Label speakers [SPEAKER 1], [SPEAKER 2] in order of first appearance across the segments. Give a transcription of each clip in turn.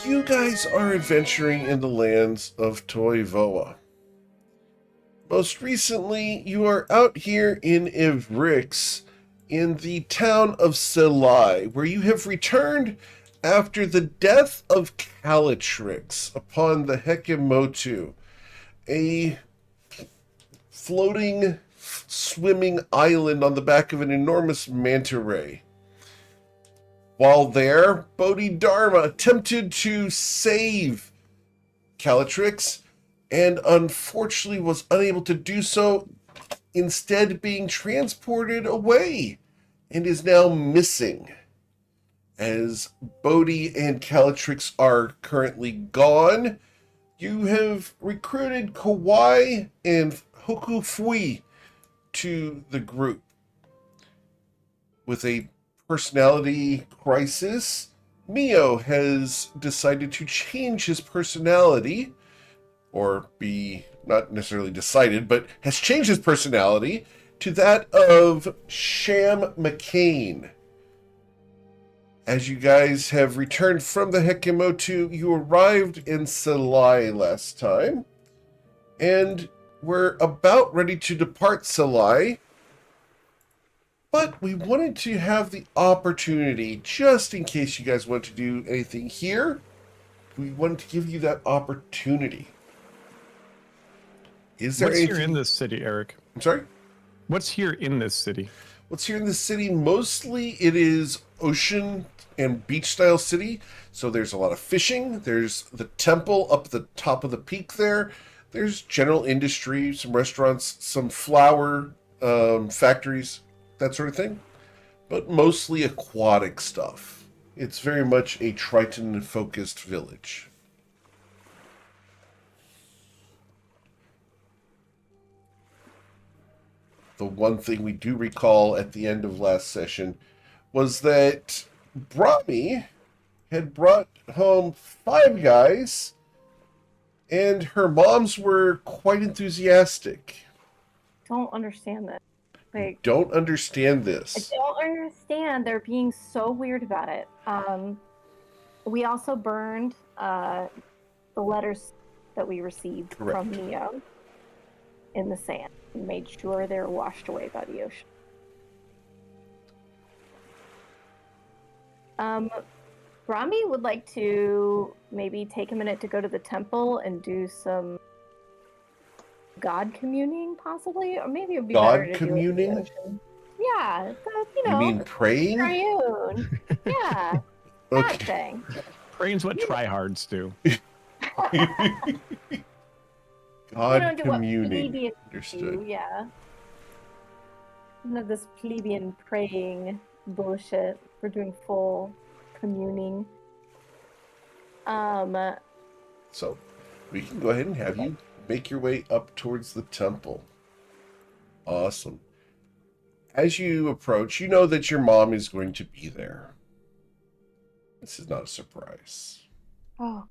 [SPEAKER 1] You guys are adventuring in the lands of Toivoa. Most recently, you are out here in Ivrix, in the town of Selai, where you have returned after the death of Calatrix upon the Hekemotu, a floating, swimming island on the back of an enormous manta ray. While there, Bodhidharma attempted to save Calatrix and unfortunately was unable to do so, instead being transported away and is now missing. As Bodhi and Calatrix are currently gone, you have recruited Kawai and Hokufui to the group. With a personality crisis, Mio has decided to change his personality, or be not necessarily decided, but has changed his personality to that of Sham McCain. As you guys have returned from the Hekemotu, you arrived in Selai last time, and we're about ready to depart Selai, but we wanted to have the opportunity, just in case you guys want to do anything here, we wanted to give you that opportunity. Is there
[SPEAKER 2] What's
[SPEAKER 1] anything...
[SPEAKER 2] here in this city, Eric?
[SPEAKER 1] I'm sorry?
[SPEAKER 2] What's here in this city?
[SPEAKER 1] What's here in the city? Mostly it is ocean and beach style city. So there's a lot of fishing. There's the temple up at the top of the peak there. There's general industry, some restaurants, some flower factories, that sort of thing. But mostly aquatic stuff. It's very much a Triton-focused village. The one thing we do recall at the end of last session was that Brahmi had brought home 5 guys, and her moms were quite enthusiastic.
[SPEAKER 3] Don't understand this. Like,
[SPEAKER 1] Don't understand this.
[SPEAKER 3] I don't understand. They're being so weird about it. We also burned the letters that we received from Neo in the sand and made sure they were washed away by the ocean. Brahmi would like to maybe take a minute to go to the temple and do some God communing, possibly, or maybe it would be
[SPEAKER 1] God
[SPEAKER 3] better to
[SPEAKER 1] communing?
[SPEAKER 3] do it in the ocean. Yeah, you know.
[SPEAKER 1] You mean praying?
[SPEAKER 3] Triune. Yeah, that thing.
[SPEAKER 2] Praying's what tryhards do.
[SPEAKER 1] God communing. Understood.
[SPEAKER 3] Yeah. None of this plebeian praying bullshit. We're doing full communing.
[SPEAKER 1] So, we can go ahead and have you make your way up towards the temple. Awesome. As you approach, you know that your mom is going to be there. This is not a surprise.
[SPEAKER 3] Oh.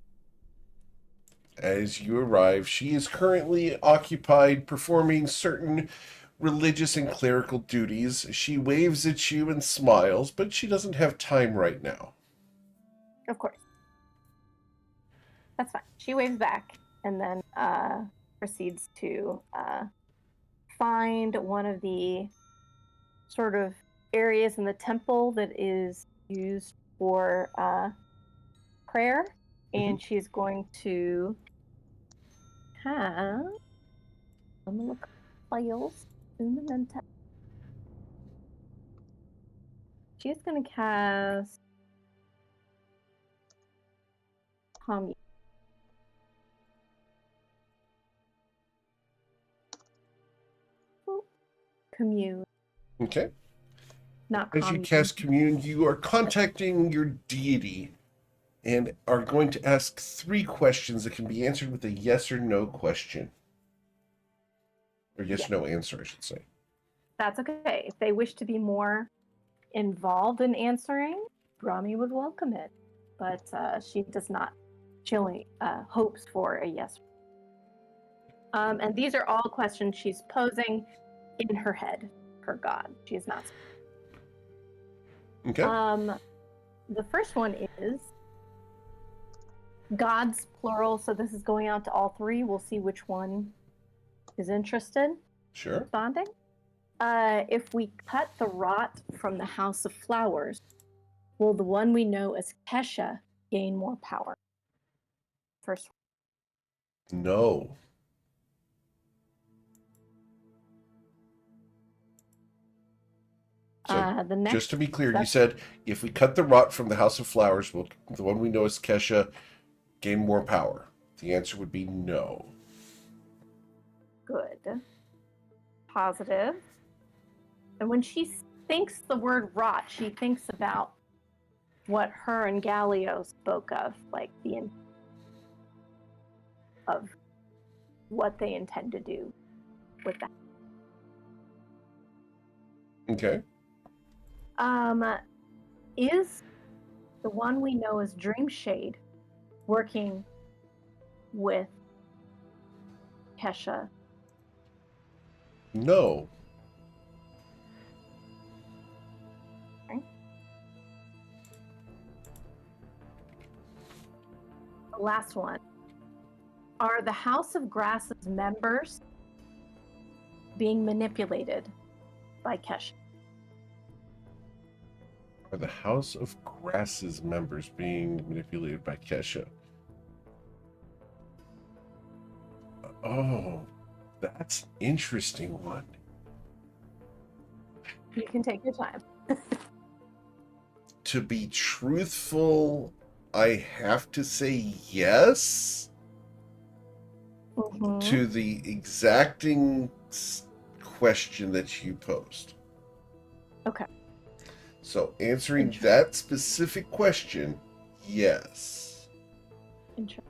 [SPEAKER 1] As you arrive, she is currently occupied performing certain religious and clerical duties. She waves at you and smiles, but she doesn't have time right now.
[SPEAKER 3] Of course. That's fine. She waves back and then proceeds to find one of the sort of areas in the temple that is used for prayer. And she's going to have... I'm going to look at files. She's going to cast... Commune.
[SPEAKER 1] Okay.
[SPEAKER 3] Not
[SPEAKER 1] As you cast commune, you are contacting your deity and are going to ask 3 questions that can be answered with a yes or no question. Or yes or no answer, I should say.
[SPEAKER 3] That's okay. If they wish to be more involved in answering, Brahmi would welcome it. But she does not. She only hopes for a yes. And these are all questions she's posing in her head, her god. She is not.
[SPEAKER 1] Okay.
[SPEAKER 3] The first one is, Gods, plural, so this is going out to all three. We'll see which one is interested.
[SPEAKER 1] Sure.
[SPEAKER 3] Responding. If we cut the rot from the House of Flowers, will the one we know as Kesha gain more power? First.
[SPEAKER 1] No. So,
[SPEAKER 3] The next.
[SPEAKER 1] just to be clear, you said if we cut the rot from the House of Flowers, will the one we know as Kesha gain more power? The answer would be no.
[SPEAKER 3] Good. Positive. And when she thinks the word rot, she thinks about what her and Galileo spoke of, like of what they intend to do with that.
[SPEAKER 1] Okay.
[SPEAKER 3] Is the one we know as Dreamshade working with Kesha?
[SPEAKER 1] No.
[SPEAKER 3] Okay. The last one. Are the House of Grass's members being manipulated by Kesha?
[SPEAKER 1] Are the House of Grass's members being manipulated by Kesha? Oh, that's an interesting one.
[SPEAKER 3] You can take your time.
[SPEAKER 1] To be truthful, I have to say yes
[SPEAKER 3] Mm-hmm.
[SPEAKER 1] to the exacting question that you posed.
[SPEAKER 3] Okay.
[SPEAKER 1] So answering that specific question, yes.
[SPEAKER 3] Interesting.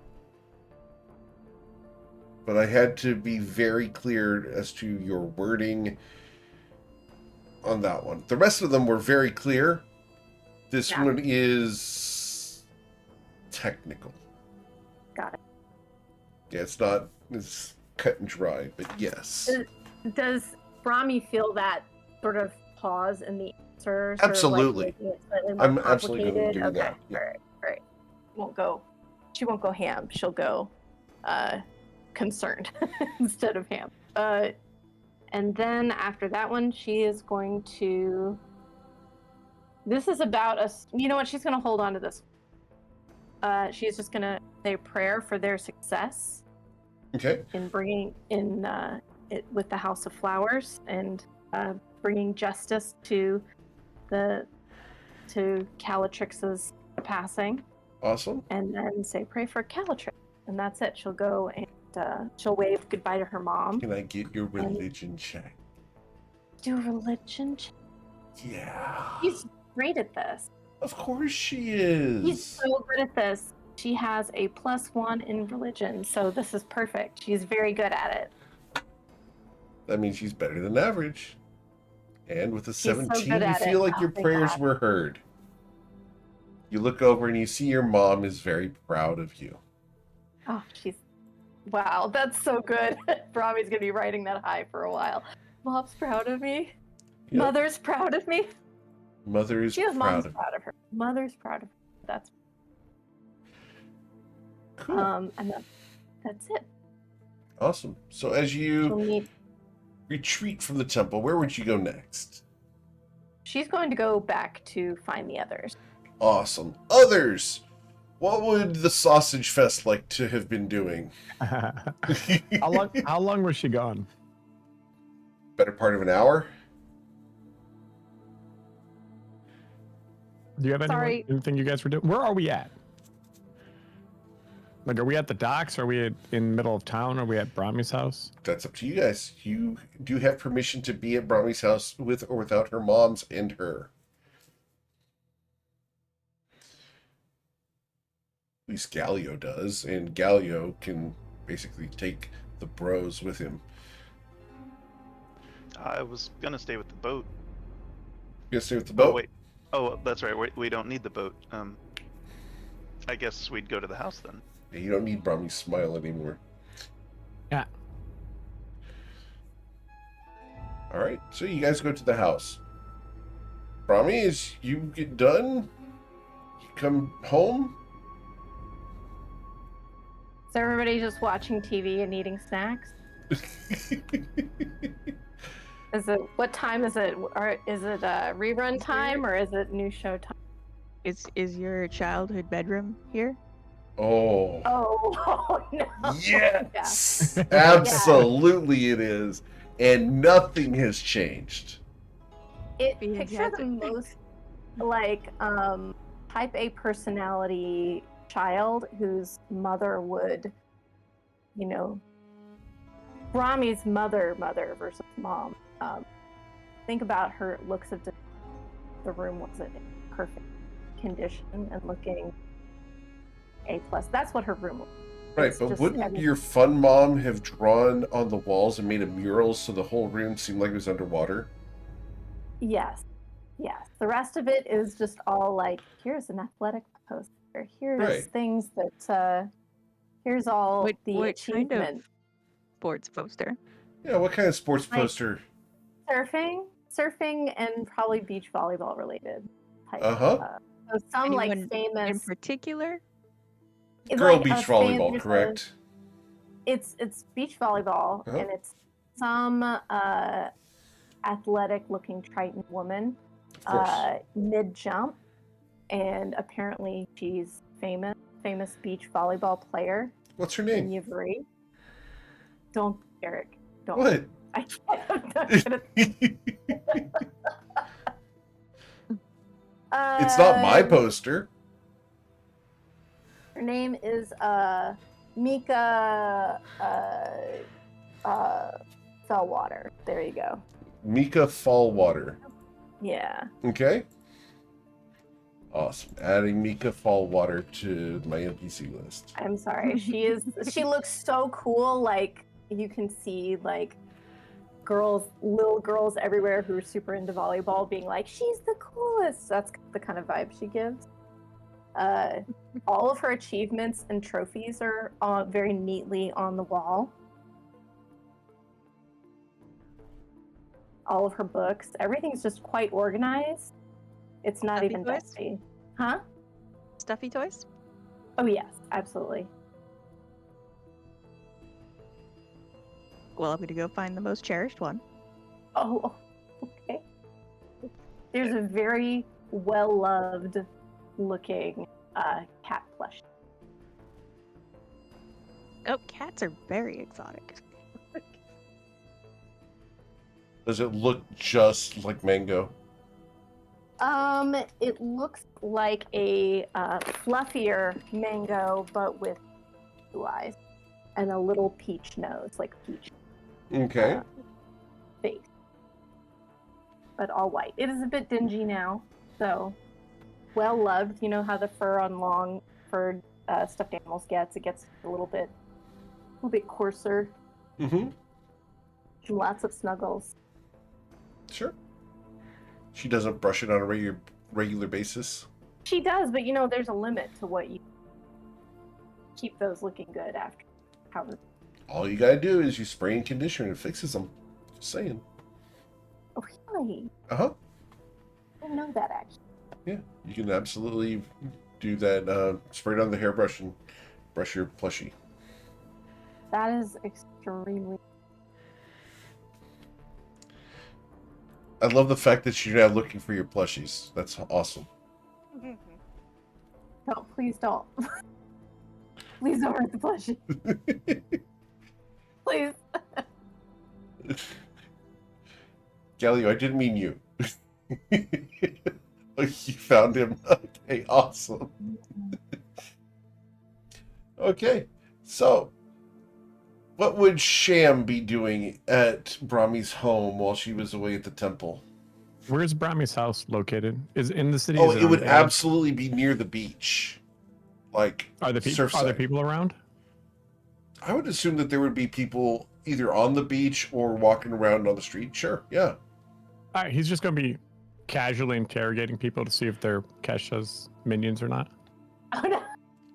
[SPEAKER 1] But I had to be very clear as to your wording on that one. The rest of them were very clear. This one is technical.
[SPEAKER 3] Got it.
[SPEAKER 1] Yeah, it's not as cut and dry, but yes.
[SPEAKER 3] Does Brahmi feel that sort of pause in the answer?
[SPEAKER 1] Absolutely.
[SPEAKER 3] Sort of like making it slightly more
[SPEAKER 1] I'm absolutely going to do
[SPEAKER 3] complicated?
[SPEAKER 1] that. Yeah.
[SPEAKER 3] All right. She won't go ham. She'll go concerned instead of ham. And then after that one, she is going to. This is about us. You know what? She's going to hold on to this. She's just going to say a prayer for their success.
[SPEAKER 1] Okay.
[SPEAKER 3] In bringing in it with the House of Flowers and bringing justice to Calatrix's passing.
[SPEAKER 1] Awesome.
[SPEAKER 3] And then say pray for Calatrix, and that's it. She'll go and she'll wave goodbye to her mom.
[SPEAKER 1] Can I get your religion check?
[SPEAKER 3] Do religion check?
[SPEAKER 1] Yeah.
[SPEAKER 3] She's great at this.
[SPEAKER 1] Of course she is.
[SPEAKER 3] She's so good at this. She has a +1 in religion, so this is perfect. She's very good at it.
[SPEAKER 1] That means she's better than average. And with a 17,
[SPEAKER 3] so
[SPEAKER 1] you feel like your prayers were heard. You look over and you see your mom is very proud of you.
[SPEAKER 3] Oh, wow, that's so good. Brahmi's gonna be riding that high for a while. Mom's proud of me. Yep. Mother's proud of me.
[SPEAKER 1] Mother is proud
[SPEAKER 3] proud of her. Mother's proud of her. That's
[SPEAKER 1] cool.
[SPEAKER 3] And that's it.
[SPEAKER 1] Awesome. So as you retreat from the temple, where would you go next?
[SPEAKER 3] She's going to go back to find the others.
[SPEAKER 1] Awesome. Others! What would the Sausage Fest like to have been doing?
[SPEAKER 2] How long was she gone?
[SPEAKER 1] Better part of an hour?
[SPEAKER 2] Do you have anything you guys were doing? Where are we at? Like, are we at the docks? Are we in the middle of town? Are we at Brahmi's house?
[SPEAKER 1] That's up to you guys. You do have permission to be at Brahmi's house with or without her mom's and her. At least Galileo does, and Galileo can basically take the bros with him.
[SPEAKER 4] I was gonna stay with the boat.
[SPEAKER 1] You gonna stay with the boat?
[SPEAKER 4] Oh, wait. Oh, that's right. We don't need the boat. I guess we'd go to the house then.
[SPEAKER 1] Yeah, you don't need Brahmi's smile anymore.
[SPEAKER 2] Yeah.
[SPEAKER 1] All right, so you guys go to the house. Brahmi, as you get done, you come home.
[SPEAKER 3] Is everybody just watching TV and eating snacks? What time is it? Or is it rerun time or is it new show time?
[SPEAKER 5] Is your childhood bedroom here?
[SPEAKER 1] Oh.
[SPEAKER 3] Oh no.
[SPEAKER 1] Yes. Absolutely it is. And nothing has changed.
[SPEAKER 3] Picture the most like type A personality child whose mother would, you know, Brahmi's mother versus mom. Think about her looks of the room wasn't in perfect condition and looking A+. That's what her room was.
[SPEAKER 1] Right,
[SPEAKER 3] It's
[SPEAKER 1] but
[SPEAKER 3] just
[SPEAKER 1] wouldn't
[SPEAKER 3] everything.
[SPEAKER 1] your fun mom have drawn on the walls and made a mural so the whole room seemed like it was underwater?
[SPEAKER 3] Yes. The rest of it is just all like, here's an athletic poster. Here's
[SPEAKER 1] Right.
[SPEAKER 3] things that here's all
[SPEAKER 5] What
[SPEAKER 3] achievement.
[SPEAKER 5] kind of sports poster?
[SPEAKER 1] Yeah, what kind of sports
[SPEAKER 3] Like-
[SPEAKER 1] poster?
[SPEAKER 3] Surfing, and probably beach volleyball related type.
[SPEAKER 1] Uh-huh.
[SPEAKER 3] So some like
[SPEAKER 5] Anyone in
[SPEAKER 3] famous
[SPEAKER 5] particular?
[SPEAKER 1] Girl
[SPEAKER 3] like
[SPEAKER 1] beach volleyball, correct?
[SPEAKER 3] It's beach volleyball,
[SPEAKER 1] Uh-huh.
[SPEAKER 3] and it's some athletic looking Triton woman,
[SPEAKER 1] Of course.
[SPEAKER 3] mid jump, and apparently she's famous beach volleyball player
[SPEAKER 1] What's her
[SPEAKER 3] in
[SPEAKER 1] name?
[SPEAKER 3] Uvari. Don't, Eric. Don't.
[SPEAKER 1] What?
[SPEAKER 3] I can't. I'm not gonna.
[SPEAKER 1] It's not my poster.
[SPEAKER 3] Her name is Mika Fellwater. There you go.
[SPEAKER 1] Mika Fallwater.
[SPEAKER 3] Yeah.
[SPEAKER 1] Okay. Awesome. Adding Mika Fallwater to my NPC list.
[SPEAKER 3] I'm sorry. She looks so cool. Like you can see like little girls everywhere who are super into volleyball being like, she's the coolest. That's the kind of vibe she gives. All of her achievements and trophies are very neatly on the wall. All of her books, everything's just quite organized. It's not
[SPEAKER 5] Stuffy
[SPEAKER 3] even
[SPEAKER 5] toys?
[SPEAKER 3] dusty. Huh?
[SPEAKER 5] Stuffy toys?
[SPEAKER 3] Oh yes, absolutely.
[SPEAKER 5] Well, I'm gonna go find the most cherished one.
[SPEAKER 3] Oh, okay. There's a very well-loved looking cat plush.
[SPEAKER 5] Oh, cats are very exotic.
[SPEAKER 1] Does it look just like Mango?
[SPEAKER 3] It looks like a fluffier mango, but with blue eyes and a little peach nose, like peach
[SPEAKER 1] Okay.
[SPEAKER 3] face, but all white. It is a bit dingy now, so well loved. You know how the fur on long furred stuffed animals gets? It gets a little bit coarser.
[SPEAKER 1] Mm-hmm.
[SPEAKER 3] Lots of snuggles.
[SPEAKER 1] Sure. She doesn't brush it on a regular basis.
[SPEAKER 3] She does, but you know, there's a limit to what you keep those looking good after.
[SPEAKER 1] All you gotta do is you spray and conditioner and it fixes them. Just saying.
[SPEAKER 3] Oh, really?
[SPEAKER 1] Uh-huh.
[SPEAKER 3] I didn't know that actually.
[SPEAKER 1] Yeah, you can absolutely do that. Spray it on the hairbrush and brush your plushie.
[SPEAKER 3] That is extremely.
[SPEAKER 1] I love the fact that you're now looking for your plushies. That's awesome.
[SPEAKER 3] No, please don't. Please don't hurt the plushie. Please.
[SPEAKER 1] Galileo, I didn't mean you. Oh, you found him. Okay, awesome. Okay, so what would Sham be doing at Brahmi's home while she was away at the temple?
[SPEAKER 2] Where's Brahmi's house located? Is it in the city?
[SPEAKER 1] Oh,
[SPEAKER 2] Is
[SPEAKER 1] it
[SPEAKER 2] on
[SPEAKER 1] would
[SPEAKER 2] the edge?
[SPEAKER 1] absolutely be near the beach. Like,
[SPEAKER 2] Are there people
[SPEAKER 1] Surfside.
[SPEAKER 2] around?
[SPEAKER 1] I would assume that there would be people either on the beach or walking around on the street. Sure, yeah.
[SPEAKER 2] All right, he's just going to be casually interrogating people to see if they're Kesha's minions or not.
[SPEAKER 3] Oh no.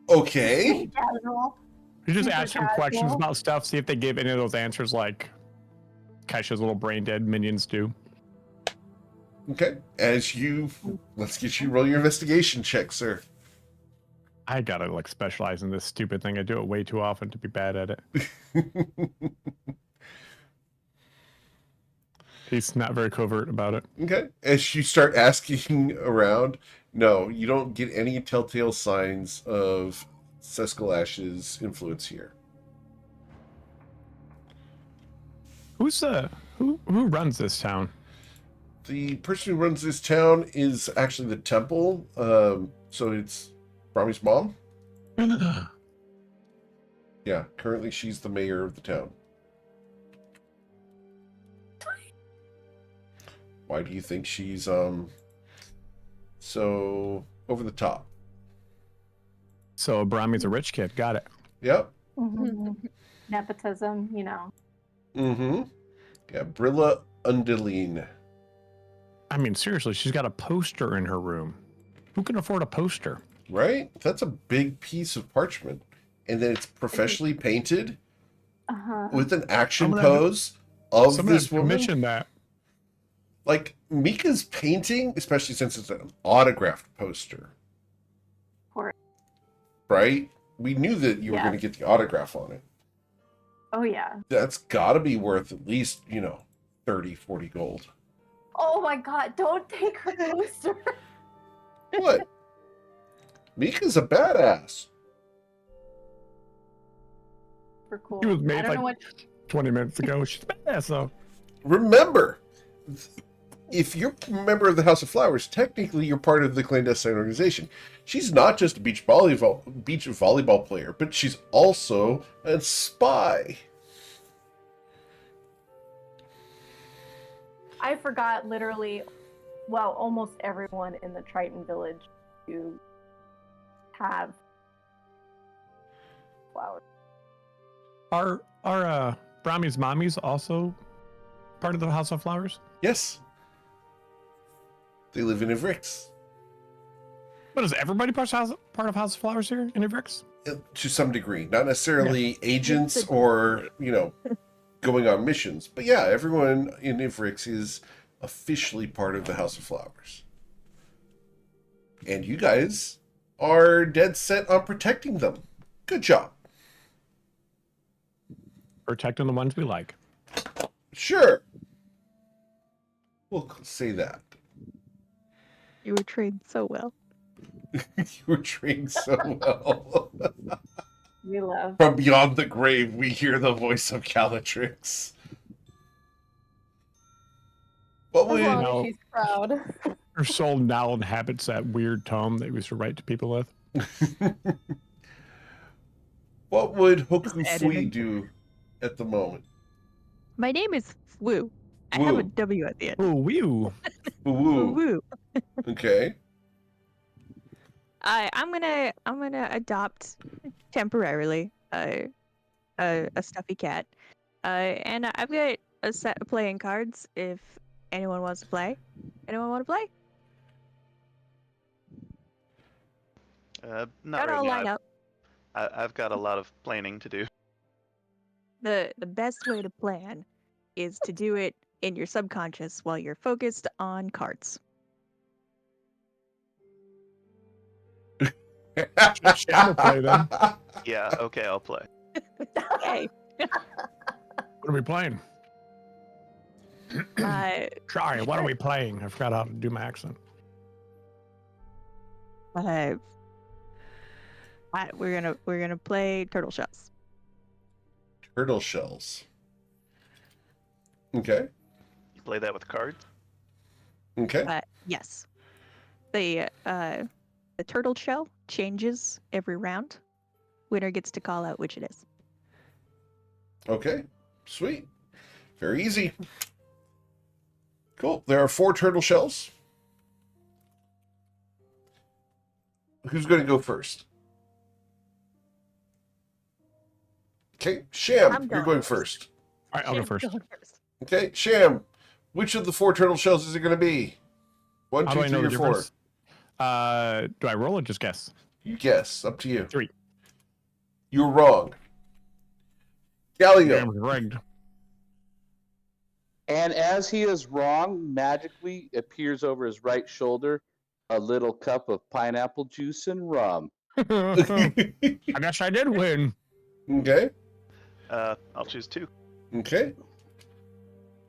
[SPEAKER 1] Okay.
[SPEAKER 3] Casual.
[SPEAKER 2] He's just
[SPEAKER 3] Super
[SPEAKER 2] asking questions
[SPEAKER 3] casual.
[SPEAKER 2] about stuff, see if they give any of those answers like Kesha's little brain dead minions do.
[SPEAKER 1] Okay. Let's get you roll your investigation check, sir.
[SPEAKER 2] I gotta like specialize in this stupid thing. I do it way too often to be bad at it. He's not very covert about it.
[SPEAKER 1] Okay. As you start asking around, no, you don't get any telltale signs of Seskalash's influence here.
[SPEAKER 2] Who runs this town?
[SPEAKER 1] The person who runs this town is actually the temple. So it's Brahmi's mom. Yeah, currently she's the mayor of the town. Why do you think she's so over the top?
[SPEAKER 2] So Brahmi's a rich kid. Got it.
[SPEAKER 1] Yep.
[SPEAKER 3] Mhm. Nepotism, you know.
[SPEAKER 1] Mm-hmm. Yeah, Brilla Undeline.
[SPEAKER 2] I mean, seriously, she's got a poster in her room. Who can afford a poster?
[SPEAKER 1] Right? That's a big piece of parchment. And then it's professionally painted with an action pose of this woman.
[SPEAKER 2] Commission that.
[SPEAKER 1] Like, Mika's painting, especially since it's an autographed poster.
[SPEAKER 3] Poor-
[SPEAKER 1] Right? We knew that you were
[SPEAKER 3] Yeah.
[SPEAKER 1] going to get the autograph on it.
[SPEAKER 3] Oh, yeah.
[SPEAKER 1] That's got to be worth at least, 30, 40 gold.
[SPEAKER 3] Oh, my God. Don't take her poster.
[SPEAKER 1] What? Mika's a badass.
[SPEAKER 3] Super cool.
[SPEAKER 2] She was
[SPEAKER 3] I
[SPEAKER 2] made
[SPEAKER 3] don't
[SPEAKER 2] like
[SPEAKER 3] know what.
[SPEAKER 2] 20 minutes ago. She's badass though.
[SPEAKER 1] Remember, if you're a member of the House of Flowers, technically you're part of the clandestine organization. She's not just a beach volleyball player, but she's also a spy.
[SPEAKER 3] I forgot literally, well, almost everyone in the Triton village to have flowers.
[SPEAKER 2] Are Brahmi's mommies also part of the House of Flowers?
[SPEAKER 1] Yes. They live in Ivrix.
[SPEAKER 2] But is everybody part of House of Flowers here in Ivrix?
[SPEAKER 1] To some degree. Not necessarily agents or, going on missions. But yeah, everyone in Ivrix is officially part of the House of Flowers. And you guys are dead set on protecting them. Good job.
[SPEAKER 2] Protecting the ones we like.
[SPEAKER 1] Sure. We'll say that.
[SPEAKER 5] You were trained so well.
[SPEAKER 1] You were trained so well.
[SPEAKER 3] We love.
[SPEAKER 1] From beyond the grave, we hear the voice of Calatrix. What
[SPEAKER 3] As
[SPEAKER 1] would
[SPEAKER 3] long
[SPEAKER 2] No.
[SPEAKER 3] as she's proud.
[SPEAKER 2] Her soul now inhabits that weird tome that we used to write to people with.
[SPEAKER 1] what would Hoku Fui
[SPEAKER 5] editing.
[SPEAKER 1] do at the moment?
[SPEAKER 5] My name is Woo. I have a
[SPEAKER 1] Woo.
[SPEAKER 5] W at the end.
[SPEAKER 2] Oh, woo.
[SPEAKER 1] Woo.
[SPEAKER 5] Woo.
[SPEAKER 1] Okay.
[SPEAKER 5] I'm gonna adopt temporarily a stuffy cat, and I've got a set of playing cards. If anyone wants to play, anyone want to play?
[SPEAKER 4] Not
[SPEAKER 5] Don't all
[SPEAKER 4] right
[SPEAKER 5] line
[SPEAKER 4] now.
[SPEAKER 5] up.
[SPEAKER 4] I've got a lot of planning to do.
[SPEAKER 5] The best way to plan is to do it in your subconscious while you're focused on cards.
[SPEAKER 2] Sham will play then.
[SPEAKER 4] Yeah, okay, I'll play.
[SPEAKER 5] Okay.
[SPEAKER 2] What are we playing? Sorry, what are we playing? I forgot how to do my accent.
[SPEAKER 5] We're gonna play turtle shells.
[SPEAKER 1] Turtle shells. Okay.
[SPEAKER 4] You play that with cards?
[SPEAKER 1] Okay.
[SPEAKER 5] Yes. The turtle shell changes every round. Winner gets to call out which it is.
[SPEAKER 1] Okay. Sweet. Very easy. Cool. There are 4 turtle shells. Who's going to go first? Okay. Sham,
[SPEAKER 5] I'm
[SPEAKER 1] you're
[SPEAKER 5] going
[SPEAKER 1] going
[SPEAKER 5] first.
[SPEAKER 1] first.
[SPEAKER 2] All right, I'll go
[SPEAKER 5] Sham's
[SPEAKER 2] first.
[SPEAKER 5] going first.
[SPEAKER 1] Okay. Sham, which of the 4 turtle shells is it going to be? 1,
[SPEAKER 2] How
[SPEAKER 1] 2,
[SPEAKER 2] do I know
[SPEAKER 1] 3,
[SPEAKER 2] the
[SPEAKER 1] or 4?
[SPEAKER 2] difference? Do I roll or just guess?
[SPEAKER 1] You guess. Up to you.
[SPEAKER 2] 3.
[SPEAKER 1] You're wrong. Galio.
[SPEAKER 2] Damn, rigged.
[SPEAKER 6] And as he is wrong, magically appears over his right shoulder a little cup of pineapple juice and rum.
[SPEAKER 2] I guess I did win.
[SPEAKER 1] Okay.
[SPEAKER 4] I'll choose 2.
[SPEAKER 1] Okay.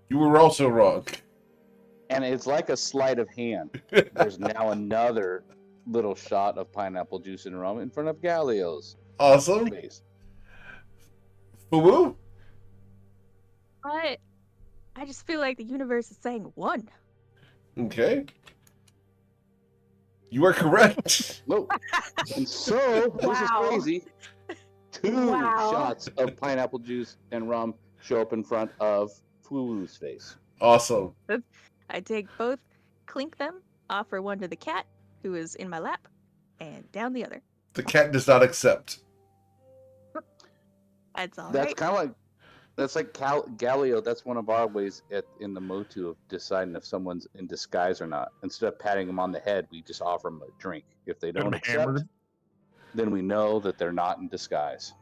[SPEAKER 1] You were also wrong.
[SPEAKER 6] And it's like a sleight of hand. There's now another little shot of pineapple juice and rum in front of Galio's
[SPEAKER 1] Awesome.
[SPEAKER 6] face.
[SPEAKER 1] Boo-boo?
[SPEAKER 5] I just feel like the universe is saying 1.
[SPEAKER 1] Okay. You are correct.
[SPEAKER 6] Whoa. And so, this is
[SPEAKER 3] Wow.
[SPEAKER 6] crazy. 2
[SPEAKER 3] Wow.
[SPEAKER 6] shots of pineapple juice and rum show up in front of Fuwu's face.
[SPEAKER 1] Awesome.
[SPEAKER 5] I take both, clink them, offer one to the cat, who is in my lap, and down the other.
[SPEAKER 1] The cat does not accept.
[SPEAKER 5] That's all
[SPEAKER 6] That's
[SPEAKER 5] right.
[SPEAKER 6] kind of like, that's like Galio. That's one of our ways in the Motu of deciding if someone's in disguise or not. Instead of patting them on the head, we just offer them a drink. If they don't accept,
[SPEAKER 2] hammered.
[SPEAKER 6] then we know that they're not in disguise.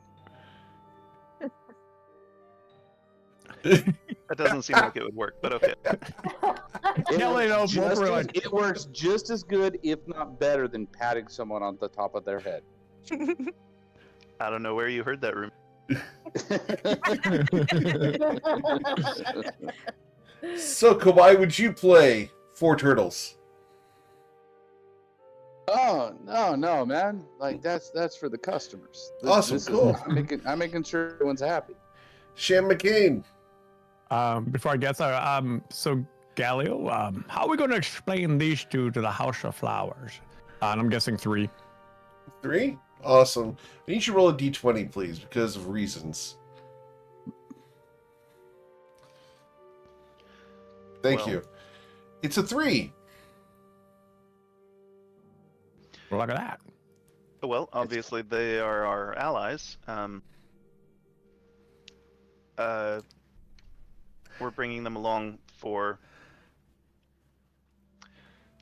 [SPEAKER 4] That doesn't seem like it would work, but okay.
[SPEAKER 6] It works just as good, if not better, than patting someone on the top of their head.
[SPEAKER 4] I don't know where you heard that rumor.
[SPEAKER 1] So, Kawhi, would you play 4 turtles?
[SPEAKER 6] Oh no, man! Like that's for the customers.
[SPEAKER 1] Awesome, cool.
[SPEAKER 6] I'm making sure everyone's happy.
[SPEAKER 1] Shan McCain.
[SPEAKER 2] Before I get there, so Galio, how are we going to explain these 2 to the House of Flowers? And I'm guessing 3.
[SPEAKER 1] 3? Awesome. I need you to roll a d20, please, because of reasons. Thank
[SPEAKER 4] Well.
[SPEAKER 1] you. It's a 3.
[SPEAKER 2] Well, look at that.
[SPEAKER 4] Well, obviously they are our allies. We're bringing them along for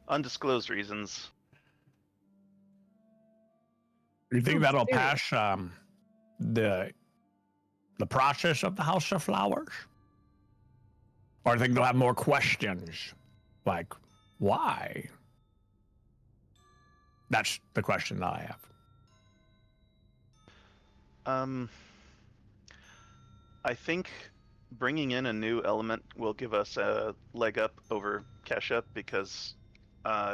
[SPEAKER 4] undisclosed reasons.
[SPEAKER 2] You think that'll
[SPEAKER 5] serious.
[SPEAKER 2] pass the process of the House of Flowers? Or do you think they'll have more questions? Like, why? That's the question that I have.
[SPEAKER 4] I think bringing in a new element will give us a leg up over Kesha because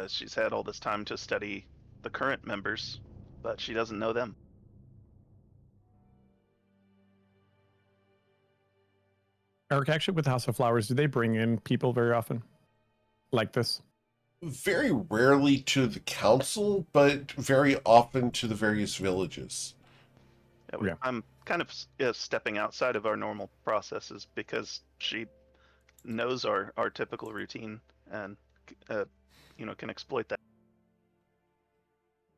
[SPEAKER 4] she's had all this time to study the current members, but she doesn't know them.
[SPEAKER 2] Eric, actually, with House of Flowers, do they bring in people very often like this?
[SPEAKER 1] Very rarely to the council, but very often to the various villages.
[SPEAKER 4] Yeah. I'm kind of stepping outside of our normal processes because she knows our typical routine and can exploit that.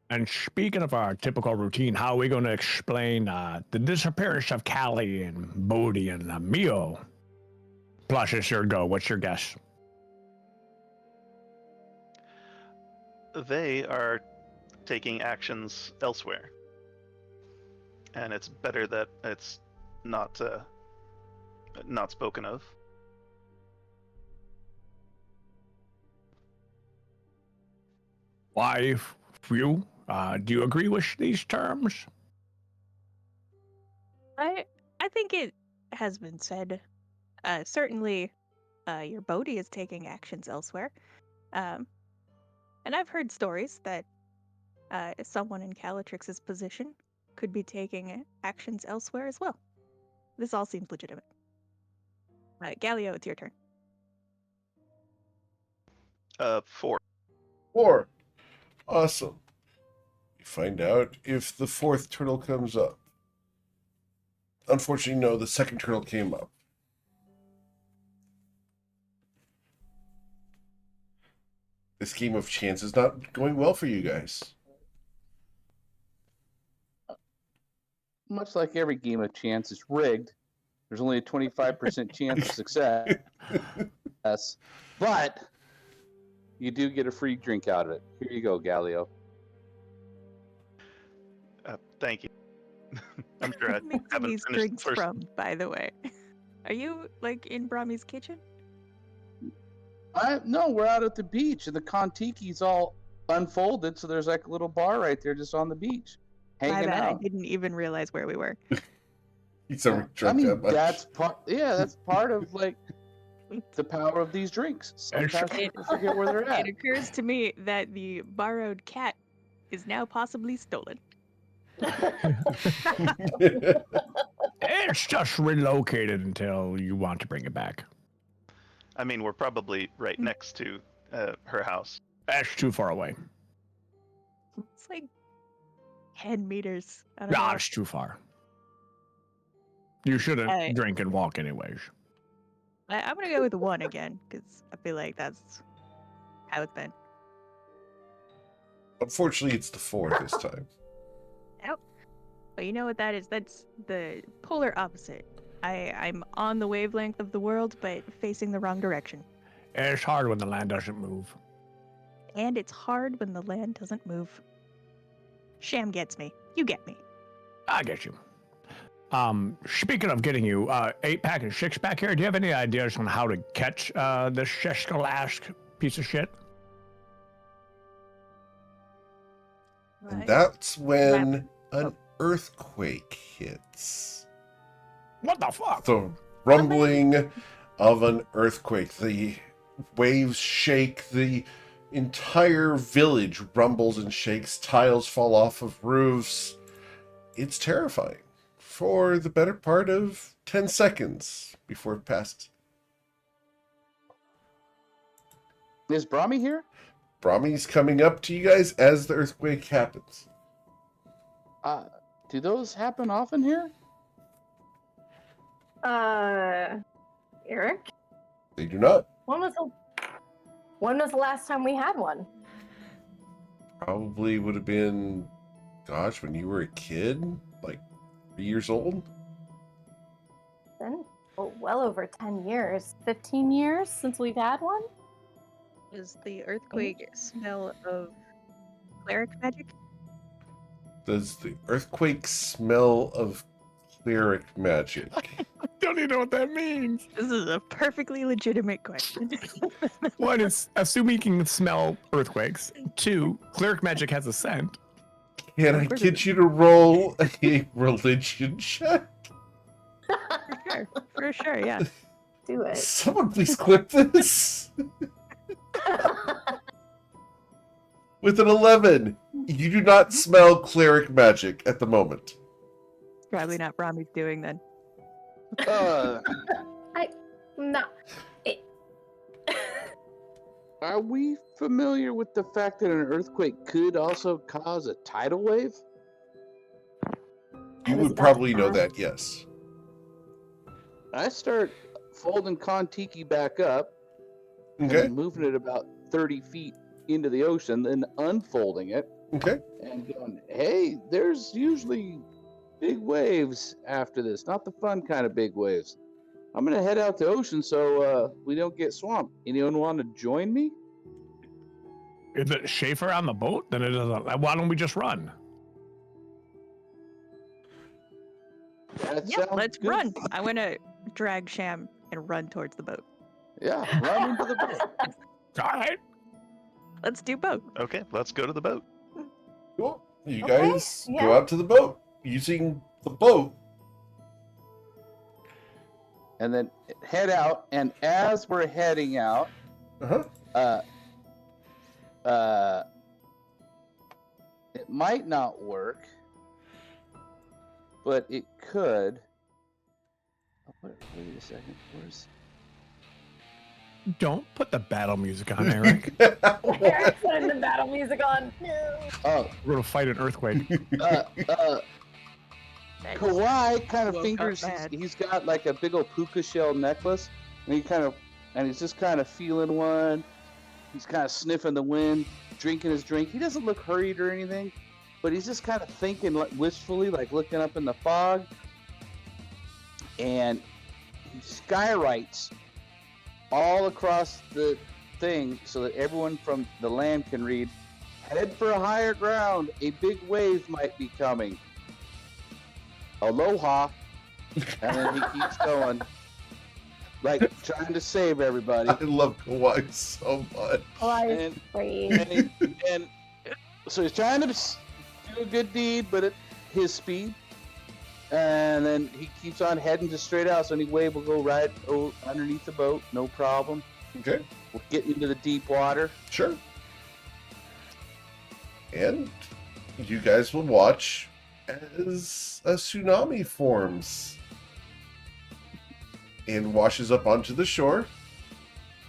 [SPEAKER 2] And speaking of our typical routine, how are we going to explain the disappearance of Callie and Bodhi and Mio? Plus, it's your go. What's your guess?
[SPEAKER 4] They are taking actions elsewhere, and it's better that it's not spoken of.
[SPEAKER 2] Why, you? Do you agree with these terms?
[SPEAKER 5] I think it has been said. Certainly, your Bodhi is taking actions elsewhere. And I've heard stories that someone in Calatrix's position could be taking actions elsewhere as well. This all seems legitimate. Galio, it's your turn.
[SPEAKER 4] 4.
[SPEAKER 1] 4. Awesome. We find out if the 4th turtle comes up. Unfortunately, no, the 2nd turtle came up. This game of chance is not going well for you guys.
[SPEAKER 6] Much like every game of chance, it's rigged. There's only a 25% chance of success. But you do get a free drink out of it. Here you go, Galio.
[SPEAKER 4] Thank you. I'm sure I
[SPEAKER 5] Making
[SPEAKER 4] haven't
[SPEAKER 5] these
[SPEAKER 4] finished
[SPEAKER 5] drinks
[SPEAKER 4] first.
[SPEAKER 5] from, by the way. Are you like in Brahmi's kitchen?
[SPEAKER 6] No, we're out at the beach, and the Kontiki's all unfolded, so there's like a little bar right there just on the beach.
[SPEAKER 5] My
[SPEAKER 6] hanging
[SPEAKER 5] bad. I
[SPEAKER 6] out.
[SPEAKER 5] didn't even realize where we were.
[SPEAKER 1] He's never
[SPEAKER 6] I
[SPEAKER 1] drunk that
[SPEAKER 6] mean,
[SPEAKER 1] much.
[SPEAKER 6] that's part. Yeah, that's part of like the power of these drinks. Sometimes people forget where they're at.
[SPEAKER 5] It occurs to me that the borrowed cat is now possibly stolen.
[SPEAKER 2] It's just relocated until you want to bring it back.
[SPEAKER 4] I mean, we're probably right next to her house.
[SPEAKER 2] That's too far away.
[SPEAKER 5] It's like 10 meters. I don't
[SPEAKER 2] Nah,
[SPEAKER 5] know.
[SPEAKER 2] it's too far. You shouldn't
[SPEAKER 5] Hey.
[SPEAKER 2] drink and walk anyways.
[SPEAKER 5] I'm gonna go with 1 again because I feel like that's how it's been.
[SPEAKER 1] Unfortunately, it's the 4 this time.
[SPEAKER 5] But you know what that is? That's the polar opposite. I'm on the wavelength of the world, but facing the wrong direction.
[SPEAKER 2] It's hard when the land doesn't move.
[SPEAKER 5] And it's hard when the land doesn't move. Sham gets me. You get me.
[SPEAKER 2] I get you. Speaking of getting you, 8-pack and 6-pack here, do you have any ideas on how to catch this Sheshkalask piece of shit?
[SPEAKER 1] And
[SPEAKER 5] Right.
[SPEAKER 1] that's when an earthquake hits.
[SPEAKER 2] What the fuck?
[SPEAKER 1] The rumbling of an earthquake. The waves shake. The entire village rumbles and shakes. Tiles fall off of roofs. It's terrifying for the better part of 10 seconds before it passes.
[SPEAKER 6] Is Brahmi here?
[SPEAKER 1] Brahmi's coming up to you guys as the earthquake happens.
[SPEAKER 6] Do those happen often here?
[SPEAKER 3] Eric,
[SPEAKER 1] They do not.
[SPEAKER 3] when was the last time we had one?
[SPEAKER 1] Probably would have been, gosh, when you were a kid, like 3 years old.
[SPEAKER 3] Been well over 10 years, 15 years since we've had one.
[SPEAKER 5] Does the earthquake smell of cleric magic?
[SPEAKER 1] Does the earthquake smell of cleric magic?
[SPEAKER 2] Don't even know what that means.
[SPEAKER 5] This is a perfectly legitimate question.
[SPEAKER 2] One is assuming you can smell earthquakes. 2, cleric magic has a scent.
[SPEAKER 1] Can I get you to roll a religion check?
[SPEAKER 5] For sure, yeah.
[SPEAKER 3] Do it.
[SPEAKER 1] Someone please clip this. With an 11, you do not smell cleric magic at the moment.
[SPEAKER 5] Probably not Brahmi's doing then.
[SPEAKER 3] No.
[SPEAKER 6] Are we familiar with the fact that an earthquake could also cause a tidal wave?
[SPEAKER 1] You
[SPEAKER 3] I was
[SPEAKER 1] would
[SPEAKER 3] about
[SPEAKER 1] probably
[SPEAKER 3] to
[SPEAKER 1] know
[SPEAKER 3] ask.
[SPEAKER 1] that, yes.
[SPEAKER 6] I start folding Kon-Tiki back up and
[SPEAKER 1] Okay,
[SPEAKER 6] then moving it about 30 feet into the ocean, then unfolding it
[SPEAKER 1] okay.
[SPEAKER 6] and going, hey, there's usually big waves after this, not the fun kind of big waves. I'm going to head out to ocean so we don't get swamped. Anyone want to join me?
[SPEAKER 2] Is it Schaefer on the boat? Then it doesn't. Why don't we just run?
[SPEAKER 6] That
[SPEAKER 5] Yeah,
[SPEAKER 6] sounds
[SPEAKER 5] let's
[SPEAKER 6] good.
[SPEAKER 5] run. I want to drag Sham and run towards the boat.
[SPEAKER 6] Yeah, run into the boat.
[SPEAKER 2] All right.
[SPEAKER 5] Let's do both.
[SPEAKER 4] Okay, let's go to the boat.
[SPEAKER 1] Cool. You
[SPEAKER 3] Okay,
[SPEAKER 1] guys
[SPEAKER 3] yeah.
[SPEAKER 1] go out to the boat using the boat.
[SPEAKER 6] And then head out. And as we're heading out,
[SPEAKER 1] Uh-huh.
[SPEAKER 6] it might not work, but it could. Wait a second. Where's
[SPEAKER 2] Don't put the battle music on, Eric.
[SPEAKER 3] Eric's putting the battle music on. No.
[SPEAKER 6] oh
[SPEAKER 2] We're gonna fight an earthquake.
[SPEAKER 6] Kawhi kind of
[SPEAKER 5] Woke up
[SPEAKER 6] fingers.
[SPEAKER 5] bad.
[SPEAKER 6] He's got like a big old puka shell necklace, and he's just kind of feeling one. He's kind of sniffing the wind, drinking his drink. He doesn't look hurried or anything, but he's just kind of thinking like wistfully, like looking up in the fog. And he skywrites all across the thing so that everyone from the land can read, "Head for a higher ground. A big wave might be coming. Aloha." And then he keeps going, like trying to save everybody.
[SPEAKER 1] I love Kawhi so much.
[SPEAKER 3] Why is
[SPEAKER 6] And,
[SPEAKER 3] free?
[SPEAKER 6] and so he's trying to do a good deed, but his speed, and then he keeps on heading just straight out. So anyway, we'll go right underneath the boat, no problem.
[SPEAKER 1] Okay,
[SPEAKER 6] We'll get into the deep water.
[SPEAKER 1] sure. And you guys will watch as a tsunami forms and washes up onto the shore.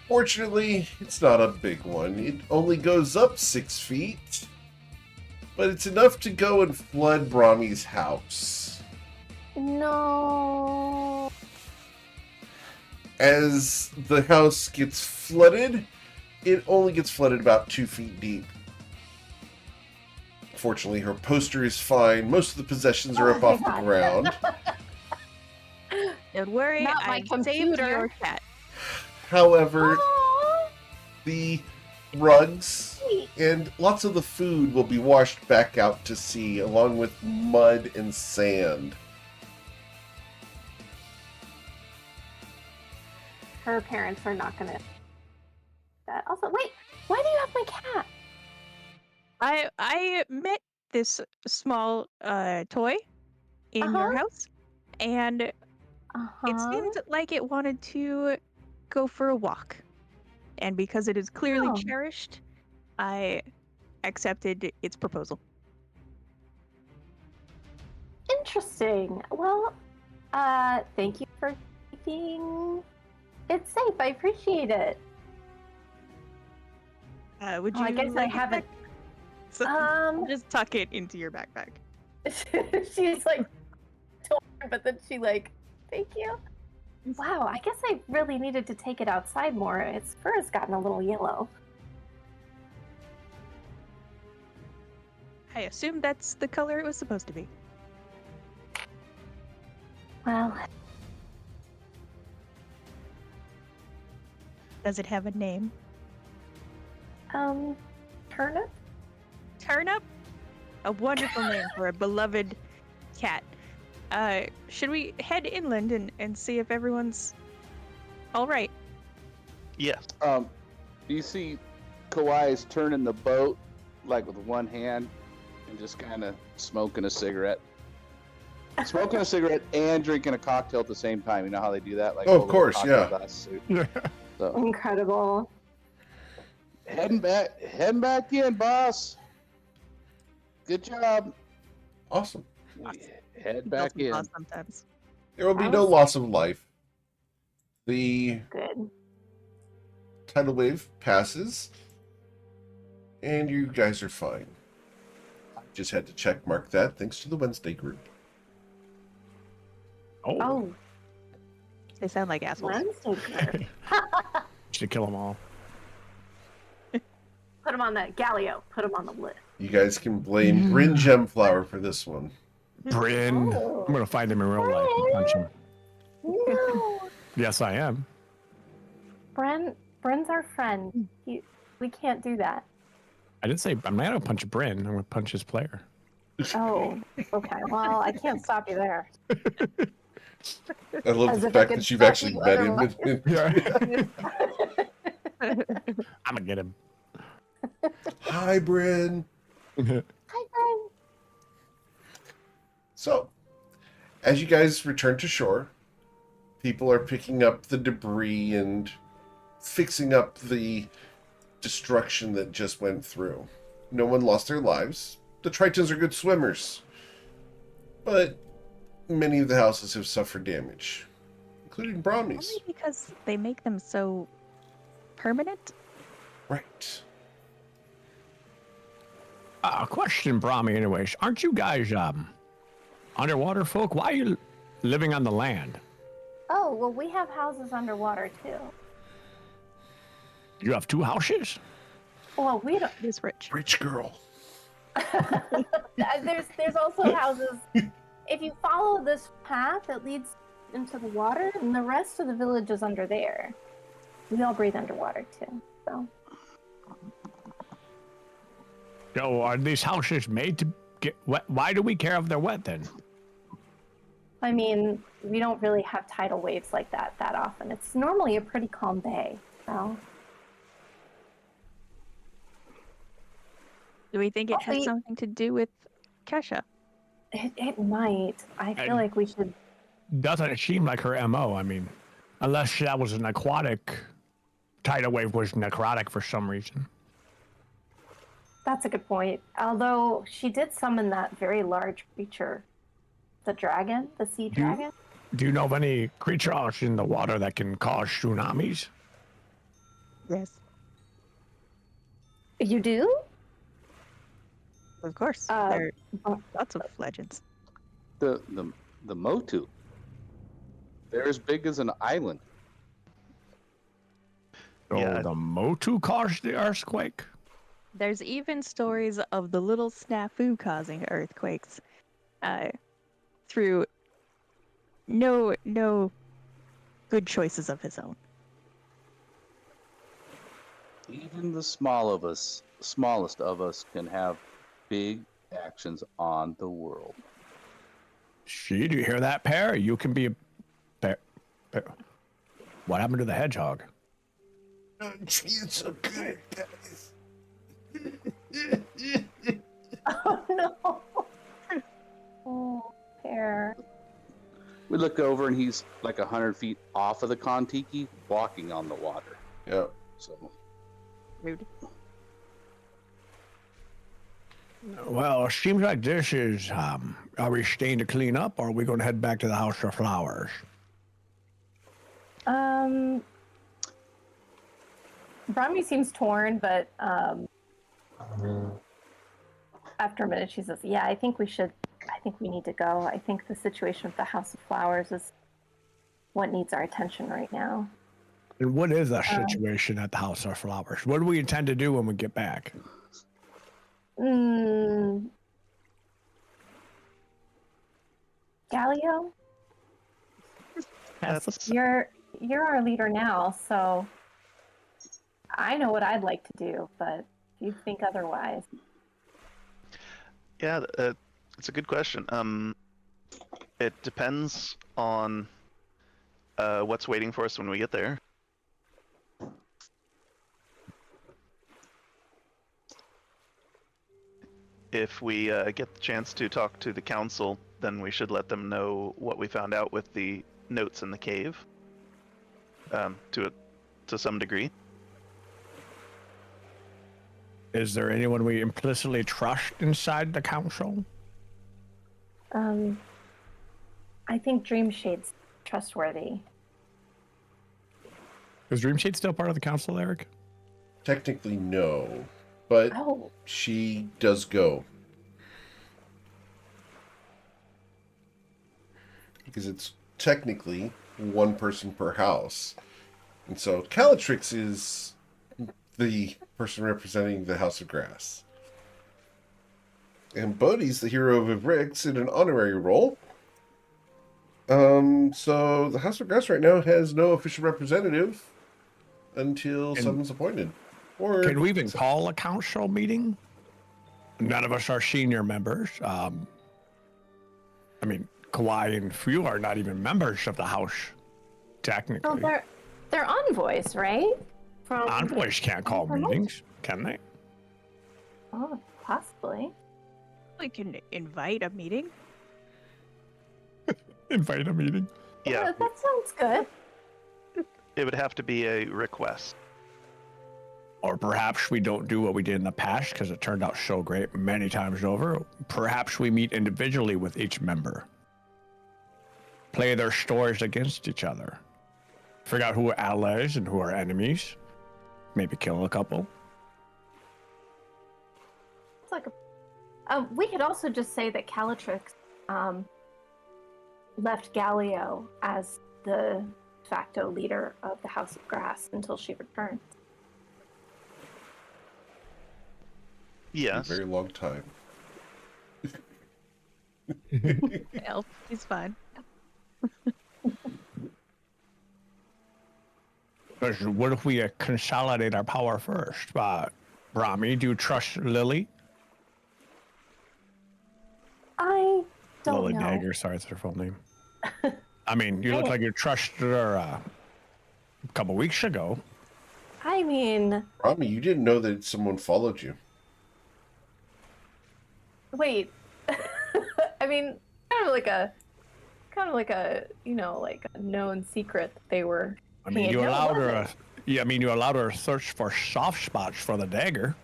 [SPEAKER 1] Fortunately, it's not a big one. It only goes up 6 feet, but it's enough to go and flood Brahmi's house.
[SPEAKER 3] No.
[SPEAKER 1] As the house gets flooded, it only gets flooded about 2 feet deep. Fortunately, her poster is fine. Most of the possessions are up
[SPEAKER 3] Oh my
[SPEAKER 1] off the
[SPEAKER 3] God.
[SPEAKER 1] ground.
[SPEAKER 5] Don't worry,
[SPEAKER 3] Not my
[SPEAKER 5] I saved
[SPEAKER 3] computer.
[SPEAKER 5] your cat.
[SPEAKER 1] However,
[SPEAKER 3] Aw,
[SPEAKER 1] the rugs
[SPEAKER 3] sweet.
[SPEAKER 1] and lots of the food will be washed back out to sea, along with mud and sand.
[SPEAKER 3] Her parents are not gonna. That also, wait. Why do you have my cat?
[SPEAKER 5] I met this small toy in your
[SPEAKER 3] Uh-huh.
[SPEAKER 5] house, and it seemed like it wanted to go for a walk. And because it is clearly
[SPEAKER 3] Oh.
[SPEAKER 5] cherished, I accepted its proposal.
[SPEAKER 3] Interesting. Well, thank you for keeping it safe. I appreciate it.
[SPEAKER 5] Would
[SPEAKER 3] Oh,
[SPEAKER 5] you?
[SPEAKER 3] I guess I
[SPEAKER 5] like it
[SPEAKER 3] haven't.
[SPEAKER 5] back? So, I'll just tuck it into your backpack.
[SPEAKER 3] She's like torn, but then she like, thank you. Wow, I guess I really needed to take it outside more. Its fur has gotten a little yellow.
[SPEAKER 5] I assume that's the color it was supposed to be.
[SPEAKER 3] Well,
[SPEAKER 5] Does it have a name?
[SPEAKER 3] turnip?
[SPEAKER 5] Turnip? A wonderful name for a beloved cat. Should we head inland and see if everyone's all right?
[SPEAKER 4] Yes.
[SPEAKER 6] You see Kawhi's turning the boat like with one hand and just kind of smoking a cigarette. Smoking a cigarette and drinking a cocktail at the same time. You know how they do that? Like
[SPEAKER 1] Oh, of
[SPEAKER 6] a little
[SPEAKER 1] course,
[SPEAKER 6] cocktail
[SPEAKER 1] yeah.
[SPEAKER 6] glass. So
[SPEAKER 3] Incredible.
[SPEAKER 6] heading back in, boss. Good job.
[SPEAKER 1] Awesome.
[SPEAKER 6] Head back in.
[SPEAKER 5] Sometimes.
[SPEAKER 1] There will be
[SPEAKER 3] That
[SPEAKER 1] no
[SPEAKER 3] was-
[SPEAKER 1] loss of life. The
[SPEAKER 3] Good.
[SPEAKER 1] tidal wave passes, and you guys are fine. I just had to check mark that thanks to the Wednesday group.
[SPEAKER 3] Oh,
[SPEAKER 5] They sound like assholes.
[SPEAKER 3] Wednesday group.
[SPEAKER 2] Should kill them all.
[SPEAKER 3] Put him on that Gallio. Put him on the list.
[SPEAKER 1] You guys can blame Bryn Gemflower for this one.
[SPEAKER 2] Bryn.
[SPEAKER 3] Oh.
[SPEAKER 2] I'm gonna find him in real life and punch him.
[SPEAKER 3] No.
[SPEAKER 2] Yes, I am.
[SPEAKER 3] Bren's our friend. We can't do that.
[SPEAKER 2] I didn't say I'm not gonna punch Bryn. I'm gonna punch his player.
[SPEAKER 3] Oh, okay. Well, I can't stop you there.
[SPEAKER 1] I love
[SPEAKER 3] As
[SPEAKER 1] the
[SPEAKER 3] if I
[SPEAKER 1] fact
[SPEAKER 3] could
[SPEAKER 1] that you've
[SPEAKER 3] stop
[SPEAKER 1] actually
[SPEAKER 3] you
[SPEAKER 1] met him.
[SPEAKER 3] otherwise.
[SPEAKER 2] I'm gonna get him.
[SPEAKER 1] Hi, Bryn.
[SPEAKER 3] Hi, Bren.
[SPEAKER 1] So, as you guys return to shore, people are picking up the debris and fixing up the destruction that just went through. No one lost their lives. The Tritons are good swimmers. But many of the houses have suffered damage, including Brahmi's.
[SPEAKER 5] Only because they make them so permanent.
[SPEAKER 1] Right.
[SPEAKER 2] Question, Brahmi, anyways. Aren't you guys underwater folk? Why are you living on the land?
[SPEAKER 3] Oh, well, we have houses underwater too.
[SPEAKER 2] You have 2 houses?
[SPEAKER 3] Well, we don't.
[SPEAKER 5] It is rich.
[SPEAKER 1] Rich girl.
[SPEAKER 3] There's also houses. If you follow this path, it leads into the water, and the rest of the village is under there. We all breathe underwater too. So
[SPEAKER 2] So are these houses made to get wet? Why do we care if they're wet then?
[SPEAKER 3] I mean, we don't really have tidal waves like that often. It's normally a pretty calm bay. So
[SPEAKER 5] Do we think it has
[SPEAKER 3] Hopefully-
[SPEAKER 5] something to do with Kesha?
[SPEAKER 3] It might. I feel
[SPEAKER 2] And-
[SPEAKER 3] like we should.
[SPEAKER 2] Doesn't seem like her MO. I mean, unless that was an aquatic tidal wave was necrotic for some reason.
[SPEAKER 3] That's a good point. Although she did summon that very large creature, the dragon, the sea
[SPEAKER 2] Do you-
[SPEAKER 3] dragon.
[SPEAKER 2] Do you know of any creatures in the water that can cause tsunamis?
[SPEAKER 5] Yes,
[SPEAKER 3] You do?
[SPEAKER 5] of course.
[SPEAKER 3] Uh,
[SPEAKER 5] There
[SPEAKER 3] uh,
[SPEAKER 5] are lots of legends.
[SPEAKER 6] The Motu. They're as big as an island.
[SPEAKER 2] So
[SPEAKER 4] Yeah.
[SPEAKER 2] the Motu caused the earthquake?
[SPEAKER 5] There's even stories of the little snafu causing earthquakes through no good choices of his own.
[SPEAKER 6] Even the smallest of us, can have big actions on the world.
[SPEAKER 2] She, do you hear that, Pear? You can be a Pear. What happened to the hedgehog?
[SPEAKER 1] She's so good, guys.
[SPEAKER 3] Oh no. Oh, Pear.
[SPEAKER 6] We look over and he's like 100 feet off of the Kon-Tiki, walking on the water.
[SPEAKER 1] Yeah.
[SPEAKER 6] So
[SPEAKER 5] Rude.
[SPEAKER 2] Well, it seems like this is, are we staying to clean up or are we going to head back to the House of Flowers?
[SPEAKER 3] Brahmi seems torn, but after a minute she says, "Yeah, I think we need to go. I think the situation with the House of Flowers is what needs our attention right now."
[SPEAKER 2] And what is the situation at the House of Flowers? What do we intend to do when we get back?
[SPEAKER 3] Galio,
[SPEAKER 4] That's
[SPEAKER 3] you're our leader now, so I know what I'd like to do, but if you think otherwise.
[SPEAKER 4] yeah. It's a good question. It depends on what's waiting for us when we get there. If we get the chance to talk to the council, then we should let them know what we found out with the notes in the cave. To some degree.
[SPEAKER 2] Is there anyone we implicitly trust inside the council?
[SPEAKER 3] I think Dreamshade's trustworthy.
[SPEAKER 2] Is Dreamshade still part of the council, Eric?
[SPEAKER 1] Technically, no. But
[SPEAKER 3] Oh,
[SPEAKER 1] she does go. Because it's technically one person per house. And so Calatrix is the person representing the House of Grass. And Bodhi's the hero of Ivrix in an honorary role. So the House of Grass right now has no official representative until
[SPEAKER 2] And-
[SPEAKER 1] someone's appointed. Or
[SPEAKER 2] Can we even call a council meeting? None of us are senior members. I mean, Kawhi and Few are not even members of the house, technically.
[SPEAKER 3] oh, they're envoys, right? From
[SPEAKER 2] Envoys can't call
[SPEAKER 3] From us?
[SPEAKER 2] meetings, can they?
[SPEAKER 3] Oh, possibly.
[SPEAKER 5] We can invite a meeting.
[SPEAKER 2] Invite a meeting.
[SPEAKER 4] Yeah,
[SPEAKER 3] That sounds good.
[SPEAKER 4] it would have to be a request.
[SPEAKER 2] Or perhaps we don't do what we did in the past because it turned out so great many times over. Perhaps we meet individually with each member. Play their stories against each other. Figure out who are allies and who are enemies. Maybe kill a couple.
[SPEAKER 3] It's like we could also just say that Calatrix left Galio as the de facto leader of the House of Grass until she returns.
[SPEAKER 4] Yes.
[SPEAKER 1] a very long time.
[SPEAKER 5] Well, he's fine.
[SPEAKER 2] Because what if we consolidate our power first? Brahmi, do you trust Lily?
[SPEAKER 3] I don't
[SPEAKER 2] Lily
[SPEAKER 3] know.
[SPEAKER 2] Dagger, sorry, that's her full name. I mean, you look like you trusted her a couple weeks ago.
[SPEAKER 3] I mean,
[SPEAKER 1] Rami, you didn't know that someone followed you.
[SPEAKER 3] wait. I I mean, kind of like a, like a known secret that they were.
[SPEAKER 2] I mean, you
[SPEAKER 3] No,
[SPEAKER 2] allowed her.
[SPEAKER 3] wasn't.
[SPEAKER 2] Yeah, I mean, you allowed her to search for soft spots for the dagger.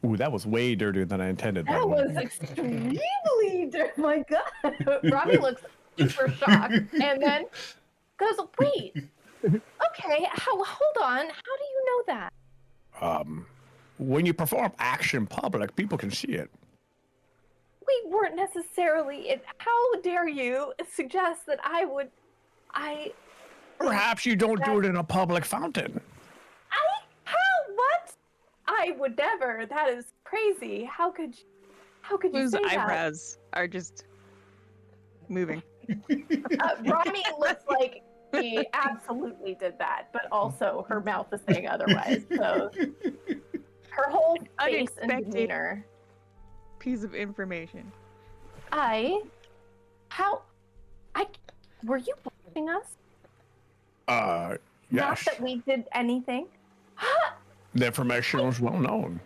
[SPEAKER 2] Ooh, that was way dirtier than I intended. by
[SPEAKER 3] That
[SPEAKER 2] the way.
[SPEAKER 3] was extremely dirty. My God. Robbie looks super shocked and then goes, wait, okay, hold on. How do you know that?
[SPEAKER 2] When you perform action in public, people can see it.
[SPEAKER 3] We weren't necessarily. How dare you suggest that I.
[SPEAKER 2] Perhaps you don't do it in a public fountain.
[SPEAKER 3] What? I would never. That is crazy. How could you
[SPEAKER 5] Whose
[SPEAKER 3] say
[SPEAKER 5] eyebrows are just moving.
[SPEAKER 3] that? Ronnie looks like he absolutely did that, but also her mouth is saying otherwise. So her whole face and
[SPEAKER 5] Unexpected.
[SPEAKER 3] demeanor.
[SPEAKER 5] Piece of information.
[SPEAKER 3] Were you watching us? Not
[SPEAKER 2] Yes.
[SPEAKER 3] that we did anything.
[SPEAKER 2] The information was well known.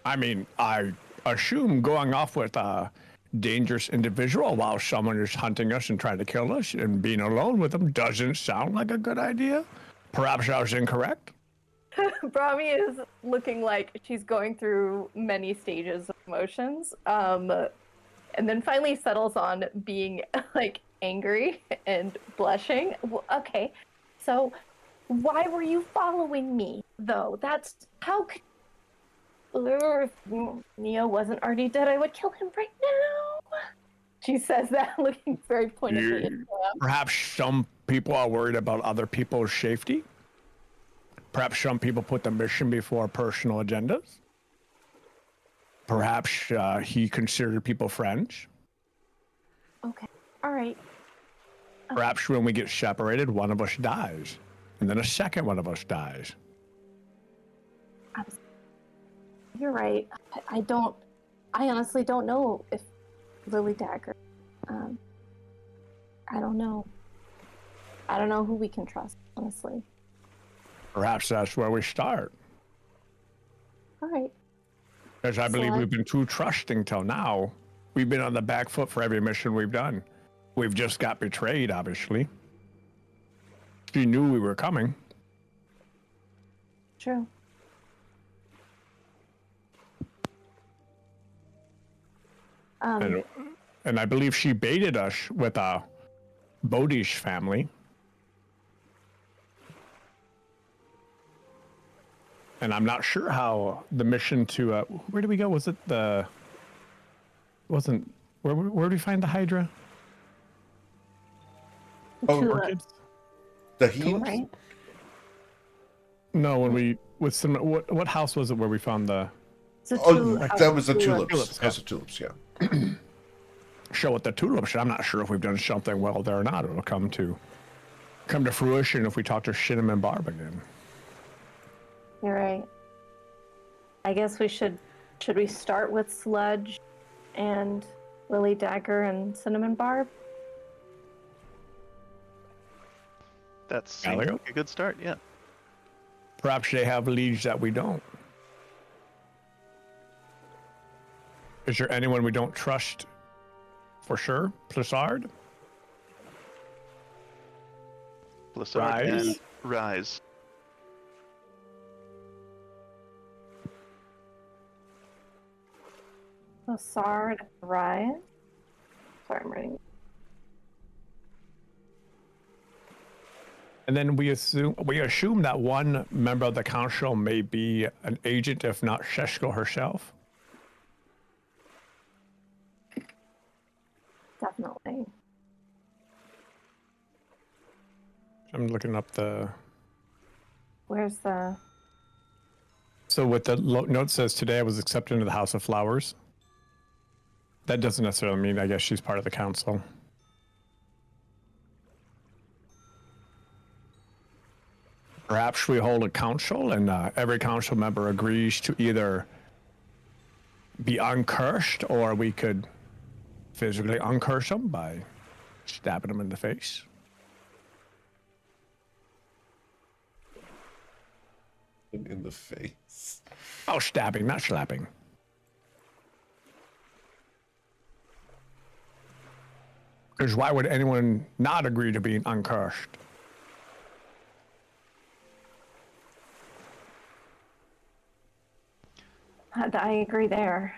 [SPEAKER 2] I mean, I assume going off with a dangerous individual while someone is hunting us and trying to kill us and being alone with them doesn't sound like a good idea. Perhaps I was incorrect.
[SPEAKER 3] Brahmi is looking like she's going through many stages of emotions, and then finally settles on being like angry and blushing. Okay, so why were you following me, though? That's how could. If Neo wasn't already dead, I would kill him right now. She says that, looking very pointedly at him.
[SPEAKER 2] Perhaps some people are worried about other people's safety. Perhaps some people put the mission before personal agendas. Perhaps he considered people friends.
[SPEAKER 3] Okay, all right.
[SPEAKER 2] Perhaps when we get separated, one of us dies, and then a second one of us dies.
[SPEAKER 3] You're right. I honestly don't know if Lily Dagger. I don't know. I don't know who we can trust, honestly.
[SPEAKER 2] Perhaps that's where we start.
[SPEAKER 3] All right.
[SPEAKER 2] Because I believe
[SPEAKER 3] So-
[SPEAKER 2] we've been too trusting till now. We've been on the back foot for every mission we've done. We've just got betrayed, obviously. She knew we were coming.
[SPEAKER 3] True.
[SPEAKER 2] And I believe she baited us with Bodhi's family. And I'm not sure how the mission to where did we go? Was it wasn't where did we find the Hydra?
[SPEAKER 1] Oh,
[SPEAKER 3] To,
[SPEAKER 2] Orchids?
[SPEAKER 1] the Heat?
[SPEAKER 3] right?
[SPEAKER 2] No, when we with some what house was it where we found the
[SPEAKER 3] So
[SPEAKER 1] Oh, that was the
[SPEAKER 3] tulips.
[SPEAKER 1] tulips. House of Tulips, yeah.
[SPEAKER 2] show at the tulips? I'm not sure if we've done something well there or not. It'll come to fruition if we talk to Cinnamon Barb again.
[SPEAKER 3] You're right. I guess we should we start with Sludge and Lily Dagger and Cinnamon Barb?
[SPEAKER 4] That seems
[SPEAKER 2] Elio?
[SPEAKER 4] like a good start. Yeah.
[SPEAKER 2] Perhaps they have leads that we don't. Is there anyone we don't trust for sure? Plissard?
[SPEAKER 4] Blissard
[SPEAKER 2] Rise?
[SPEAKER 4] and Rise.
[SPEAKER 3] Sard, Rise. Sorry, I'm writing.
[SPEAKER 2] And then we assume that one member of the council may be an agent, if not Shesko herself.
[SPEAKER 3] Definitely.
[SPEAKER 2] I'm looking up the.
[SPEAKER 3] Where's the?
[SPEAKER 2] So what the note says, today I was accepted into the House of Flowers. That doesn't necessarily mean, I guess, she's part of the council. Perhaps we hold a council and every council member agrees to either be uncursed or we could physically uncurse them by stabbing them in the face.
[SPEAKER 1] In the face.
[SPEAKER 2] Oh, stabbing, not slapping. Because why would anyone not agree to being uncursed?
[SPEAKER 3] I agree there.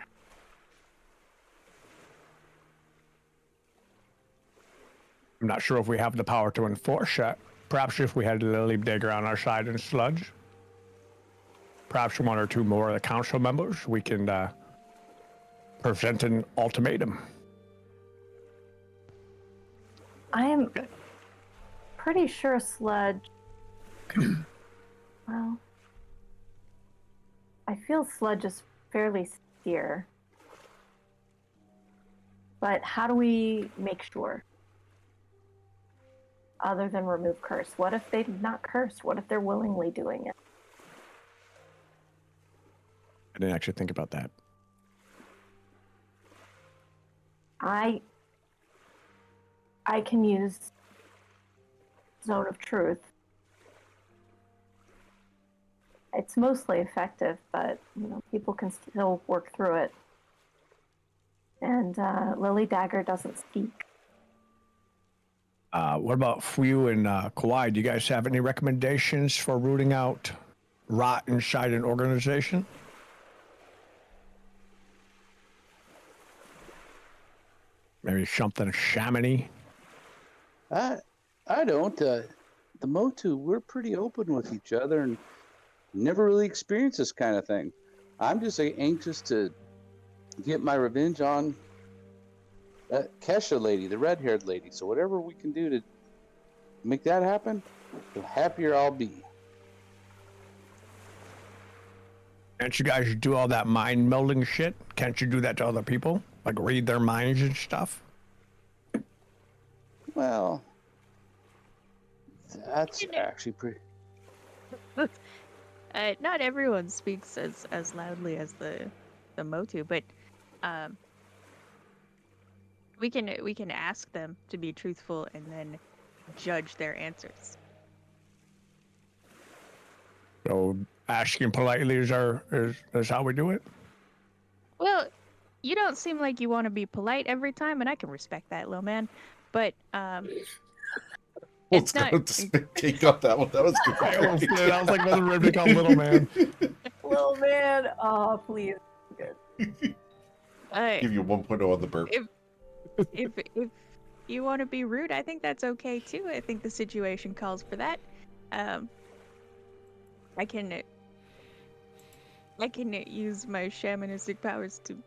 [SPEAKER 2] I'm not sure if we have the power to enforce that. Perhaps if we had Lily Digger on our side in Sludge, perhaps one or two more of the council members, we can present an ultimatum.
[SPEAKER 3] I am pretty sure Sludge. Well, I feel Sludge is fairly sincere. But how do we make sure? Other than remove curse. What if they're not cursed? What if they're willingly doing it?
[SPEAKER 2] I didn't actually think about that.
[SPEAKER 3] I can use Zone of Truth. It's mostly effective, but people can still work through it. And Lily Dagger doesn't speak.
[SPEAKER 2] What about Fuyu and Kawhi? Do you guys have any recommendations for rooting out rot inside an organization? Maybe something shamany?
[SPEAKER 6] I don't. The Motu, we're pretty open with each other and never really experienced this kind of thing. I'm just anxious to get my revenge on that Kesha lady, the red-haired lady. So whatever we can do to make that happen, the happier I'll be.
[SPEAKER 2] Can't you guys do all that mind melding shit? Can't you do that to other people? Like read their minds and stuff?
[SPEAKER 6] Well, that's actually pretty...
[SPEAKER 5] Not everyone speaks as loudly as the Motu, but we can ask them to be truthful and then judge their answers.
[SPEAKER 2] So asking politely is how we do it?
[SPEAKER 5] Well, you don't seem like you want to be polite every time, and I can respect that, little man. But
[SPEAKER 1] Let's go to spit take up that one. That was good.
[SPEAKER 2] I was like, whether we're become little man.
[SPEAKER 3] Little man, oh please, good.
[SPEAKER 1] Give you 1.0 on the burp.
[SPEAKER 5] If you want to be rude, I think that's okay too. I think the situation calls for that. I can use my shamanistic powers to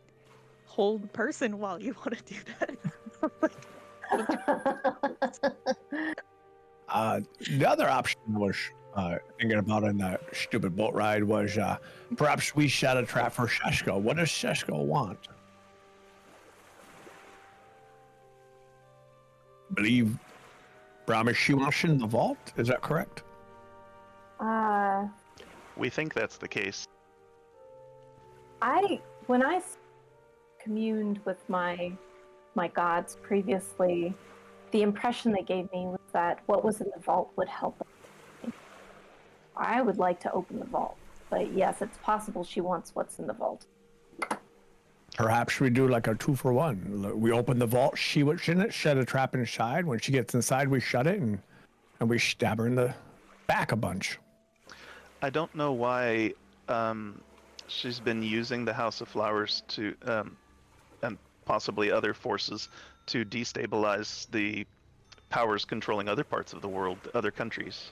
[SPEAKER 5] hold person while you want to do that.
[SPEAKER 2] The other option I was thinking about in that stupid boat ride was perhaps we set a trap for Shesko. What does Shesko want? Believe Brahma, she wants in the vault. Is that correct?
[SPEAKER 4] We think that's the case.
[SPEAKER 3] When I communed with my gods previously, the impression they gave me was that what was in the vault would help us. I would like to open the vault, but yes, it's possible she wants what's in the vault.
[SPEAKER 2] Perhaps we do like a 2-for-1. We open the vault, see what's in it, set a trap inside. When she gets inside, we shut it and we stab her in the back a bunch.
[SPEAKER 4] I don't know why she's been using the House of Flowers to, and possibly other forces, to destabilize the powers controlling other parts of the world, other countries.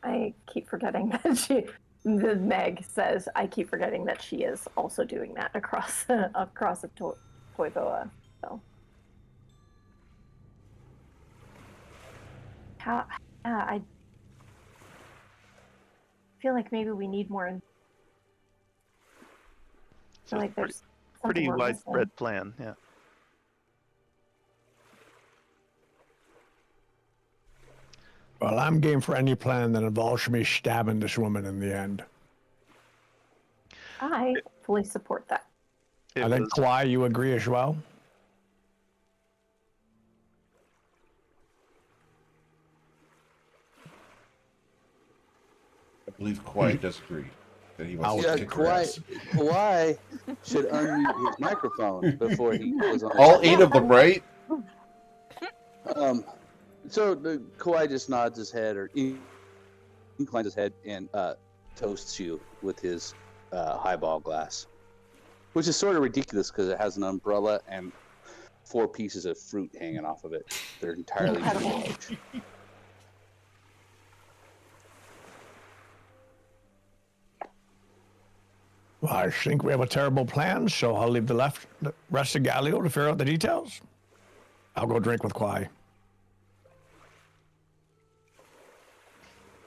[SPEAKER 3] I keep forgetting that the Meg says, I keep forgetting that she is also doing that across of Toivoa. So. I feel like maybe we need more.
[SPEAKER 4] So
[SPEAKER 3] like there's
[SPEAKER 4] pretty
[SPEAKER 3] we're
[SPEAKER 4] widespread
[SPEAKER 3] missing.
[SPEAKER 4] plan, yeah.
[SPEAKER 2] Well, I'm game for any plan that involves me stabbing this woman in the end.
[SPEAKER 3] I fully support that.
[SPEAKER 4] It
[SPEAKER 2] I think,
[SPEAKER 4] was-
[SPEAKER 2] Kawhi, you agree as well?
[SPEAKER 1] I believe Quiet does agree. that he wants
[SPEAKER 6] Yeah,
[SPEAKER 1] to kick your ass.
[SPEAKER 6] Kawhi should unmute his microphone before he goes on.
[SPEAKER 1] All 8 of them, right?
[SPEAKER 6] So Kawhi just nods his head or inclines his head and toasts you with his highball glass, which is sort of ridiculous because it has an umbrella and 4 pieces of fruit hanging off of it. They're entirely large.
[SPEAKER 2] Well, I think we have a terrible plan, so I'll leave the rest of Galileo to figure out the details. I'll go drink with Quai.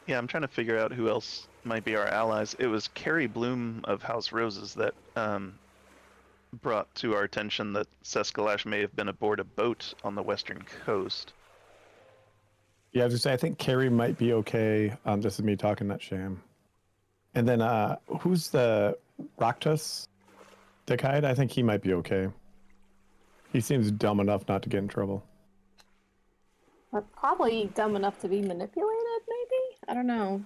[SPEAKER 4] Yeah, I'm trying to figure out who else might be our allies. It was Carrie Bloom of House Roses that brought to our attention that Seskalash may have been aboard a boat on the western coast.
[SPEAKER 2] Yeah, I was gonna say, I think Carrie might be okay. This is me talking, not Sham. And then, who's the Raktus Dickhead? I think he might be okay. He seems dumb enough not to get in trouble.
[SPEAKER 3] Or probably dumb enough to be manipulated, maybe? I don't know.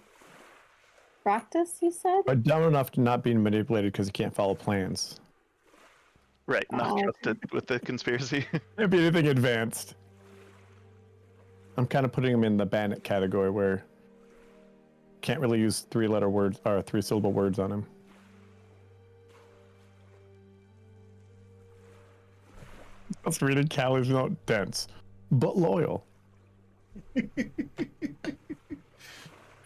[SPEAKER 3] Practice, you said?
[SPEAKER 2] But dumb enough to not be manipulated because he can't follow plans.
[SPEAKER 4] Right, not
[SPEAKER 3] Oh.
[SPEAKER 4] trusted with the conspiracy.
[SPEAKER 2] Can't be anything advanced. I'm kind of putting him in the bandit category where can't really use 3-letter words or 3-syllable words on him. That's reading Callie's not dense, but loyal.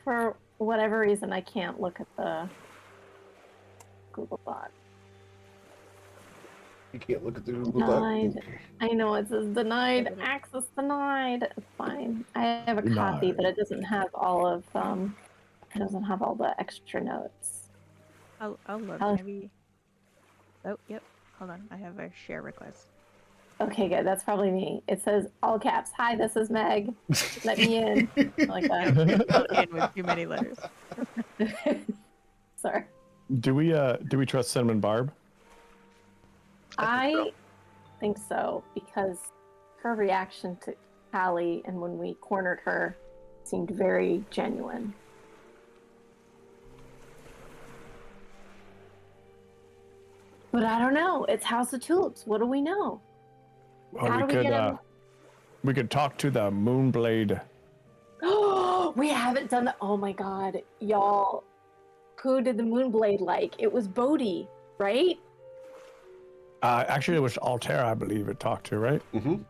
[SPEAKER 3] For whatever reason, I can't look at the Google Doc.
[SPEAKER 1] You can't look at the Google Doc.
[SPEAKER 3] Denied. I know it says denied. Access denied. It's fine. I have a copy,
[SPEAKER 2] Denied.
[SPEAKER 3] but it doesn't have all of it doesn't have all the extra notes.
[SPEAKER 5] I'll look.
[SPEAKER 3] I'll-
[SPEAKER 5] Maybe. Oh, yep. Hold on. I have a share request.
[SPEAKER 3] Okay, good. That's probably me. It says all caps. Hi, this is Meg. Let me in. Like that.
[SPEAKER 5] I'll in with too many letters.
[SPEAKER 3] Sorry.
[SPEAKER 2] Do we trust Cinnamon Barb?
[SPEAKER 3] I think so because her reaction to Callie and when we cornered her seemed very genuine. But I don't know. It's House of Tulips. What do we know?
[SPEAKER 2] Well,
[SPEAKER 3] How
[SPEAKER 2] we
[SPEAKER 3] do we
[SPEAKER 2] could
[SPEAKER 3] get him?
[SPEAKER 2] we could talk to the Moonblade.
[SPEAKER 3] Oh, we haven't done that. Oh my god, y'all. Who did the Moonblade like? It was Bodhi, right?
[SPEAKER 2] Actually, it was Altair, I believe it talked to, right?
[SPEAKER 1] Mm-hmm.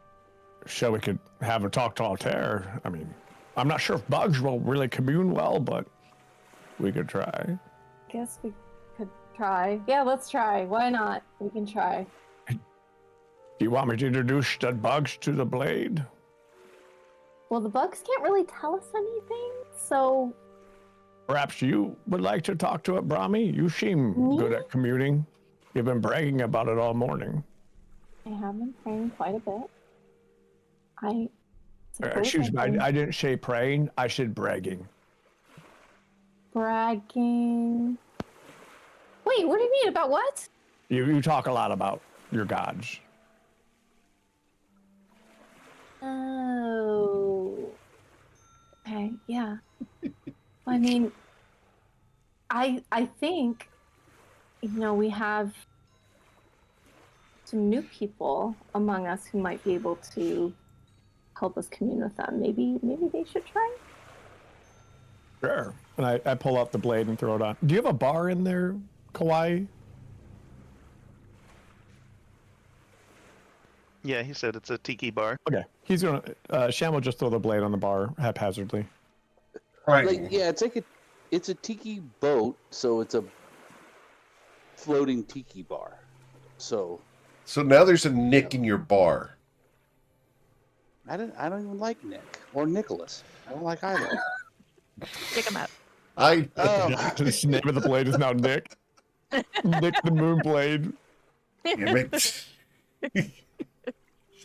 [SPEAKER 2] So we could have a talk to Altair. I mean, I'm not sure if bugs will really commune well, but we could try.
[SPEAKER 3] Guess we could try. Yeah, let's try. Why not? We can try.
[SPEAKER 2] Do you want me to introduce the bugs to the blade?
[SPEAKER 3] Well, the bugs can't really tell us anything, so
[SPEAKER 2] Perhaps you would like to talk to it, Brahmi? You seem
[SPEAKER 3] Me?
[SPEAKER 2] good at commuting. You've been bragging about it all morning.
[SPEAKER 3] I have been praying quite a bit. I suppose
[SPEAKER 2] Excuse me,
[SPEAKER 3] I've been
[SPEAKER 2] I didn't say praying. I said bragging.
[SPEAKER 3] bragging. Wait, what do you mean about what?
[SPEAKER 2] You talk a lot about your gods.
[SPEAKER 3] Oh. Okay, yeah. I mean, I think, we have some new people among us who might be able to help us commune with them. Maybe they should try.
[SPEAKER 2] Sure. And I pull out the blade and throw it on. Do you have a bar in there, Kawaii?
[SPEAKER 4] Yeah, he said it's a tiki bar.
[SPEAKER 2] Okay. He's gonna. Sham will just throw the blade on the bar haphazardly.
[SPEAKER 1] Right.
[SPEAKER 6] Like, yeah, it's a tiki boat, so it's a floating tiki bar. So
[SPEAKER 1] So now there's a nick in your bar.
[SPEAKER 6] I don't even like Nick or Nicholas. I don't like either.
[SPEAKER 5] Pick him up.
[SPEAKER 1] I
[SPEAKER 2] The name of the blade is now Nick. Nick the Moonblade.
[SPEAKER 1] damn it.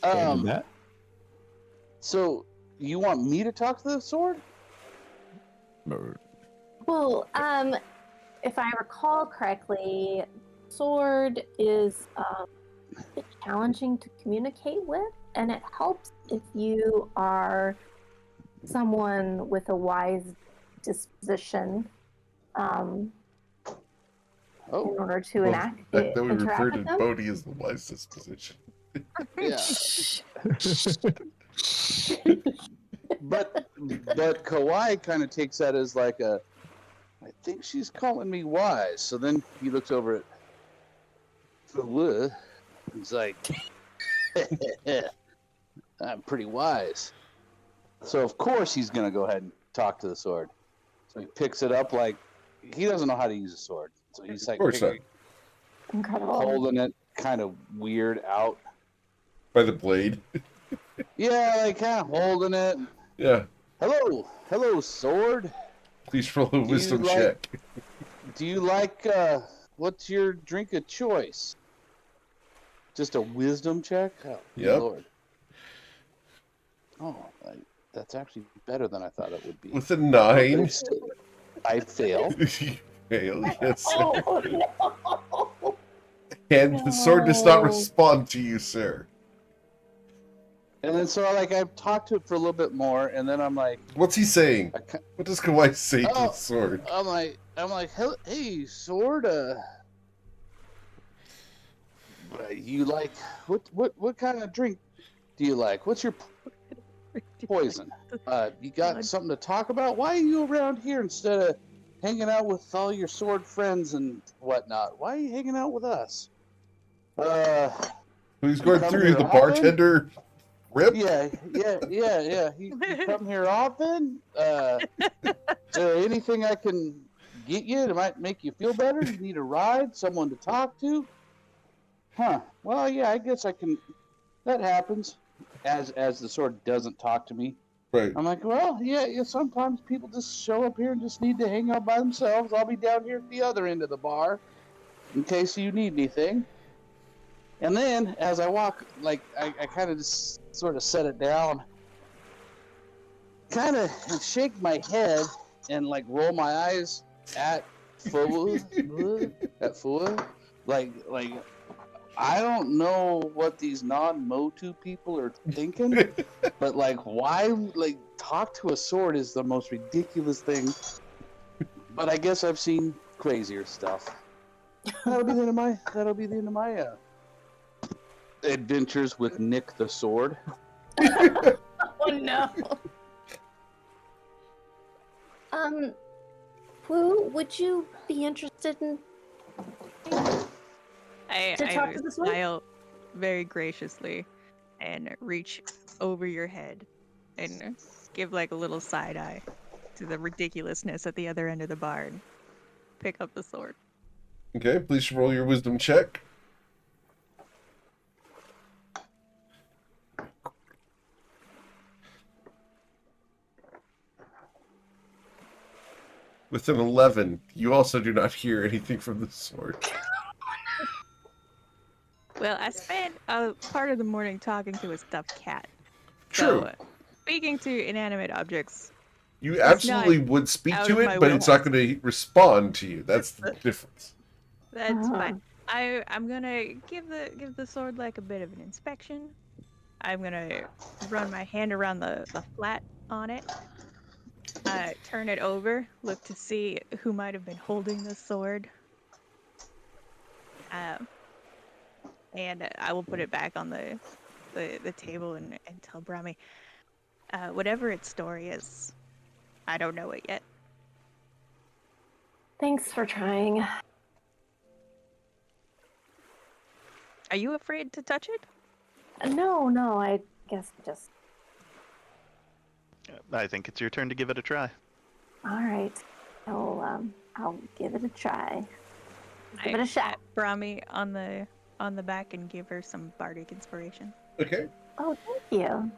[SPEAKER 2] That.
[SPEAKER 6] So you want me to talk to the sword?
[SPEAKER 3] Well, if I recall correctly, sword is a bit challenging to communicate with, and it helps if you are someone with a wise disposition.
[SPEAKER 6] Oh,
[SPEAKER 3] in order to
[SPEAKER 1] Well,
[SPEAKER 3] enact
[SPEAKER 1] that we refer
[SPEAKER 3] interact
[SPEAKER 1] to
[SPEAKER 3] with them.
[SPEAKER 1] Bodhi as the wise disposition.
[SPEAKER 6] yeah. But Kawhi kind of takes that as like a, I think she's calling me wise. So then he looks over at Fua. He's like, I'm pretty wise. So of course he's gonna go ahead and talk to the sword. So he picks it up like he doesn't know how to use a sword. So he's like
[SPEAKER 1] Of course not.
[SPEAKER 3] Incredible.
[SPEAKER 6] holding it kind of weird out.
[SPEAKER 1] By the blade.
[SPEAKER 6] Yeah, like kind of holding it.
[SPEAKER 1] Yeah.
[SPEAKER 6] Hello, sword.
[SPEAKER 1] Please roll a wisdom
[SPEAKER 6] like-
[SPEAKER 1] check.
[SPEAKER 6] Do you like what's your drink of choice? Just a wisdom check? Oh, good
[SPEAKER 1] Yep.
[SPEAKER 6] Lord. Oh, that's actually better than I thought it would be.
[SPEAKER 1] With a 9.
[SPEAKER 6] I fail.
[SPEAKER 1] You fail, yes.
[SPEAKER 3] Oh no!
[SPEAKER 1] And the sword does not
[SPEAKER 3] No.
[SPEAKER 1] respond to you, sir.
[SPEAKER 6] And then so like I've talked to it for a little bit more, and then I'm like,
[SPEAKER 1] What's he saying? What does Kawaii say to the
[SPEAKER 6] Oh.
[SPEAKER 1] sword?
[SPEAKER 6] I'm like, hey, sword. You like what kind of drink do you like? What's your poison? You got something to talk about? Why are you around here instead of hanging out with all your sword friends and whatnot? Why are you hanging out with us?
[SPEAKER 1] Who's going
[SPEAKER 6] come
[SPEAKER 1] through
[SPEAKER 6] here
[SPEAKER 1] the
[SPEAKER 6] often?
[SPEAKER 1] bartender rip?
[SPEAKER 6] Yeah. You come here often? Is there anything I can get you that might make you feel better? You need a ride? Someone to talk to? Huh. Well, yeah, I guess I can. That happens. As the sword doesn't talk to me.
[SPEAKER 1] Right.
[SPEAKER 6] I'm like, well, yeah, sometimes people just show up here and just need to hang out by themselves. I'll be down here at the other end of the bar in case you need anything. And then, as I walk, like, I kind of just sort of set it down, kind of shake my head and, like, roll my eyes at Fua. Like, I don't know what these non-Motu people are thinking, but, like, why, like, talk to a sword is the most ridiculous thing. But I guess I've seen crazier stuff. That'll be the end of my adventures with Nick the Sword.
[SPEAKER 3] Oh no!
[SPEAKER 7] Wu, would you be interested in?
[SPEAKER 5] I
[SPEAKER 3] talk to the sword?
[SPEAKER 5] smile very graciously and reach over your head and give like a little side eye to the ridiculousness at the other end of the bar and pick up the sword.
[SPEAKER 1] Okay, please roll your wisdom check. With an 11, you also do not hear anything from the sword.
[SPEAKER 5] Well, I spent a part of the morning talking to a stuffed cat.
[SPEAKER 1] True.
[SPEAKER 5] So, speaking to inanimate objects.
[SPEAKER 1] You absolutely would speak
[SPEAKER 5] out
[SPEAKER 1] to
[SPEAKER 5] of
[SPEAKER 1] it,
[SPEAKER 5] my
[SPEAKER 1] but it's not
[SPEAKER 5] wheelhouse.
[SPEAKER 1] going to respond to you. That's the difference.
[SPEAKER 5] That's
[SPEAKER 3] Uh-huh.
[SPEAKER 5] fine. I'm gonna give the sword like a bit of an inspection. I'm gonna run my hand around the flat on it. Turn it over, look to see who might have been holding the sword. And I will put it back on the table and tell Brahmi, whatever its story is, I don't know it yet.
[SPEAKER 3] Thanks for trying.
[SPEAKER 5] Are you afraid to touch it?
[SPEAKER 3] No, I guess just.
[SPEAKER 4] I think it's your turn to give it a try.
[SPEAKER 3] All right. I'll give it a try. Give it a shot.
[SPEAKER 5] Pat Brahmi on the back and give her some bardic inspiration.
[SPEAKER 1] Okay.
[SPEAKER 3] Oh, thank you.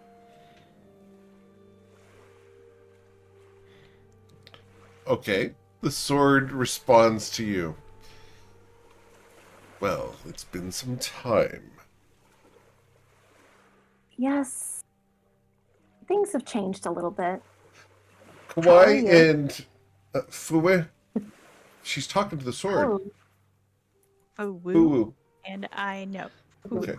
[SPEAKER 1] Okay. The sword responds to you. Well, it's been some time.
[SPEAKER 3] Yes. Things have changed a little bit. are
[SPEAKER 1] Kawaii
[SPEAKER 3] you?
[SPEAKER 1] and Fue, she's talking to the sword.
[SPEAKER 3] Oh,
[SPEAKER 5] Oh, woo.
[SPEAKER 1] Fuu.
[SPEAKER 5] And I know.
[SPEAKER 1] Okay.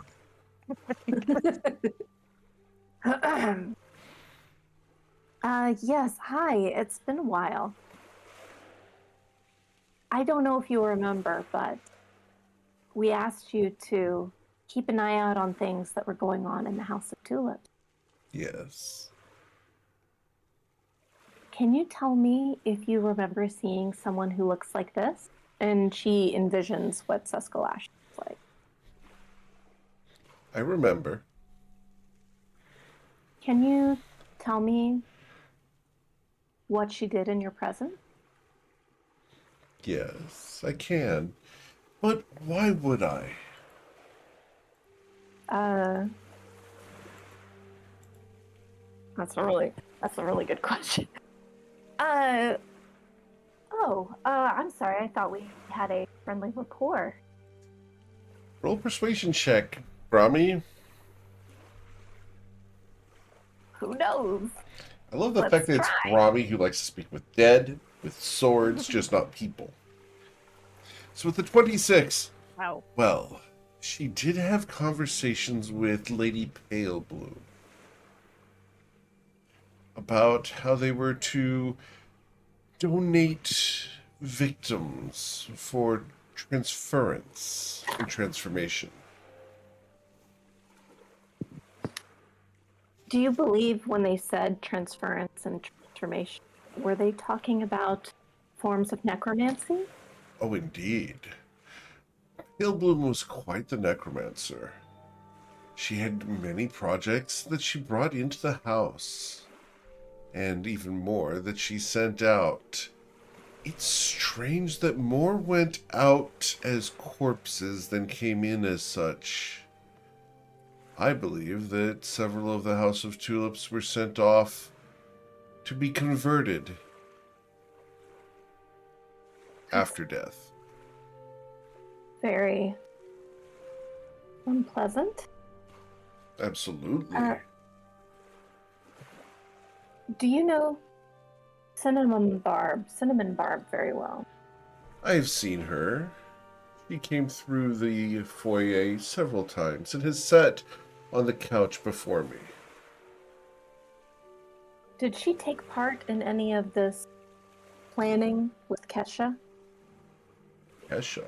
[SPEAKER 3] yes, hi. It's been a while. I don't know if you remember, but we asked you to keep an eye out on things that were going on in the House of Tulips.
[SPEAKER 1] Yes.
[SPEAKER 3] Can you tell me if you remember seeing someone who looks like this? And she envisions what Seskalash looks like.
[SPEAKER 1] I remember.
[SPEAKER 3] Can you tell me what she did in your presence?
[SPEAKER 1] Yes, I can. But why would I?
[SPEAKER 3] That's a really good question. I'm sorry. I thought we had a friendly rapport.
[SPEAKER 1] Roll persuasion check, Brahmi.
[SPEAKER 3] Who knows?
[SPEAKER 1] I love the
[SPEAKER 3] Let's
[SPEAKER 1] fact that it's
[SPEAKER 3] try.
[SPEAKER 1] Brahmi who likes to speak with dead, with swords, just not people. So with the 26,
[SPEAKER 5] Wow.
[SPEAKER 1] well, she did have conversations with Lady Paleblue about how they were to donate victims for transference and transformation.
[SPEAKER 3] Do you believe when they said transference and transformation, were they talking about forms of necromancy?
[SPEAKER 1] Oh, indeed. Palebloom was quite the necromancer. She had many projects that she brought into the house, and even more that she sent out. It's strange that more went out as corpses than came in as such. I believe that several of the House of Tulips were sent off to be converted after death.
[SPEAKER 3] Very unpleasant.
[SPEAKER 1] Absolutely.
[SPEAKER 3] Do you know Cinnamon Barb very well?
[SPEAKER 1] I've seen her. She came through the foyer several times and has sat on the couch before me.
[SPEAKER 3] Did she take part in any of this planning with Kesha?
[SPEAKER 1] Kesha.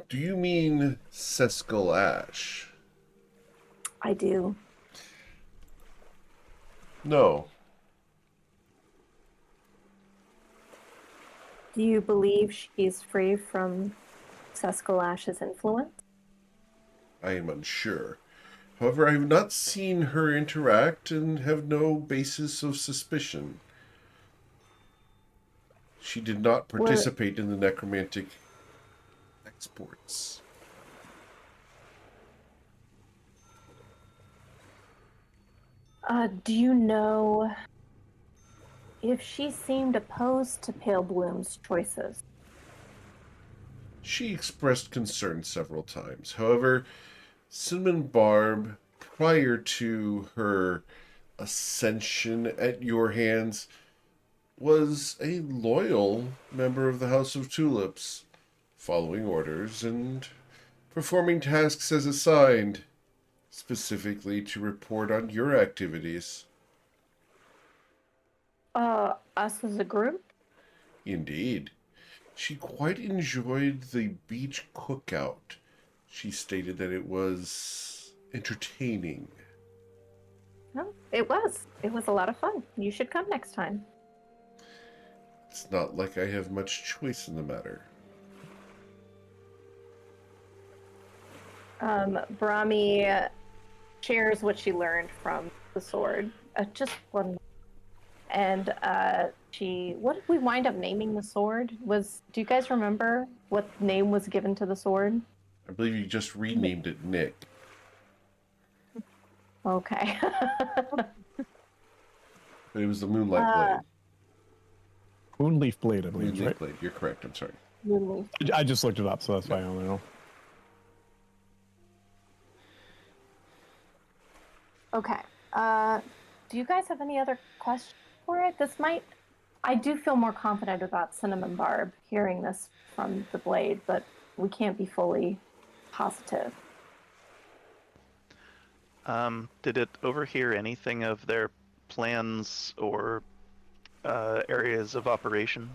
[SPEAKER 1] Do you mean Seskal Ash?
[SPEAKER 3] I do.
[SPEAKER 1] No.
[SPEAKER 3] Do you believe she's free from Seskalash's influence?
[SPEAKER 1] I am unsure. However, I have not seen her interact and have no basis of suspicion. She did not participate in the necromantic exports.
[SPEAKER 3] Do you know if she seemed opposed to Pale Bloom's choices?
[SPEAKER 1] She expressed concern several times. However, Cinnamon Barb, prior to her ascension at your hands, was a loyal member of the House of Tulips, following orders and performing tasks as assigned, specifically to report on your activities.
[SPEAKER 3] Us as a group?
[SPEAKER 1] Indeed. She quite enjoyed the beach cookout. She stated that it was entertaining.
[SPEAKER 3] No, it was. It was a lot of fun. You should come next time.
[SPEAKER 1] It's not like I have much choice in the matter.
[SPEAKER 3] Brahmi shares what she learned from the sword. Just one. And what did we wind up naming the sword? Do you guys remember what name was given to the sword?
[SPEAKER 1] I believe you just renamed it Nick.
[SPEAKER 3] Okay.
[SPEAKER 1] But it was the Moonlight Blade.
[SPEAKER 2] Moonleaf Blade, I believe,
[SPEAKER 1] Moonlight
[SPEAKER 2] right?
[SPEAKER 1] Blade. You're correct. I'm sorry.
[SPEAKER 2] I just looked it up, so that's why I only know.
[SPEAKER 3] Okay. Do you guys have any other questions for it? I do feel more confident about Cinnamon Barb hearing this from the Blade, but we can't be fully positive.
[SPEAKER 4] Did it overhear anything of their plans or areas of operation?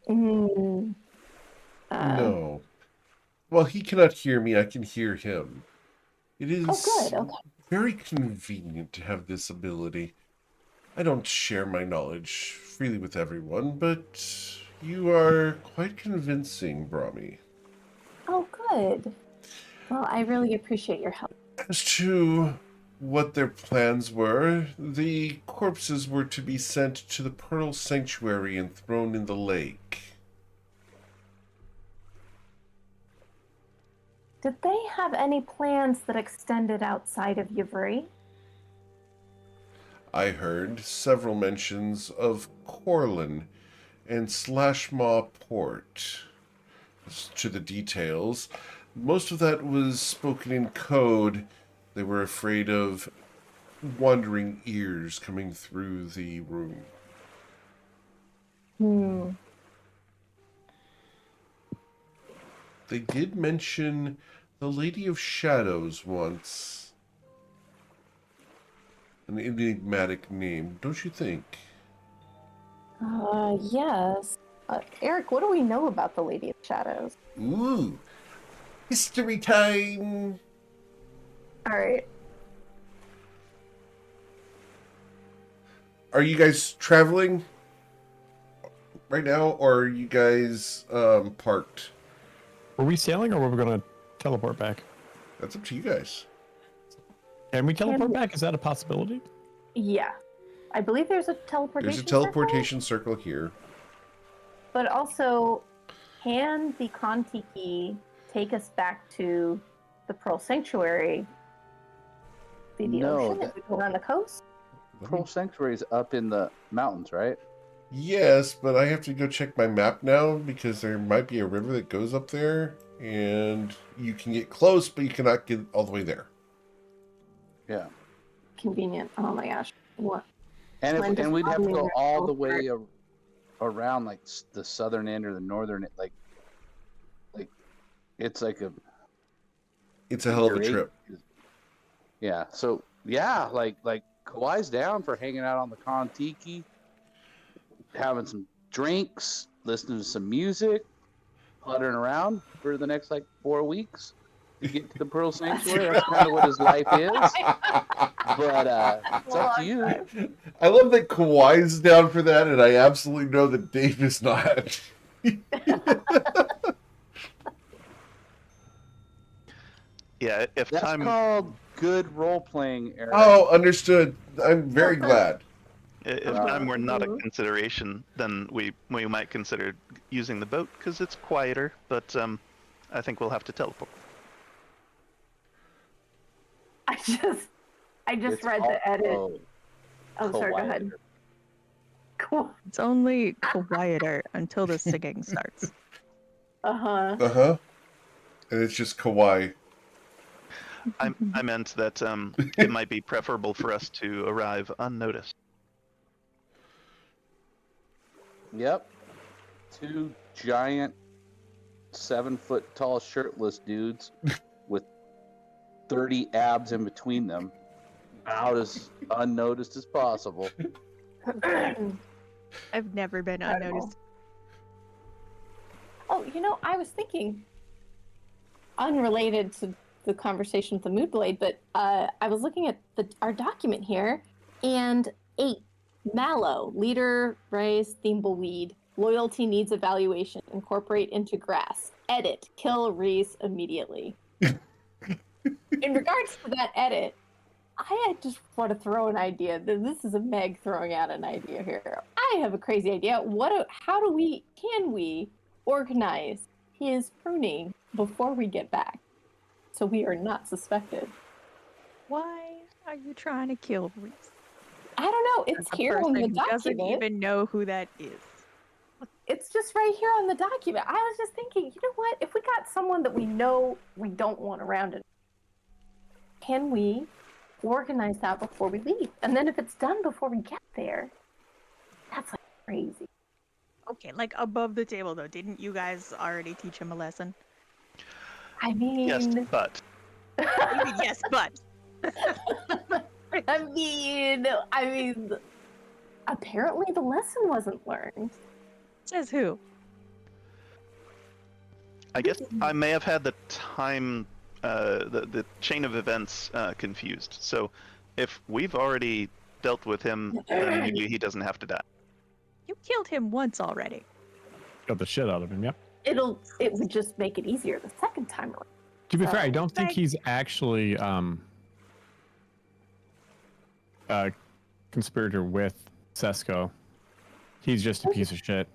[SPEAKER 3] Mm,
[SPEAKER 1] No. Well, he cannot hear me, I can hear him. It
[SPEAKER 3] Oh,
[SPEAKER 1] is
[SPEAKER 3] good. Okay.
[SPEAKER 1] very convenient to have this ability. I don't share my knowledge freely with everyone, but you are quite convincing, Brahmi.
[SPEAKER 3] Oh, good. Well, I really appreciate your help.
[SPEAKER 1] As to what their plans were, the corpses were to be sent to the Pearl Sanctuary and thrown in the lake.
[SPEAKER 3] Did they have any plans that extended outside of Yavri?
[SPEAKER 1] I heard several mentions of Corlin and Slashmaw Port. As to the details, most of that was spoken in code. They were afraid of wandering ears coming through the room. They did mention the Lady of Shadows once. An enigmatic name, don't you think?
[SPEAKER 3] Yes. Eric, what do we know about the Lady of Shadows?
[SPEAKER 1] Ooh, history time!
[SPEAKER 3] All right.
[SPEAKER 1] Are you guys traveling right now, or are you guys parked?
[SPEAKER 2] Were we sailing or were we going to teleport back?
[SPEAKER 1] That's up to you guys.
[SPEAKER 2] Can we teleport back? Is that a possibility?
[SPEAKER 3] Yeah. I believe there's a teleportation
[SPEAKER 1] There's a teleportation circle here.
[SPEAKER 3] But also, can the Kon-Tiki take us back to the Pearl Sanctuary via the
[SPEAKER 6] No,
[SPEAKER 3] ocean if we go around the coast?
[SPEAKER 6] Pearl Sanctuary is up in the mountains, right?
[SPEAKER 1] Yes, but I have to go check my map now because there might be a river that goes up there, and you can get close, but you cannot get all the way there.
[SPEAKER 6] Yeah.
[SPEAKER 3] Convenient. Oh my gosh. What?
[SPEAKER 6] And
[SPEAKER 3] Mine just
[SPEAKER 6] we'd have to
[SPEAKER 3] probably
[SPEAKER 6] go
[SPEAKER 3] went
[SPEAKER 6] all the
[SPEAKER 3] over.
[SPEAKER 6] way around like the southern end or the northern end, like it's like a
[SPEAKER 1] It's a hell of a
[SPEAKER 6] figure eight.
[SPEAKER 1] trip.
[SPEAKER 6] Yeah. So yeah, like Kawhi's down for hanging out on the Kon-Tiki, having some drinks, listening to some music, puttering around for the next like 4 weeks to get to the Pearl Sanctuary. That's kind of what his life is. But it's up to you.
[SPEAKER 1] I love that Kawhi's down for that, and I absolutely know that Dave is not.
[SPEAKER 4] Yeah, if
[SPEAKER 6] That's
[SPEAKER 4] time
[SPEAKER 6] called good role playing, Eric.
[SPEAKER 1] Oh, understood. I'm very glad.
[SPEAKER 4] if time were not a consideration, then we might consider using the boat because it's quieter. But I think we'll have to teleport.
[SPEAKER 3] I just
[SPEAKER 6] It's
[SPEAKER 3] read the edit.
[SPEAKER 6] also
[SPEAKER 3] Oh, sorry, go ahead.
[SPEAKER 6] quieter.
[SPEAKER 3] Cool.
[SPEAKER 5] It's only quieter until the singing starts.
[SPEAKER 3] Uh-huh.
[SPEAKER 1] Uh-huh. And it's just Kawhi.
[SPEAKER 4] I meant that it might be preferable for us to arrive unnoticed.
[SPEAKER 6] Yep. 2 giant 7-foot tall shirtless dudes with 30 abs in between them, out as unnoticed as possible.
[SPEAKER 5] I've never been unnoticed.
[SPEAKER 3] Oh, I was thinking, unrelated to the conversation with the Mood Blade, but I was looking at our document here, and 8, Mallow, leader, raise, thimbleweed, loyalty needs evaluation, incorporate into grass, edit, kill Reese immediately. In regards to that edit, I just want to throw an idea. This is a Meg throwing out an idea here. I have a crazy idea. Can we organize his pruning before we get back, so we are not suspected?
[SPEAKER 5] Why are you trying to kill Reese?
[SPEAKER 3] I don't know. It's
[SPEAKER 5] A
[SPEAKER 3] here on the
[SPEAKER 5] person who doesn't
[SPEAKER 3] document.
[SPEAKER 5] even know who that is.
[SPEAKER 3] It's just right here on the document. I was just thinking, you know what? If we got someone that we know we don't want around it, can we organize that before we leave? And then if it's done before we get there, that's like crazy.
[SPEAKER 5] Okay, like above the table though. Didn't you guys already teach him a lesson?
[SPEAKER 3] I mean,
[SPEAKER 4] Yes, but
[SPEAKER 5] Yes, but.
[SPEAKER 3] I mean, apparently the lesson wasn't learned.
[SPEAKER 5] Says who?
[SPEAKER 4] I guess I may have had the time, the chain of events confused. So, if we've already dealt with him, then maybe he doesn't have to die.
[SPEAKER 5] You killed him once already.
[SPEAKER 2] Got the shit out of him. Yep.
[SPEAKER 3] It would just make it easier the second time around.
[SPEAKER 2] To be fair, I
[SPEAKER 3] So,
[SPEAKER 2] don't think
[SPEAKER 5] like-
[SPEAKER 2] he's actually a conspirator with Sesko. He's just a piece of shit.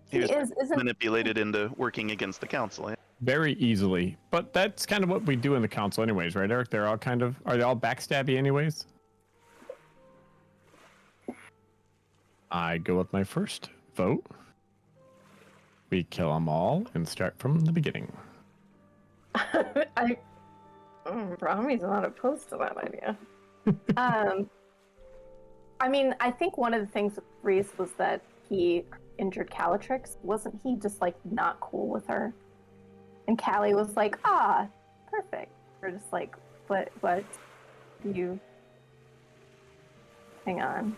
[SPEAKER 4] He was
[SPEAKER 3] isn't
[SPEAKER 4] manipulated into working against the council. Yeah?
[SPEAKER 2] Very easily. But that's kind of what we do in the council anyways, right, Eric? They're all kind of... Are they all backstabby anyways? I go with my first vote. We kill them all and start from the beginning.
[SPEAKER 3] Rami's not opposed to that idea. I mean, I think one of the things with Reese was that he injured Calatrix. Wasn't he just like not cool with her? And Callie was like, perfect. We're just like, but you hang on.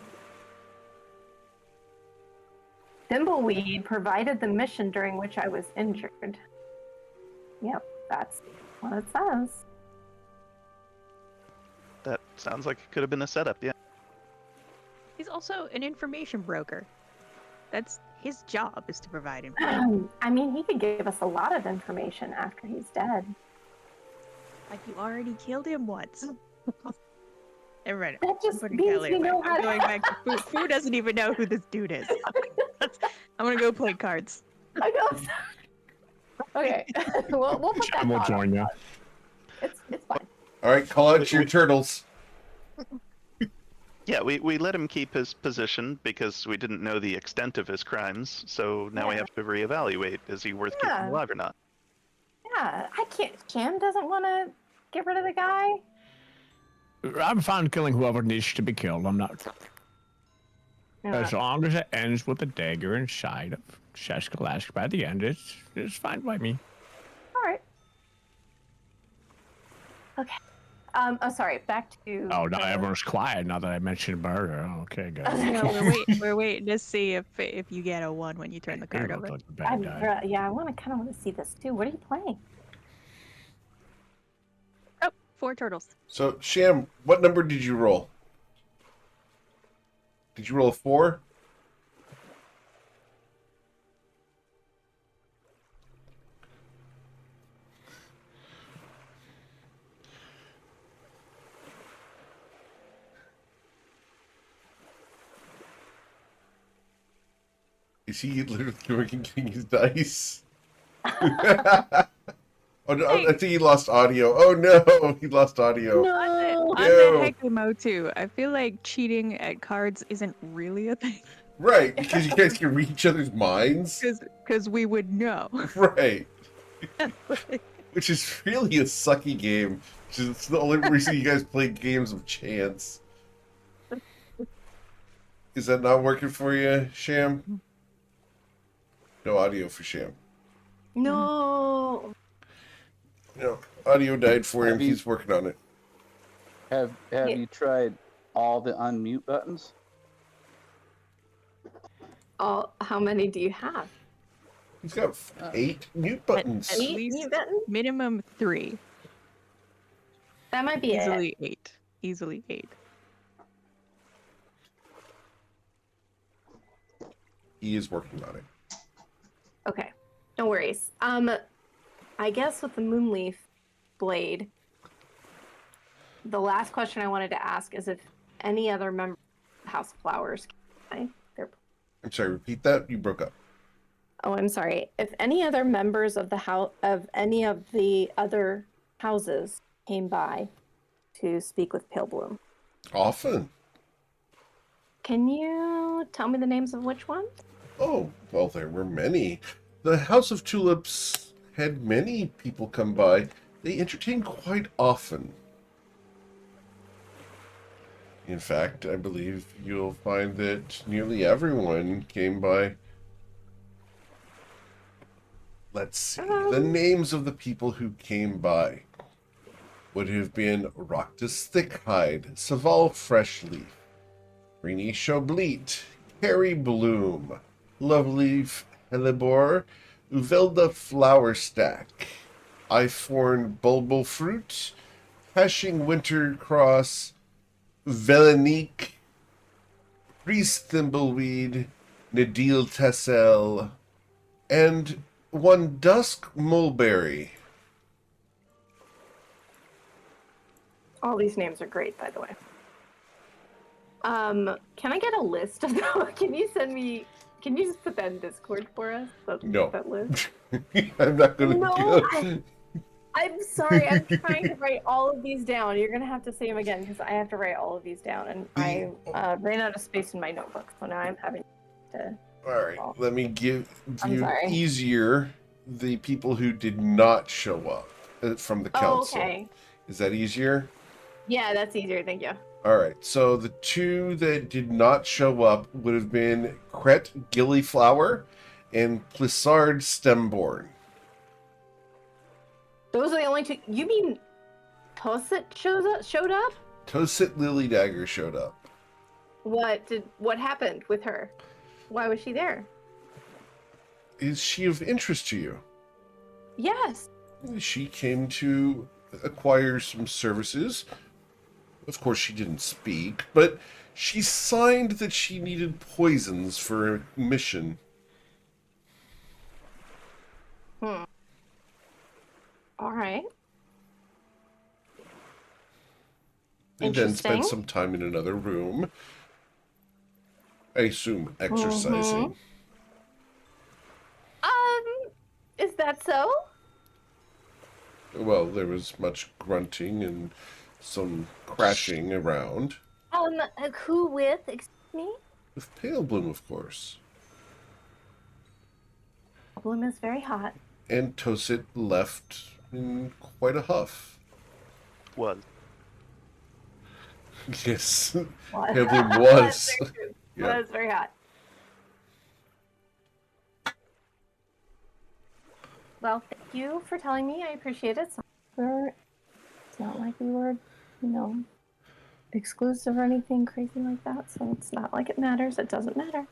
[SPEAKER 3] Thimbleweed provided the mission during which I was injured. Yep, that's what it says.
[SPEAKER 4] That sounds like it could have been a setup. Yeah.
[SPEAKER 5] He's also an information broker. That's his job, is to provide information.
[SPEAKER 3] I mean, he could give us a lot of information after he's dead.
[SPEAKER 5] Like you already killed him once. Never mind.
[SPEAKER 3] That just
[SPEAKER 5] Putting
[SPEAKER 3] means
[SPEAKER 5] Kelly
[SPEAKER 3] we
[SPEAKER 5] away.
[SPEAKER 3] know how
[SPEAKER 5] I'm
[SPEAKER 3] to-
[SPEAKER 5] going back to Foo. Foo doesn't even know who this dude is. I'm gonna go play cards.
[SPEAKER 3] I know. Okay, we'll put that.
[SPEAKER 2] I will
[SPEAKER 3] thought
[SPEAKER 2] join you.
[SPEAKER 3] on. It's fine.
[SPEAKER 1] All right, call out your turtles.
[SPEAKER 4] Yeah, we let him keep his position because we didn't know the extent of his crimes. So now we
[SPEAKER 3] Yeah.
[SPEAKER 4] have to reevaluate: is he worth keeping
[SPEAKER 3] Yeah.
[SPEAKER 4] alive or not?
[SPEAKER 3] Yeah, I can't. Sham doesn't want to get rid of the guy.
[SPEAKER 2] I'm fine killing whoever needs to be killed. I'm not... As long as it ends with a dagger inside of Sheshkalask by the end, it's fine by me.
[SPEAKER 3] All right. Okay. Oh, sorry. Back to.
[SPEAKER 2] Oh, now everyone's quiet now that I mentioned murder. Okay, good.
[SPEAKER 5] No, we're waiting to see if you get a 1 when you turn the
[SPEAKER 2] You
[SPEAKER 5] card
[SPEAKER 2] look
[SPEAKER 5] over.
[SPEAKER 2] like a bad guy.
[SPEAKER 3] Yeah, I kind of want to see this too. What are you playing?
[SPEAKER 5] Oh, 4 turtles.
[SPEAKER 1] So, Sham, what number did you roll? Did you roll a 4? Is he literally getting his dice? Oh no! I think he lost audio. Oh no! He lost audio.
[SPEAKER 3] No.
[SPEAKER 5] On
[SPEAKER 1] Ew.
[SPEAKER 5] the Hekimo too, I feel like cheating at cards isn't really a thing.
[SPEAKER 1] Right, because you guys can read each other's minds.
[SPEAKER 5] Because we would know.
[SPEAKER 1] Right. Which is really a sucky game. Which is the only reason you guys play games of chance. Is that not working for you, Sham? No audio for Sham.
[SPEAKER 3] No.
[SPEAKER 1] No, audio died for him.
[SPEAKER 6] Have you-
[SPEAKER 1] He's working on it.
[SPEAKER 6] Have
[SPEAKER 3] Yeah.
[SPEAKER 6] you tried all the unmute buttons?
[SPEAKER 3] How many do you have?
[SPEAKER 1] He's got 8 mute buttons.
[SPEAKER 5] At
[SPEAKER 3] Eight
[SPEAKER 5] least
[SPEAKER 3] mute buttons?
[SPEAKER 5] minimum 3.
[SPEAKER 3] That might be it.
[SPEAKER 5] Easily 8. Easily 8.
[SPEAKER 1] He is working on it.
[SPEAKER 3] Okay, no worries. I guess with the Moonleaf blade, the last question I wanted to ask is if any other member of House of Flowers can
[SPEAKER 1] I'm sorry, repeat that? You broke up.
[SPEAKER 3] Oh, I'm sorry. If any other members of the house of any of the other houses came by to speak with Pale Bloom,
[SPEAKER 1] Often.
[SPEAKER 3] can you tell me the names of which ones?
[SPEAKER 1] Oh, well, there were many. The House of Tulips had many people come by. They entertained quite often. In fact, I believe you'll find that nearly everyone came by. Let's see. The names of the people who came by would have been Roctus Thickhide, Saval Freshleaf, Rini Chobleet, Carrie Bloom, Loveleaf Helibor, Uvelda flower stack, Iforn bulbul fruit, hashing winter cross, Velenique, priest thimbleweed, Nadil tassel, and one dusk mulberry.
[SPEAKER 3] All these names are great, by the way. Can I get a list of them? Can you send me? Can you just put that in Discord for us?
[SPEAKER 1] No.
[SPEAKER 3] That list.
[SPEAKER 1] I'm not going to
[SPEAKER 3] No,
[SPEAKER 1] do.
[SPEAKER 3] I'm sorry. I'm trying to write all of these down. You're gonna have to say them again because I have to write all of these down, and I ran out of space in my notebook, so now I'm having to.
[SPEAKER 1] All right, let me give
[SPEAKER 3] I'm
[SPEAKER 1] you
[SPEAKER 3] sorry.
[SPEAKER 1] easier the people who did not show up from the council.
[SPEAKER 3] Oh, okay.
[SPEAKER 1] Is that easier?
[SPEAKER 3] Yeah, that's easier. Thank you.
[SPEAKER 1] All right, so the two that did not show up would have been Cret Gillyflower and Plissard Stemborn.
[SPEAKER 3] Those are the only two. You mean Tosset showed up?
[SPEAKER 1] Tosit Lilydagger showed up.
[SPEAKER 3] What happened with her? Why was she there?
[SPEAKER 1] Is she of interest to you?
[SPEAKER 3] Yes.
[SPEAKER 1] She came to acquire some services. Of course, she didn't speak, but she signed that she needed poisons for a mission.
[SPEAKER 3] All right.
[SPEAKER 1] And then spent
[SPEAKER 3] Interesting.
[SPEAKER 1] some time in another room. I assume exercising.
[SPEAKER 3] Is that so?
[SPEAKER 1] Well, there was much grunting and some crashing around.
[SPEAKER 3] Who with? Excuse me?
[SPEAKER 1] With Pale Bloom, of course.
[SPEAKER 3] Bloom is very hot.
[SPEAKER 1] And Tosit left in quite a huff.
[SPEAKER 4] Was.
[SPEAKER 1] Yes.
[SPEAKER 3] What?
[SPEAKER 1] Pale Bloom
[SPEAKER 3] That's
[SPEAKER 1] was.
[SPEAKER 3] very true.
[SPEAKER 1] Yeah.
[SPEAKER 3] Was very hot. Well, thank you for telling me. I appreciate it. It's not like we were, exclusive or anything crazy like that. So it's not like it matters. It doesn't matter.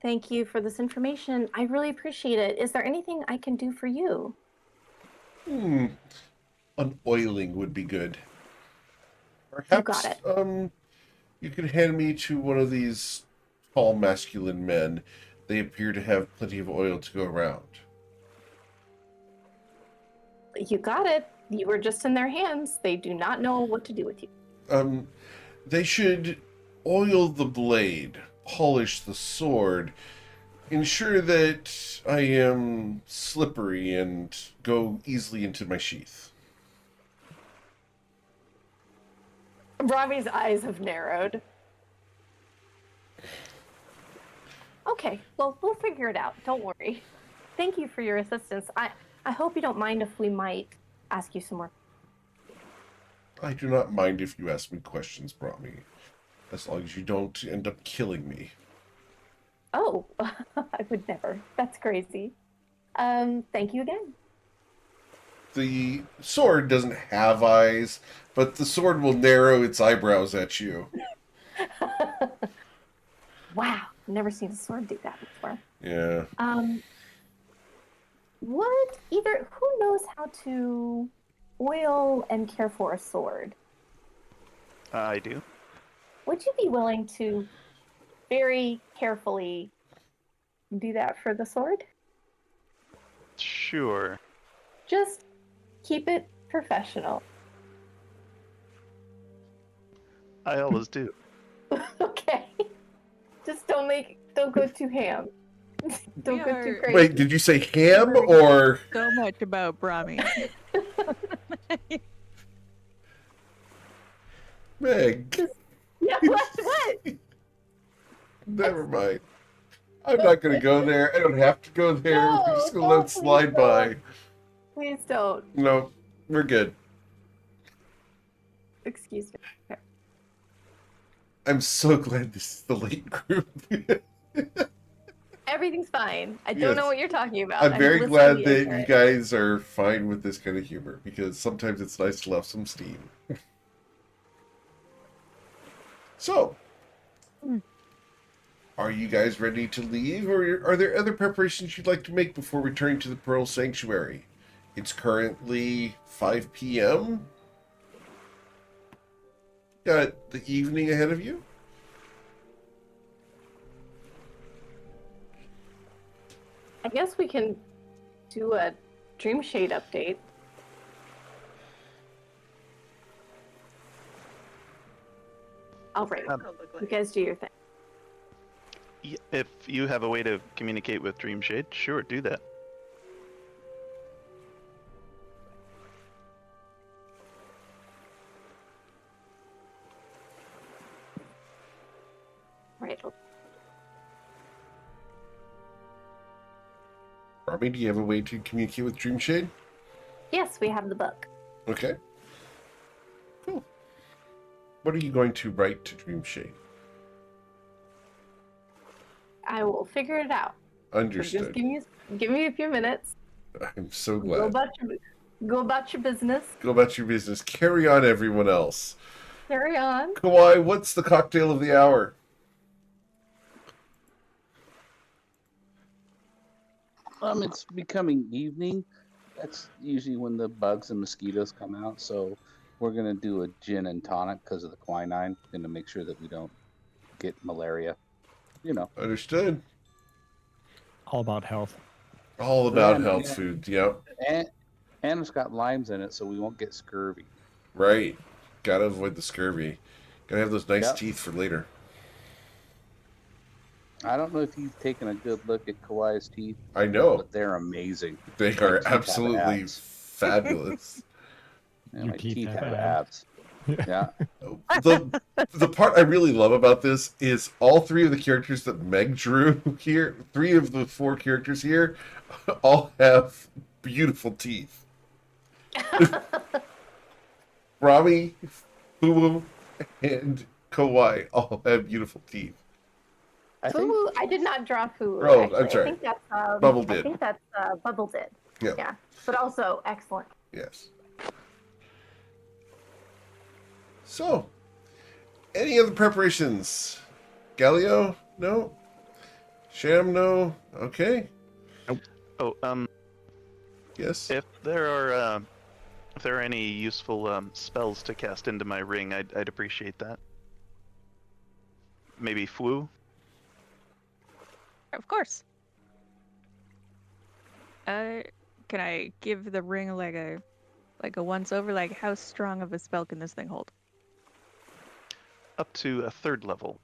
[SPEAKER 3] Thank you for this information. I really appreciate it. Is there anything I can do for you?
[SPEAKER 1] An oiling would be good. Perhaps,
[SPEAKER 3] You got it.
[SPEAKER 1] You could hand me to one of these tall masculine men. They appear to have plenty of oil to go around.
[SPEAKER 3] You got it. You were just in their hands. They do not know what to do with you.
[SPEAKER 1] They should oil the blade, polish the sword, ensure that I am slippery and go easily into my sheath.
[SPEAKER 3] Robbie's eyes have narrowed. Okay, well, we'll figure it out. Don't worry. Thank you for your assistance. I hope you don't mind if we might ask you some more.
[SPEAKER 1] I do not mind if you ask me questions, Brahmi, as long as you don't end up killing me.
[SPEAKER 3] Oh, I would never. That's crazy. Thank you again.
[SPEAKER 1] The sword doesn't have eyes, but the sword will narrow its eyebrows at you.
[SPEAKER 3] Wow, never seen a sword do that before.
[SPEAKER 1] Yeah.
[SPEAKER 3] Who knows how to oil and care for a sword?
[SPEAKER 4] I do.
[SPEAKER 3] Would you be willing to very carefully do that for the sword?
[SPEAKER 4] Sure.
[SPEAKER 3] Just keep it professional.
[SPEAKER 4] I always do.
[SPEAKER 3] Okay. Just don't go too ham. Don't go too crazy.
[SPEAKER 1] Wait, did you say ham or...
[SPEAKER 5] So much about Brahmi.
[SPEAKER 1] Meg?
[SPEAKER 3] Yeah, what?
[SPEAKER 1] Never mind. I'm not going to go there. I don't have to go there.
[SPEAKER 3] No,
[SPEAKER 1] We're just going to let it
[SPEAKER 3] please
[SPEAKER 1] slide by.
[SPEAKER 3] Please don't.
[SPEAKER 1] No, we're good.
[SPEAKER 3] Excuse me. Okay.
[SPEAKER 1] I'm so glad this is the late group.
[SPEAKER 3] Everything's fine. I don't
[SPEAKER 1] Yes.
[SPEAKER 3] know what you're talking about.
[SPEAKER 1] I'm very
[SPEAKER 3] listening
[SPEAKER 1] glad
[SPEAKER 3] to
[SPEAKER 1] that
[SPEAKER 3] into
[SPEAKER 1] you
[SPEAKER 3] it.
[SPEAKER 1] guys are fine with this kind of humor, because sometimes it's nice to let some steam. So, Are you guys ready to leave, or are there other preparations you'd like to make before returning to the Pearl Sanctuary? It's currently 5 p.m. Got the evening ahead of you.
[SPEAKER 3] I guess we can do a Dream Shade update. All right, you guys do your thing.
[SPEAKER 4] If you have a way to communicate with Dreamshade, sure, do that.
[SPEAKER 3] Right.
[SPEAKER 1] Army, do you have a way to communicate with Dreamshade?
[SPEAKER 3] Yes, we have the book.
[SPEAKER 1] Okay. Cool. What are you going to write to Dreamshade?
[SPEAKER 3] I will figure it out. So
[SPEAKER 1] Understood.
[SPEAKER 3] just give me a few minutes.
[SPEAKER 1] I'm so
[SPEAKER 3] Go
[SPEAKER 1] glad.
[SPEAKER 3] about your business.
[SPEAKER 1] Go about your business. Carry on, everyone else.
[SPEAKER 3] Carry on.
[SPEAKER 1] Kawhi, what's the cocktail of the hour?
[SPEAKER 6] It's becoming evening. That's usually when the bugs and mosquitoes come out. So we're gonna do a gin and tonic because of the quinine, and to make sure that we don't get malaria. You know.
[SPEAKER 1] Understood.
[SPEAKER 2] All about health.
[SPEAKER 1] All about
[SPEAKER 6] And-
[SPEAKER 1] health
[SPEAKER 6] and-
[SPEAKER 1] food. Yep.
[SPEAKER 6] And it's got limes in it, so we won't get scurvy.
[SPEAKER 1] Right. Gotta avoid the scurvy. Gotta have those nice
[SPEAKER 6] Yep.
[SPEAKER 1] teeth for later.
[SPEAKER 6] I don't know if you've taken a good look at Kawhi's teeth,
[SPEAKER 1] I know.
[SPEAKER 6] but they're amazing.
[SPEAKER 1] They
[SPEAKER 6] My
[SPEAKER 1] are
[SPEAKER 6] teeth have
[SPEAKER 1] absolutely
[SPEAKER 6] abs.
[SPEAKER 1] fabulous.
[SPEAKER 6] Yeah,
[SPEAKER 2] Your
[SPEAKER 6] my
[SPEAKER 2] teeth
[SPEAKER 6] teeth
[SPEAKER 2] have
[SPEAKER 6] have
[SPEAKER 2] abs.
[SPEAKER 6] abs. Yeah.
[SPEAKER 1] The part I really love about this is all three of the characters that Meg drew here, 3 of the 4 characters here, all have beautiful teeth. Rami, Fuwu, and Kawhi all have beautiful teeth.
[SPEAKER 6] I think
[SPEAKER 3] Fuwu, I did not draw Fuwu.
[SPEAKER 1] Oh,
[SPEAKER 3] actually.
[SPEAKER 1] I'm sorry.
[SPEAKER 3] I think that's
[SPEAKER 1] Bubble
[SPEAKER 3] I
[SPEAKER 1] did.
[SPEAKER 3] think that's Bubble did.
[SPEAKER 1] Yeah.
[SPEAKER 3] Yeah, but also excellent.
[SPEAKER 1] Yes. So, any other preparations? Galio? No? Sham? No? Okay.
[SPEAKER 4] Oh,
[SPEAKER 1] Yes.
[SPEAKER 4] if there are any useful spells to cast into my ring, I'd appreciate that. Maybe Flu?
[SPEAKER 5] Of course. Can I give the ring like a once over? Like, how strong of a spell can this thing hold?
[SPEAKER 4] Up to a 3rd level.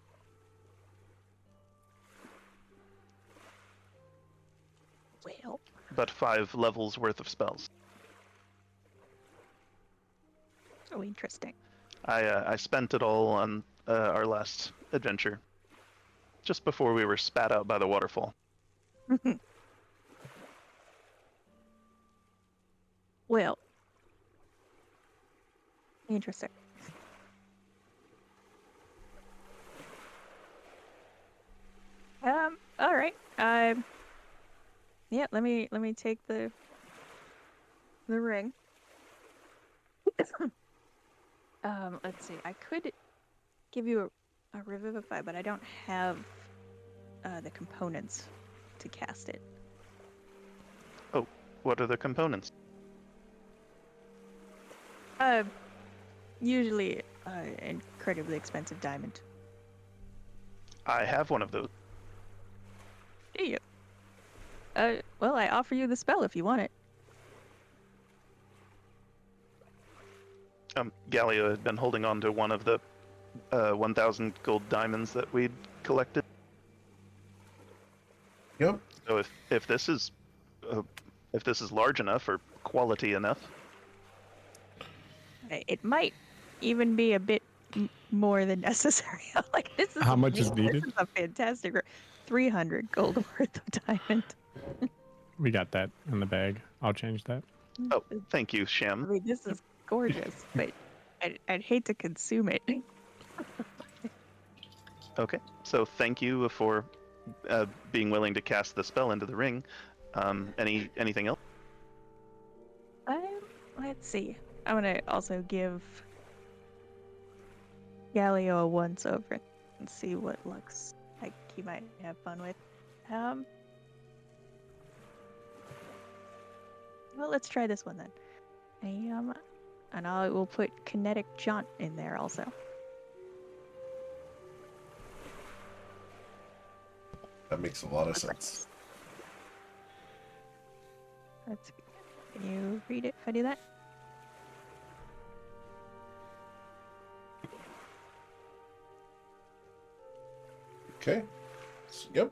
[SPEAKER 5] Well,
[SPEAKER 4] But 5 levels worth of spells.
[SPEAKER 5] so interesting.
[SPEAKER 4] I spent it all on our last adventure. Just before we were spat out by the waterfall.
[SPEAKER 5] Well, interesting. All right. Yeah. Let me take the ring. Let's see. I could give you a revivify, but I don't have the components to cast it.
[SPEAKER 4] What are the components?
[SPEAKER 5] Usually incredibly expensive diamond.
[SPEAKER 4] I have one of those.
[SPEAKER 5] Do you? Well, I offer you the spell if you want it.
[SPEAKER 4] Gallia had been holding on to one of the 1,000 gold diamonds that we'd collected.
[SPEAKER 1] Yep.
[SPEAKER 4] So if this is large enough or quality enough,
[SPEAKER 5] It might even be a bit more than necessary. Like, this is
[SPEAKER 2] How much is
[SPEAKER 5] amazing.
[SPEAKER 2] needed?
[SPEAKER 5] This is a fantastic 300 gold worth of diamond.
[SPEAKER 2] We got that in the bag. I'll change that.
[SPEAKER 4] oh, thank you,
[SPEAKER 5] I
[SPEAKER 4] Shem.
[SPEAKER 5] mean, this is gorgeous, but I'd hate to consume it.
[SPEAKER 4] Okay, so thank you for being willing to cast the spell into the ring. Anything else?
[SPEAKER 5] Let's see. I'm gonna also give Galio a once over and see what looks like he might have fun with. Well, let's try this one then. And we'll put kinetic jaunt in there also.
[SPEAKER 1] That makes a lot of sense.
[SPEAKER 5] Can you read it if I do that?
[SPEAKER 1] Okay. Yep.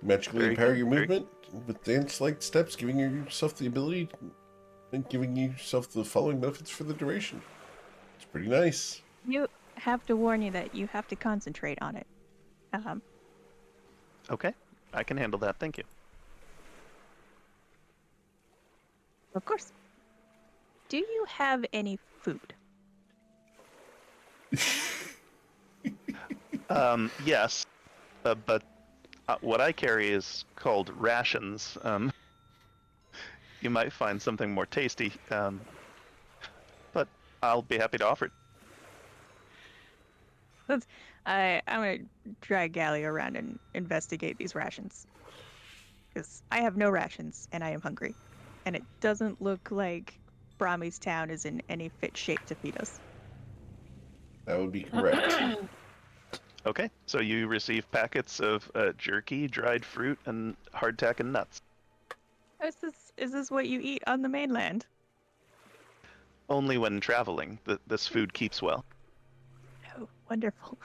[SPEAKER 1] Magically
[SPEAKER 4] Very
[SPEAKER 1] empower
[SPEAKER 4] good,
[SPEAKER 1] your
[SPEAKER 4] very
[SPEAKER 1] movement with dance-like steps, giving yourself the ability and giving yourself the following benefits for the duration. It's pretty nice.
[SPEAKER 5] You have to warn you that you have to concentrate on it.
[SPEAKER 4] Okay, I can handle that. Thank you.
[SPEAKER 5] Of course. Do you have any food?
[SPEAKER 4] Yes, but what I carry is called rations. You might find something more tasty, but I'll be happy to offer it.
[SPEAKER 5] I'm gonna drag Gally around and investigate these rations. Because I have no rations and I am hungry. And it doesn't look like Brahmi's town is in any fit shape to feed us.
[SPEAKER 1] That would be correct.
[SPEAKER 4] Okay, so you receive packets of jerky, dried fruit, and hardtack and nuts.
[SPEAKER 5] Is this what you eat on the mainland?
[SPEAKER 4] Only when traveling. This food keeps well.
[SPEAKER 5] Oh, wonderful.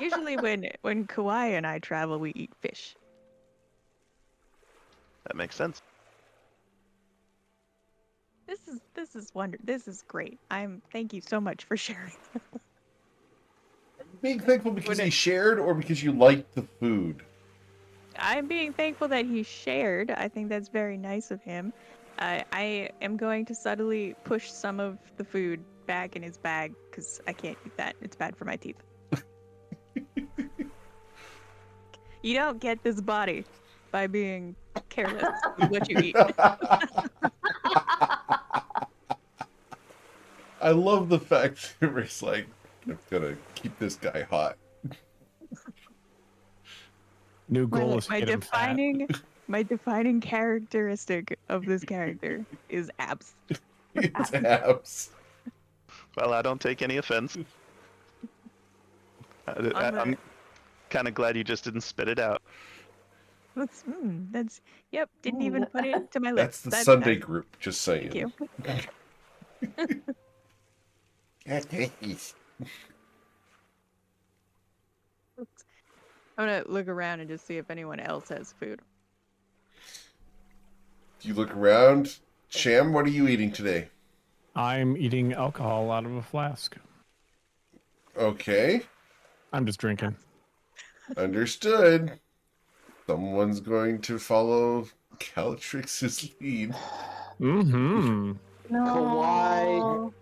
[SPEAKER 5] Usually when Kauai and I travel, we eat fish.
[SPEAKER 4] That makes sense.
[SPEAKER 5] This is This is great. Thank you so much for sharing.
[SPEAKER 1] Being thankful because he shared or because you liked the food?
[SPEAKER 5] I'm being thankful that he shared. I think that's very nice of him. I am going to subtly push some of the food back in his bag because I can't eat that. It's bad for my teeth. You don't get this body by being careless with what you eat.
[SPEAKER 1] I love the fact that Rick's like, I'm gonna keep this guy hot.
[SPEAKER 2] New goal is to
[SPEAKER 5] my
[SPEAKER 2] get him fat.
[SPEAKER 5] my defining characteristic of this character is abs.
[SPEAKER 1] It's abs.
[SPEAKER 4] Well, I don't take any offense. I'm kind of glad you just didn't spit it out.
[SPEAKER 5] That's yep. Didn't even put it to my lips.
[SPEAKER 1] That's the Sunday group. Just saying.
[SPEAKER 5] Thank you. I'm gonna look around and just see if anyone else has food.
[SPEAKER 1] You look around. Sham, what are you eating today?
[SPEAKER 2] I'm eating alcohol out of a flask.
[SPEAKER 1] Okay.
[SPEAKER 2] I'm just drinking.
[SPEAKER 1] Understood. Someone's going to follow Calatrix's lead.
[SPEAKER 2] Mm-hmm.
[SPEAKER 3] No.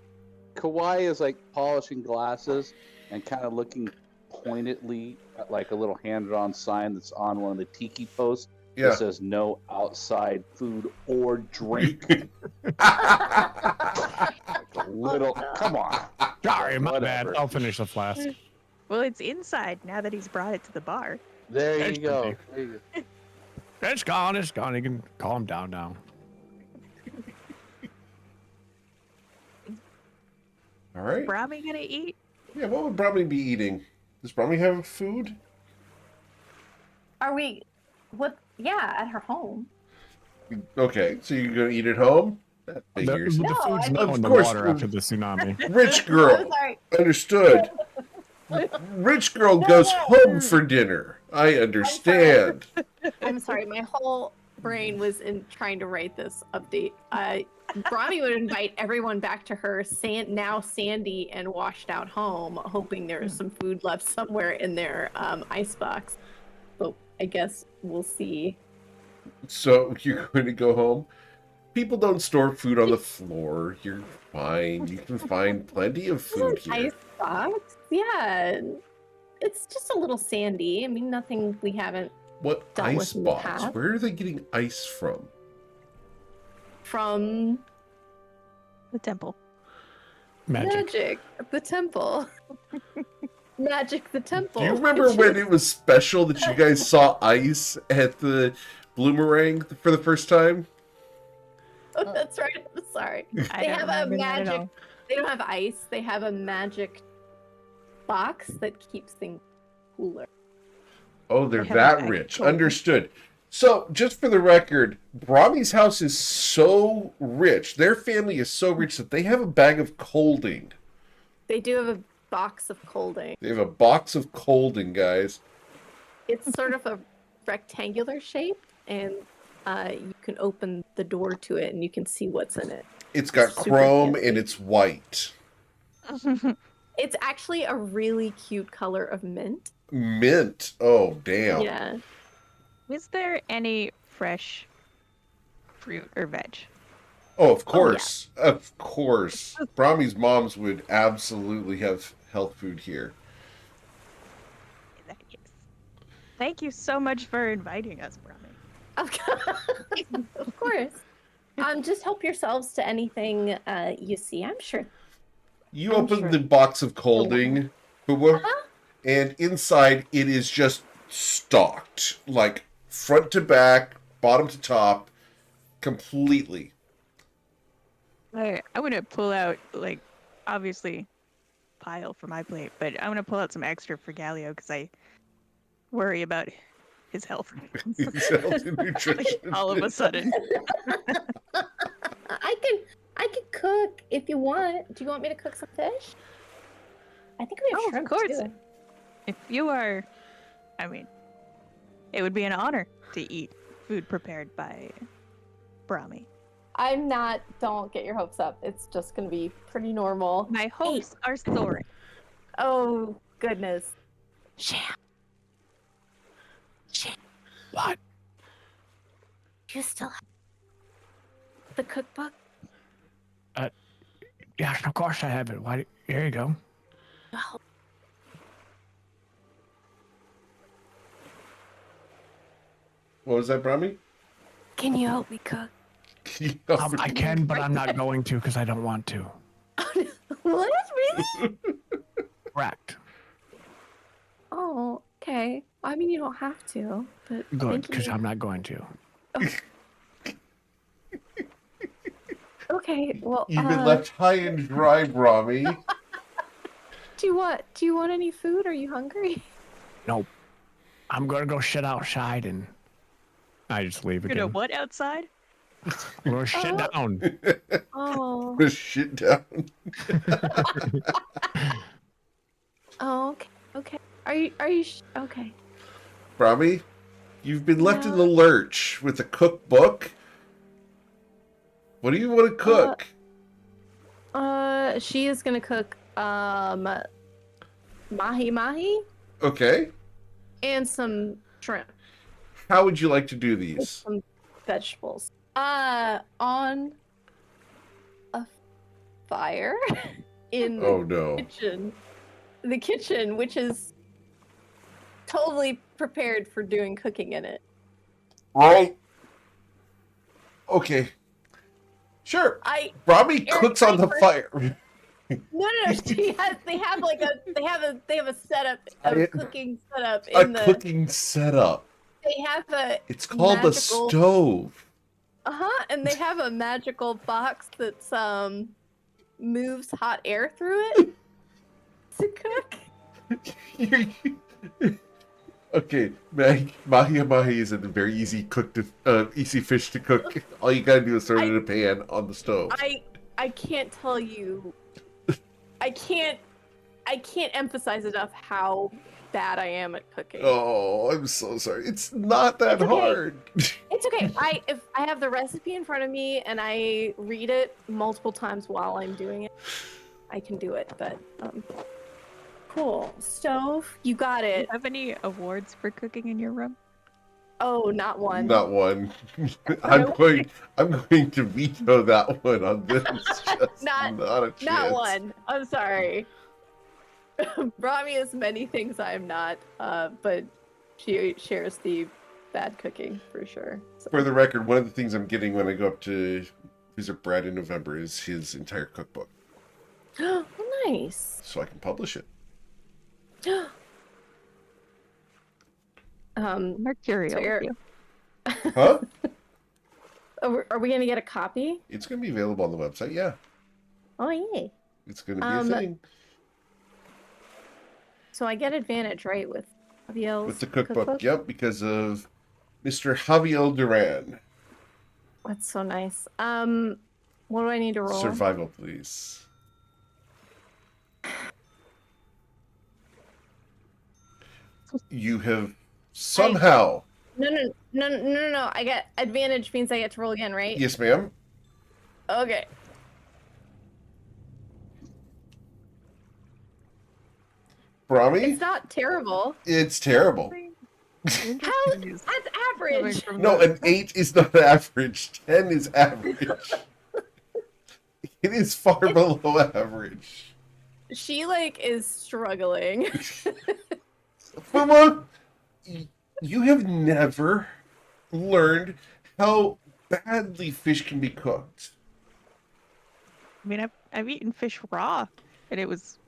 [SPEAKER 6] Kauai is like polishing glasses and kind of looking pointedly at like a little hand-drawn sign that's on one of the tiki posts
[SPEAKER 1] Yeah.
[SPEAKER 6] that says no outside food or drink. Come on.
[SPEAKER 2] Sorry, my
[SPEAKER 6] Whatever.
[SPEAKER 2] bad. I'll finish the flask.
[SPEAKER 5] Well, it's inside now that he's brought it to the bar.
[SPEAKER 6] There
[SPEAKER 2] That's
[SPEAKER 6] you go.
[SPEAKER 2] pretty.
[SPEAKER 6] There you go.
[SPEAKER 2] It's gone. It's gone. You can calm down now.
[SPEAKER 1] All right.
[SPEAKER 5] Brahmi gonna eat?
[SPEAKER 1] Yeah, what would Brahmi be eating? Does Brahmi have food?
[SPEAKER 3] Are we? What? Yeah, at her home.
[SPEAKER 1] Okay, so you're going to eat at home? That
[SPEAKER 2] The
[SPEAKER 1] figures.
[SPEAKER 3] No,
[SPEAKER 2] food's
[SPEAKER 3] I
[SPEAKER 2] not
[SPEAKER 1] mean-
[SPEAKER 2] in the
[SPEAKER 1] Of course,
[SPEAKER 2] water after the tsunami.
[SPEAKER 1] Rich
[SPEAKER 3] I'm
[SPEAKER 1] girl.
[SPEAKER 3] sorry.
[SPEAKER 1] Understood. Rich girl goes home for dinner. I understand.
[SPEAKER 3] I'm sorry. My whole brain was in trying to write this update. Brahmi would invite everyone back to her now sandy and washed out home, hoping there is some food left somewhere in their icebox. But I guess we'll see.
[SPEAKER 1] So you're going to go home? People don't store food on the floor. You're fine. You can find plenty of food here.
[SPEAKER 3] Icebox? Yeah. It's just a little sandy. I mean, nothing we haven't
[SPEAKER 1] What
[SPEAKER 3] dealt with
[SPEAKER 1] ice
[SPEAKER 3] in the
[SPEAKER 1] box?
[SPEAKER 3] past.
[SPEAKER 1] Where are they getting ice from?
[SPEAKER 3] From
[SPEAKER 5] The temple.
[SPEAKER 2] Magic.
[SPEAKER 3] magic, the temple. Magic the temple.
[SPEAKER 1] Do you remember when it was special that you guys saw ice at the Bloomerang for the first time?
[SPEAKER 3] Oh, that's right. I'm sorry.
[SPEAKER 5] I
[SPEAKER 3] They
[SPEAKER 5] don't
[SPEAKER 3] have a
[SPEAKER 5] remember that at
[SPEAKER 3] magic.
[SPEAKER 5] all.
[SPEAKER 3] They don't have ice. They have a magic box that keeps things cooler.
[SPEAKER 1] Oh, they're
[SPEAKER 5] They have a
[SPEAKER 1] that
[SPEAKER 5] bag of
[SPEAKER 1] rich.
[SPEAKER 5] coal.
[SPEAKER 1] Understood. So, just for the record, Brahmi's house is so rich. Their family is so rich that they have a bag of colding.
[SPEAKER 3] They do have a box of colding.
[SPEAKER 1] They have a box of colding, guys.
[SPEAKER 3] It's sort of a rectangular shape, and you can open the door to it, and you can see what's in it.
[SPEAKER 1] It's got
[SPEAKER 3] Super
[SPEAKER 1] chrome
[SPEAKER 3] fancy.
[SPEAKER 1] and it's white.
[SPEAKER 3] It's actually a really cute color of mint.
[SPEAKER 1] Mint. Oh, damn.
[SPEAKER 3] Yeah.
[SPEAKER 5] Was there any fresh fruit or veg?
[SPEAKER 1] Oh, of course. Of course. Brahmi's moms would absolutely have health food here.
[SPEAKER 5] In that case. Thank you so much for inviting us, Brahmi.
[SPEAKER 3] Of course. Just help yourselves to anything you see. I'm sure.
[SPEAKER 1] You
[SPEAKER 3] I'm
[SPEAKER 1] open
[SPEAKER 3] sure.
[SPEAKER 1] the box of colding, and inside it is just stocked. Like, front to back, bottom to top, completely.
[SPEAKER 5] I'm gonna pull out, like, obviously, pile for my plate, but I'm gonna pull out some extra for Galio because I worry about his health.
[SPEAKER 1] His health and nutrition.
[SPEAKER 5] Like, all of a sudden.
[SPEAKER 3] I could cook if you want. Do you want me to cook some fish? I think we have
[SPEAKER 5] Oh,
[SPEAKER 3] shrimp
[SPEAKER 5] of course.
[SPEAKER 3] too.
[SPEAKER 5] If you are, I mean, it would be an honor to eat food prepared by Brahmi.
[SPEAKER 3] I'm not. Don't get your hopes up. It's just gonna be pretty normal.
[SPEAKER 5] My hopes are soaring.
[SPEAKER 3] Oh goodness.
[SPEAKER 2] What?
[SPEAKER 3] You still have the cookbook?
[SPEAKER 2] Yes, of course I have it. Why? Here you go.
[SPEAKER 3] No.
[SPEAKER 1] What was that, Brahmi?
[SPEAKER 3] Can you help me cook?
[SPEAKER 2] I can, but I'm not going to because I don't want to.
[SPEAKER 3] What? Really?
[SPEAKER 2] Correct.
[SPEAKER 3] Oh, okay. I mean, you don't have to, but
[SPEAKER 2] Good,
[SPEAKER 3] thank
[SPEAKER 2] because
[SPEAKER 3] you.
[SPEAKER 2] I'm not going to.
[SPEAKER 3] Okay. Well,
[SPEAKER 1] You've been left high and dry, Brahmi.
[SPEAKER 3] Do you want any food? Are you hungry?
[SPEAKER 2] Nope. I'm gonna go sit outside and I just leave
[SPEAKER 5] You know
[SPEAKER 2] again.
[SPEAKER 5] what outside?
[SPEAKER 2] I'm gonna sit down.
[SPEAKER 3] Oh.
[SPEAKER 1] Put shit down.
[SPEAKER 3] Oh. Okay. Okay. Okay?
[SPEAKER 1] Brahmi, you've been left in
[SPEAKER 3] Yeah.
[SPEAKER 1] the lurch with a cookbook. What do you want to cook?
[SPEAKER 3] She is gonna cook mahi mahi
[SPEAKER 1] Okay.
[SPEAKER 3] and some shrimp
[SPEAKER 1] How would you like to do
[SPEAKER 3] with
[SPEAKER 1] these?
[SPEAKER 3] some vegetables. On a fire in
[SPEAKER 1] Oh, no.
[SPEAKER 3] the kitchen, which is totally prepared for doing cooking in it.
[SPEAKER 1] Right. Okay. Sure. Brahmi
[SPEAKER 3] Eric,
[SPEAKER 1] cooks on the fire.
[SPEAKER 3] No. They have a setup, a cooking setup
[SPEAKER 1] A
[SPEAKER 3] in the.
[SPEAKER 1] cooking setup.
[SPEAKER 3] They have a.
[SPEAKER 1] It's called a
[SPEAKER 3] magical-
[SPEAKER 1] stove.
[SPEAKER 3] And they have a magical box that's moves hot air through it to cook.
[SPEAKER 1] Okay, mahi is a very easy easy fish to cook. All you gotta do is throw it in a pan on the stove.
[SPEAKER 3] I can't tell you. I can't emphasize enough how bad I am at cooking.
[SPEAKER 1] Oh, I'm so sorry. It's not that
[SPEAKER 3] It's okay.
[SPEAKER 1] hard.
[SPEAKER 3] It's okay. If I have the recipe in front of me and I read it multiple times while I'm doing it, I can do it. But cool. Stove, you got
[SPEAKER 5] Do you
[SPEAKER 3] it.
[SPEAKER 5] have any awards for cooking in your room?
[SPEAKER 3] Oh, not one.
[SPEAKER 1] Not one. I'm going to veto that one on this. Just
[SPEAKER 3] Not-
[SPEAKER 1] not a chance.
[SPEAKER 3] Not one. I'm sorry. Brahmi is many things I am not, but she shares the bad cooking for sure. So.
[SPEAKER 1] For the record, one of the things I'm getting when I go up to visit Brad in November is his entire cookbook,
[SPEAKER 3] Oh, nice.
[SPEAKER 1] so I can publish it.
[SPEAKER 5] Mercurial
[SPEAKER 3] So
[SPEAKER 5] with
[SPEAKER 3] you're-
[SPEAKER 5] you.
[SPEAKER 1] Huh?
[SPEAKER 3] are we gonna get a copy?
[SPEAKER 1] It's going to be available on the website, yeah.
[SPEAKER 3] Oh yay!
[SPEAKER 1] It's going to be a thing.
[SPEAKER 3] So I get advantage, right, with Abiel's
[SPEAKER 1] With the cookbook, yep, because of Mr. Javier Duran.
[SPEAKER 3] That's so nice. What do I need to roll?
[SPEAKER 1] Survival, please. You have somehow...
[SPEAKER 3] No. I get advantage means I get to roll again, right?
[SPEAKER 1] Yes, ma'am.
[SPEAKER 3] Okay.
[SPEAKER 1] Brahmi?
[SPEAKER 3] It's not terrible.
[SPEAKER 1] It's terrible.
[SPEAKER 3] How? That's average.
[SPEAKER 1] No, an 8 is not average. 10 is average. It is far below average.
[SPEAKER 3] She is struggling.
[SPEAKER 1] Mama, you have never learned how badly fish can be cooked.
[SPEAKER 5] I mean, I've eaten fish raw, and it was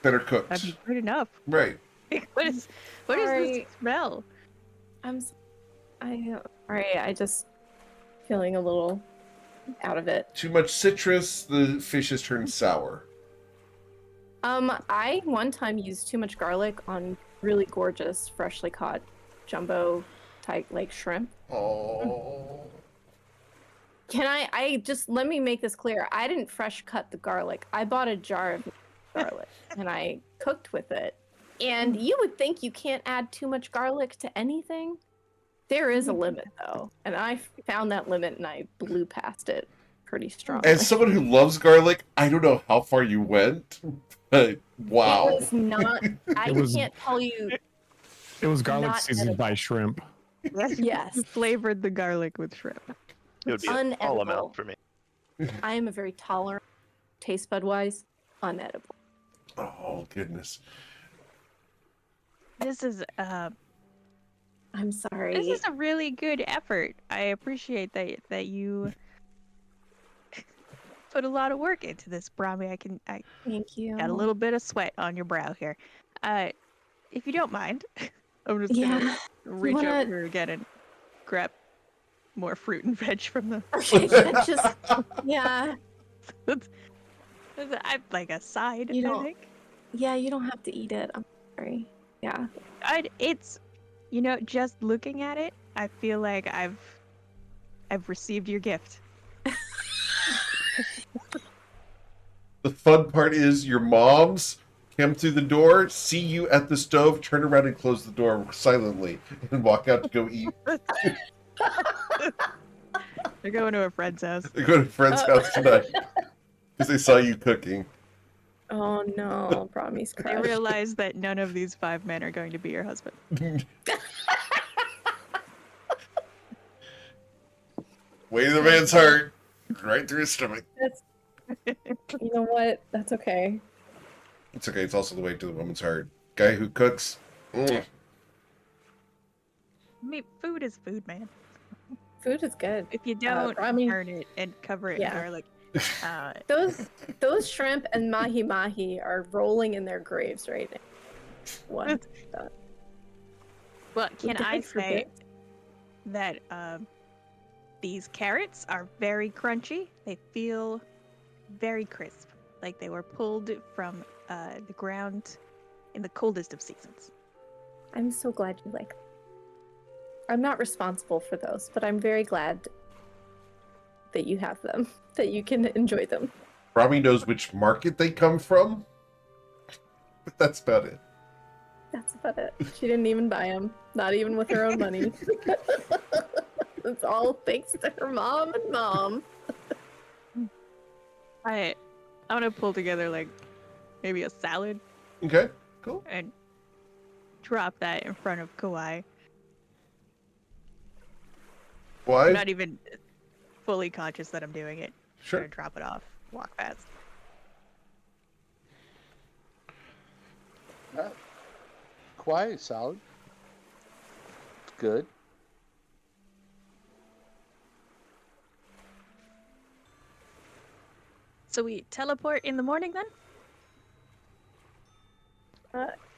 [SPEAKER 1] Better cooked.
[SPEAKER 5] good enough.
[SPEAKER 1] Right.
[SPEAKER 5] What is this
[SPEAKER 3] Sorry.
[SPEAKER 5] smell?
[SPEAKER 3] I just feeling a little out of it.
[SPEAKER 1] Too much citrus, the fish has turned sour.
[SPEAKER 3] I one time used too much garlic on really gorgeous, freshly caught jumbo type shrimp.
[SPEAKER 1] Oh.
[SPEAKER 3] Can I just let me make this clear? I didn't fresh cut the garlic. I bought a jar of garlic and I cooked with it. And you would think you can't add too much garlic to anything. There is a limit though, and I found that limit and I blew past it pretty strongly.
[SPEAKER 1] As someone who loves garlic, I don't know how far you went, but wow.
[SPEAKER 3] It was not. I can't tell you.
[SPEAKER 2] It was garlic
[SPEAKER 3] Not
[SPEAKER 2] seasoned by
[SPEAKER 3] edible.
[SPEAKER 2] shrimp.
[SPEAKER 3] Yes.
[SPEAKER 5] You flavored the garlic with shrimp.
[SPEAKER 4] It would be a small
[SPEAKER 3] Unedible.
[SPEAKER 4] amount for me.
[SPEAKER 3] I am a very tolerant, taste bud wise, unedible.
[SPEAKER 1] Oh, goodness.
[SPEAKER 5] This is
[SPEAKER 3] I'm sorry.
[SPEAKER 5] This is a really good effort. I appreciate that you put a lot of work into this, Brahmi. I
[SPEAKER 3] Thank you.
[SPEAKER 5] got a little bit of sweat on your brow here. If you don't mind, I'm just gonna reach
[SPEAKER 3] wanna-
[SPEAKER 5] over here again and grab more fruit and veg from the.
[SPEAKER 3] Okay, just yeah.
[SPEAKER 5] I'd like a side.
[SPEAKER 3] You
[SPEAKER 5] I
[SPEAKER 3] don't-
[SPEAKER 5] think.
[SPEAKER 3] Yeah, you don't have to eat it. I'm sorry. Yeah.
[SPEAKER 5] It's, just looking at it, I feel like I've received your gift.
[SPEAKER 1] The fun part is your moms come through the door, see you at the stove, turn around and close the door silently, and walk out to go eat.
[SPEAKER 5] They're going to a friend's house.
[SPEAKER 1] They go to a friend's house tonight because they saw you cooking.
[SPEAKER 3] Oh no, Brahmi's
[SPEAKER 5] They
[SPEAKER 3] crushed.
[SPEAKER 5] realize that none of these 5 men are going to be your husband.
[SPEAKER 1] Way to the man's heart, right through his stomach.
[SPEAKER 3] You know what? That's okay.
[SPEAKER 1] It's okay. It's also the way to the woman's heart. Guy who cooks.
[SPEAKER 5] I mean, food is food, man.
[SPEAKER 3] Food is good.
[SPEAKER 5] If you don't
[SPEAKER 3] Brahmi-
[SPEAKER 5] turn it and cover it in
[SPEAKER 3] Yeah.
[SPEAKER 5] garlic,
[SPEAKER 3] Those shrimp and mahi mahi are rolling in their graves right now. What?
[SPEAKER 5] well, can
[SPEAKER 3] God
[SPEAKER 5] I
[SPEAKER 3] forbid.
[SPEAKER 5] say that these carrots are very crunchy. They feel very crisp, like they were pulled from the ground in the coldest of seasons.
[SPEAKER 3] I'm so glad you like them. I'm not responsible for those, but I'm very glad that you have them, that you can enjoy them.
[SPEAKER 1] Brahmi knows which market they come from, but that's about it.
[SPEAKER 3] That's about it. She didn't even buy them, not even with her own money. It's all thanks to her mom and mom.
[SPEAKER 5] I want to pull together maybe a salad
[SPEAKER 1] Okay, cool.
[SPEAKER 5] and drop that in front of Kawhi. I'm
[SPEAKER 1] Why?
[SPEAKER 5] not even fully conscious that I'm doing it.
[SPEAKER 1] Sure.
[SPEAKER 5] Gonna drop it off, walk past.
[SPEAKER 6] Quiet, solid. Good.
[SPEAKER 5] So we teleport in the morning then?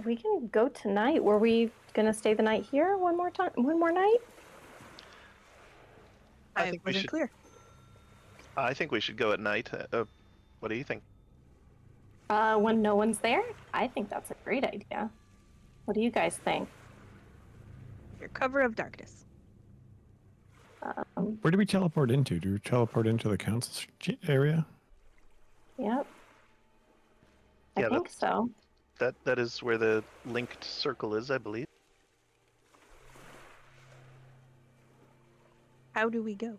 [SPEAKER 3] We can go tonight. Were we gonna stay the night here one more night?
[SPEAKER 4] I
[SPEAKER 5] I
[SPEAKER 4] think we
[SPEAKER 5] wasn't
[SPEAKER 4] should.
[SPEAKER 5] clear.
[SPEAKER 4] I think we should go at night. What do you think?
[SPEAKER 3] When no one's there? I think that's a great idea. What do you guys think?
[SPEAKER 5] Your cover of darkness.
[SPEAKER 2] Where do we teleport into? Do we teleport into the council area?
[SPEAKER 3] Yep.
[SPEAKER 4] Yeah,
[SPEAKER 3] I think so.
[SPEAKER 4] That is where the linked circle is, I believe.
[SPEAKER 5] How do we go?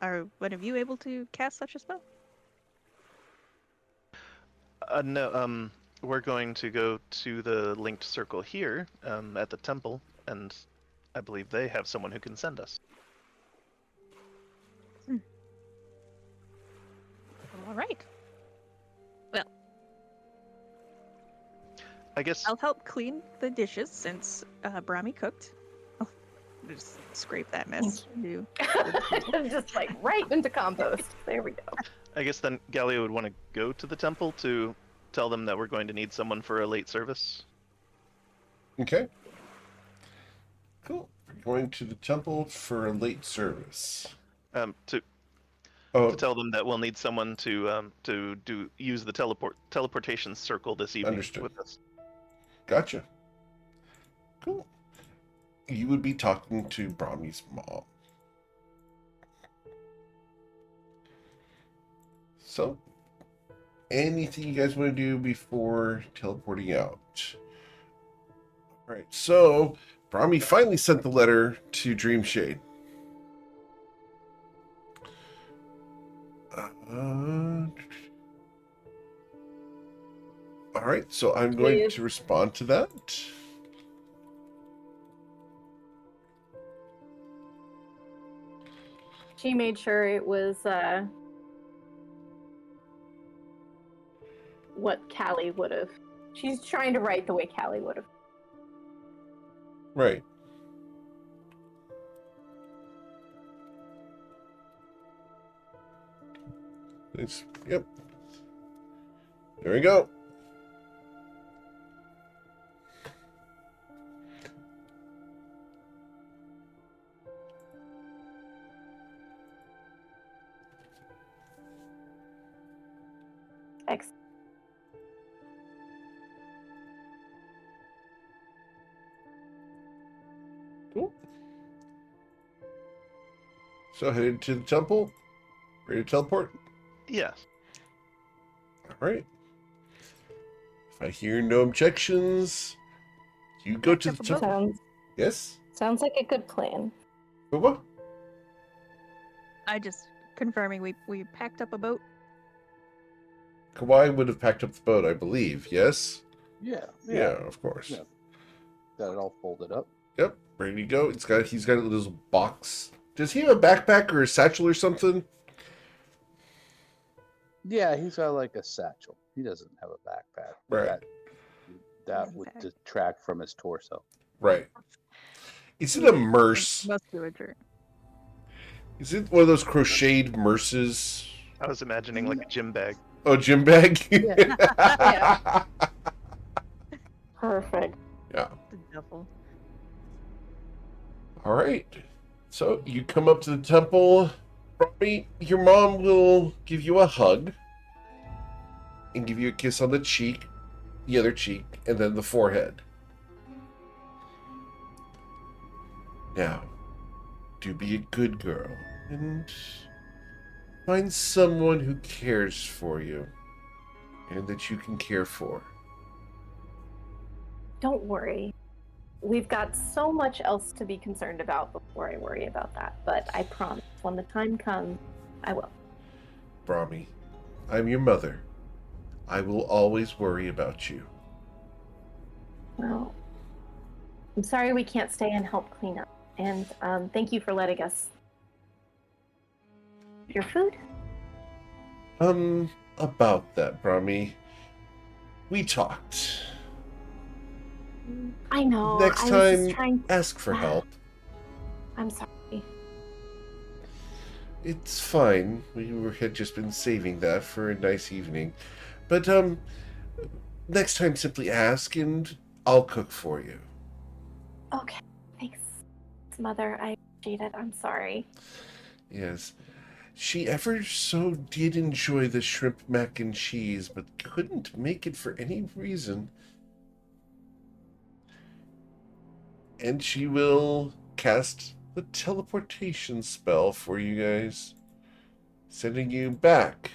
[SPEAKER 5] Are one of you able to cast such a spell?
[SPEAKER 4] No. We're going to go to the linked circle here, at the temple, and I believe they have someone who can send us.
[SPEAKER 5] All right. Well,
[SPEAKER 4] I guess.
[SPEAKER 5] I'll help clean the dishes since Brahmi cooked. I'll just scrape that mess. Do
[SPEAKER 3] Just like right into compost. There we go.
[SPEAKER 4] I guess then Gallia would want to go to the temple to tell them that we're going to need someone for a late service.
[SPEAKER 1] Okay. Cool. We're going to the temple for a late service.
[SPEAKER 4] To
[SPEAKER 1] Oh,
[SPEAKER 4] tell them that we'll need someone to use the teleportation circle this evening
[SPEAKER 1] Understood.
[SPEAKER 4] with us.
[SPEAKER 1] gotcha. Cool. You would be talking to Brahmi's mom. So, anything you guys want to do before teleporting out? All right. So, Brahmi finally sent the letter to Dreamshade. All right. So I'm going
[SPEAKER 3] Please.
[SPEAKER 1] to respond to that.
[SPEAKER 3] She made sure it was what Callie would have. She's trying to write the way Callie would have.
[SPEAKER 1] Right. Yep. There we go.
[SPEAKER 3] Excellent.
[SPEAKER 1] Cool. So headed to the temple. Ready to teleport?
[SPEAKER 4] Yes.
[SPEAKER 1] All right. If I hear no objections, you go to the temple. Yes?
[SPEAKER 3] Sounds like a good plan.
[SPEAKER 1] What?
[SPEAKER 5] I just confirming we packed up a boat.
[SPEAKER 1] Kawhi would have packed up the boat, I believe. Yes?
[SPEAKER 6] Yeah.
[SPEAKER 1] Yeah, of course.
[SPEAKER 6] Yeah. Got it all folded up.
[SPEAKER 1] Yep, ready to go. He's got a little box. Does he have a backpack or a satchel or something?
[SPEAKER 6] Yeah, he's got like a satchel. He doesn't have a backpack.
[SPEAKER 1] Right.
[SPEAKER 6] That would detract from his torso.
[SPEAKER 1] Right. Is it a merce?
[SPEAKER 5] Musculature.
[SPEAKER 1] Is it one of those crocheted merces?
[SPEAKER 4] I was imagining like a gym bag.
[SPEAKER 1] Oh, gym bag?
[SPEAKER 3] Yeah. Perfect.
[SPEAKER 1] Yeah.
[SPEAKER 5] The duffel.
[SPEAKER 1] All right. So you come up to the temple. Probably your mom will give you a hug and give you a kiss on the cheek, the other cheek, and then the forehead. Now, do be a good girl and find someone who cares for you and that you can care for.
[SPEAKER 3] Don't worry. We've got so much else to be concerned about before I worry about that. But I promise, when the time comes, I will.
[SPEAKER 1] Brahmi, I'm your mother. I will always worry about you.
[SPEAKER 3] Well, I'm sorry we can't stay and help clean up. And thank you for letting us your food.
[SPEAKER 1] About that, Brahmi. We talked.
[SPEAKER 3] I know.
[SPEAKER 1] Next
[SPEAKER 3] I was just
[SPEAKER 1] time,
[SPEAKER 3] trying.
[SPEAKER 1] ask for help.
[SPEAKER 3] I'm sorry.
[SPEAKER 1] It's fine. Had just been saving that for a nice evening. But, next time simply ask and I'll cook for you.
[SPEAKER 3] Okay, thanks, Mother. I appreciate it. I'm sorry.
[SPEAKER 1] Yes. She ever so did enjoy the shrimp mac and cheese, but couldn't make it for any reason. And she will cast the teleportation spell for you guys, sending you back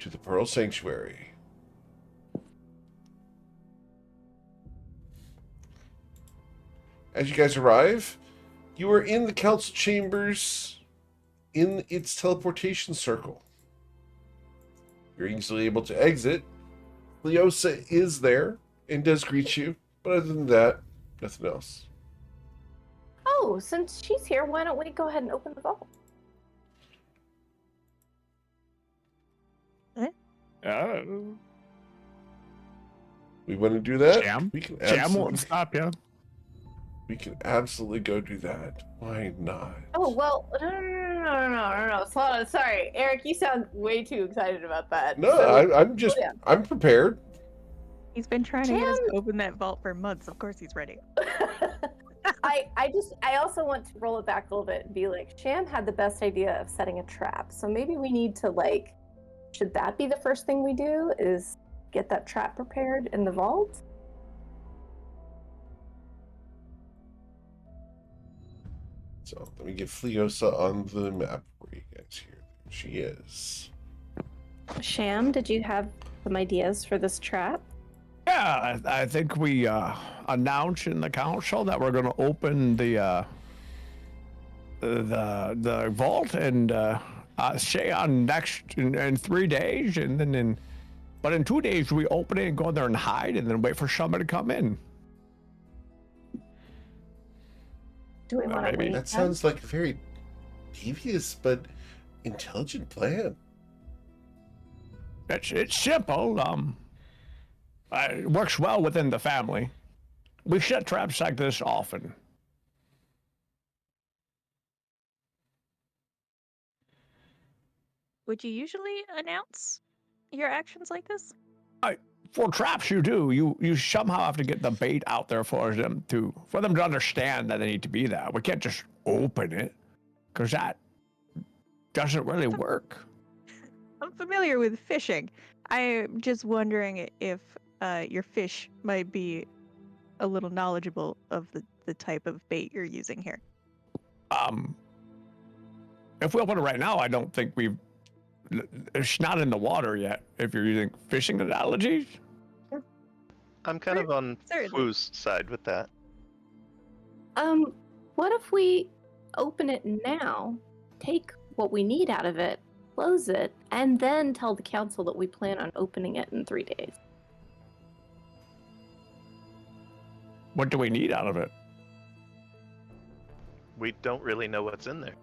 [SPEAKER 1] to the Pearl Sanctuary. As you guys arrive, you are in the council chambers in its teleportation circle. You're easily able to exit. Leosa is there and does greet you, but other than that, nothing else.
[SPEAKER 3] Oh, since she's here, why don't we go ahead and open the vault?
[SPEAKER 1] We want to do that?
[SPEAKER 2] Jam?
[SPEAKER 1] We can
[SPEAKER 2] Jam
[SPEAKER 1] absolutely,
[SPEAKER 2] won't stop you.
[SPEAKER 1] we can absolutely go do that. Why not?
[SPEAKER 3] Oh, well, no. Sorry, Eric, you sound way too excited about that.
[SPEAKER 1] No,
[SPEAKER 3] So,
[SPEAKER 1] I'm just,
[SPEAKER 3] yeah.
[SPEAKER 1] I'm prepared.
[SPEAKER 5] He's been trying to get us to open that vault for months. Of course he's ready.
[SPEAKER 3] I also want to roll it back a little bit and be like, Sham had the best idea of setting a trap. So maybe we need to should that be the first thing we do is get that trap prepared in the vault?
[SPEAKER 1] So let me get Fleosa on the map for you guys here. There she is.
[SPEAKER 3] Sham, did you have some ideas for this trap?
[SPEAKER 2] Yeah, I think we announced in the council that we're going to open the vault and say on next in 3 days, and then but in 2 days we open it and go there and hide, and then wait for somebody to come in.
[SPEAKER 3] Do we want to
[SPEAKER 2] maybe.
[SPEAKER 3] wait?
[SPEAKER 1] That sounds like a very devious but intelligent plan.
[SPEAKER 2] It's simple. It works well within the family. We set traps like this often.
[SPEAKER 5] Would you usually announce your actions like this?
[SPEAKER 2] For traps, you do. You somehow have to get the bait out there for them to understand that they need to be there. We can't just open it, because that doesn't really work.
[SPEAKER 5] I'm familiar with fishing. I'm just wondering if your fish might be a little knowledgeable of the type of bait you're using here.
[SPEAKER 2] If we open it right now, I don't think it's not in the water yet, if you're using fishing analogies.
[SPEAKER 4] I'm kind of on
[SPEAKER 5] Certainly.
[SPEAKER 4] Fu's side with that.
[SPEAKER 3] What if we open it now, take what we need out of it, close it, and then tell the council that we plan on opening it in 3 days?
[SPEAKER 2] What do we need out of it?
[SPEAKER 4] We don't really know what's in there.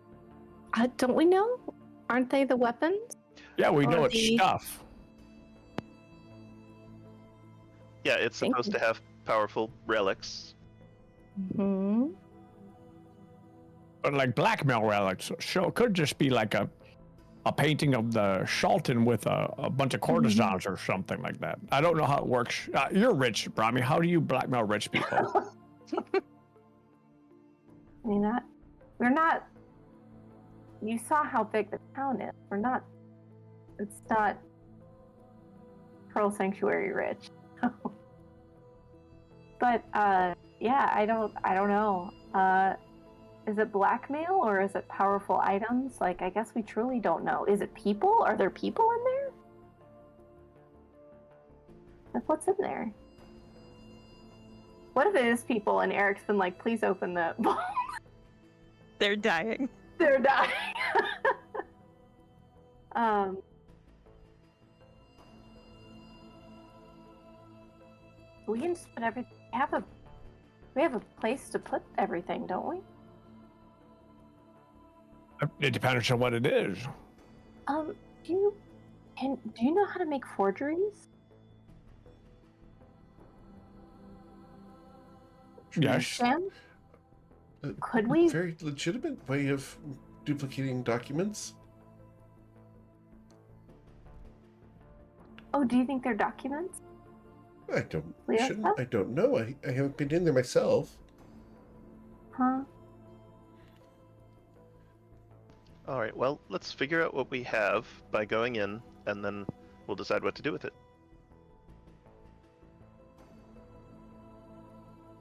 [SPEAKER 3] Don't we know? Aren't they the weapons?
[SPEAKER 2] Yeah, we
[SPEAKER 3] Or
[SPEAKER 2] know it's
[SPEAKER 3] the-
[SPEAKER 2] stuff.
[SPEAKER 4] Yeah, it's
[SPEAKER 3] Thank
[SPEAKER 4] supposed
[SPEAKER 3] you.
[SPEAKER 4] to have powerful relics.
[SPEAKER 3] Hmm.
[SPEAKER 2] But like blackmail relics, so it could just be like a painting of the Sultan with a bunch of courtesans or something like that. I don't know how it works. You're rich, Brahmi. How do you blackmail rich people?
[SPEAKER 3] I mean, we're not. You saw how big the town is. It's not Pearl Sanctuary rich. But yeah, I don't know. Is it blackmail or is it powerful items? Like, I guess we truly don't know. Is it people? Are there people in there? Like, what's in there? What if it is people and Eric's been like, please open the vault?
[SPEAKER 5] They're dying.
[SPEAKER 3] They're dying. We can just put everything. We have a place to put everything, don't we?
[SPEAKER 2] It depends on what it is.
[SPEAKER 3] Do you know how to make forgeries?
[SPEAKER 2] Yes.
[SPEAKER 3] Sam?
[SPEAKER 1] A
[SPEAKER 3] Could we?
[SPEAKER 1] Very legitimate way of duplicating documents.
[SPEAKER 3] Oh, do you think they're documents?
[SPEAKER 1] I don't
[SPEAKER 3] Leosa?
[SPEAKER 1] shouldn't. I don't know. I haven't been in there myself.
[SPEAKER 3] Huh?
[SPEAKER 4] All right, well, let's figure out what we have by going in, and then we'll decide what to do with it.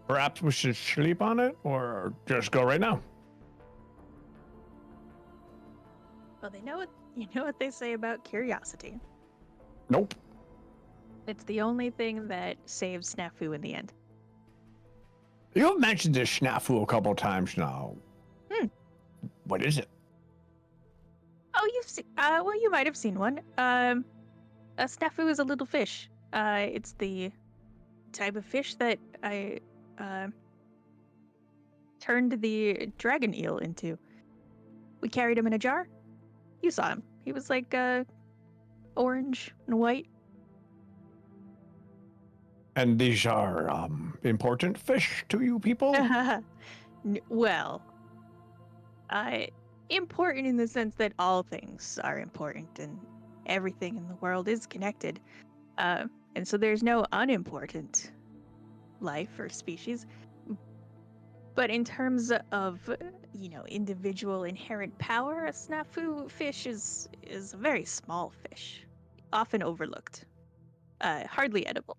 [SPEAKER 2] Perhaps we should sleep on it, or just go right now.
[SPEAKER 5] Well, you know what they say about curiosity.
[SPEAKER 2] Nope.
[SPEAKER 5] It's the only thing that saves Snafu in the end.
[SPEAKER 2] You've mentioned this snafu a couple times now. What is it?
[SPEAKER 5] Oh, you've seen. Well, you might have seen one. A snafu is a little fish. It's the type of fish that I turned the dragon eel into. We carried him in a jar. You saw him. He was like orange and white.
[SPEAKER 2] And these are important fish to you people?
[SPEAKER 5] Well, important in the sense that all things are important and everything in the world is connected. And so there's no unimportant life or species. But in terms of, individual inherent power, a snafu fish is a very small fish, often overlooked, hardly edible.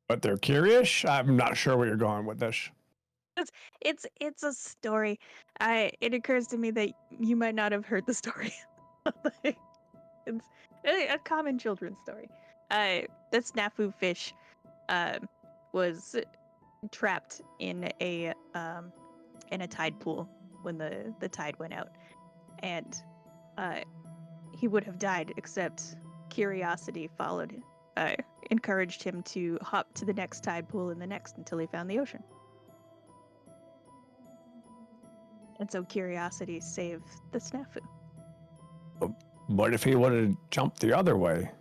[SPEAKER 2] But they're curious? I'm not sure where you're going with this.
[SPEAKER 5] It's a story. It occurs to me that you might not have heard the story. It's a common children's story. The snafu fish was trapped in a tide pool when the tide went out, and he would have died, except curiosity encouraged him to hop to the next tide pool and the next until he found the ocean. And so curiosity saved the snafu.
[SPEAKER 2] What if he would have jumped the other way?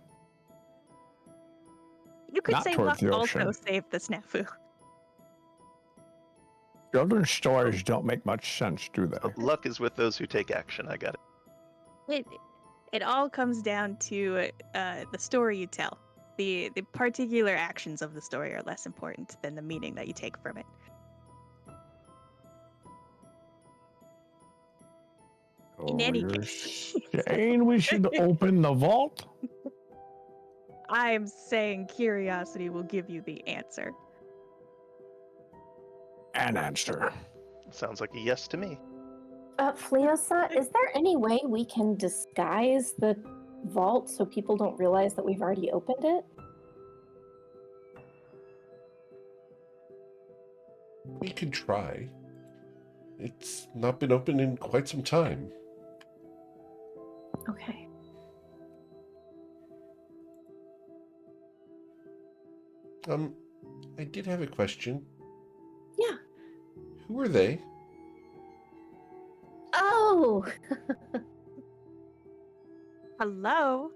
[SPEAKER 5] You could
[SPEAKER 2] Not
[SPEAKER 5] say
[SPEAKER 2] towards
[SPEAKER 5] luck
[SPEAKER 2] the
[SPEAKER 5] also
[SPEAKER 2] ocean.
[SPEAKER 5] saved the snafu.
[SPEAKER 2] Children's stories don't make much sense, do they?
[SPEAKER 4] Luck is with those who take action. I got it.
[SPEAKER 5] It all comes down to the story you tell. The particular actions of the story are less important than the meaning that you take from it. In any
[SPEAKER 2] You're
[SPEAKER 5] case,
[SPEAKER 2] saying we should open the vault?
[SPEAKER 5] I'm saying curiosity will give you the answer.
[SPEAKER 2] An answer.
[SPEAKER 4] Sounds like a yes to me.
[SPEAKER 3] Fleosa, is there any way we can disguise the vault so people don't realize that we've already opened it?
[SPEAKER 1] We could try. It's not been open in quite some time.
[SPEAKER 3] Okay.
[SPEAKER 1] I did have a question.
[SPEAKER 7] Yeah.
[SPEAKER 1] Who are they?
[SPEAKER 7] Oh,
[SPEAKER 5] Hello?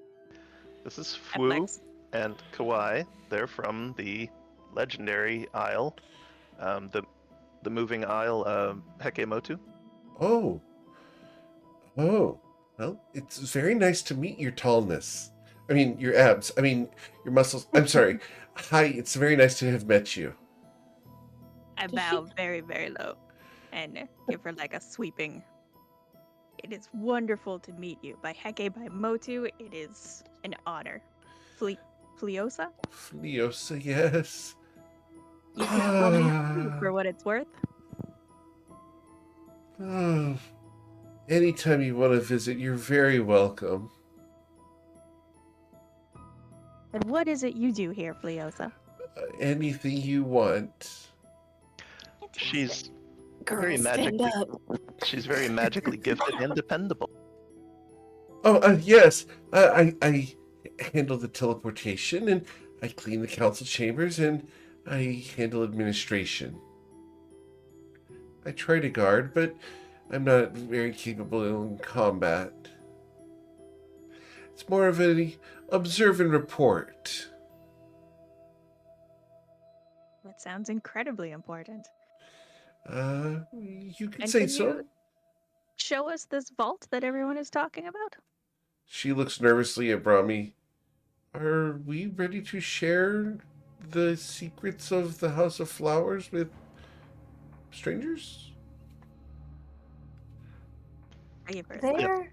[SPEAKER 4] This is
[SPEAKER 5] I'm
[SPEAKER 4] Fu
[SPEAKER 5] Lex.
[SPEAKER 4] and Kawai. They're from the legendary isle, the moving isle of Hekemotu.
[SPEAKER 1] Oh. Oh. Well, it's very nice to meet your tallness. I mean, your abs. I mean, your muscles. I'm sorry. Hi, it's very nice to have met you.
[SPEAKER 5] I
[SPEAKER 7] Does
[SPEAKER 5] bow
[SPEAKER 7] she-
[SPEAKER 5] very, very low and give her like a sweeping. It is wonderful to meet you. By Heke, by Motu, it is an honor. Fleosa?
[SPEAKER 1] Fleosa, yes.
[SPEAKER 5] You can call me Fle for what it's worth.
[SPEAKER 1] Oh, anytime you want to visit, you're very welcome.
[SPEAKER 5] And what is it you do here, Fleosa?
[SPEAKER 1] Anything you want.
[SPEAKER 4] She's
[SPEAKER 7] girl,
[SPEAKER 4] very
[SPEAKER 7] stand
[SPEAKER 4] magically.
[SPEAKER 7] up.
[SPEAKER 4] She's very magically gifted and dependable.
[SPEAKER 1] Oh, yes. I handle the teleportation, and I clean the council chambers, and I handle administration. I try to guard, but I'm not very capable in combat. It's more of an observe and report.
[SPEAKER 5] That sounds incredibly important.
[SPEAKER 1] You could
[SPEAKER 5] And
[SPEAKER 1] say
[SPEAKER 5] can
[SPEAKER 1] so.
[SPEAKER 5] you show us this vault that everyone is talking about?
[SPEAKER 1] She looks nervously at Brahmi. Are we ready to share the secrets of the House of Flowers with strangers?
[SPEAKER 5] Are you first?
[SPEAKER 3] There.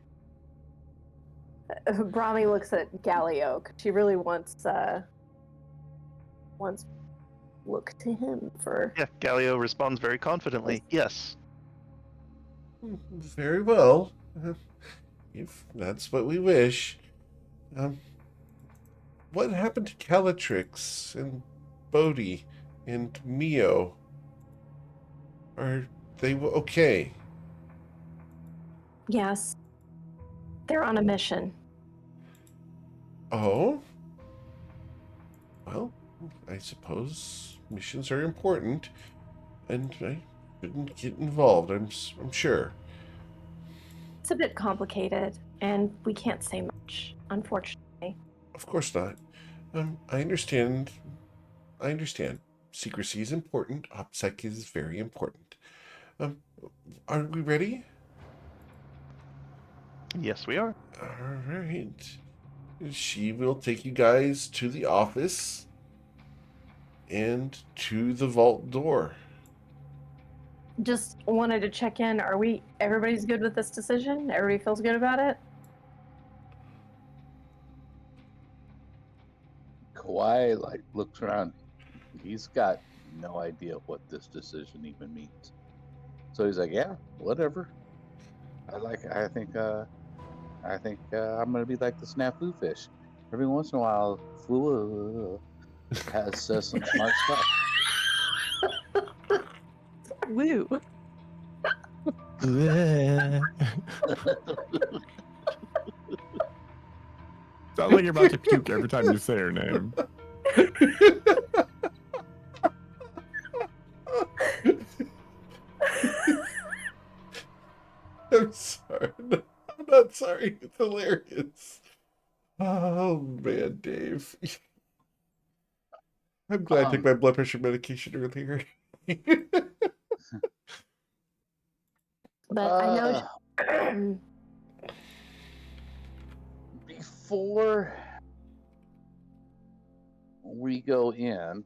[SPEAKER 3] Brahmi looks at Galio. 'Cause she really wants look to him for.
[SPEAKER 4] Yeah, Galio responds very confidently. Yes.
[SPEAKER 1] Very well. If that's what we wish. What happened to Calatrix and Bodhi and Mio? Are they okay?
[SPEAKER 3] Yes. They're on a mission.
[SPEAKER 1] Oh? Well, I suppose missions are important, and I shouldn't get involved, I'm sure.
[SPEAKER 3] It's a bit complicated, and we can't say much, unfortunately.
[SPEAKER 1] Of course not. I understand. I understand. Secrecy is important. OPSEC is very important. Are we ready?
[SPEAKER 4] Yes, we are.
[SPEAKER 1] All right. She will take you guys to the office and to the vault door.
[SPEAKER 3] Just wanted to check in. Everybody's good with this decision? Everybody feels good about it?
[SPEAKER 6] Kawhi looks around. He's got no idea what this decision even means. So he's like, "Yeah, whatever. I think I'm gonna be like the snafu fish. Every once in a while, Flua says some smart stuff."
[SPEAKER 5] Woo.
[SPEAKER 2] Sounds like you're about to puke every time you say her name.
[SPEAKER 1] I'm sorry. I'm not sorry. It's hilarious. Oh, man, Dave. I'm glad I took my blood pressure medication earlier.
[SPEAKER 3] But I know.
[SPEAKER 6] Before we go in,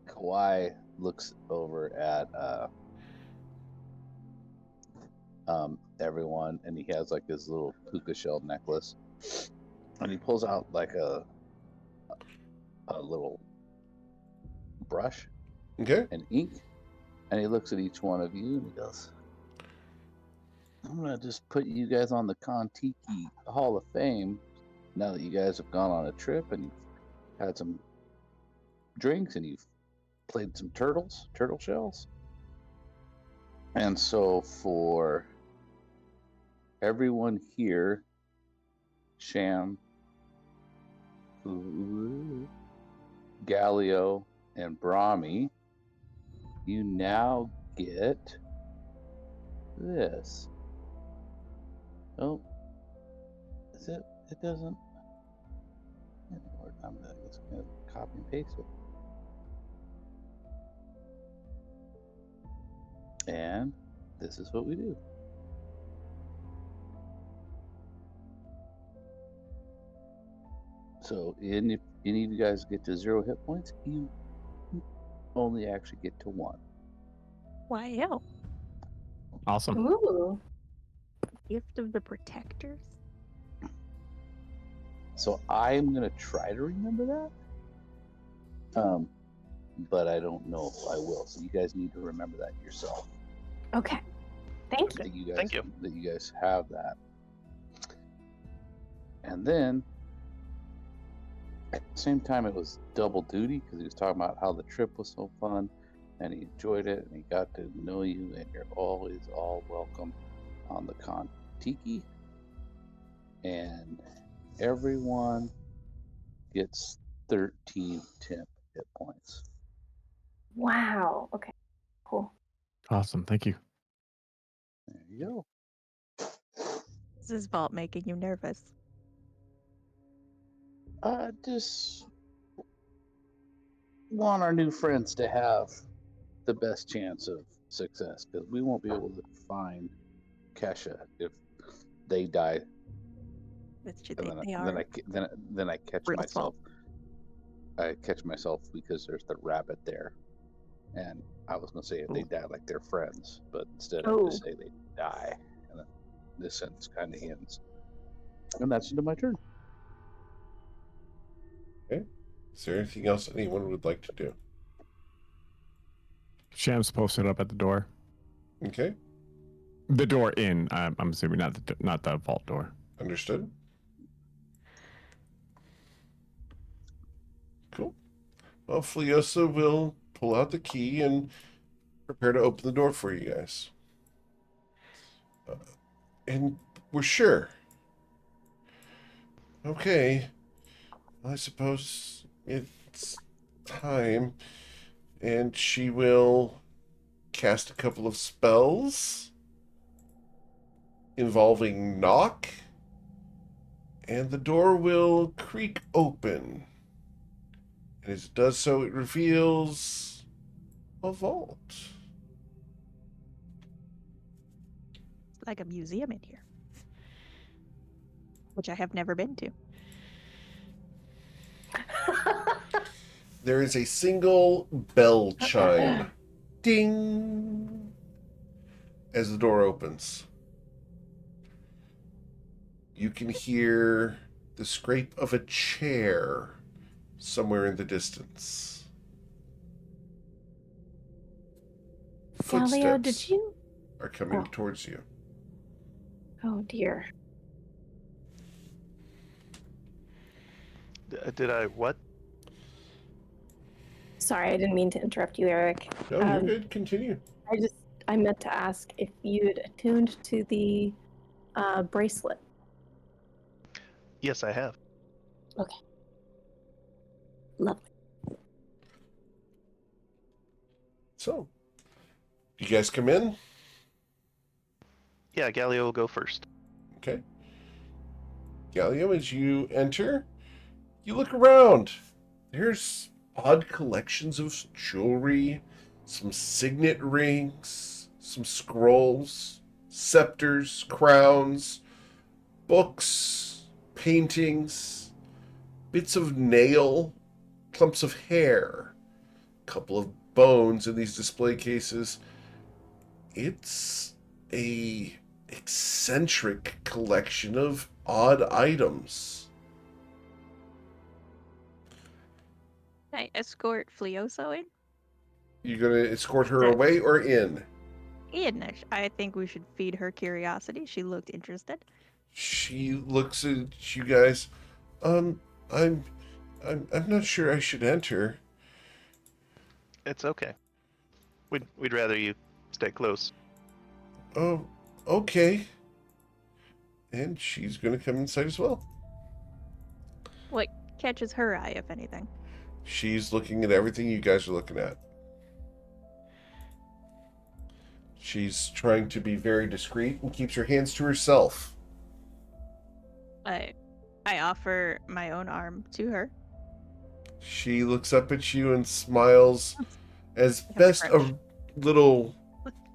[SPEAKER 6] Kawhi looks over at everyone, and he has like his little puka shell necklace, and he pulls out like a little brush
[SPEAKER 1] Okay.
[SPEAKER 6] and ink, and he looks at each one of you and he goes, "I'm gonna just put you guys on the Kon-Tiki Hall of Fame now that you guys have gone on a trip and you've had some drinks and you've played some turtle shells. And so for everyone here, Sham, Galio, and Brahmi, you now get this. Oh, is it? It doesn't. I'm just gonna copy and paste it. And this is what we do. So, if any of you guys get to 0 hit points, you only actually get to 1.
[SPEAKER 5] Wow.
[SPEAKER 2] Awesome.
[SPEAKER 3] Ooh.
[SPEAKER 5] Gift of the protectors.
[SPEAKER 6] So I'm gonna try to remember that, but I don't know if I will. So you guys need to remember that yourself.
[SPEAKER 3] Okay. Thank you.
[SPEAKER 4] Thank you.
[SPEAKER 6] That you guys have that. And then at the same time, it was double duty because he was talking about how the trip was so fun and he enjoyed it and he got to know you, and you're always all welcome on the Kon-Tiki. And everyone gets 13 temp hit points.
[SPEAKER 3] Wow. Okay. Cool.
[SPEAKER 2] Awesome. Thank you.
[SPEAKER 6] There you go.
[SPEAKER 5] Is this vault making you nervous?
[SPEAKER 6] Just want our new friends to have the best chance of success because we won't be able to find Kesha if they die.
[SPEAKER 5] That's true.
[SPEAKER 6] And
[SPEAKER 5] They
[SPEAKER 6] then
[SPEAKER 5] are
[SPEAKER 6] I catch
[SPEAKER 5] real
[SPEAKER 6] myself.
[SPEAKER 5] small.
[SPEAKER 6] I catch myself because there's the rabbit there, and I was gonna say if they die like they're friends, but instead I
[SPEAKER 3] Oh.
[SPEAKER 6] just say they die, and then this sentence kind of ends. And that's into my turn.
[SPEAKER 1] Okay. Is there anything else anyone would like to do?
[SPEAKER 2] Sham's posted up at the door.
[SPEAKER 1] Okay.
[SPEAKER 2] The door in. I'm assuming not the vault door.
[SPEAKER 1] Understood. Cool. Well, Fleosa will pull out the key and prepare to open the door for you guys. And we're sure. Okay. I suppose it's time. And she will cast a couple of spells involving knock. And the door will creak open. And as it does so, it reveals a vault.
[SPEAKER 5] It's like a museum in here, which I have never been to.
[SPEAKER 1] There is a single bell chime. Ding! As the door opens. You can hear the scrape of a chair somewhere in the distance.
[SPEAKER 3] Galio, did
[SPEAKER 1] Footsteps
[SPEAKER 3] you?
[SPEAKER 1] are coming
[SPEAKER 3] Oh.
[SPEAKER 1] towards you.
[SPEAKER 3] Oh dear.
[SPEAKER 4] Did I what?
[SPEAKER 3] Sorry, I didn't mean to interrupt you, Eric.
[SPEAKER 1] No, you're good. Continue.
[SPEAKER 3] I meant to ask if you'd attuned to the bracelet.
[SPEAKER 4] Yes, I have.
[SPEAKER 3] Lovely.
[SPEAKER 1] So, you guys come in?
[SPEAKER 4] Yeah, Galio will go first.
[SPEAKER 1] Okay. Gallium, as you enter, you look around. There's odd collections of jewelry, some signet rings, some scrolls, scepters, crowns, books, paintings, bits of nail, clumps of hair, a couple of bones in these display cases. It's a eccentric collection of odd items.
[SPEAKER 5] Can I escort Fleoso in?
[SPEAKER 1] You gonna escort her
[SPEAKER 5] That-
[SPEAKER 1] away or in?
[SPEAKER 5] I think we should feed her curiosity. She looked interested.
[SPEAKER 1] She looks at you guys. I'm I'm not sure I should enter.
[SPEAKER 4] It's okay. We'd rather you stay close.
[SPEAKER 1] Oh, okay. And she's gonna come inside as well.
[SPEAKER 5] What catches her eye, if anything?
[SPEAKER 1] She's looking at everything you guys are looking at. She's trying to be very discreet and keeps her hands to herself.
[SPEAKER 5] I offer my own arm to her.
[SPEAKER 1] She looks up at you and smiles as
[SPEAKER 5] Have
[SPEAKER 1] best
[SPEAKER 5] French.
[SPEAKER 1] a little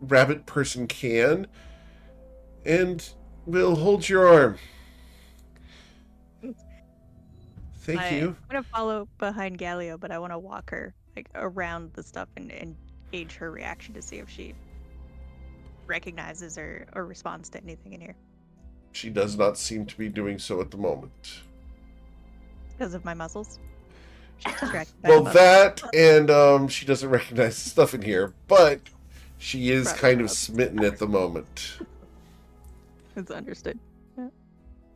[SPEAKER 1] rabbit person can, and will hold your arm. Thank you.
[SPEAKER 5] I'm gonna follow behind Galio, but I want to walk her like around the stuff and gauge her reaction to see if she recognizes or responds to anything in here
[SPEAKER 1] She does not seem to be doing so at the moment.
[SPEAKER 5] because of my muscles. She's distracted by the
[SPEAKER 1] Well,
[SPEAKER 5] muscles.
[SPEAKER 1] that and she doesn't recognize the stuff in here, but she is
[SPEAKER 5] Probably
[SPEAKER 1] kind of
[SPEAKER 5] not.
[SPEAKER 1] smitten at the moment.
[SPEAKER 5] It's understood.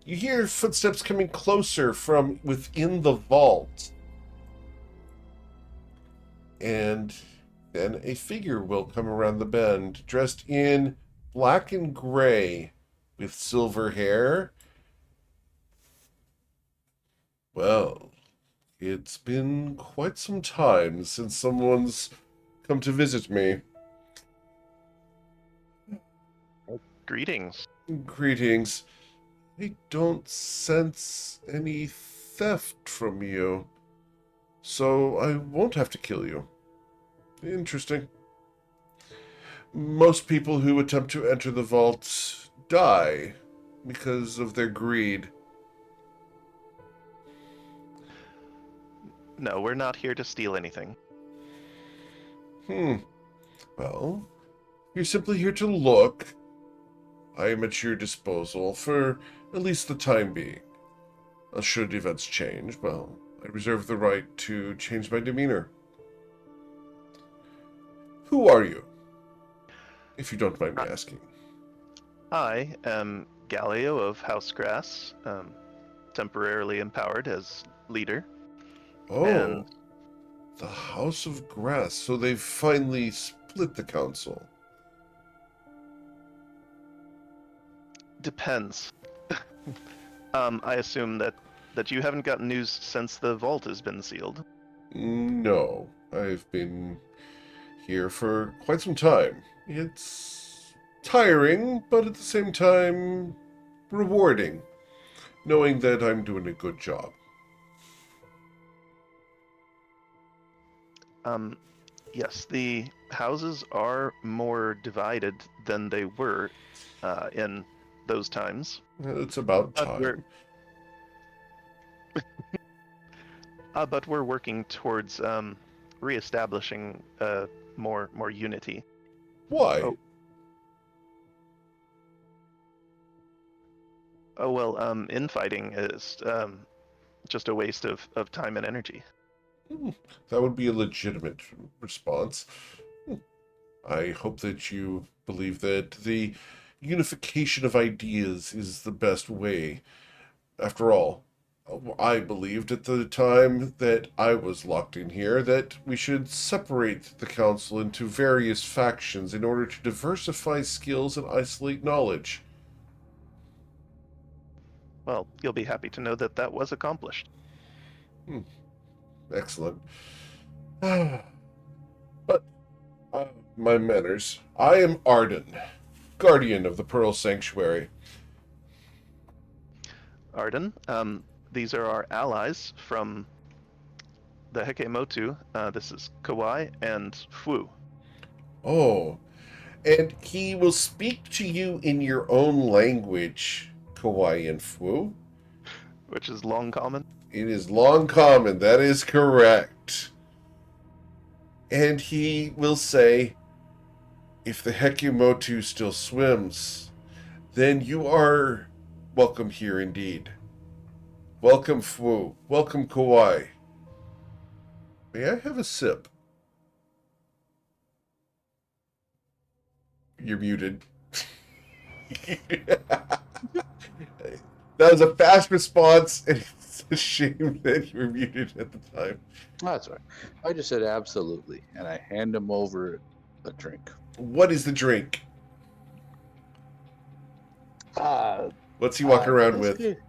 [SPEAKER 1] You hear footsteps coming closer from within the vault. And then a figure will come around the bend, dressed in black and gray with silver hair. Well, it's been quite some time since someone's come to visit me.
[SPEAKER 4] Greetings.
[SPEAKER 1] Greetings. I don't sense any theft from you, so I won't have to kill you. Interesting. most people who attempt to enter the vault die because of their greed.
[SPEAKER 4] No, we're not here to steal anything.
[SPEAKER 1] Well, you're simply here to look. I am at your disposal for at least the time being. Should events change, well, I reserve the right to change my demeanor. Who are you? If you don't mind me asking.
[SPEAKER 4] I am Galileo of House Grass, temporarily empowered as leader.
[SPEAKER 1] Oh,
[SPEAKER 4] And
[SPEAKER 1] the House of Grass. So they've finally split the council.
[SPEAKER 4] depends. I assume that you haven't gotten news since the vault has been sealed.
[SPEAKER 1] No, I've been here for quite some time. It's tiring, but at the same time, rewarding, knowing that I'm doing a good job.
[SPEAKER 4] Yes, the houses are more divided than they were in those times.
[SPEAKER 1] It's about
[SPEAKER 4] But
[SPEAKER 1] time.
[SPEAKER 4] But we're working towards reestablishing more unity.
[SPEAKER 1] Why?
[SPEAKER 4] Oh well, infighting is just a waste of time and energy.
[SPEAKER 1] That would be a legitimate response. I hope that you believe that the unification of ideas is the best way. After all, I believed at the time that I was locked in here that we should separate the council into various factions in order to diversify skills and isolate knowledge.
[SPEAKER 4] Well, you'll be happy to know that that was accomplished.
[SPEAKER 1] Excellent. But, my manners. I am Arden, guardian of the Pearl Sanctuary.
[SPEAKER 4] Arden, these are our allies from the Hekemotu. This is Kawai and Fu.
[SPEAKER 1] Oh, and he will speak to you in your own language, Kawaii Fu.
[SPEAKER 4] Which is long common.
[SPEAKER 1] It is long common, that is correct. And he will say, if the Hekemotu still swims, then you are welcome here indeed. Welcome, Fu. Welcome, Kawaii. May I have a sip? You're muted. That was a fast response, and it's a shame that you were muted at the time.
[SPEAKER 6] That's right. I just said absolutely, and I hand him over a drink.
[SPEAKER 1] What is the drink? What's he walking around with?
[SPEAKER 6] It's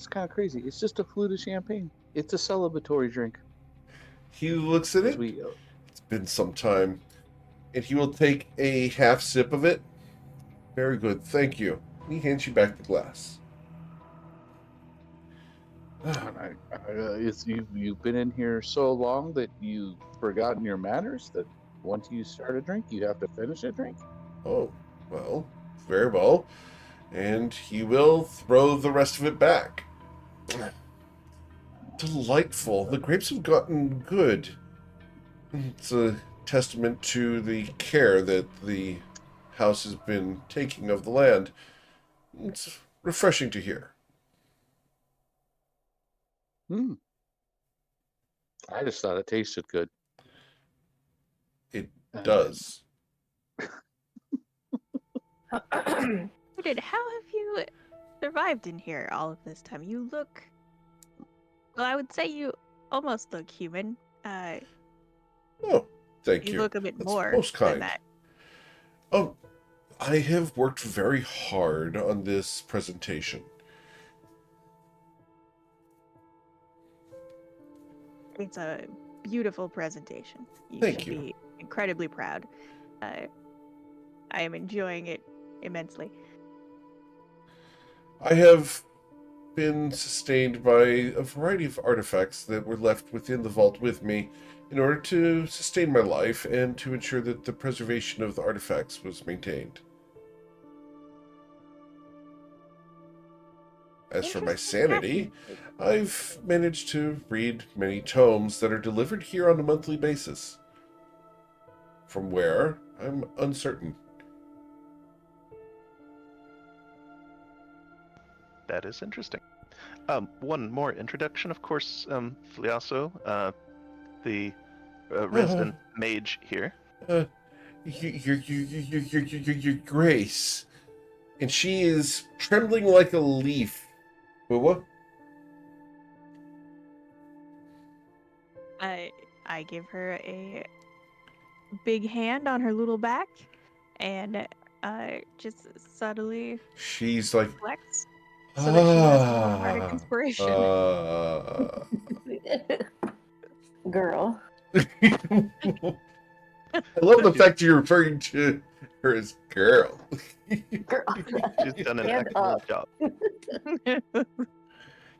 [SPEAKER 6] kind of crazy. It's just a flute of champagne. It's a celebratory drink.
[SPEAKER 1] He looks at it. It's been some time. And he will take a half sip of it. Very good, thank you. He hands you back the glass.
[SPEAKER 6] You've been in here so long that you've forgotten your manners, that once you start a drink, you have to finish a drink?
[SPEAKER 1] Oh, well, very well. And he will throw the rest of it back. Delightful. The grapes have gotten good. It's a testament to the care that the house has been taking of the land. It's refreshing to hear.
[SPEAKER 6] I just thought it tasted good.
[SPEAKER 1] It does.
[SPEAKER 5] How have you survived in here all of this time? You look... Well, I would say you almost look human.
[SPEAKER 1] Oh, thank you.
[SPEAKER 5] You look a bit
[SPEAKER 1] That's
[SPEAKER 5] more
[SPEAKER 1] most kind.
[SPEAKER 5] than that.
[SPEAKER 1] Oh, I have worked very hard on this presentation.
[SPEAKER 5] It's a beautiful presentation.
[SPEAKER 1] Thank
[SPEAKER 5] should
[SPEAKER 1] you.
[SPEAKER 5] Be incredibly proud. I am enjoying it immensely.
[SPEAKER 1] I have been sustained by a variety of artifacts that were left within the vault with me in order to sustain my life and to ensure that the preservation of the artifacts was maintained. As for my
[SPEAKER 5] Interesting
[SPEAKER 1] sanity, I've managed to read many tomes that are delivered here on a monthly basis. From where, I'm uncertain.
[SPEAKER 4] That is interesting. One more introduction, of course, Fliasso, the resident mage here.
[SPEAKER 1] Your Grace. And she is trembling like a leaf. What?
[SPEAKER 5] I give her a big hand on her little back, and just subtly
[SPEAKER 1] She's like,
[SPEAKER 5] flex so that she has a little bardic
[SPEAKER 1] ah,
[SPEAKER 5] inspiration.
[SPEAKER 3] Girl.
[SPEAKER 1] I love the fact you're referring to her as girl.
[SPEAKER 3] Girl.
[SPEAKER 4] She's done an
[SPEAKER 3] Stand
[SPEAKER 4] excellent
[SPEAKER 3] up.
[SPEAKER 4] job.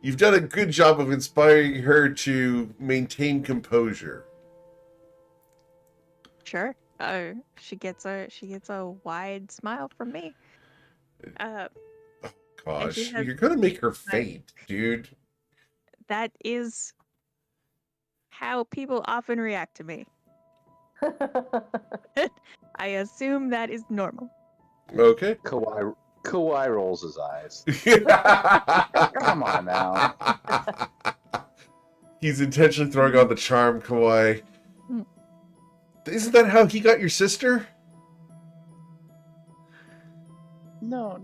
[SPEAKER 1] You've done a good job of inspiring her to maintain composure.
[SPEAKER 5] Sure. She gets a wide smile from me. And she
[SPEAKER 1] Gosh,
[SPEAKER 5] has
[SPEAKER 1] you're gonna make her faint, dude.
[SPEAKER 5] that is how people often react to me. I assume that is normal.
[SPEAKER 1] Okay.
[SPEAKER 6] Kawhi rolls his eyes. Come on now.
[SPEAKER 1] He's intentionally throwing on the charm, Kawhi.
[SPEAKER 5] Hmm.
[SPEAKER 1] Isn't that how he got your sister?
[SPEAKER 6] No.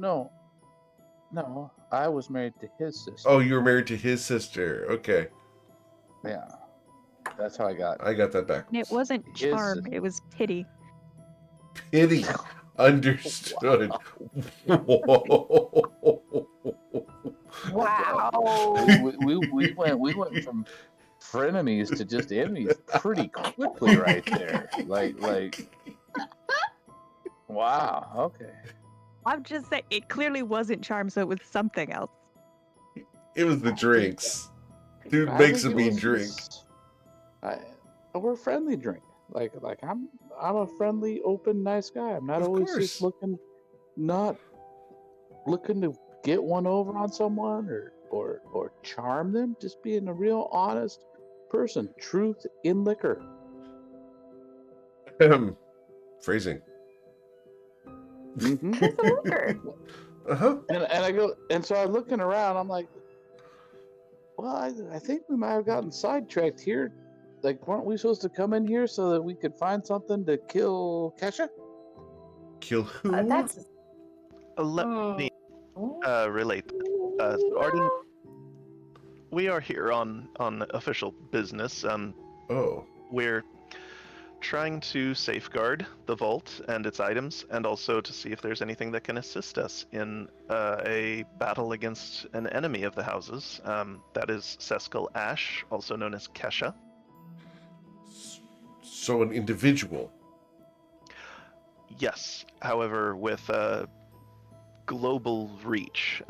[SPEAKER 6] I was married to his sister.
[SPEAKER 1] Oh, you were married to his sister. Okay.
[SPEAKER 6] Yeah. That's how I got
[SPEAKER 1] that backwards.
[SPEAKER 5] And it wasn't
[SPEAKER 6] His
[SPEAKER 5] charm,
[SPEAKER 6] sister.
[SPEAKER 5] it was pity.
[SPEAKER 1] Pity. Understood.
[SPEAKER 3] Wow.
[SPEAKER 6] we went from frenemies to just enemies pretty quickly right there. Like wow, okay.
[SPEAKER 5] I'm just saying, it clearly wasn't charm, so it was something else.
[SPEAKER 1] It was the drinks. Dude
[SPEAKER 6] I
[SPEAKER 1] makes a
[SPEAKER 6] think it
[SPEAKER 1] mean
[SPEAKER 6] was
[SPEAKER 1] drink.
[SPEAKER 6] just- we're a friendly drink. Like I'm a friendly, open, nice guy. I'm not
[SPEAKER 1] Of
[SPEAKER 6] always
[SPEAKER 1] course.
[SPEAKER 6] just not looking to get one over on someone or charm them. Just being a real honest person. Truth in liquor.
[SPEAKER 1] Phrasing.
[SPEAKER 6] Mm-hmm.
[SPEAKER 3] It's a liquor.
[SPEAKER 1] Uh-huh.
[SPEAKER 6] And I go, and so I'm looking around. I'm like, well, I think we might have gotten sidetracked here. Like, weren't we supposed to come in here so that we could find something to kill Kesha?
[SPEAKER 1] Kill who?
[SPEAKER 3] That's.
[SPEAKER 4] Let me relate. So Arden, we are here on official business.
[SPEAKER 1] Oh.
[SPEAKER 4] We're trying to safeguard the vault and its items, and also to see if there's anything that can assist us in a battle against an enemy of the houses. That is Seskal Ash, also known as Kesha.
[SPEAKER 1] So an individual.
[SPEAKER 4] Yes, however, with global reach.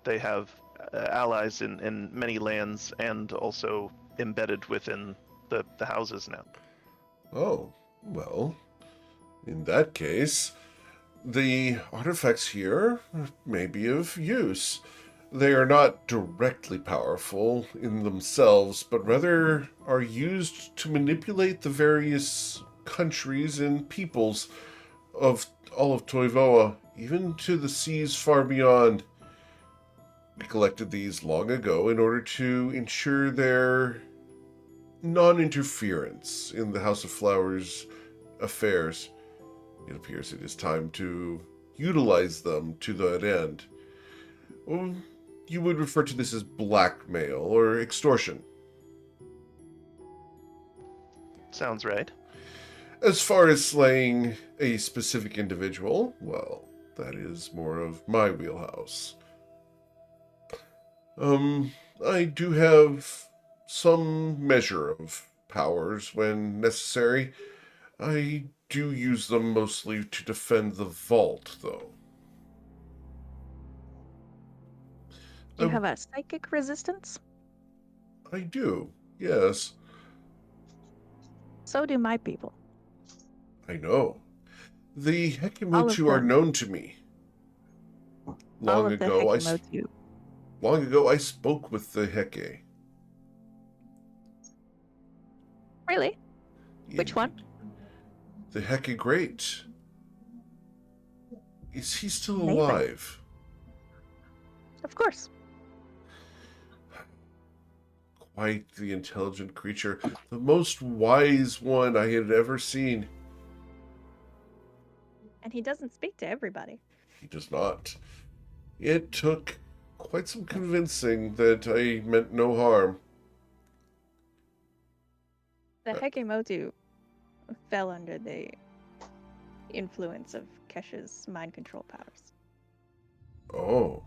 [SPEAKER 4] They have allies in many lands and also embedded within the houses now.
[SPEAKER 1] Oh, well, in that case, the artifacts here may be of use. They are not directly powerful in themselves, but rather are used to manipulate the various countries and peoples of all of Toivoa, even to the seas far beyond. We collected these long ago in order to ensure their non-interference in the House of Flowers affairs. It appears it is time to utilize them to that end. Well, you would refer to this as blackmail or extortion.
[SPEAKER 4] Sounds right.
[SPEAKER 1] As far as slaying a specific individual, well, that is more of my wheelhouse. I do have some measure of powers when necessary. I do use them mostly to defend the vault, though.
[SPEAKER 5] You
[SPEAKER 1] I-
[SPEAKER 5] have a psychic resistance?
[SPEAKER 1] I do, yes.
[SPEAKER 5] So do my people.
[SPEAKER 1] I know. The
[SPEAKER 5] All of
[SPEAKER 1] Hekimutu are
[SPEAKER 5] them.
[SPEAKER 1] known to me.
[SPEAKER 5] All
[SPEAKER 1] Long
[SPEAKER 5] of the
[SPEAKER 1] ago, I spoke with the Heke.
[SPEAKER 5] Really? Which one?
[SPEAKER 1] Indeed. The Heke Great. Is he still
[SPEAKER 5] Amazing.
[SPEAKER 1] alive?
[SPEAKER 5] Of course.
[SPEAKER 1] Quite the intelligent creature. The most wise one I had ever seen.
[SPEAKER 5] And he doesn't speak to everybody.
[SPEAKER 1] He does not. It took quite some convincing that I meant no harm.
[SPEAKER 5] The Hekemotu fell under the influence of Kesha's mind control powers.
[SPEAKER 1] Oh.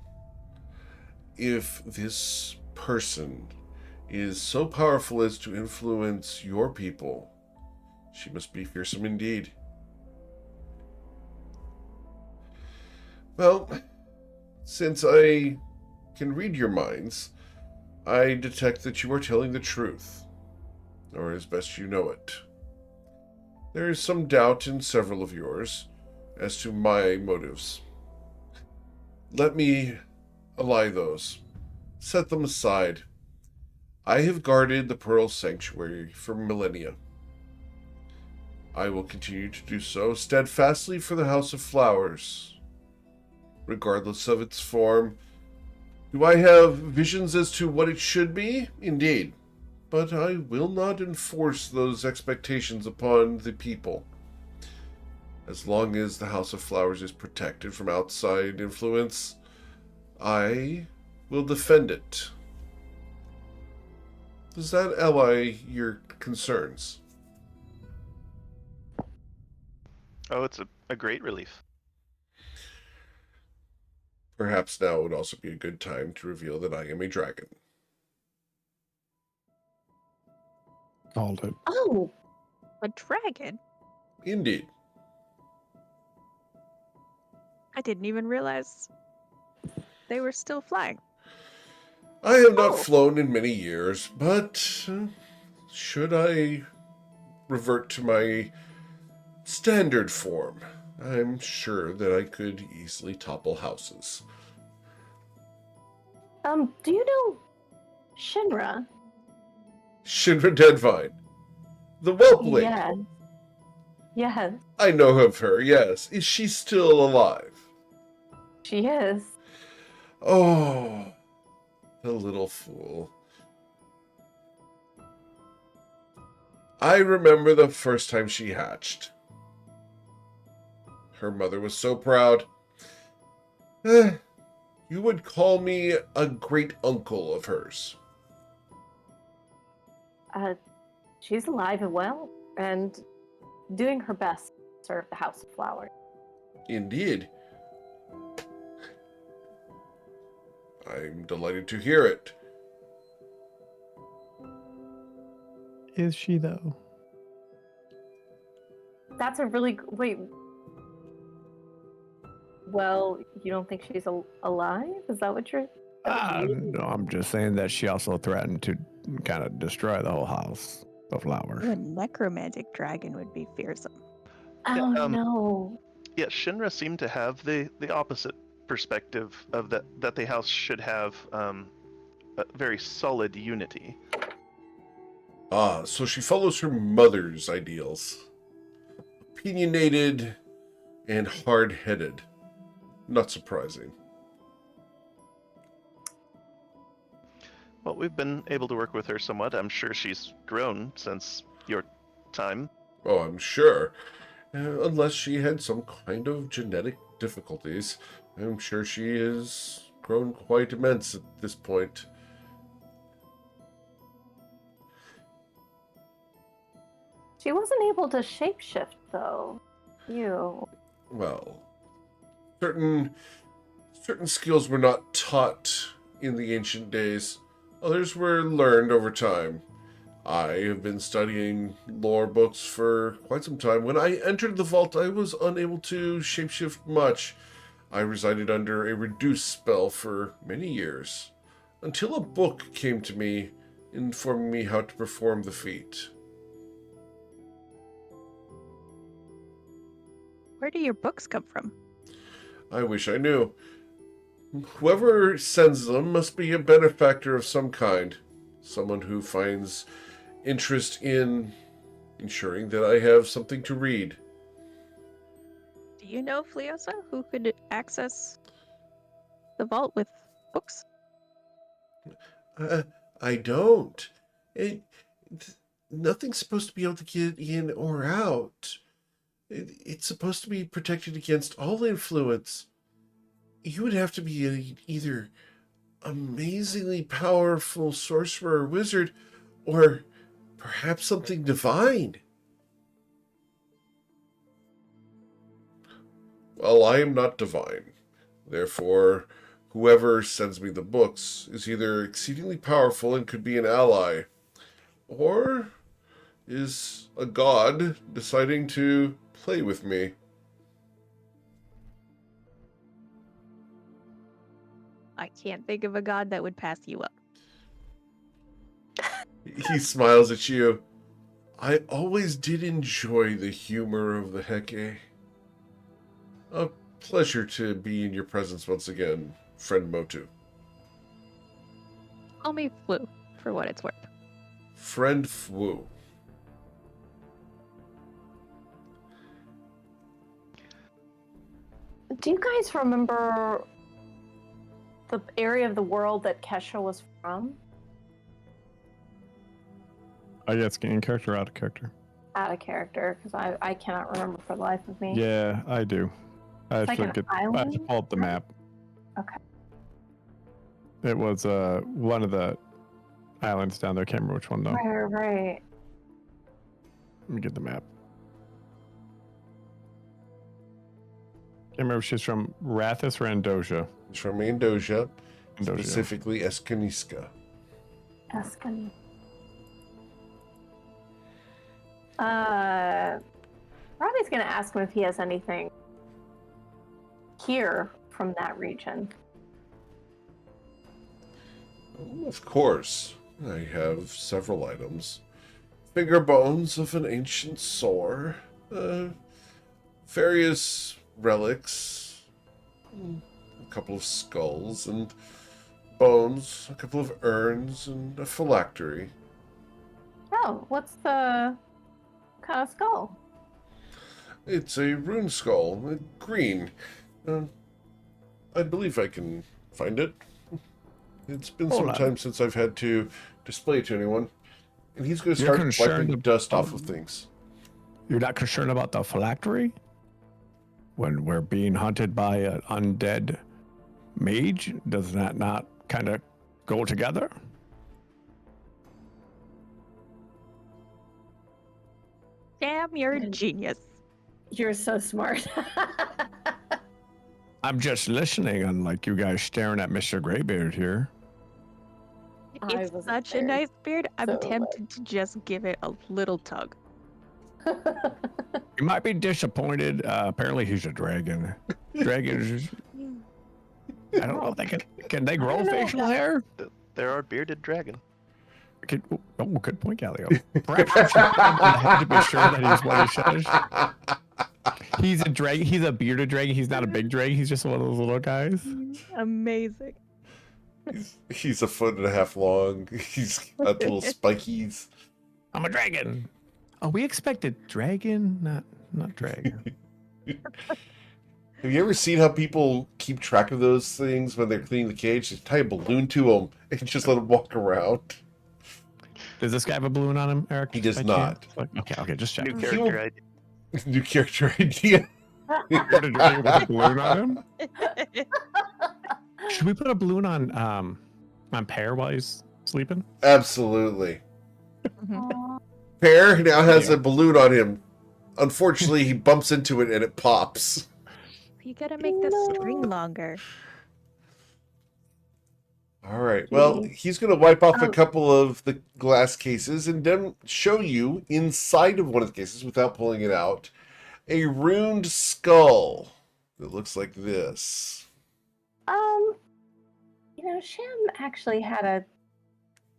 [SPEAKER 1] If this person is so powerful as to influence your people, she must be fearsome indeed. Well, since I can read your minds, I detect that you are telling the truth, or as best you know it. There is some doubt in several of yours as to my motives. Let me allay those. Set them aside. I have guarded the Pearl Sanctuary for millennia. I will continue to do so steadfastly for the House of Flowers. Regardless of its form, do I have visions as to what it should be? Indeed. But I will not enforce those expectations upon the people. As long as the House of Flowers is protected from outside influence, I will defend it. Does that allay your concerns?
[SPEAKER 4] Oh, it's a great relief.
[SPEAKER 1] Perhaps now would also be a good time to reveal that I am a dragon.
[SPEAKER 2] Called it.
[SPEAKER 7] Oh,
[SPEAKER 5] A dragon?
[SPEAKER 1] Indeed.
[SPEAKER 5] I didn't even realize they were still flying.
[SPEAKER 1] I have not
[SPEAKER 7] Oh.
[SPEAKER 1] flown in many years, but should I revert to my standard form, I'm sure that I could easily topple houses.
[SPEAKER 3] Do you know Shinra?
[SPEAKER 1] Shinra Deadvine. The Whelpling.
[SPEAKER 3] Yes. Yes,
[SPEAKER 1] I know of her, yes. Is she still alive?
[SPEAKER 3] she is.
[SPEAKER 1] Oh, the little fool. I remember the first time she hatched. Her mother was so proud. You would call me a great uncle of hers.
[SPEAKER 3] She's alive and well, and doing her best to serve the House of Flowers.
[SPEAKER 1] Indeed. I'm delighted to hear it.
[SPEAKER 8] Is she though?
[SPEAKER 3] That's a really wait. Well, you don't think she's alive? Is that what you're?
[SPEAKER 2] No, I'm just saying that she also threatened to kind of destroy the whole house of flowers.
[SPEAKER 5] A necromantic dragon would be fearsome.
[SPEAKER 3] Oh
[SPEAKER 4] Yeah,
[SPEAKER 3] no.
[SPEAKER 4] Yeah, Shinra seemed to have the opposite perspective of that the house should have a very solid unity.
[SPEAKER 1] Ah, so she follows her mother's ideals. Opinionated and hard-headed. Not surprising.
[SPEAKER 4] Well, we've been able to work with her somewhat. I'm sure she's grown since your time.
[SPEAKER 1] Oh, I'm sure. Unless she had some kind of genetic difficulties. I'm sure she has grown quite immense at this point.
[SPEAKER 3] She wasn't able to shapeshift though. You.
[SPEAKER 1] Well, certain skills were not taught in the ancient days. Others were learned over time. I have been studying lore books for quite some time. When I entered the vault, I was unable to shapeshift much. I resided under a reduced spell for many years. until a book came to me informing me how to perform the feat.
[SPEAKER 5] Where do your books come from?
[SPEAKER 1] I wish I knew. Whoever sends them must be a benefactor of some kind. Someone who finds interest in ensuring that I have something to read.
[SPEAKER 5] Do you know Fleosa, who could access the vault with books?
[SPEAKER 1] I don't. Nothing's supposed to be able to get in or out. It's supposed to be protected against all influence. You would have to be either amazingly powerful sorcerer or wizard, or perhaps something divine. Well, I am not divine. Therefore, whoever sends me the books is either exceedingly powerful and could be an ally, or is a god deciding to play with me.
[SPEAKER 5] I can't think of a god that would pass you up.
[SPEAKER 1] He smiles at you. I always did enjoy the humor of the Heke. A pleasure to be in your presence once again, friend Motu.
[SPEAKER 5] Call me Flu, for what it's worth.
[SPEAKER 1] Friend Fu.
[SPEAKER 3] Do you guys remember the area of the world that Kesha was from?
[SPEAKER 2] I guess in character, out of character.
[SPEAKER 3] Out of character, because I cannot remember for the life of me.
[SPEAKER 2] Yeah, I do. I have,
[SPEAKER 3] Like
[SPEAKER 2] to
[SPEAKER 3] an
[SPEAKER 2] get, I have to
[SPEAKER 3] island?
[SPEAKER 2] pull up the map.
[SPEAKER 3] Okay.
[SPEAKER 2] It was one of the islands down there. Can't remember which one though.
[SPEAKER 3] Right.
[SPEAKER 2] Let me get the map. Can't remember if she's from Rathus or Andoja.
[SPEAKER 1] He's from Andoja,
[SPEAKER 2] Andoja.
[SPEAKER 1] specifically Eskaniska.
[SPEAKER 3] Eskin. Robbie's gonna ask him if he has anything here from that region.
[SPEAKER 1] Of course, I have several items. Finger bones of an ancient sore, various relics, a couple of skulls and bones, a couple of urns, and a phylactery.
[SPEAKER 3] Oh, what's the kind of skull?
[SPEAKER 1] It's a rune skull, green. I believe I can find it. It's been some time since I've had to display it to anyone. And he's going to start wiping dust off of things.
[SPEAKER 2] You're not concerned about the phylactery? When we're being hunted by an undead mage, does that not kind of go together?
[SPEAKER 5] Damn, you're a genius.
[SPEAKER 3] You're so smart.
[SPEAKER 2] I'm just listening, unlike you guys staring at Mr. Greybeard here.
[SPEAKER 5] It's such a nice beard. I'm
[SPEAKER 3] so
[SPEAKER 5] tempted to just give it a little tug.
[SPEAKER 2] You might be disappointed. Apparently, he's a dragon. Dragons. I don't know if they can they grow facial hair?
[SPEAKER 4] There are bearded dragon.
[SPEAKER 2] Good point, Galileo. Perhaps you should put him on the head to be sure that he's what he says. He's a dragon. He's a bearded dragon. He's not a big dragon. He's just one of those little guys.
[SPEAKER 5] Amazing.
[SPEAKER 1] He's a foot and a half long. He's got little spikies.
[SPEAKER 2] I'm a dragon. Oh, we expected dragon, not dragon.
[SPEAKER 1] Have you ever seen how people keep track of those things when they're cleaning the cage? Just tie a balloon to them and just let them walk around.
[SPEAKER 2] Does this guy have a balloon on him, Eric?
[SPEAKER 1] He does
[SPEAKER 2] by
[SPEAKER 1] not.
[SPEAKER 2] chance? Okay, just check.
[SPEAKER 4] New character idea.
[SPEAKER 1] New character idea.
[SPEAKER 2] Bearded dragon with a balloon on him? Should we put a balloon on Pear while he's sleeping?
[SPEAKER 1] Absolutely.
[SPEAKER 3] Aw.
[SPEAKER 1] Pear now has a balloon on him. Unfortunately, he bumps into it and it pops.
[SPEAKER 5] You gotta make the string longer.
[SPEAKER 1] All right. Well, he's going to wipe off a
[SPEAKER 3] Oh.
[SPEAKER 1] couple of the glass cases and then show you inside of one of the cases without pulling it out a runed skull that looks like this.
[SPEAKER 3] You know, Sham actually had a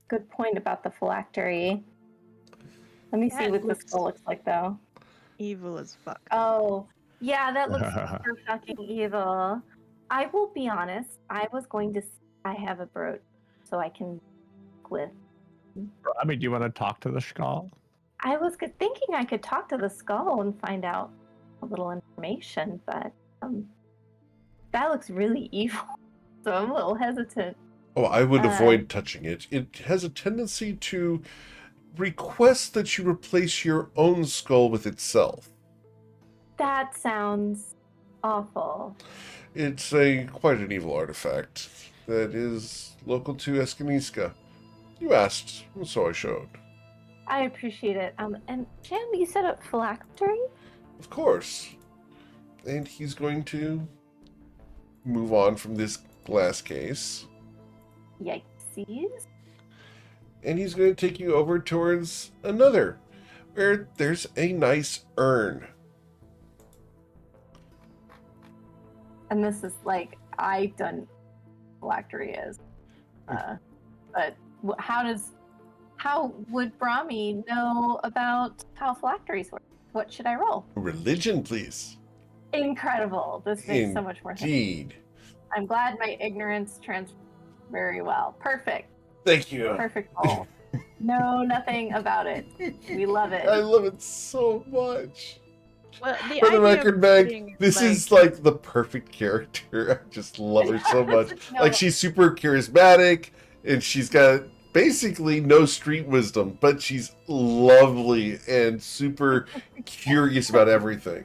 [SPEAKER 3] good point about the phylactery. Let me see
[SPEAKER 5] That
[SPEAKER 3] what the
[SPEAKER 5] looks-
[SPEAKER 3] skull looks like, though.
[SPEAKER 5] Evil as fuck.
[SPEAKER 3] Oh, yeah, that looks super fucking evil. I will be honest. I was going to. I have a brooch, so I can with.
[SPEAKER 2] I mean, do you want to talk to the skull?
[SPEAKER 3] I was thinking I could talk to the skull and find out a little information, but that looks really evil. So I'm a little hesitant.
[SPEAKER 1] Oh, I would avoid touching it. It has a tendency to request that you replace your own skull with itself.
[SPEAKER 3] That sounds awful.
[SPEAKER 1] It's quite an evil artifact that is local to Eskaniska. You asked, so I showed.
[SPEAKER 3] I appreciate it. And Sham, you set up phylactery?
[SPEAKER 1] Of course. And he's going to move on from this glass case.
[SPEAKER 3] Yikesies.
[SPEAKER 1] And he's going to take you over towards another, where there's a nice urn.
[SPEAKER 3] And this is like, I've done phylactery is. But how would Brahmi know about how phylacteries work? What should I roll?
[SPEAKER 1] Religion, please.
[SPEAKER 3] Incredible. This makes so much more sense.
[SPEAKER 1] Indeed.
[SPEAKER 3] I'm glad my ignorance transfers very well. Perfect.
[SPEAKER 1] Thank you.
[SPEAKER 3] Perfect roll. Know nothing about it. We love it.
[SPEAKER 1] I love it so much.
[SPEAKER 5] Well, the
[SPEAKER 1] For the
[SPEAKER 5] idea
[SPEAKER 1] record,
[SPEAKER 5] of
[SPEAKER 1] Meg,
[SPEAKER 5] putting,
[SPEAKER 1] this is like the perfect character. I just love her so much.
[SPEAKER 3] No.
[SPEAKER 1] Like, she's super charismatic, and she's got basically no street wisdom, but she's lovely and super curious about everything.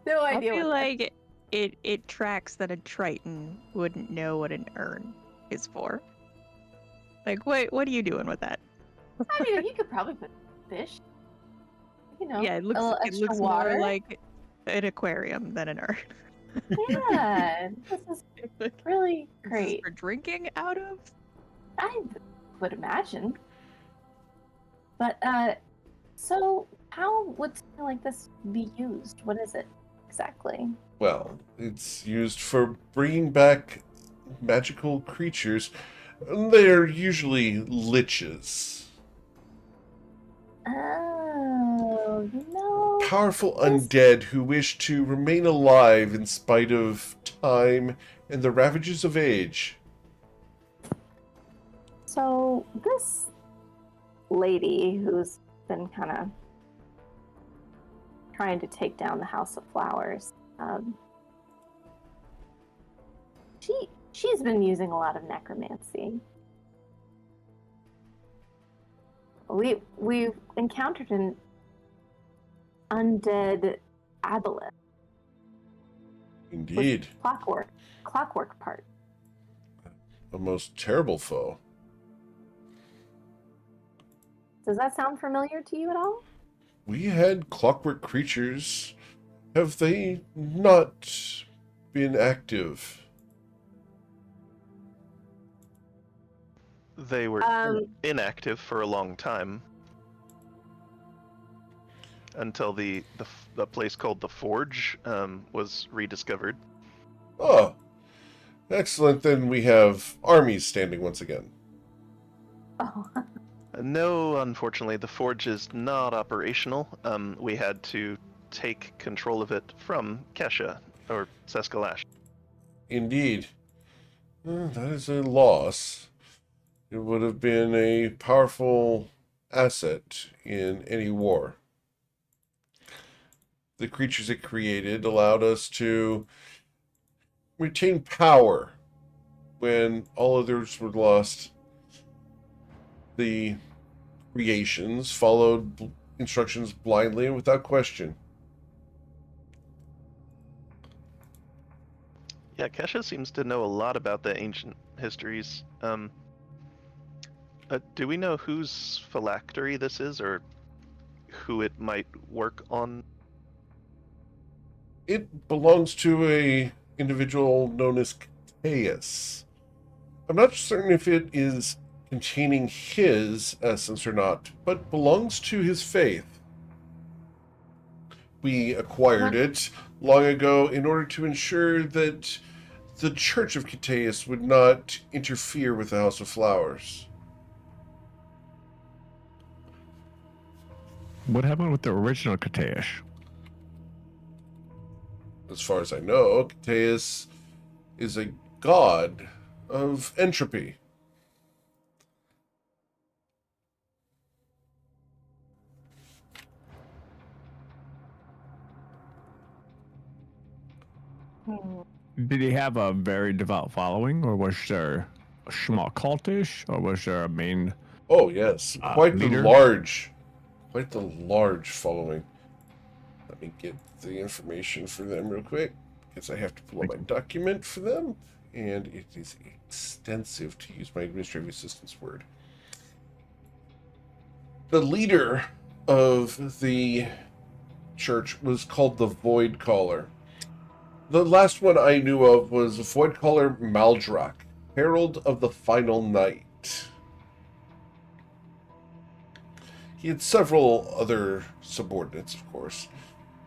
[SPEAKER 3] No
[SPEAKER 5] I
[SPEAKER 3] idea.
[SPEAKER 5] feel
[SPEAKER 3] what
[SPEAKER 5] like it tracks that a Triton wouldn't know what an urn is for. Like, what are you doing with that?
[SPEAKER 3] I mean, you could probably put fish. You know,
[SPEAKER 5] Yeah, it
[SPEAKER 3] a little
[SPEAKER 5] looks
[SPEAKER 3] extra water.
[SPEAKER 5] more like an aquarium than an urn.
[SPEAKER 3] Yeah, this is really
[SPEAKER 5] This is
[SPEAKER 3] great.
[SPEAKER 5] for drinking out of.
[SPEAKER 3] I would imagine. But so how would something like this be used? What is it exactly?
[SPEAKER 1] Well, it's used for bringing back magical creatures. They're usually liches.
[SPEAKER 3] Oh, you know.
[SPEAKER 1] Powerful
[SPEAKER 3] Yes.
[SPEAKER 1] undead who wish to remain alive in spite of time and the ravages of age.
[SPEAKER 3] So this lady who's been kind of trying to take down the House of Flowers, she's been using a lot of necromancy. We've encountered an undead aboleth
[SPEAKER 1] Indeed,
[SPEAKER 3] with clockwork part.
[SPEAKER 1] a most terrible foe.
[SPEAKER 3] Does that sound familiar to you at all?
[SPEAKER 1] We had clockwork creatures. Have they not been active?
[SPEAKER 4] They were inactive for a long time until the place called the Forge was rediscovered.
[SPEAKER 1] Oh, excellent. Then we have armies standing once again.
[SPEAKER 3] Oh,
[SPEAKER 4] No, unfortunately, the Forge is not operational. We had to take control of it from Kesha, or Seskalash.
[SPEAKER 1] Indeed. That is a loss. It would have been a powerful asset in any war. The creatures it created allowed us to retain power when all others were lost. The creations followed instructions blindly and without question.
[SPEAKER 4] Yeah, Kesha seems to know a lot about the ancient histories. Do we know whose phylactery this is, or who it might work on?
[SPEAKER 1] It belongs to a individual known as Caius. I'm not certain if it is containing his essence or not, but belongs to his faith. We acquired it long ago in order to ensure that the Church of Cateus would not interfere with the House of Flowers.
[SPEAKER 2] What happened with the original Katesh?
[SPEAKER 1] As far as I know, Cateus is a god of entropy.
[SPEAKER 3] Hmm.
[SPEAKER 2] Did he have a very devout following, or was there a small cultish, or was there a main
[SPEAKER 1] Oh yes,
[SPEAKER 2] leader?
[SPEAKER 1] quite the large following. Let me get the information for them real quick, because I have to pull up my document for them, and it is extensive, to use my administrative assistant's word. The leader of the church was called the Void Caller. The last one I knew of was Void Caller Maldrak, Herald of the Final Night. He had several other subordinates, of course.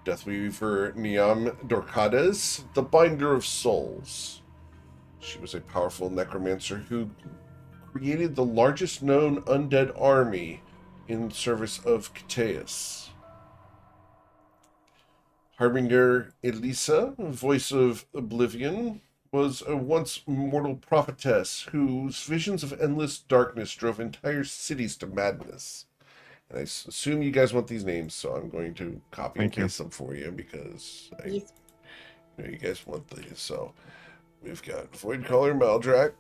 [SPEAKER 1] Deathweaver Niam Dorcades, the Binder of Souls. She was a powerful necromancer who created the largest known undead army in service of Cateus. Harbinger Elisa, voice of Oblivion, was a once mortal prophetess whose visions of endless darkness drove entire cities to madness. And I assume you guys want these names, so I'm going to copy and paste them for you because I know you guys want these. So we've got Voidcaller Maldrak,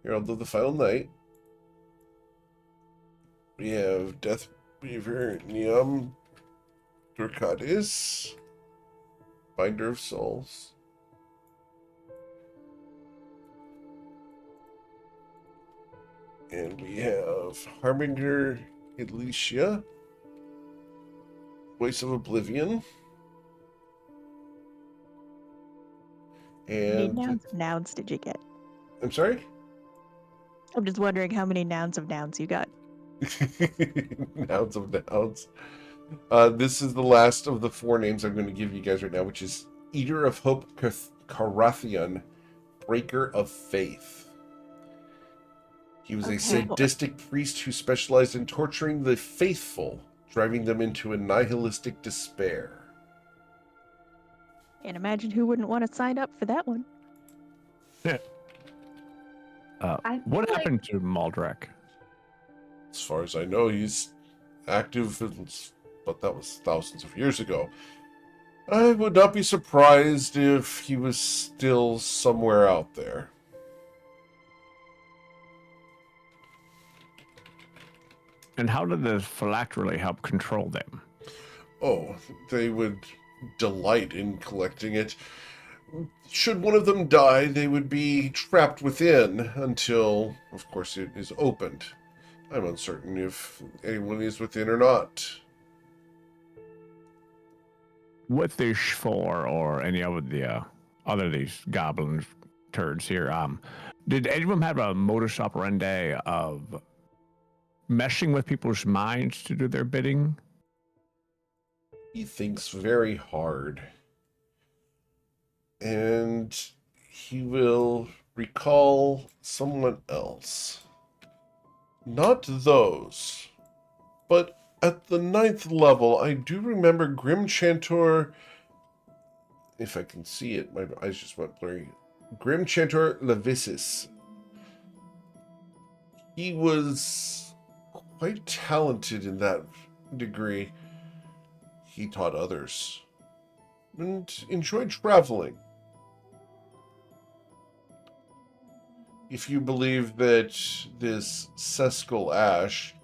[SPEAKER 1] Herald of the Final Night. We have Deathweaver Niam Dorcades, Binder of Souls. And we have Harbinger Elysia, Voice of Oblivion.
[SPEAKER 5] How many
[SPEAKER 1] And
[SPEAKER 5] nouns did you get?
[SPEAKER 1] I'm sorry?
[SPEAKER 5] I'm just wondering how many nouns of nouns you got.
[SPEAKER 1] Nouns of nouns. This is the last of the 4 names I'm going to give you guys right now, which is Eater of Hope Carathian, Breaker of Faith. He was a sadistic priest who specialized in torturing the faithful, driving them into a nihilistic despair.
[SPEAKER 5] And imagine who wouldn't want to sign up for that one.
[SPEAKER 2] Yeah.
[SPEAKER 3] I
[SPEAKER 2] What
[SPEAKER 3] feel
[SPEAKER 2] happened to Maldrak?
[SPEAKER 1] As far as I know, he's active, but that was thousands of years ago. I would not be surprised if he was still somewhere out there.
[SPEAKER 2] And how did the phylactery help control them?
[SPEAKER 1] Oh, they would delight in collecting it. Should one of them die, they would be trapped within until, of course, it is opened. I'm uncertain if anyone is within or not.
[SPEAKER 2] With the Shfor or any of the other these goblin turds here, did any of them have a modus operandi of meshing with people's minds to do their bidding?
[SPEAKER 1] He thinks very hard. And he will recall someone else. Not those. But at the 9th level, I do remember Grim Chantor. If I can see it, my eyes just went blurry. Grim Chantor Levisis. He was quite talented in that degree. He taught others and enjoyed traveling. If you believe that this Sescal Ash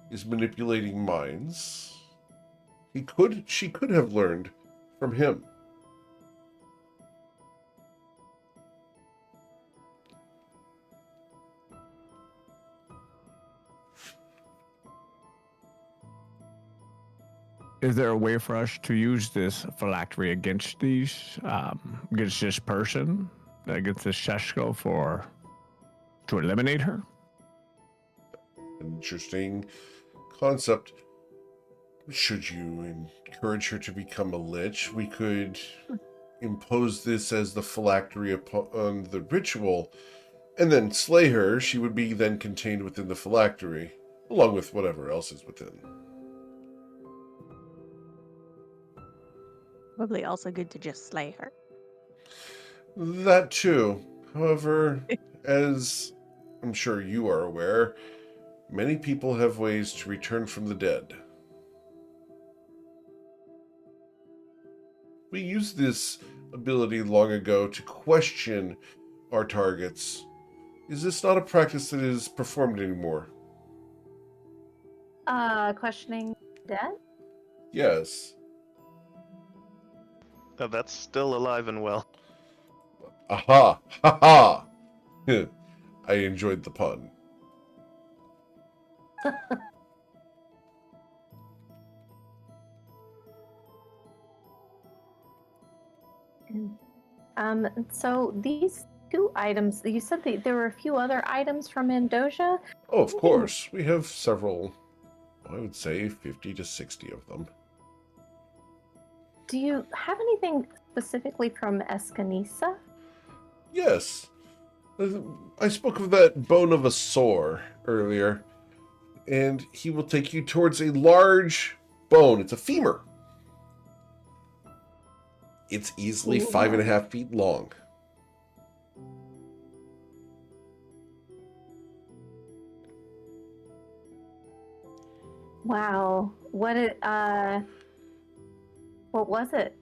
[SPEAKER 1] is manipulating minds, she could have learned from him.
[SPEAKER 2] Is there a way for us to use this phylactery against against this person, against this Shesko to eliminate her?
[SPEAKER 1] Interesting concept. Should you encourage her to become a lich, we could impose this as the phylactery upon the ritual, and then slay her, she would be then contained within the phylactery, along with whatever else is within.
[SPEAKER 5] Probably also good to just slay her.
[SPEAKER 1] That too. However, as I'm sure you are aware, many people have ways to return from the dead. We used this ability long ago to question our targets. Is this not a practice that is performed anymore?
[SPEAKER 3] Questioning dead?
[SPEAKER 1] Yes.
[SPEAKER 4] That's still alive and well.
[SPEAKER 1] Aha! Ha ha! I enjoyed the pun.
[SPEAKER 3] So these two items, you said that there were a few other items from Andoja?
[SPEAKER 1] Oh, of course. We have several, I would say 50 to 60 of them.
[SPEAKER 3] Do you have anything specifically from Escanisa?
[SPEAKER 1] Yes. I spoke of that bone of a sore earlier, and he will take you towards a large bone. It's a femur. It's easily 5.5 feet long.
[SPEAKER 3] Wow. What was it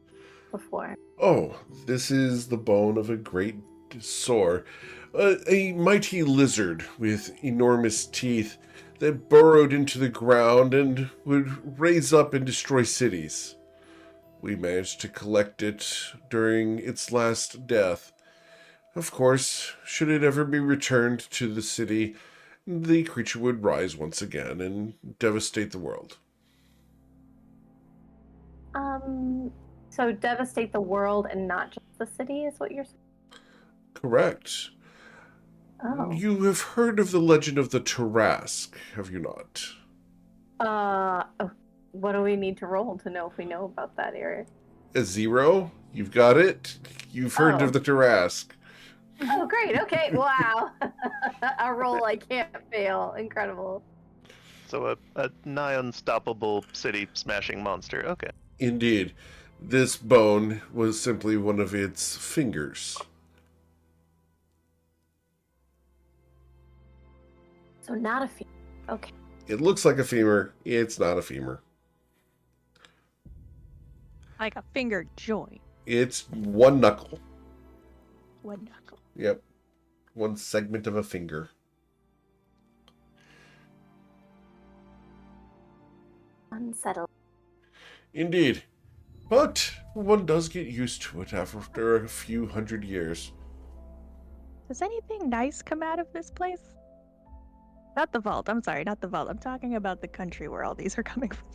[SPEAKER 3] before?
[SPEAKER 1] Oh, this is the bone of a great sore. A mighty lizard with enormous teeth that burrowed into the ground and would raise up and destroy cities. We managed to collect it during its last death. Of course, should it ever be returned to the city, the creature would rise once again and devastate the world.
[SPEAKER 3] So devastate the world and not just the city is what you're saying?
[SPEAKER 1] Correct.
[SPEAKER 3] Oh.
[SPEAKER 1] You have heard of the legend of the Tarrasque, have you not?
[SPEAKER 3] What do we need to roll to know if we know about that area?
[SPEAKER 1] A 0? You've got it? You've heard of the Tarrasque.
[SPEAKER 3] Oh, great. Okay. Wow. A roll I can't fail. Incredible.
[SPEAKER 4] So a nigh unstoppable city smashing monster. Okay.
[SPEAKER 1] Indeed. This bone was simply one of its fingers.
[SPEAKER 3] So not a femur. Okay.
[SPEAKER 1] It looks like a femur. It's not a femur.
[SPEAKER 5] Like a finger joint.
[SPEAKER 1] It's one knuckle.
[SPEAKER 5] One knuckle.
[SPEAKER 1] Yep. One segment of a finger.
[SPEAKER 3] Unsettled.
[SPEAKER 1] Indeed. But one does get used to it after a few hundred years.
[SPEAKER 5] Does anything nice come out of this place? Not the vault. I'm sorry, not the vault. I'm talking about the country where all these are coming from.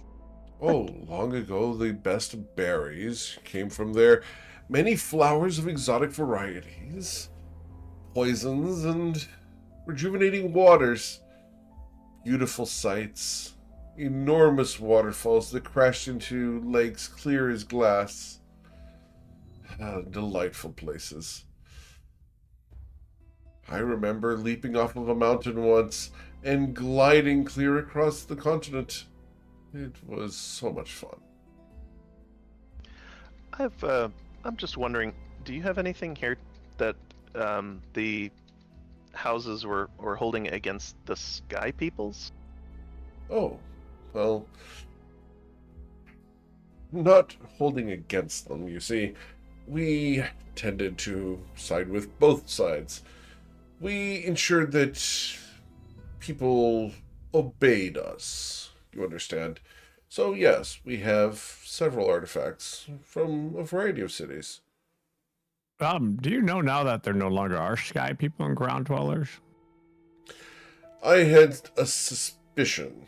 [SPEAKER 1] Oh, long ago the best berries came from there. Many flowers of exotic varieties, poisons, and rejuvenating waters. Beautiful sights. Enormous waterfalls that crashed into lakes clear as glass. Delightful places. I remember leaping off of a mountain once and gliding clear across the continent. It was so much fun.
[SPEAKER 4] I'm just wondering, do you have anything here that the houses were holding against the Sky Peoples?
[SPEAKER 1] Oh, well, not holding against them, you see. We tended to side with both sides. We ensured that people obeyed us, you understand. So yes, we have several artifacts from a variety of cities.
[SPEAKER 2] Do you know now that there no longer are sky people and ground dwellers?
[SPEAKER 1] I had a suspicion.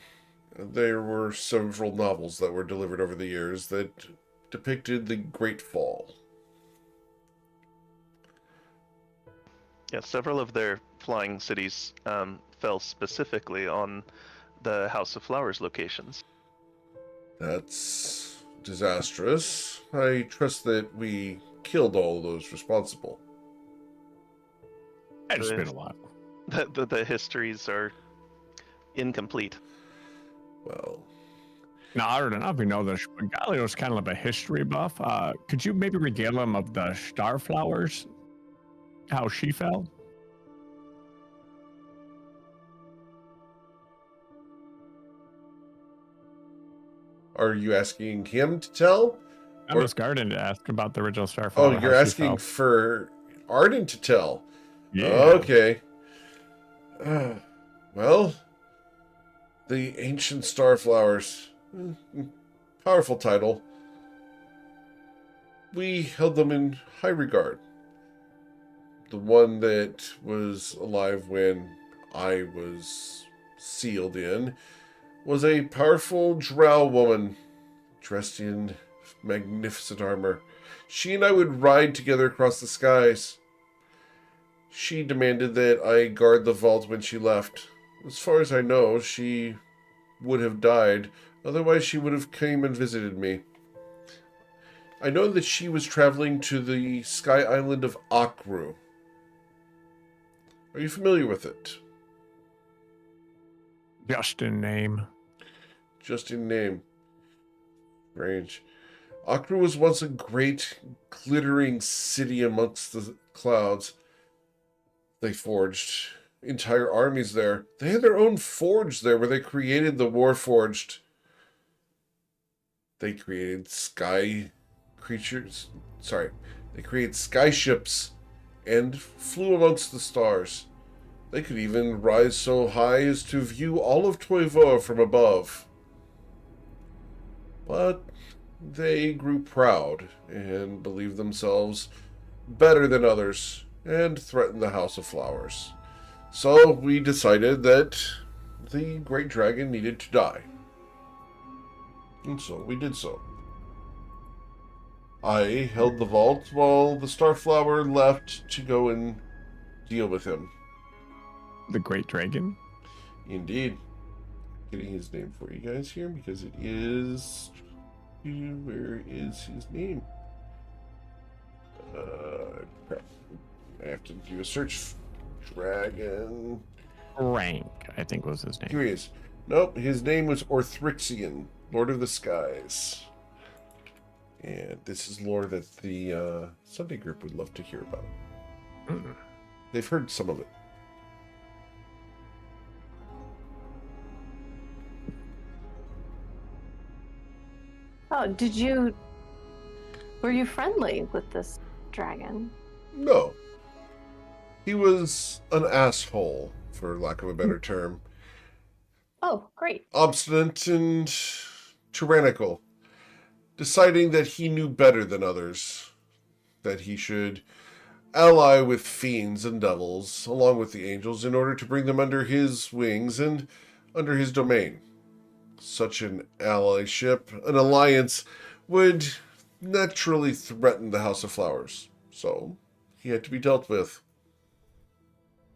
[SPEAKER 1] There were several novels that were delivered over the years that depicted the Great Fall.
[SPEAKER 4] Yeah, several of their flying cities fell specifically on the House of Flowers locations.
[SPEAKER 1] That's disastrous. I trust that we killed all those responsible.
[SPEAKER 2] It's been a while.
[SPEAKER 4] The histories are incomplete.
[SPEAKER 1] Well,
[SPEAKER 2] Now, I don't know if you know this, but Galio's kind of like a history buff. Could you maybe regale him of the Starflowers? How she fell?
[SPEAKER 1] are you asking him to tell?
[SPEAKER 2] I'm just Garden to ask about the original Starflower.
[SPEAKER 1] Oh,
[SPEAKER 2] how
[SPEAKER 1] you're
[SPEAKER 2] she
[SPEAKER 1] asking
[SPEAKER 2] fell.
[SPEAKER 1] for Arden to tell.
[SPEAKER 2] Yeah.
[SPEAKER 1] Okay. Well, the ancient starflowers. Powerful title. We held them in high regard. The one that was alive when I was sealed in was a powerful drow woman dressed in magnificent armor. She and I would ride together across the skies. She demanded that I guard the vault when she left. As far as I know, she would have died. Otherwise, she would have came and visited me. I know that she was traveling to the sky island of Akru. Are you familiar with it?
[SPEAKER 2] Just in name.
[SPEAKER 1] Just in name. Strange. Akru was once a great, glittering city amongst the clouds. They forged entire armies there. They had their own forge there where they created the Warforged. They created sky creatures. Sorry. They created sky ships and flew amongst the stars. They could even rise so high as to view all of Toivoa from above. But they grew proud and believed themselves better than others and threatened the House of Flowers. So we decided that the Great Dragon needed to die. And so we did so. I held the vault while the Starflower left to go and deal with him.
[SPEAKER 2] The Great Dragon?
[SPEAKER 1] Indeed. Getting his name for you guys here because it is... Where is his name? Crap. I have to do a search. Dragon.
[SPEAKER 2] Rank, I think was his name.
[SPEAKER 1] Here he is. Nope, his name was Orthrixian, Lord of the Skies. And this is lore that the Sunday group would love to hear about.
[SPEAKER 2] Mm.
[SPEAKER 1] They've heard some of it.
[SPEAKER 3] Oh, were you friendly with this dragon?
[SPEAKER 1] No. He was an asshole, for lack of a better term.
[SPEAKER 3] Oh, great.
[SPEAKER 1] Obstinate and tyrannical. Deciding that he knew better than others. That he should ally with fiends and devils, along with the angels, in order to bring them under his wings and under his domain. Such an allyship, an alliance, would naturally threaten the House of Flowers. So, he had to be dealt with.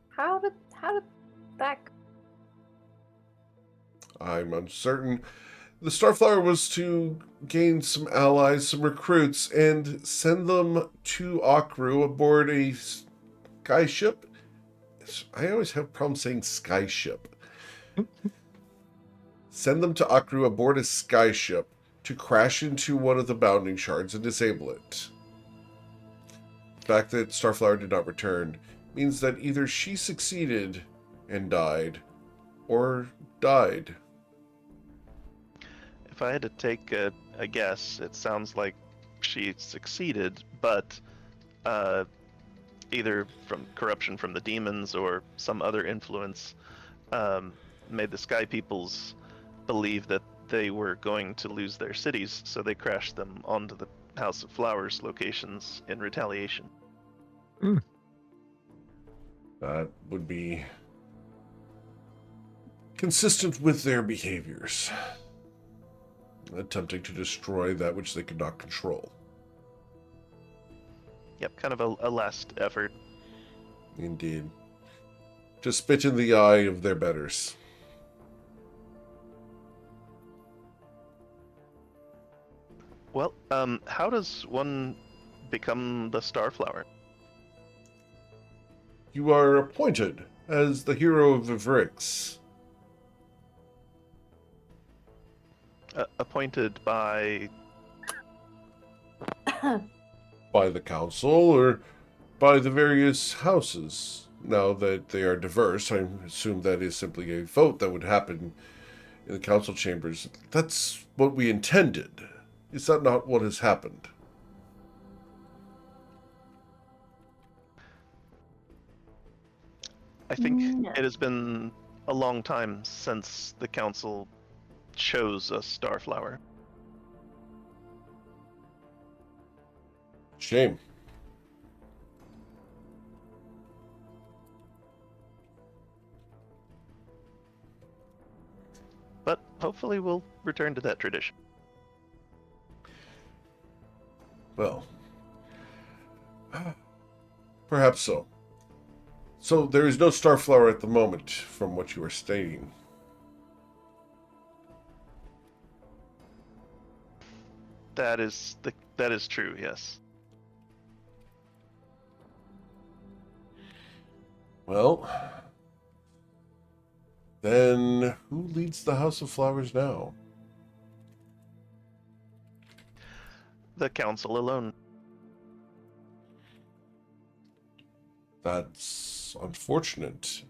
[SPEAKER 3] How did that...
[SPEAKER 1] I'm uncertain. The Starflower was to gain some allies, some recruits, and send them to Akru aboard a sky ship. I always have problems saying sky ship. Send them to Akru aboard a sky ship to crash into one of the bounding shards and disable it. The fact that Starflower did not return means that either she succeeded and died, or died.
[SPEAKER 4] If I had to take a guess, it sounds like she succeeded, but either from corruption from the demons or some other influence made the Sky Peoples believe that they were going to lose their cities, so they crashed them onto the House of Flowers locations in retaliation.
[SPEAKER 2] Mm.
[SPEAKER 1] That would be consistent with their behaviors. Attempting to destroy that which they could not control.
[SPEAKER 4] Yep, kind of a last effort.
[SPEAKER 1] Indeed. To spit in the eye of their betters.
[SPEAKER 4] Well, how does one become the Starflower.
[SPEAKER 1] You are appointed as the hero of Ivrix.
[SPEAKER 4] Appointed by...
[SPEAKER 1] By the council or by the various houses. Now that they are diverse, I assume that is simply a vote that would happen in the council chambers. That's what we intended. Is that not what has happened?
[SPEAKER 4] I think
[SPEAKER 3] No.
[SPEAKER 4] it has been a long time since the council chose a Starflower.
[SPEAKER 1] Shame.
[SPEAKER 4] But hopefully we'll return to that tradition.
[SPEAKER 1] Well, perhaps so. So there is no Starflower at the moment, from what you are stating.
[SPEAKER 4] That is true, yes.
[SPEAKER 1] Well, then who leads the House of Flowers now?
[SPEAKER 4] The council alone.
[SPEAKER 1] That's unfortunate.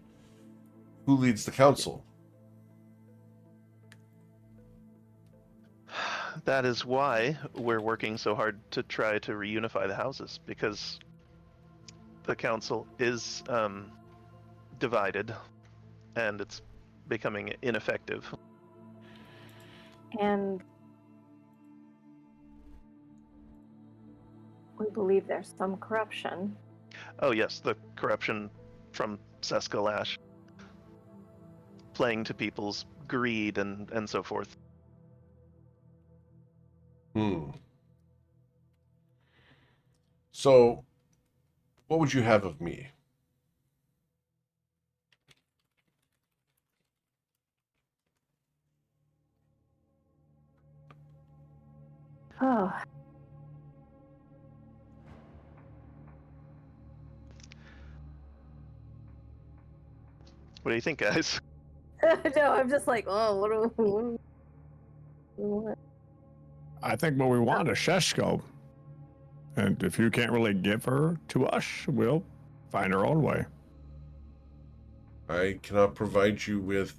[SPEAKER 1] Who leads the council?
[SPEAKER 4] That is why we're working so hard to try to reunify the houses, because the council is divided and it's becoming ineffective.
[SPEAKER 3] And we believe there's some corruption.
[SPEAKER 4] Oh yes, the corruption from Seskalash, playing to people's greed and so forth.
[SPEAKER 1] So, what would you have of me?
[SPEAKER 3] Oh,
[SPEAKER 4] What do you think, guys?
[SPEAKER 3] no, I'm just like, oh, what?
[SPEAKER 2] I think what we want is Shesko. And if you can't really give her to us, we'll find our own way.
[SPEAKER 1] I cannot provide you with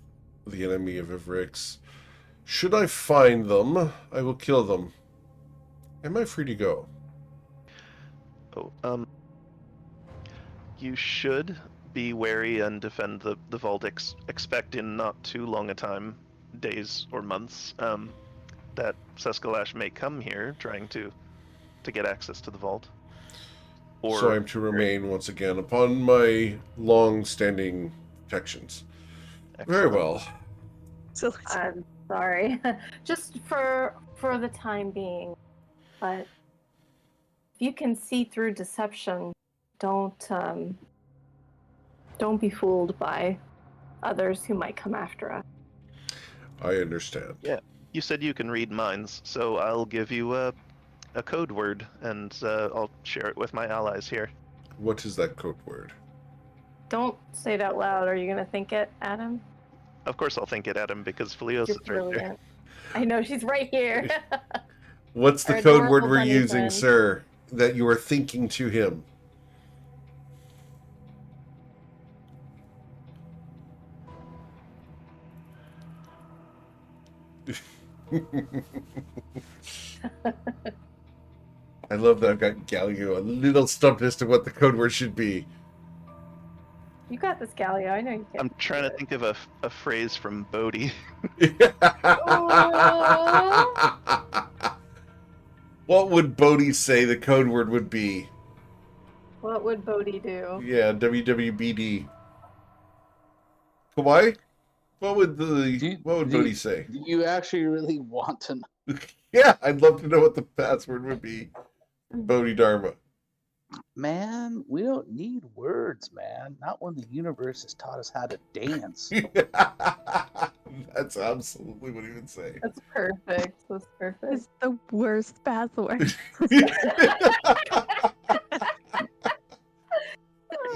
[SPEAKER 1] the enemy of Ivrix. Should I find them, I will kill them. Am I free to go?
[SPEAKER 4] Oh, you should be wary and defend the vault. Expect in not too long a time, days or months, that Seskalash may come here trying to get access to the vault. Or
[SPEAKER 1] So I'm to remain once again upon my long-standing protections. Very
[SPEAKER 4] Excellent.
[SPEAKER 1] well.
[SPEAKER 5] So
[SPEAKER 3] I'm sorry. Just for the time being. But if you can see through deception, don't be fooled by others who might come after us.
[SPEAKER 1] I understand.
[SPEAKER 4] Yeah. You said you can read minds, so I'll give you a code word, and I'll share it with my allies here.
[SPEAKER 1] What is that code word?
[SPEAKER 3] Don't say it out loud. Are you gonna think it, Adam?
[SPEAKER 4] Of course I'll think it at him, because Felios
[SPEAKER 3] You're
[SPEAKER 4] is right there.
[SPEAKER 3] brilliant. I know, she's right here.
[SPEAKER 1] What's the
[SPEAKER 3] Our
[SPEAKER 1] code word
[SPEAKER 3] adorable
[SPEAKER 1] we're
[SPEAKER 3] bunny
[SPEAKER 1] using,
[SPEAKER 3] friend.
[SPEAKER 1] sir, that you are thinking to him? I love that I've got Galio a little stumped as to what the code word should be.
[SPEAKER 3] You got this, Galio. I know you can.
[SPEAKER 4] I'm trying to think of a phrase from Bodhi.
[SPEAKER 1] What would Bodhi say the code word would be?
[SPEAKER 3] What would Bodhi do?
[SPEAKER 1] Yeah, WWBD. Kawaii? What would Bodhi say?
[SPEAKER 6] Do you actually really want to know?
[SPEAKER 1] Yeah, I'd love to know what the password would be. Bodhi Dharma.
[SPEAKER 6] Man, we don't need words, man. Not when the universe has taught us how to dance.
[SPEAKER 1] That's absolutely what he would say.
[SPEAKER 3] That's perfect. That's perfect.
[SPEAKER 5] It's the worst password.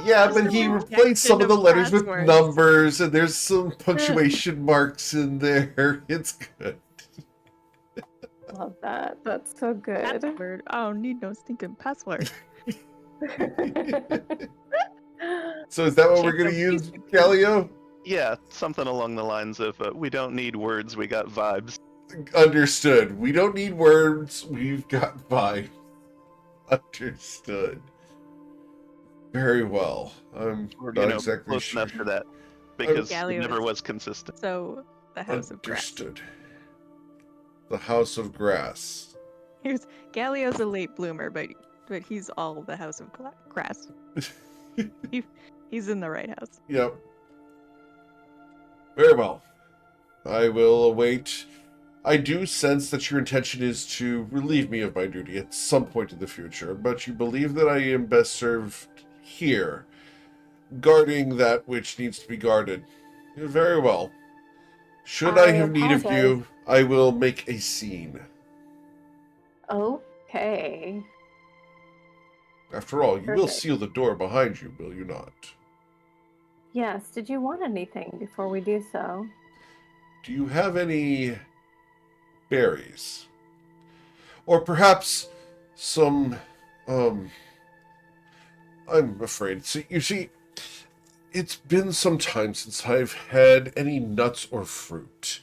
[SPEAKER 1] Yeah, but he replaced some of the letters with
[SPEAKER 5] Passwords.
[SPEAKER 1] numbers, and there's some punctuation marks in there. It's good.
[SPEAKER 3] Love that. That's so good.
[SPEAKER 5] Password. I don't need no stinking password.
[SPEAKER 1] So is that what we're
[SPEAKER 5] Check
[SPEAKER 1] going to
[SPEAKER 5] the
[SPEAKER 1] use,
[SPEAKER 5] basic
[SPEAKER 1] Galio?
[SPEAKER 4] Yeah, something along the lines of we don't need words, we got vibes.
[SPEAKER 1] Understood. We don't need words. We've got vibes. Understood. Very well. I'm
[SPEAKER 4] Or,
[SPEAKER 1] not exactly
[SPEAKER 4] close
[SPEAKER 1] sure.
[SPEAKER 4] enough to that. Because it
[SPEAKER 5] Galio
[SPEAKER 4] never
[SPEAKER 5] is-
[SPEAKER 4] was consistent.
[SPEAKER 5] So the House of Grass.
[SPEAKER 1] Understood. The House of Grass.
[SPEAKER 5] Galio's a late bloomer, but he's all the House of Grass. He's in the right house.
[SPEAKER 1] Yep. Very well. I will await. I do sense that your intention is to relieve me of my duty at some point in the future, but you believe that I am best served here, guarding that which needs to be guarded. Very well. Should I have need of you, I will make a scene.
[SPEAKER 3] Okay.
[SPEAKER 1] After all, you will
[SPEAKER 3] Perfect.
[SPEAKER 1] seal the door behind you, will you not?
[SPEAKER 3] Yes. Did you want anything before we do so?
[SPEAKER 1] Do you have any berries? Or perhaps some, I'm afraid. So, you see, it's been some time since I've had any nuts or fruit.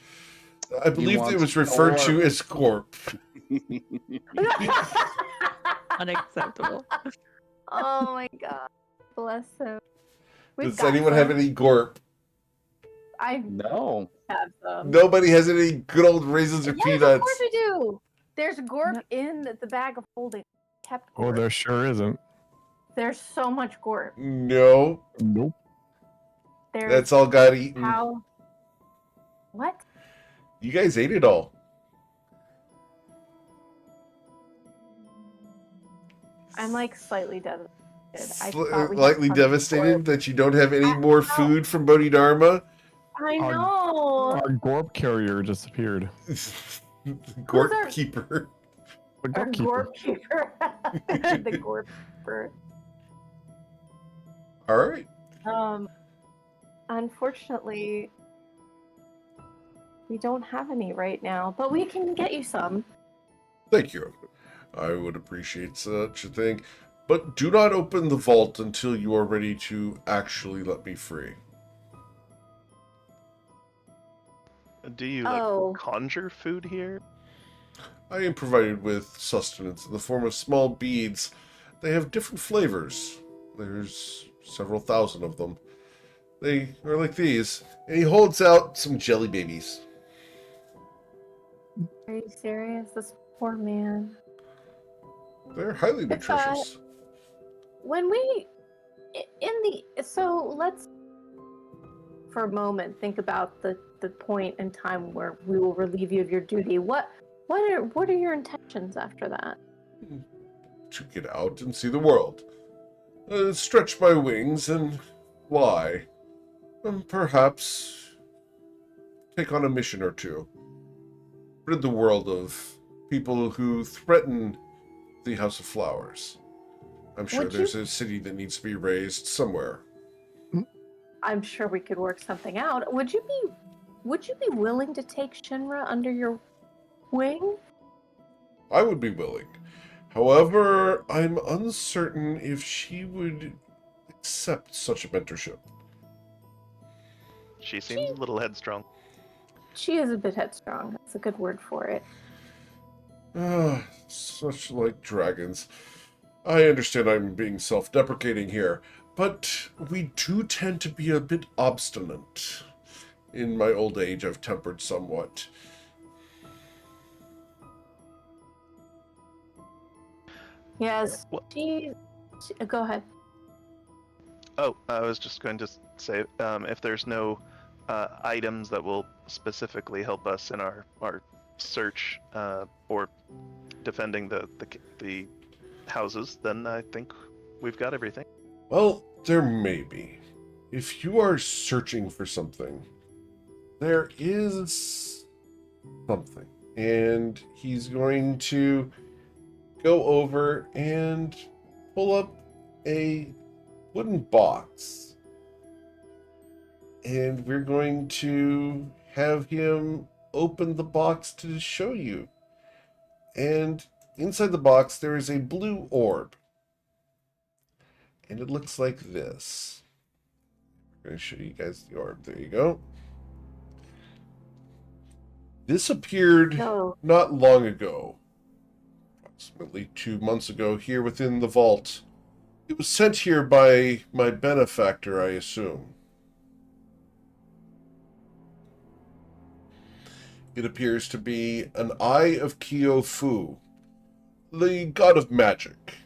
[SPEAKER 1] I believe it was referred to as gorp.
[SPEAKER 5] Unacceptable.
[SPEAKER 3] Oh my god. Bless him.
[SPEAKER 1] Does anyone have any gorp?
[SPEAKER 3] I
[SPEAKER 6] No.
[SPEAKER 3] have some.
[SPEAKER 1] Nobody has any good old raisins or
[SPEAKER 3] Yes,
[SPEAKER 1] peanuts.
[SPEAKER 3] of course we do. There's gorp in the bag of holding. Kept
[SPEAKER 8] Oh,
[SPEAKER 3] gorp.
[SPEAKER 8] there sure isn't.
[SPEAKER 3] There's so much gorp.
[SPEAKER 1] No,
[SPEAKER 8] Nope.
[SPEAKER 3] There's
[SPEAKER 1] that's all got eaten.
[SPEAKER 3] how. What?
[SPEAKER 1] You guys ate it all.
[SPEAKER 3] I'm like slightly devastated. I thought we had
[SPEAKER 1] Slightly
[SPEAKER 3] tons of
[SPEAKER 1] devastated
[SPEAKER 3] gorp.
[SPEAKER 1] that you don't have any more food from Bodhidharma.
[SPEAKER 3] I
[SPEAKER 8] Our-
[SPEAKER 3] know.
[SPEAKER 8] Our Gorp carrier disappeared.
[SPEAKER 1] Gorp
[SPEAKER 3] our-
[SPEAKER 1] keeper.
[SPEAKER 8] The
[SPEAKER 3] Our
[SPEAKER 8] Gorp keeper.
[SPEAKER 3] gorp keeper. The gorp keeper.
[SPEAKER 1] All right.
[SPEAKER 3] Unfortunately, we don't have any right now, but we can get you some.
[SPEAKER 1] Thank you. I would appreciate such a thing. But do not open the vault until you are ready to actually let me free.
[SPEAKER 4] Do you
[SPEAKER 3] Oh.
[SPEAKER 4] conjure food here?
[SPEAKER 1] I am provided with sustenance in the form of small beads. They have different flavors. There's several thousand of them. They are like these. And he holds out some jelly babies.
[SPEAKER 3] Are you serious? This poor man.
[SPEAKER 1] They're highly
[SPEAKER 3] If,
[SPEAKER 1] nutritious.
[SPEAKER 3] When we so let's for a moment think about the point in time where we will relieve you of your duty. What are your intentions after that?
[SPEAKER 1] To get out and see the world. Stretch my wings and fly. And perhaps take on a mission or two. Rid the world of people who threaten the House of Flowers. I'm sure
[SPEAKER 3] Would
[SPEAKER 1] there's a city that needs to be raised somewhere.
[SPEAKER 3] I'm sure we could work something out. Would you be willing to take Shinra under your wing?
[SPEAKER 1] I would be willing. However, I'm uncertain if she would accept such a mentorship.
[SPEAKER 4] She seems a little headstrong.
[SPEAKER 3] She is a bit headstrong. That's a good word for it.
[SPEAKER 1] Such like dragons. I understand I'm being self-deprecating here, but we do tend to be a bit obstinate. In my old age, I've tempered somewhat.
[SPEAKER 3] Yes.
[SPEAKER 4] What?
[SPEAKER 3] She go ahead.
[SPEAKER 4] Oh, I was just going to say, if there's no items that will specifically help us in our search or defending the houses, then I think we've got everything.
[SPEAKER 1] Well, there may be. If you are searching for something, there is something. And he's going to go over and pull up a wooden box. And we're going to have him open the box to show you. And inside the box, there is a blue orb. And it looks like this. I'm going to show you guys the orb. There you go. This appeared
[SPEAKER 3] No.
[SPEAKER 1] not long ago, approximately 2 months ago, here within the vault. It was sent here by my benefactor, I assume. It appears to be an Eye of Kyofu, the god of magic.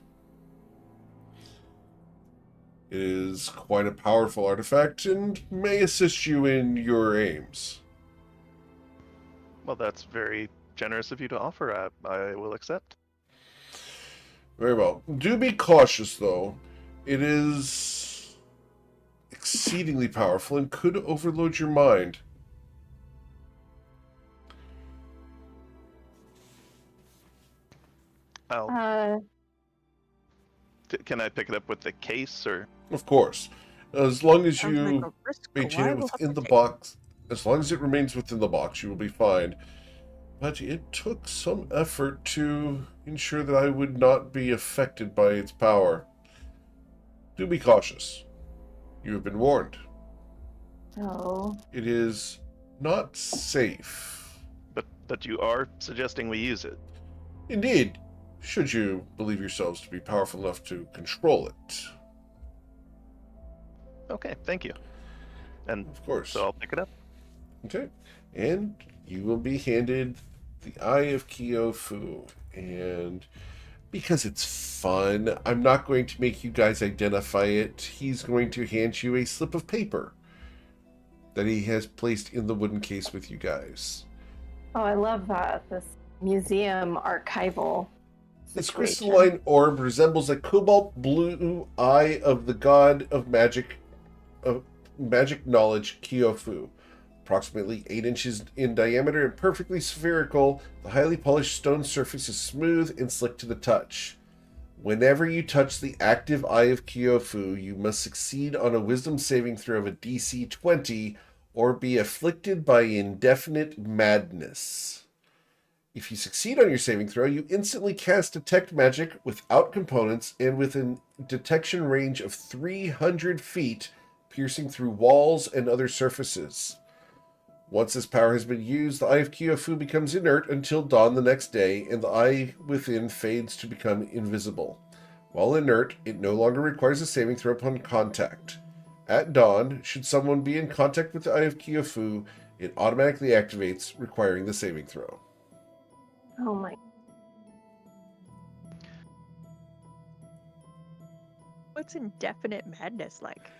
[SPEAKER 1] It is quite a powerful artifact and may assist you in your aims.
[SPEAKER 4] Well, that's very generous of you to offer. I will accept.
[SPEAKER 1] Very well. Do be cautious, though. It is exceedingly powerful and could overload your mind.
[SPEAKER 4] Can I pick it up with the case, or?
[SPEAKER 1] Of course. As long as
[SPEAKER 5] Sounds like
[SPEAKER 1] you
[SPEAKER 5] a risk
[SPEAKER 1] maintain
[SPEAKER 5] I
[SPEAKER 1] it
[SPEAKER 5] will have
[SPEAKER 1] within
[SPEAKER 5] to
[SPEAKER 1] the
[SPEAKER 5] take.
[SPEAKER 1] box, as long as it remains within the box, you will be fine. But it took some effort to ensure that I would not be affected by its power. Do be cautious. You have been warned.
[SPEAKER 3] No.
[SPEAKER 1] It is not safe.
[SPEAKER 4] But you are suggesting we use it.
[SPEAKER 1] Indeed, should you believe yourselves to be powerful enough to control it.
[SPEAKER 4] Okay, thank you. And
[SPEAKER 1] Of course.
[SPEAKER 4] so I'll pick it up.
[SPEAKER 1] Okay. And you will be handed the Eye of Kyofu. And because it's fun, I'm not going to make you guys identify it. He's going to hand you a slip of paper that he has placed in the wooden case with you guys.
[SPEAKER 3] Oh, I love that. This museum archival
[SPEAKER 1] This
[SPEAKER 3] situation.
[SPEAKER 1] crystalline orb resembles a cobalt blue eye of the god of magic knowledge, Kyofu. Approximately 8 inches in diameter and perfectly spherical, the highly polished stone surface is smooth and slick to the touch. Whenever you touch the active Eye of Kyofu, you must succeed on a wisdom saving throw of a DC 20 or be afflicted by indefinite madness. If you succeed on your saving throw, you instantly cast Detect Magic without components and with a detection range of 300 feet, piercing through walls and other surfaces. Once this power has been used, the Eye of Kyofu becomes inert until dawn the next day, and the eye within fades to become invisible. While inert, it no longer requires a saving throw upon contact. At dawn, should someone be in contact with the Eye of Kyofu, it automatically activates, requiring the saving throw.
[SPEAKER 3] Oh my.
[SPEAKER 5] What's indefinite madness like?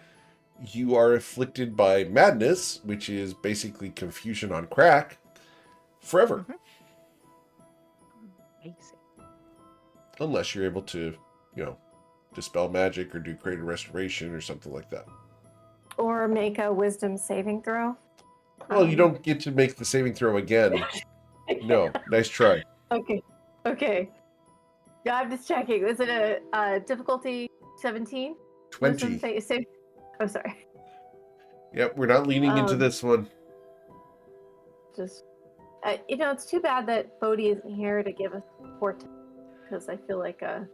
[SPEAKER 1] You are afflicted by madness, which is basically confusion on crack, forever.
[SPEAKER 5] Amazing.
[SPEAKER 1] Unless you're able to, dispel magic or do creative restoration or something like that.
[SPEAKER 3] Or make a wisdom saving throw.
[SPEAKER 1] Well, you don't get to make the saving throw again. No, nice try.
[SPEAKER 3] Okay. Yeah, I'm just checking. Was it a difficulty 17?
[SPEAKER 1] 20.
[SPEAKER 3] Oh, sorry.
[SPEAKER 1] Yep, we're not leaning into this one.
[SPEAKER 3] Just, it's too bad that Bodhi isn't here to give us support, because I feel like a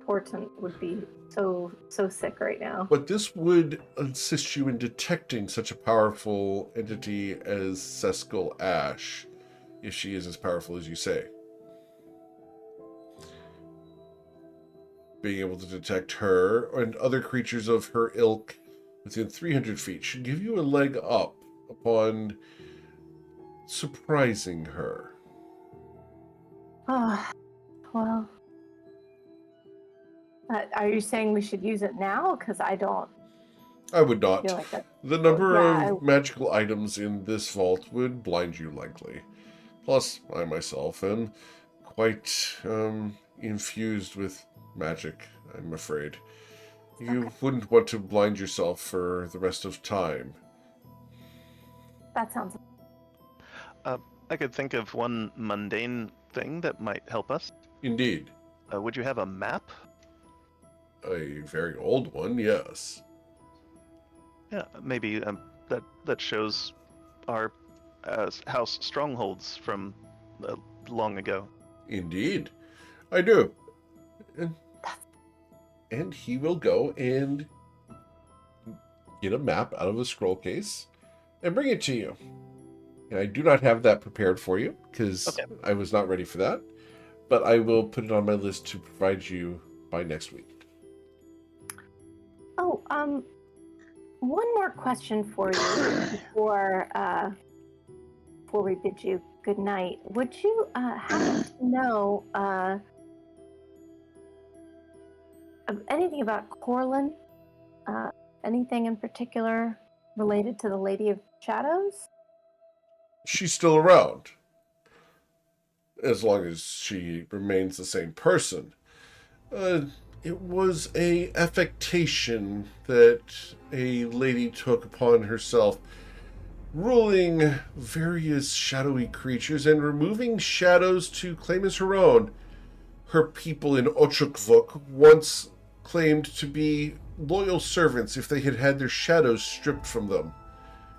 [SPEAKER 3] portent would be so sick right now.
[SPEAKER 1] But this would assist you in detecting such a powerful entity as Seskal Ash, if she is as powerful as you say. Being able to detect her and other creatures of her ilk within 300 feet should give you a leg up upon surprising her.
[SPEAKER 3] Oh, well. Are you saying we should use it now? Because I don't
[SPEAKER 1] I would not.
[SPEAKER 3] feel like that.
[SPEAKER 1] The number
[SPEAKER 3] Yeah,
[SPEAKER 1] of magical items in this vault would blind you likely. Plus, I myself am quite infused with magic, I'm afraid. You wouldn't want to blind yourself for the rest of time.
[SPEAKER 3] That sounds.
[SPEAKER 4] I could think of one mundane thing that might help us.
[SPEAKER 1] Indeed.
[SPEAKER 4] Would you have a map?
[SPEAKER 1] A very old one, yes.
[SPEAKER 4] Yeah, maybe that shows our house strongholds from long ago.
[SPEAKER 1] Indeed. I do. And he will go and get a map out of a scroll case and bring it to you. And I do not have that prepared for you because
[SPEAKER 4] Okay.
[SPEAKER 1] I was not ready for that. But I will put it on my list to provide you by next week.
[SPEAKER 3] Oh, one more question for you before we bid you good night. Would you happen to know anything about Corlin? Anything in particular related to the Lady of Shadows?
[SPEAKER 1] She's still around. As long as she remains the same person. It was a affectation that a lady took upon herself, ruling various shadowy creatures and removing shadows to claim as her own. Her people in Ochukvuk once claimed to be loyal servants if they had had their shadows stripped from them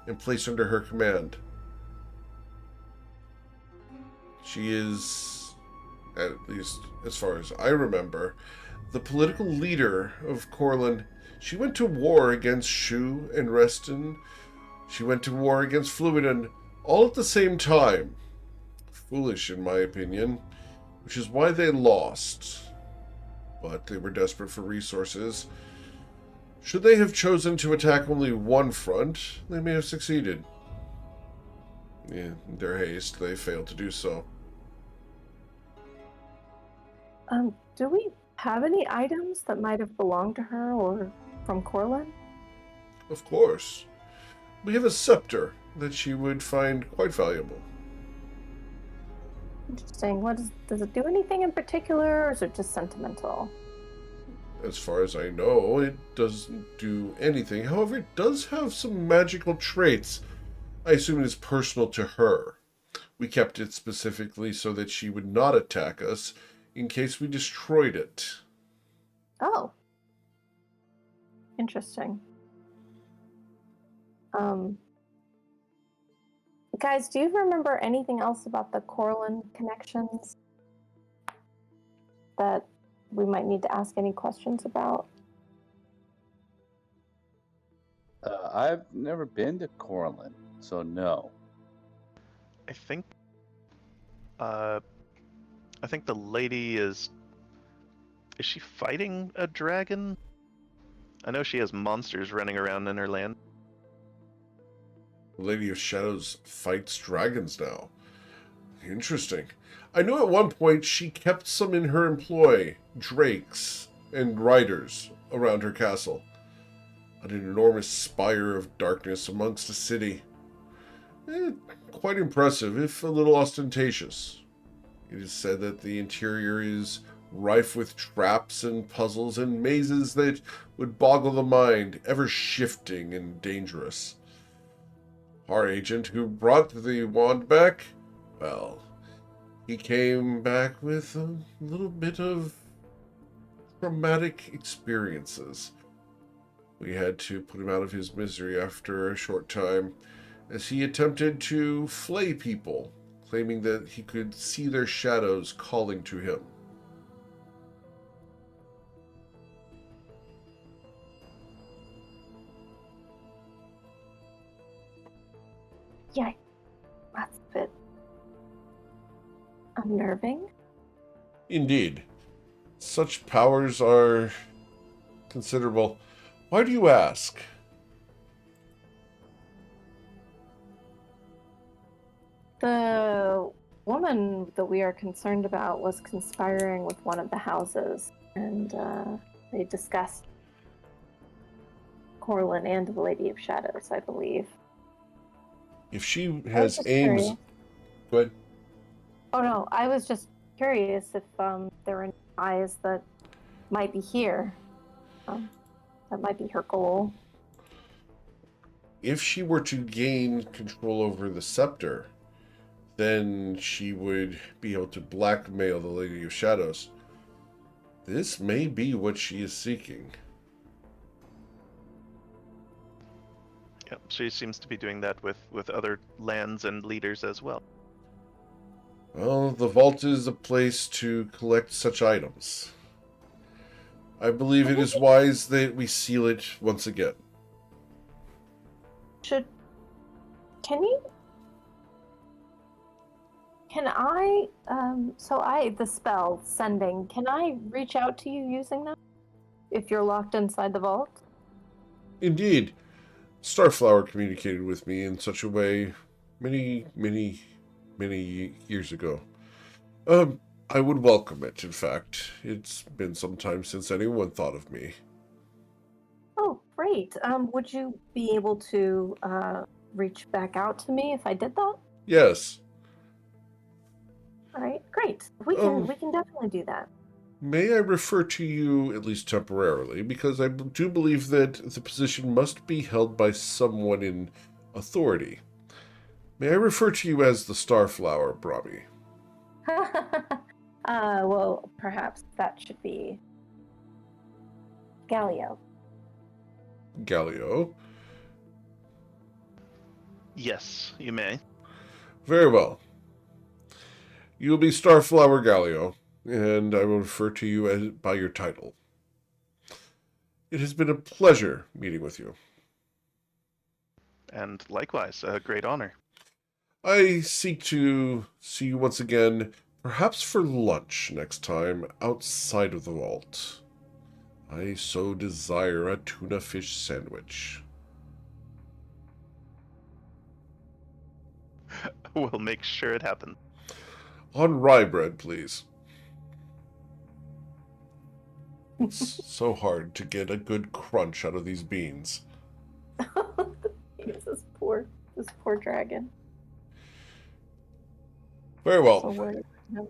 [SPEAKER 1] and placed under her command. She is, at least as far as I remember, the political leader of Corlin. She went to war against Shu and Reston. She went to war against Fluiden, all at the same time. Foolish, in my opinion, which is why they lost. But they were desperate for resources. Should they have chosen to attack only one front, they may have succeeded. In their haste, they failed to do so.
[SPEAKER 3] Do we have any items that might have belonged to her or from Corlin?
[SPEAKER 1] Of course. We have a scepter that she would find quite valuable.
[SPEAKER 3] Interesting. Does it do anything in particular, or is it just sentimental?
[SPEAKER 1] As far as I know, it doesn't do anything. However, it does have some magical traits. I assume it is personal to her. We kept it specifically so that she would not attack us in case we destroyed it.
[SPEAKER 3] Oh. Interesting. Guys, do you remember anything else about the Corlin connections that we might need to ask any questions about?
[SPEAKER 6] I've never been to Corlin, so no.
[SPEAKER 4] I think the lady is she fighting a dragon? I know she has monsters running around in her land.
[SPEAKER 1] The Lady of Shadows fights dragons now. Interesting. I knew at one point she kept some in her employ, drakes and riders around her castle. An enormous spire of darkness amongst a city. Quite impressive, if a little ostentatious. It is said that the interior is rife with traps and puzzles and mazes that would boggle the mind, ever shifting and dangerous. Our agent who brought the wand back, well, he came back with a little bit of traumatic experiences. We had to put him out of his misery after a short time, as he attempted to flay people, claiming that he could see their shadows calling to him.
[SPEAKER 3] Yeah, that's a bit unnerving.
[SPEAKER 1] Indeed. Such powers are considerable. Why do you ask?
[SPEAKER 3] The woman that we are concerned about was conspiring with one of the houses, and they discussed Corlin and the Lady of Shadows, I believe.
[SPEAKER 1] If she
[SPEAKER 3] I was
[SPEAKER 1] has
[SPEAKER 3] just
[SPEAKER 1] aims...
[SPEAKER 3] curious.
[SPEAKER 1] Go ahead.
[SPEAKER 3] Oh no, I was just curious if there were any eyes that might be here. That might be her goal.
[SPEAKER 1] If she were to gain control over the scepter, then she would be able to blackmail the Lady of Shadows. This may be what she is seeking.
[SPEAKER 4] Yep, she seems to be doing that with other lands and leaders as well.
[SPEAKER 1] Well, the vault is a place to collect such items. I believe it is wise that we seal it once again.
[SPEAKER 3] The spell sending, can I reach out to you using that? If you're locked inside the vault?
[SPEAKER 1] Indeed, Starflower communicated with me in such a way many years ago. I would welcome it, in fact. It's been some time since anyone thought of me.
[SPEAKER 3] Oh, great. Would you be able to reach back out to me if I did that?
[SPEAKER 1] Yes.
[SPEAKER 3] All right, great. We can definitely do that.
[SPEAKER 1] May I refer to you, at least temporarily, because I do believe that the position must be held by someone in authority. May I refer to you as the Starflower, Brahmi?
[SPEAKER 3] Well, perhaps that should be Galio.
[SPEAKER 1] Galio?
[SPEAKER 4] Yes, you may.
[SPEAKER 1] Very well. You will be Starflower Galio, and I will refer to you as by your title. It has been a pleasure meeting with you.
[SPEAKER 4] And likewise, a great honor.
[SPEAKER 1] I seek to see you once again, perhaps for lunch next time, outside of the vault. I so desire a tuna fish sandwich.
[SPEAKER 4] We'll make sure it happens.
[SPEAKER 1] On rye bread, please. It's so hard to get a good crunch out of these beans.
[SPEAKER 3] this poor dragon.
[SPEAKER 1] Very well.
[SPEAKER 3] So worried. No.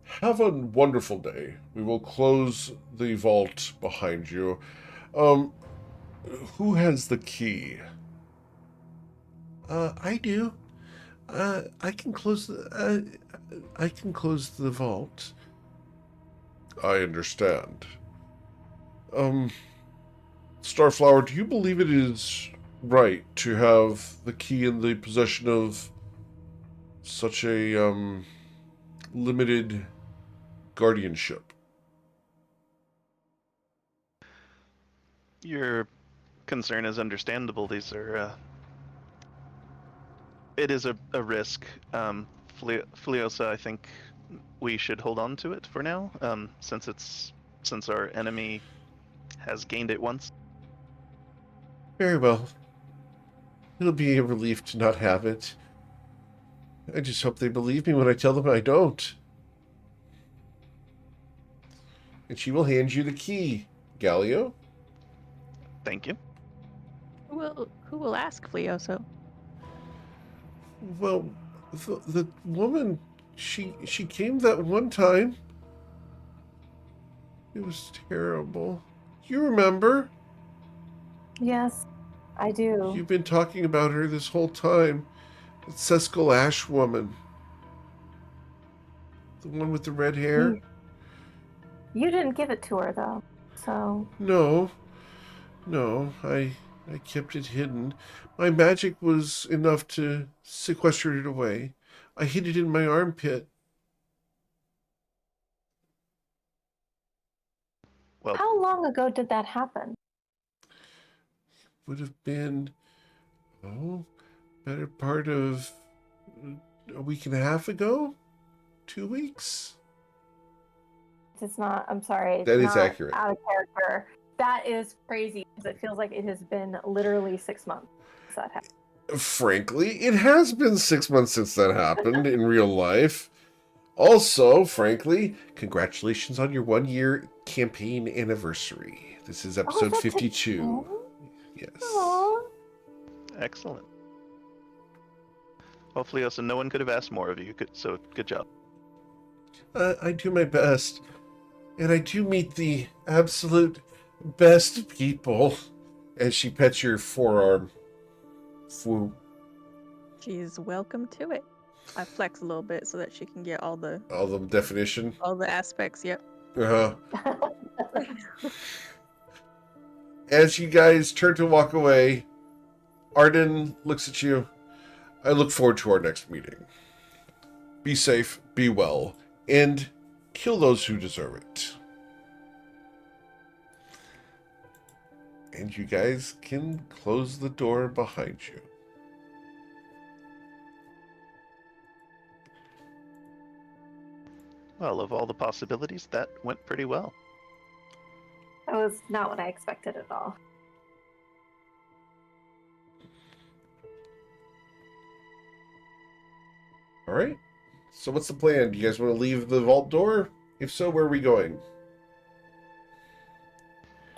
[SPEAKER 1] Have a wonderful day. We will close the vault behind you. Who has the key? I do. I can close the vault. I understand. Starflower, do you believe it is right to have the key in the possession of such a limited guardianship?
[SPEAKER 4] Your concern is understandable. These are it is a risk. Fleosa, I think we should hold on to it for now, since our enemy has gained it once.
[SPEAKER 1] Very well. It'll be a relief to not have it. I just hope they believe me when I tell them I don't. And she will hand you the key, Galio.
[SPEAKER 4] Thank you.
[SPEAKER 5] Who will ask Fleoso?
[SPEAKER 1] Well, the woman, she came that one time. It was terrible. You remember?
[SPEAKER 3] Yes, I do.
[SPEAKER 1] You've been talking about her this whole time. The Sescal Ash woman. The one with the red hair?
[SPEAKER 3] You didn't give it to her, though, so...
[SPEAKER 1] No, I kept it hidden. My magic was enough to sequester it away. I hid it in my armpit.
[SPEAKER 4] Well,
[SPEAKER 3] How long ago did that happen?
[SPEAKER 1] Would have been, better part of a week and a half ago? 2 weeks?
[SPEAKER 3] It's not, I'm sorry. It's
[SPEAKER 1] That is
[SPEAKER 3] not
[SPEAKER 1] accurate.
[SPEAKER 3] Out of character. That is crazy, because it feels like it has been literally 6 months since that happened.
[SPEAKER 1] Frankly, it has been 6 months since that happened in real life. Also, frankly, congratulations on your 1-year campaign anniversary. This is episode
[SPEAKER 3] that's
[SPEAKER 1] 52. Yes.
[SPEAKER 3] Aww.
[SPEAKER 4] excellent. Well, Fleosa, no one could have asked more of you, so good job.
[SPEAKER 1] I do my best. And I do meet the absolute best people. As she pets your forearm. Foo.
[SPEAKER 5] She's welcome to it. I flex a little bit so that she can get all the
[SPEAKER 1] Definition.
[SPEAKER 5] aspects. Yep.
[SPEAKER 1] Uh-huh. As you guys turn to walk away, Arden looks at you. I look forward to our next meeting. Be safe, be well, and kill those who deserve it. And you guys can close the door behind you.
[SPEAKER 4] Well, of all the possibilities, that went pretty well.
[SPEAKER 3] That was not what I expected at all.
[SPEAKER 1] All right. So what's the plan? Do you guys want to leave the vault door? If so, where are we going?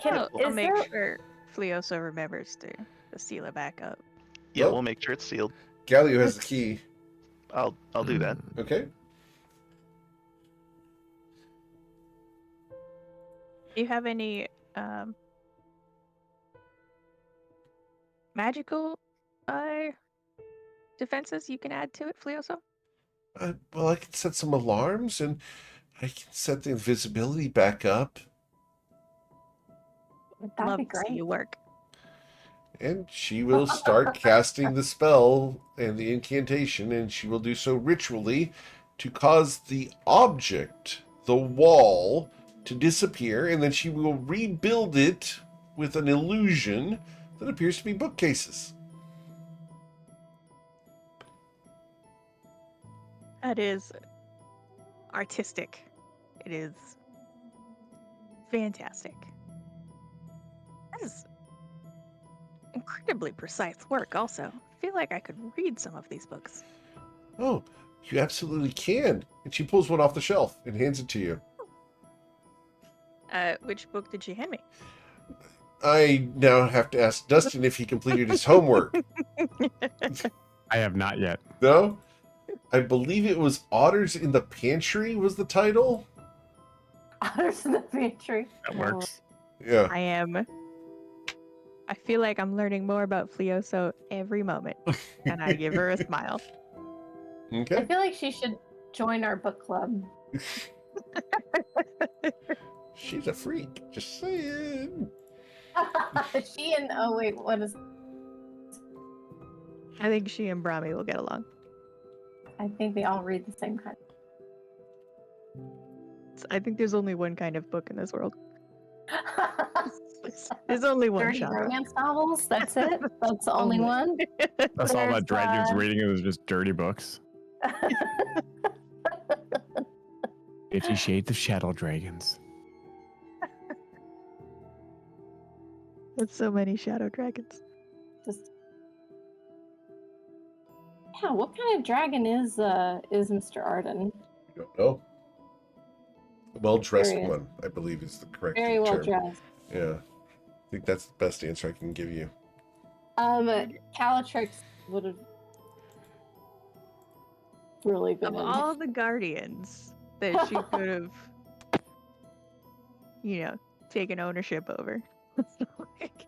[SPEAKER 5] I'll
[SPEAKER 3] Is
[SPEAKER 5] make
[SPEAKER 3] there-
[SPEAKER 5] sure Fleosa remembers to seal it back up.
[SPEAKER 4] Yeah,
[SPEAKER 1] Well-
[SPEAKER 4] we'll make sure it's sealed.
[SPEAKER 1] Galio has the key.
[SPEAKER 4] I'll do that.
[SPEAKER 1] Okay.
[SPEAKER 5] Do you have any magical defenses you can add to it, Fleosa?
[SPEAKER 1] Well, I can set some alarms, and I can set the invisibility back up.
[SPEAKER 3] That'd
[SPEAKER 5] Love
[SPEAKER 3] be
[SPEAKER 5] to see
[SPEAKER 3] great.
[SPEAKER 5] you work.
[SPEAKER 1] And she will start casting the spell and the incantation, and she will do so ritually to cause the object, the wall, to disappear, and then she will rebuild it with an illusion that appears to be bookcases.
[SPEAKER 5] That is artistic. It is fantastic. That is incredibly precise work, also. I feel like I could read some of these books.
[SPEAKER 1] Oh, you absolutely can. And she pulls one off the shelf and hands it to you.
[SPEAKER 5] Which book did she hand me?
[SPEAKER 1] I now have to ask Dustin if he completed his homework.
[SPEAKER 8] I have not yet.
[SPEAKER 1] No? I believe it was Otters in the Pantry was the title.
[SPEAKER 3] Otters in the pantry.
[SPEAKER 8] That works.
[SPEAKER 1] Yeah.
[SPEAKER 5] I feel like I'm learning more about Fleoso every moment, and I give her a smile.
[SPEAKER 3] I
[SPEAKER 1] Okay.
[SPEAKER 3] feel like she should join our book club.
[SPEAKER 1] She's a freak. Just saying.
[SPEAKER 3] She and what is?
[SPEAKER 5] I think she and Brahmi will get along.
[SPEAKER 3] I think they all read the same kind.
[SPEAKER 5] I think there's only one kind of book in this world. There's only one
[SPEAKER 3] Dirty
[SPEAKER 5] genre.
[SPEAKER 3] romance novels. That's it. That's the only one.
[SPEAKER 8] That's all that Dragon's
[SPEAKER 3] There's,
[SPEAKER 8] reading is just dirty books. 50 Shades of Shadow Dragons.
[SPEAKER 5] There's so many shadow dragons.
[SPEAKER 3] Just yeah. What kind of dragon is Mr. Arden?
[SPEAKER 1] I don't know. Well-dressed
[SPEAKER 3] Curious.
[SPEAKER 1] one, I believe, is the correct
[SPEAKER 3] Very well
[SPEAKER 1] term.
[SPEAKER 3] dressed.
[SPEAKER 1] Yeah. I think that's the best answer I can give you.
[SPEAKER 3] Calatrix would have really been
[SPEAKER 5] Of
[SPEAKER 3] in.
[SPEAKER 5] all the guardians that she could have, taken ownership over. Like,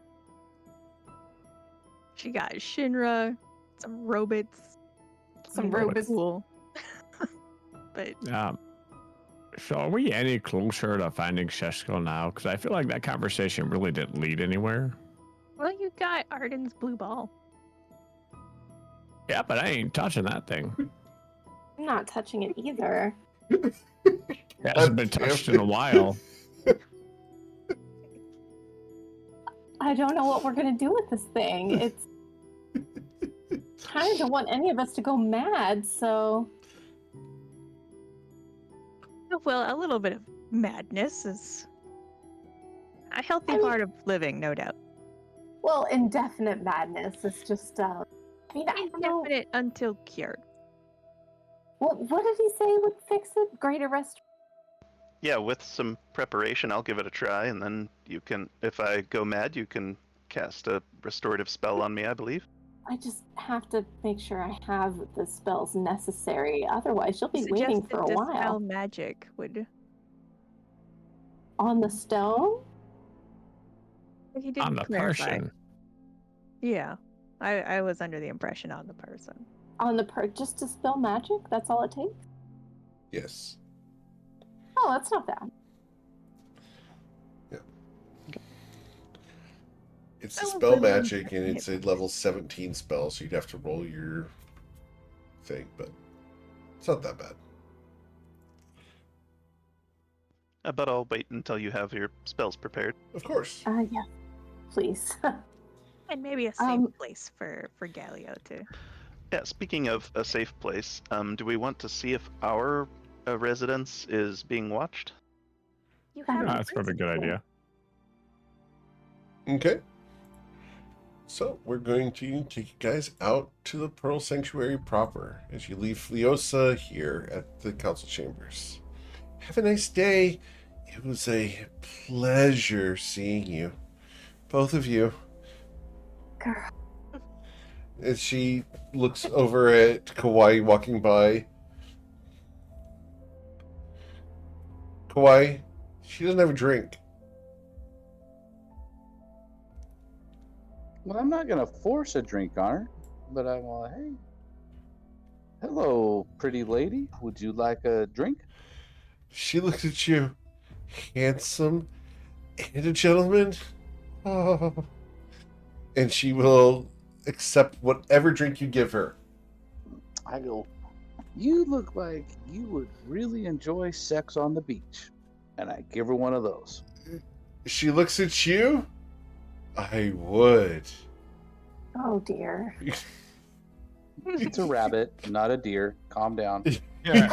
[SPEAKER 5] she got Shinra, some robots.
[SPEAKER 3] Some
[SPEAKER 5] really
[SPEAKER 3] robots.
[SPEAKER 5] Cool. But
[SPEAKER 8] So are we any closer to finding Shesko now? Because I feel like that conversation really didn't lead anywhere.
[SPEAKER 5] well, you got Arden's blue ball.
[SPEAKER 8] Yeah, but I ain't touching that thing.
[SPEAKER 3] I'm not touching it either.
[SPEAKER 8] It hasn't been touched in a while.
[SPEAKER 3] I don't know what we're gonna do with this thing. It's kind of don't want any of us to go mad, so
[SPEAKER 5] Well, a little bit of madness is a healthy part of living, no doubt.
[SPEAKER 3] well, indefinite madness is just I mean, I don't know.
[SPEAKER 5] Indefinite until cured.
[SPEAKER 3] What did he say would fix it? Greater rest.
[SPEAKER 4] Yeah, with some preparation, I'll give it a try, and then you can, if I go mad, you can cast a restorative spell on me, I believe.
[SPEAKER 3] I just have to make sure I have the spells necessary. Otherwise, she'll be waiting for a
[SPEAKER 5] Suggested
[SPEAKER 3] while.
[SPEAKER 5] dispel magic would.
[SPEAKER 3] On the stone?
[SPEAKER 5] He did
[SPEAKER 8] On the
[SPEAKER 5] clarify.
[SPEAKER 8] person.
[SPEAKER 5] Yeah. I was under the impression on the person.
[SPEAKER 3] On the just to spell magic? That's all it takes?
[SPEAKER 1] Yes.
[SPEAKER 3] Oh, that's not bad.
[SPEAKER 1] It's
[SPEAKER 5] I
[SPEAKER 1] a
[SPEAKER 5] was
[SPEAKER 1] spell
[SPEAKER 5] literally
[SPEAKER 1] magic, and
[SPEAKER 5] checking
[SPEAKER 1] it's
[SPEAKER 5] it.
[SPEAKER 1] a level 17 spell, so you'd have to roll your thing, but it's not that bad.
[SPEAKER 4] But I'll wait until you have your spells prepared.
[SPEAKER 1] Of course.
[SPEAKER 3] Yeah, please.
[SPEAKER 5] And maybe a safe place for Galio too.
[SPEAKER 4] Yeah, speaking of a safe place, do we want to see if our residence is being watched?
[SPEAKER 5] You
[SPEAKER 3] Ah,
[SPEAKER 5] have
[SPEAKER 8] That's probably a good idea.
[SPEAKER 1] Okay. So we're going to take you guys out to the Pearl Sanctuary proper as you leave Fleosa here at the council chambers. Have a nice day. It was a pleasure seeing you. Both of you.
[SPEAKER 3] Girl.
[SPEAKER 1] As she looks over at Kauai walking by. Kauai, she doesn't have a drink.
[SPEAKER 6] Well, I'm not gonna force a drink on her, but I'm like, hey, hello, pretty lady. Would you like a drink?
[SPEAKER 1] She looks at you, handsome and a gentleman. Oh. And she will accept whatever drink you give her.
[SPEAKER 6] I go, you look like you would really enjoy sex on the beach. And I give her one of those.
[SPEAKER 1] She looks at you. I would.
[SPEAKER 3] Oh dear.
[SPEAKER 6] It's a rabbit, not a deer. Calm down.
[SPEAKER 8] Yeah.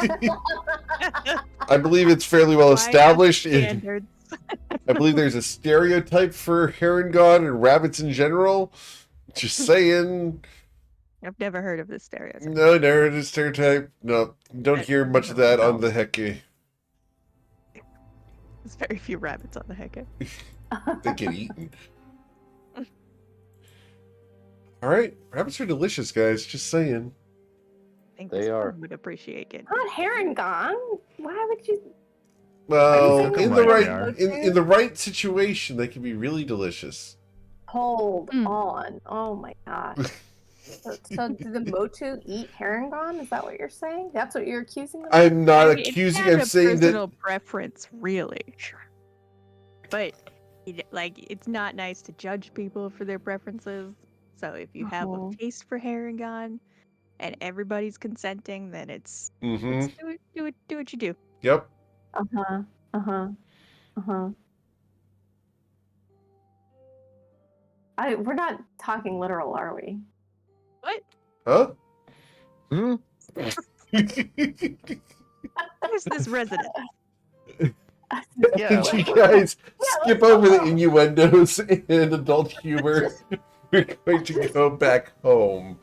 [SPEAKER 1] I believe it's fairly well established.
[SPEAKER 5] Standards.
[SPEAKER 1] I believe there's a stereotype for Herringon and rabbits in general. Just saying.
[SPEAKER 5] I've never heard of this stereotype.
[SPEAKER 1] No, never a stereotype. No, don't hear much of that on the Heke.
[SPEAKER 5] There's very few rabbits on the Heke.
[SPEAKER 1] They get eaten. All right, rabbits are delicious, guys. Just saying.
[SPEAKER 5] I think
[SPEAKER 6] They
[SPEAKER 5] this
[SPEAKER 6] are.
[SPEAKER 5] one would appreciate getting.
[SPEAKER 3] Not Herringon. Why would you?
[SPEAKER 1] Well,
[SPEAKER 3] saying
[SPEAKER 1] in
[SPEAKER 8] they
[SPEAKER 1] the
[SPEAKER 8] really
[SPEAKER 1] right
[SPEAKER 8] are?
[SPEAKER 1] in the right situation, they can be really delicious.
[SPEAKER 3] Hold
[SPEAKER 5] Mm.
[SPEAKER 3] on. Oh my gosh. So do the Motu eat Herringon? Is that what you're saying? That's what you're accusing them of?
[SPEAKER 1] I'm not
[SPEAKER 5] I mean,
[SPEAKER 1] accusing.
[SPEAKER 5] It's not
[SPEAKER 1] I'm
[SPEAKER 5] a
[SPEAKER 1] saying
[SPEAKER 5] personal
[SPEAKER 1] that.
[SPEAKER 5] preference, really. But it's not nice to judge people for their preferences. So if you have a taste for Herringon and everybody's consenting, then it's
[SPEAKER 1] Mm-hmm.
[SPEAKER 5] do what you do.
[SPEAKER 1] Yep.
[SPEAKER 3] Uh-huh. Uh-huh. Uh-huh. We're not talking literal, are we?
[SPEAKER 5] What?
[SPEAKER 1] Huh?
[SPEAKER 8] Hmm?
[SPEAKER 5] Where's this resident?
[SPEAKER 4] Yeah,
[SPEAKER 1] Did you guys skip over the innuendos and adult humor? We're going to go back home.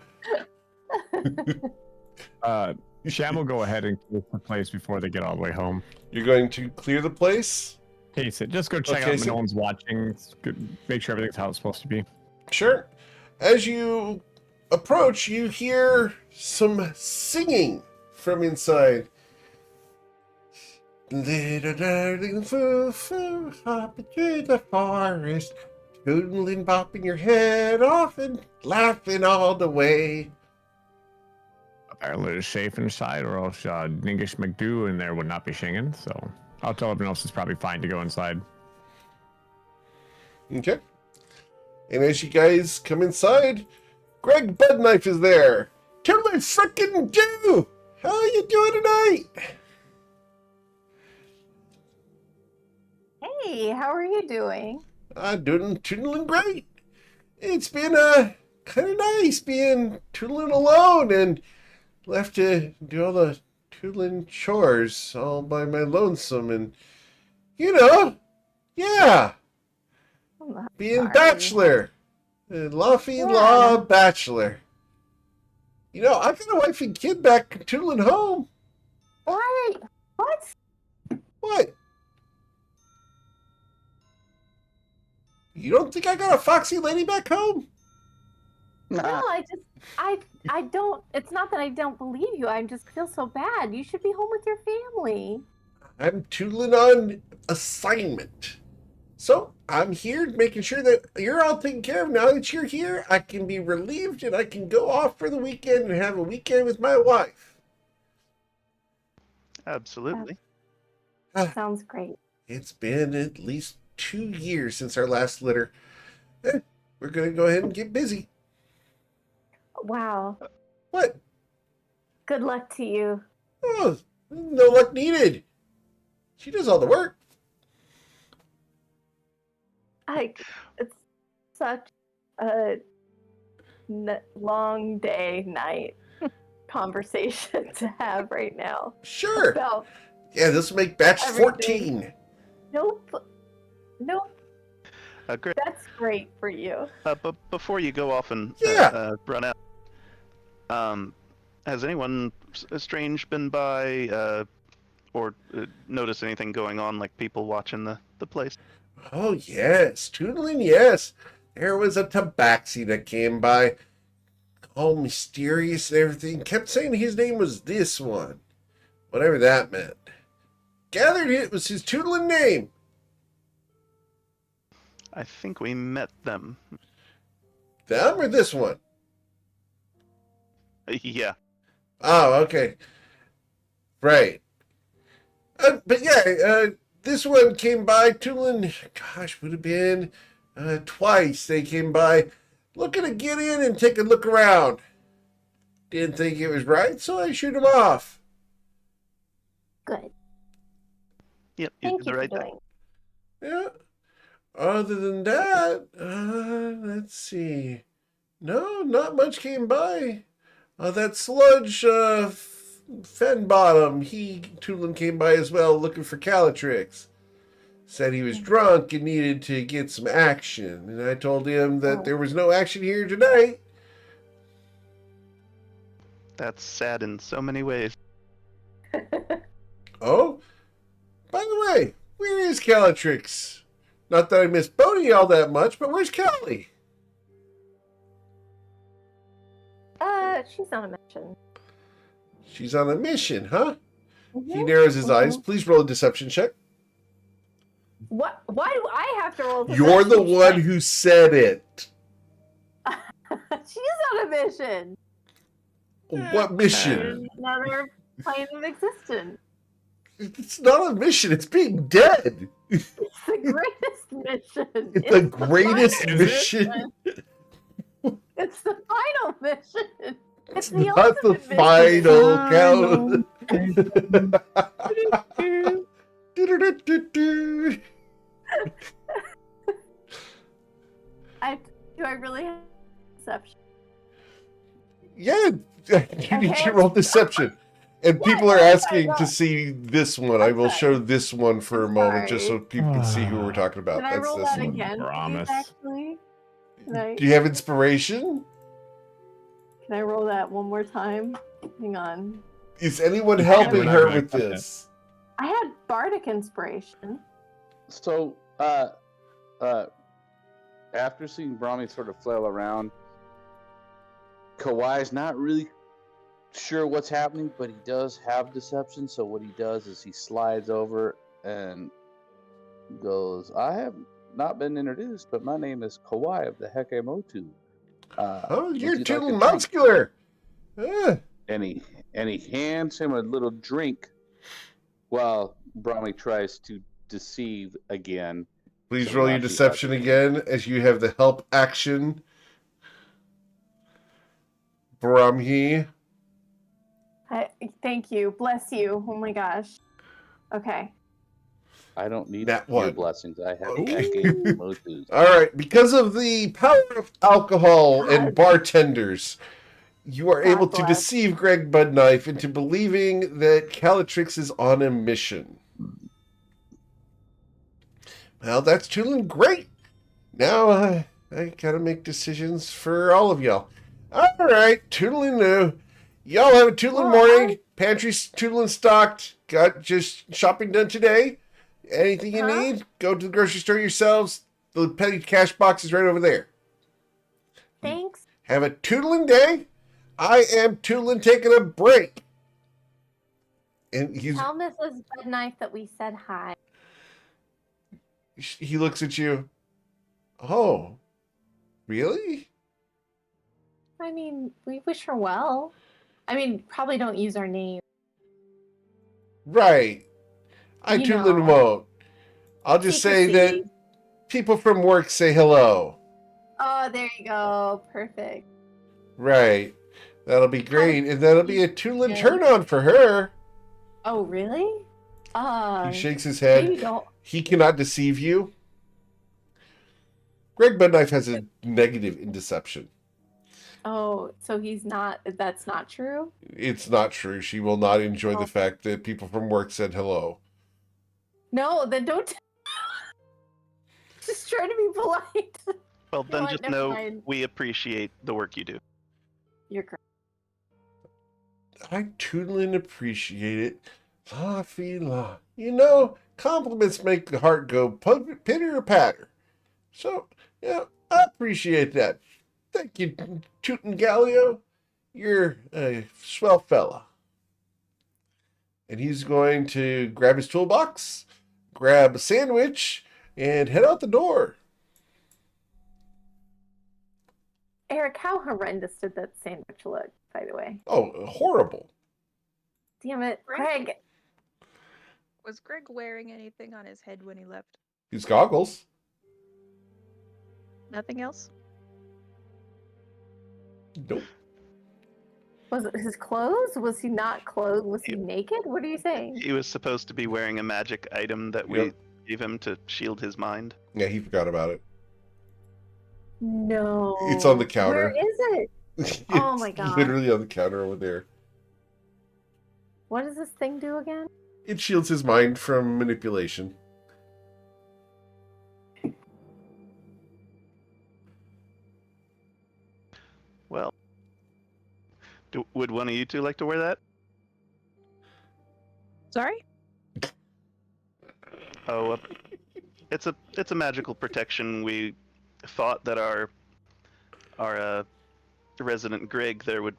[SPEAKER 8] Sham will go ahead and clear the place before they get all the way home.
[SPEAKER 1] You're going to clear the place?
[SPEAKER 8] Case it. Just go check
[SPEAKER 1] Okay,
[SPEAKER 8] out when
[SPEAKER 1] so-
[SPEAKER 8] no one's watching. It's good. Make sure everything's how it's supposed to be.
[SPEAKER 1] Sure. As you approach, you hear some singing from inside. Little darling foo-foo, hopping through the forest, tootling, bopping your head off and laughing all the way.
[SPEAKER 8] Apparently it's safe inside, or else Ningish McDoo in there would not be singing. So I'll tell everyone else it's probably fine to go inside.
[SPEAKER 1] Okay. And as you guys come inside, Greg Budknife is there. Tiddly frickin' do! How you doing tonight?
[SPEAKER 3] Hey, how are you doing?
[SPEAKER 1] Doing tootling great. It's been kind of nice being tootling alone and left to do all the tootling chores all by my lonesome and, yeah,
[SPEAKER 3] I'm not
[SPEAKER 1] being
[SPEAKER 3] sorry.
[SPEAKER 1] bachelor. Laffy Law bachelor. I got a wife and kid back tootling home.
[SPEAKER 3] What? What?
[SPEAKER 1] What? You don't think I got a foxy lady back home?
[SPEAKER 3] No, I don't. It's not that I don't believe you. I just feel so bad. You should be home with your family.
[SPEAKER 1] I'm tootling on assignment. So I'm here making sure that you're all taken care of. Now that you're here, I can be relieved and I can go off for the weekend and have a weekend with my wife.
[SPEAKER 4] Absolutely.
[SPEAKER 3] Sounds great.
[SPEAKER 1] It's been at least 2 years since our last litter. We're going to go ahead and get busy.
[SPEAKER 3] Wow.
[SPEAKER 1] What?
[SPEAKER 3] Good luck to you.
[SPEAKER 1] Oh, no luck needed. She does all the work.
[SPEAKER 3] It's such a long day, night conversation to have right now.
[SPEAKER 1] Sure.
[SPEAKER 3] About
[SPEAKER 1] Yeah, this will make batch
[SPEAKER 3] everything.
[SPEAKER 1] 14.
[SPEAKER 3] Nope.
[SPEAKER 4] Great.
[SPEAKER 3] That's great for you.
[SPEAKER 4] But before you go off and run out, has anyone strange been by or noticed anything going on, like people watching the place?
[SPEAKER 1] Oh, yes. Tootling, yes. There was a tabaxi that came by, all mysterious and everything. Kept saying his name was this one. Whatever that meant. Gathered it was his Tootling name.
[SPEAKER 4] I think we met them.
[SPEAKER 1] Them or this one?
[SPEAKER 4] Yeah.
[SPEAKER 1] Oh, okay. Right. But yeah, this one came by, Tootling, gosh, would have been twice they came by looking to get in and take a look around. Didn't think it was right, so I shoot him off.
[SPEAKER 3] Good.
[SPEAKER 4] Yep.
[SPEAKER 3] Thank
[SPEAKER 4] the
[SPEAKER 3] you for
[SPEAKER 4] right thing.
[SPEAKER 3] doing.
[SPEAKER 1] Yeah. Other than that, let's see. No, not much came by. That sludge, Fenbottom, Tootling came by as well looking for Calatrix. Said he was drunk and needed to get some action. And I told him that there was no action here tonight.
[SPEAKER 4] That's sad in so many ways.
[SPEAKER 1] Oh, by the way, where is Calatrix? Not that I miss Bodhi all that much, but where's Callie?
[SPEAKER 3] She's on a mission.
[SPEAKER 1] She's on a mission, huh?
[SPEAKER 3] Mm-hmm.
[SPEAKER 1] He narrows his eyes. Please roll a deception check.
[SPEAKER 3] What? Why do I have to roll?
[SPEAKER 1] You're the
[SPEAKER 3] deception
[SPEAKER 1] one
[SPEAKER 3] check?
[SPEAKER 1] who said it.
[SPEAKER 3] She's on a mission.
[SPEAKER 1] What mission?
[SPEAKER 3] Another plane of existence.
[SPEAKER 1] It's not a mission. It's being dead.
[SPEAKER 3] It's the greatest mission.
[SPEAKER 1] It's the greatest
[SPEAKER 3] final
[SPEAKER 1] mission.
[SPEAKER 3] It's the final mission. It's the
[SPEAKER 1] Not the
[SPEAKER 3] ultimate
[SPEAKER 1] final count.
[SPEAKER 3] Do I really have deception?
[SPEAKER 1] Yeah, you need to roll deception. And people are asking to see this one. I will show this one for a moment just so people can see who we're talking about.
[SPEAKER 3] Can I roll
[SPEAKER 1] That's this
[SPEAKER 3] that
[SPEAKER 1] one.
[SPEAKER 3] again, please,
[SPEAKER 8] Promise.
[SPEAKER 3] actually?
[SPEAKER 1] Do you have inspiration?
[SPEAKER 3] Can I roll that one more time? Hang on.
[SPEAKER 1] Is anyone helping
[SPEAKER 8] We're not
[SPEAKER 1] her
[SPEAKER 8] gonna
[SPEAKER 1] with
[SPEAKER 8] accept
[SPEAKER 1] this?
[SPEAKER 3] I had bardic inspiration.
[SPEAKER 6] So, after seeing Brahmi sort of flail around, Kawhi's not really sure what's happening, but he does have deception. So what he does is he slides over and goes, "I have not been introduced, but my name is Kawhi of the Hekemotu.
[SPEAKER 1] Oh,
[SPEAKER 6] would
[SPEAKER 1] you're
[SPEAKER 6] you like
[SPEAKER 1] too
[SPEAKER 6] a drink?"
[SPEAKER 1] muscular. Ah,
[SPEAKER 6] And he hands him a little drink while Brahmi tries to deceive again.
[SPEAKER 1] please
[SPEAKER 6] So
[SPEAKER 1] roll
[SPEAKER 6] now
[SPEAKER 1] your
[SPEAKER 6] she's
[SPEAKER 1] deception
[SPEAKER 6] acting.
[SPEAKER 1] again as you have the help action. Brahmi.
[SPEAKER 3] Thank you. Bless you. Oh my gosh. Okay.
[SPEAKER 6] I don't need
[SPEAKER 1] That
[SPEAKER 6] your
[SPEAKER 1] one.
[SPEAKER 6] blessings. I have
[SPEAKER 1] Okay.
[SPEAKER 6] Hekemotus.
[SPEAKER 1] All right, because of the power of alcohol and bartenders, you are
[SPEAKER 3] God
[SPEAKER 1] able to
[SPEAKER 3] bless.
[SPEAKER 1] deceive Greg Budknife into believing that Calatrix is on a mission. Well, that's Tootling great. Now I gotta make decisions for all of y'all. All right, Tootling new. Y'all have a Tootling
[SPEAKER 3] Well,
[SPEAKER 1] morning. Pantry's Tootling stocked. Got just shopping done today. Anything you
[SPEAKER 3] Huh?
[SPEAKER 1] need, go to the grocery store yourselves. The petty cash box is right over there.
[SPEAKER 3] Thanks.
[SPEAKER 1] Have a Tootling day. I am Tootling taking a break. And he's
[SPEAKER 3] Tell Mrs. Budknife that we said hi.
[SPEAKER 1] He looks at you. Oh, really?
[SPEAKER 3] I mean, we wish her well. I mean, probably don't use our name.
[SPEAKER 1] Right. I
[SPEAKER 3] You
[SPEAKER 1] Toodlin
[SPEAKER 3] know.
[SPEAKER 1] won't. I'll just say that
[SPEAKER 3] Secrecy.
[SPEAKER 1] people from work say hello.
[SPEAKER 3] Oh, there you go. Perfect.
[SPEAKER 1] Right. That'll be great. And that'll be a Toodlin turn on for her.
[SPEAKER 3] Oh, really?
[SPEAKER 1] He shakes his head.
[SPEAKER 3] Maybe don't.
[SPEAKER 1] He cannot deceive you. Greg Budknife has a negative in deception.
[SPEAKER 3] Oh, so he's not. That's not true.
[SPEAKER 1] It's not true. She will not enjoy the
[SPEAKER 3] Oh.
[SPEAKER 1] fact that people from work said hello.
[SPEAKER 3] No, then don't. Just try to be polite.
[SPEAKER 4] Well,
[SPEAKER 3] You
[SPEAKER 4] then
[SPEAKER 3] what?
[SPEAKER 4] just
[SPEAKER 3] Never
[SPEAKER 4] know
[SPEAKER 3] mind.
[SPEAKER 4] we appreciate the work you do.
[SPEAKER 3] You're correct.
[SPEAKER 1] I Toodlin appreciate it. La fee la. You know, compliments make the heart go pitter patter. So, yeah, I appreciate that. Thank you, Tootin Gallio. You're a swell fella. And he's going to grab his toolbox, grab a sandwich, and head out the door.
[SPEAKER 3] Eric, how horrendous did that sandwich look? By the way.
[SPEAKER 1] Oh, horrible.
[SPEAKER 3] Damn it, Greg.
[SPEAKER 5] Was Greg wearing anything on his head when he left?
[SPEAKER 1] His goggles.
[SPEAKER 5] Nothing else?
[SPEAKER 1] Nope.
[SPEAKER 3] Was it his clothes? Was he not clothed? Was he naked? What are you saying?
[SPEAKER 4] He was supposed to be wearing a magic item that we gave him to shield his mind.
[SPEAKER 1] Yeah, he forgot about it.
[SPEAKER 3] No.
[SPEAKER 1] It's on the counter.
[SPEAKER 3] Where is it?
[SPEAKER 1] It's
[SPEAKER 3] Oh my God.
[SPEAKER 1] literally on the counter over there.
[SPEAKER 3] What does this thing do again?
[SPEAKER 1] It shields his mind from manipulation.
[SPEAKER 4] Well, would one of you two like to wear that?
[SPEAKER 5] Sorry?
[SPEAKER 4] Oh, it's a magical protection. We thought that our resident Greg there would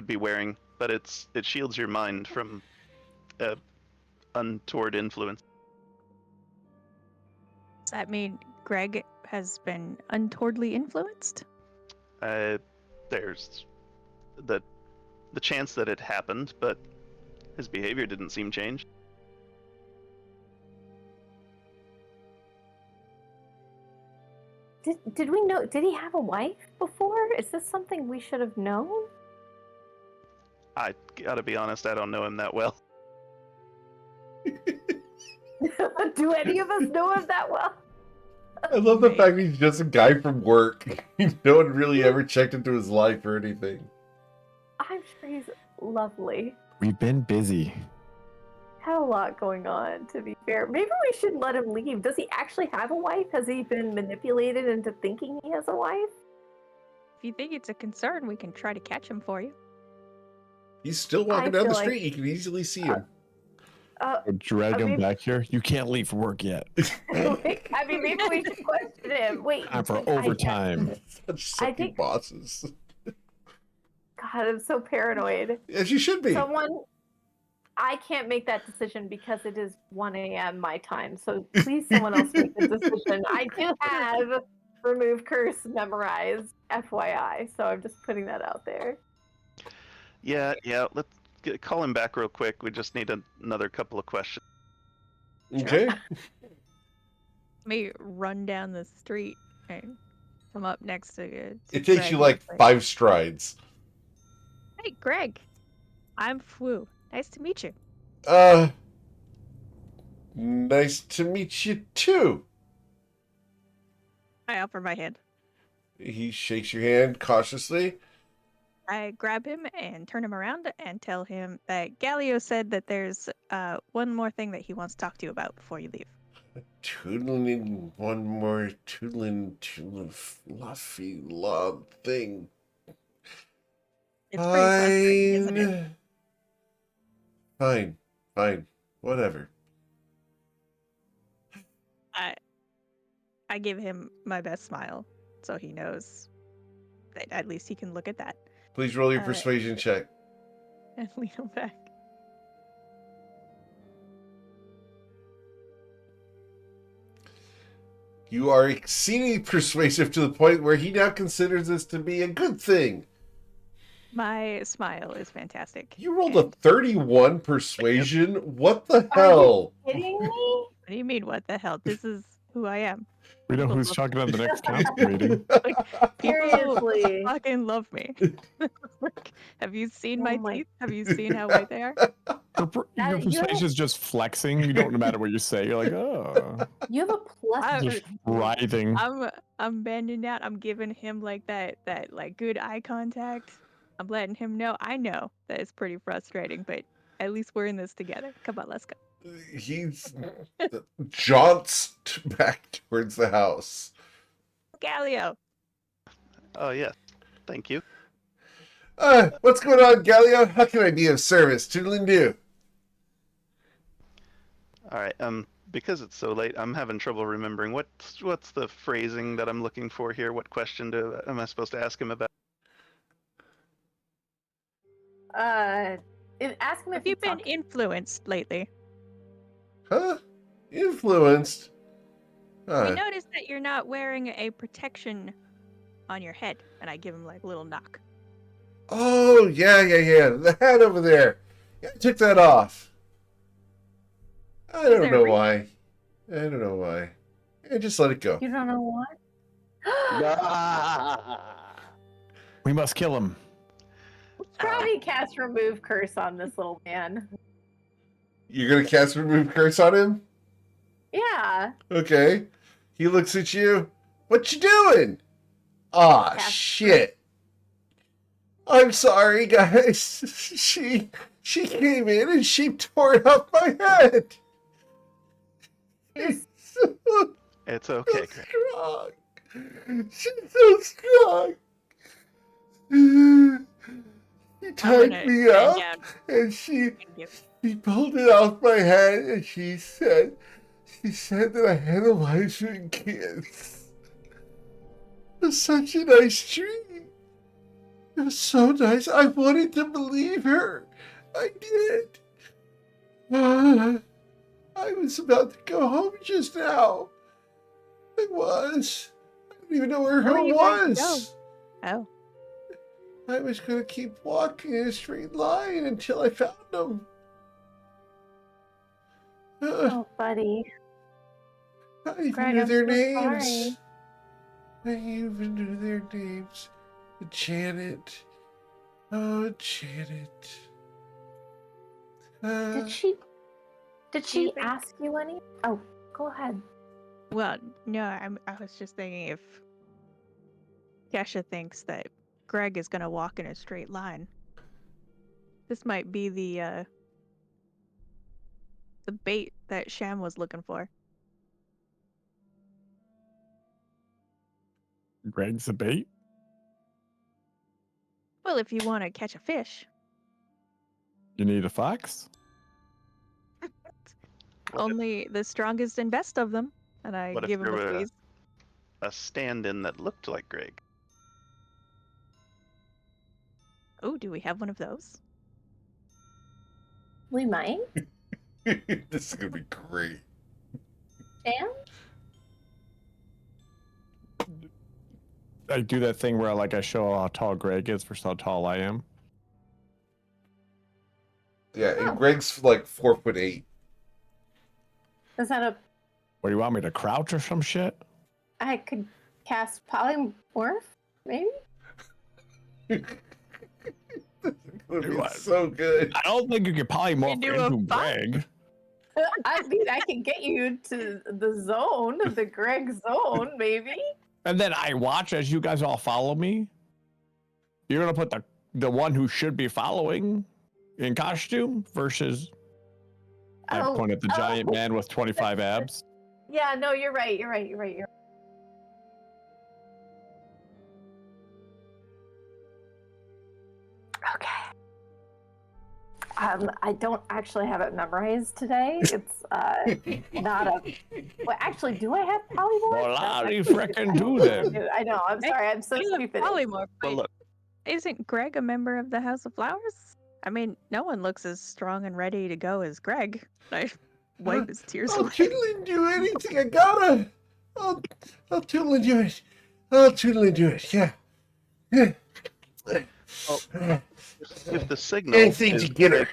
[SPEAKER 4] be wearing, but it shields your mind from untoward influence.
[SPEAKER 5] Does that mean Greg has been untowardly influenced?
[SPEAKER 4] There's the chance that it happened, but his behavior didn't seem changed.
[SPEAKER 3] Did we know? Did he have a wife before? Is this something we should have known?
[SPEAKER 4] I gotta be honest, I don't know him that well.
[SPEAKER 3] Do any of us know him that well?
[SPEAKER 1] I love the fact he's just a guy from work. No one really ever checked into his life or anything.
[SPEAKER 3] I'm sure he's lovely.
[SPEAKER 8] We've been busy.
[SPEAKER 3] Had a lot going on, to be fair. Maybe we should let him leave. Does he actually have a wife? Has he been manipulated into thinking he has a wife?
[SPEAKER 5] If you think it's a concern, we can try to catch him for you.
[SPEAKER 1] He's still walking
[SPEAKER 3] I
[SPEAKER 1] down the
[SPEAKER 3] feel like-
[SPEAKER 1] street. You can easily see him.
[SPEAKER 8] Drag him
[SPEAKER 3] mean-
[SPEAKER 8] back here. You can't leave for work yet.
[SPEAKER 3] I mean, maybe we should question him. Wait.
[SPEAKER 8] Time for overtime.
[SPEAKER 1] Such
[SPEAKER 3] I
[SPEAKER 1] sucky
[SPEAKER 3] think-
[SPEAKER 1] bosses.
[SPEAKER 3] God, I'm so paranoid.
[SPEAKER 1] As you should be.
[SPEAKER 3] I can't make that decision because it is 1 a.m. my time. So please, someone else make the decision. I do have remove curse memorized, FYI. So I'm just putting that out there.
[SPEAKER 4] Yeah. Let's call him back real quick. We just need another couple of questions.
[SPEAKER 1] Okay.
[SPEAKER 5] Let me run down the street and come up next to it.
[SPEAKER 1] It takes you like 5 strides.
[SPEAKER 5] Hey, Greg. I'm Fu. Nice to meet you.
[SPEAKER 1] Nice to meet you too.
[SPEAKER 5] I offer my hand.
[SPEAKER 1] He shakes your hand cautiously.
[SPEAKER 5] I grab him and turn him around and tell him that Gallio said that there's one more thing that he wants to talk to you about before you leave.
[SPEAKER 1] Toodling one more toodling fluffy love thing.
[SPEAKER 5] It's pretty frustrating, isn't it?
[SPEAKER 1] Fine. Whatever.
[SPEAKER 5] I give him my best smile so he knows that at least he can look at that
[SPEAKER 1] Please roll your persuasion check.
[SPEAKER 5] and lean him back.
[SPEAKER 1] You are exceedingly persuasive to the point where he now considers this to be a good thing.
[SPEAKER 5] My smile is fantastic.
[SPEAKER 1] You rolled a 31 persuasion? What the
[SPEAKER 3] Are you
[SPEAKER 1] hell?
[SPEAKER 3] kidding me?
[SPEAKER 5] What do you mean, what the hell? This is who I am.
[SPEAKER 8] We know who's talking at the next council meeting.
[SPEAKER 5] People
[SPEAKER 3] Seriously.
[SPEAKER 5] fucking love me. Like, have you seen
[SPEAKER 3] Oh
[SPEAKER 5] my
[SPEAKER 3] my-
[SPEAKER 5] teeth? Have you seen how white they are?
[SPEAKER 8] Your
[SPEAKER 3] you have-
[SPEAKER 8] persuasion is just flexing. You don't, no matter what you say. You're like, oh,
[SPEAKER 3] You have a plus.
[SPEAKER 8] just writhing.
[SPEAKER 5] I'm bending out. I'm giving him like that like good eye contact. I'm letting him know. I know that it's pretty frustrating, but at least we're in this together. Come on, let's go.
[SPEAKER 1] He's jaunts back towards the house.
[SPEAKER 5] Galio.
[SPEAKER 4] Oh yes, thank you.
[SPEAKER 1] What's going on, Galileo? How can I be of service? Toodling-doo.
[SPEAKER 4] All right. Because it's so late, I'm having trouble remembering what's the phrasing that I'm looking for here. What question am I supposed to ask him about?
[SPEAKER 3] Ask him if
[SPEAKER 5] Have you been
[SPEAKER 3] talked-
[SPEAKER 5] influenced lately?
[SPEAKER 1] Huh? Influenced?
[SPEAKER 5] We noticed that you're not wearing a protection on your head, and I give him like a little knock.
[SPEAKER 1] Oh, yeah. The hat over there. Yeah, I took that off. I don't
[SPEAKER 5] there a
[SPEAKER 1] know
[SPEAKER 5] reason?
[SPEAKER 1] why. I don't know why. Yeah, just let it go.
[SPEAKER 3] You don't know what?
[SPEAKER 8] We must kill him.
[SPEAKER 3] Probably cast remove curse on this little man.
[SPEAKER 1] You're gonna cast remove curse on him?
[SPEAKER 3] Yeah.
[SPEAKER 1] Okay. He looks at you. What you doing? Ah,
[SPEAKER 3] Cast
[SPEAKER 1] shit. I'm sorry, guys. She came in and she tore up my head. She's so
[SPEAKER 4] It's okay, Greg.
[SPEAKER 1] strong. She's so strong. She
[SPEAKER 5] I'm
[SPEAKER 1] tied
[SPEAKER 5] gonna
[SPEAKER 1] me
[SPEAKER 5] bend
[SPEAKER 1] up
[SPEAKER 5] down
[SPEAKER 1] and she
[SPEAKER 5] and give-
[SPEAKER 1] pulled it off my head and she said that I had a wife and kids. It was such a nice dream. It was so nice. I wanted to believe her. I did. I was about to go home just now. I was. I don't even know where
[SPEAKER 5] Where were
[SPEAKER 1] home
[SPEAKER 5] you going to
[SPEAKER 1] was.
[SPEAKER 5] Oh,
[SPEAKER 1] I was going to keep walking in a straight line until I found them.
[SPEAKER 3] Oh, buddy.
[SPEAKER 1] I even
[SPEAKER 3] Greg,
[SPEAKER 1] knew
[SPEAKER 3] I'm
[SPEAKER 1] their
[SPEAKER 3] so
[SPEAKER 1] names.
[SPEAKER 3] sorry.
[SPEAKER 1] I even knew their names. Janet. Oh, Janet.
[SPEAKER 3] Did she
[SPEAKER 5] Do you
[SPEAKER 3] she
[SPEAKER 5] think-
[SPEAKER 3] ask you any? Oh, go ahead.
[SPEAKER 5] well, no, I was just thinking if Kesha thinks that Greg is gonna walk in a straight line, this might be the bait that Sham was looking for.
[SPEAKER 8] Greg's a bait.
[SPEAKER 5] Well, if you want to catch a fish,
[SPEAKER 8] You need a fox?
[SPEAKER 4] What
[SPEAKER 5] only the strongest and best of them. And I
[SPEAKER 4] What if
[SPEAKER 5] give him
[SPEAKER 4] there
[SPEAKER 5] a
[SPEAKER 4] were
[SPEAKER 5] squeeze.
[SPEAKER 4] a stand-in that looked like Greg?
[SPEAKER 5] Oh, do we have one of those?
[SPEAKER 3] We might.
[SPEAKER 1] This is going to be great.
[SPEAKER 3] Sam?
[SPEAKER 8] I do that thing where like I show how tall Greg is versus how tall I am.
[SPEAKER 1] Yeah,
[SPEAKER 3] Oh.
[SPEAKER 1] and Greg's like 4'8".
[SPEAKER 3] Is that a?
[SPEAKER 8] What do you want me to crouch or some shit?
[SPEAKER 3] I could cast polymorph, maybe.
[SPEAKER 1] This is going to be
[SPEAKER 8] What?
[SPEAKER 1] so good.
[SPEAKER 8] I don't think you can polymorph
[SPEAKER 5] do a
[SPEAKER 8] into
[SPEAKER 5] fox.
[SPEAKER 8] Greg.
[SPEAKER 3] I mean, I can get you to the zone, the Greg zone, maybe.
[SPEAKER 8] And then I watch as you guys all follow me. You're gonna put the one who should be following in costume versus I
[SPEAKER 3] Oh,
[SPEAKER 8] point at the giant man with 25 abs.
[SPEAKER 3] Yeah, no, you're right. You're right. Okay. I don't actually have it memorized today. It's not a. Well, actually, do I have polymorph?
[SPEAKER 8] Well,
[SPEAKER 3] That's
[SPEAKER 8] how do you
[SPEAKER 3] actually-
[SPEAKER 8] frickin' do then?
[SPEAKER 3] I know. I'm sorry. I'm so
[SPEAKER 5] He's a
[SPEAKER 3] stupid.
[SPEAKER 5] polymorph.
[SPEAKER 4] Well,
[SPEAKER 5] Wait,
[SPEAKER 4] look,
[SPEAKER 5] isn't Greg a member of the House of Flowers? I mean, no one looks as strong and ready to go as Greg. I wipe his tears
[SPEAKER 1] Oh,
[SPEAKER 5] away.
[SPEAKER 1] Kindling do anything. I gotta. I'll totally do it. I'll totally do it. Yeah.
[SPEAKER 4] If the signal
[SPEAKER 1] Anything
[SPEAKER 4] is
[SPEAKER 1] to get her.
[SPEAKER 4] Greg,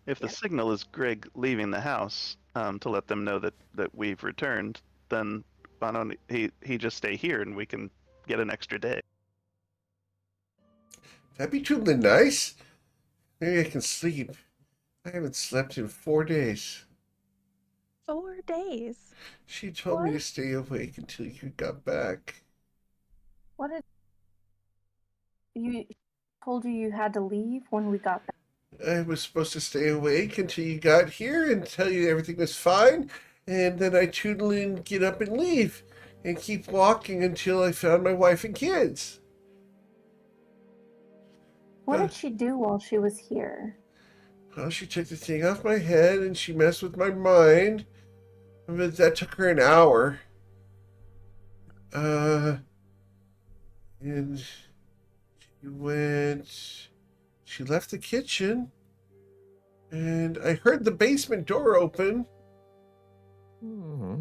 [SPEAKER 4] if the signal is Greg leaving the house to let them know that we've returned, then why don't he just stay here and we can get an extra day?
[SPEAKER 1] That'd be totally nice. Maybe I can sleep. I haven't slept in 4 days.
[SPEAKER 5] 4 days.
[SPEAKER 1] She told me
[SPEAKER 3] What?
[SPEAKER 1] to stay awake until you got back.
[SPEAKER 3] What did you told you had to leave when we got back?
[SPEAKER 1] I was supposed to stay awake until you got here and tell you everything was fine, and then I tootle and get up and leave, and keep walking until I found my wife and kids.
[SPEAKER 3] What
[SPEAKER 1] Uh,
[SPEAKER 3] did she do while she was here?
[SPEAKER 1] Well, she took the thing off my head and she messed with my mind, but that took her an hour. And she left the kitchen, and I heard the basement door open.
[SPEAKER 8] Mm-hmm.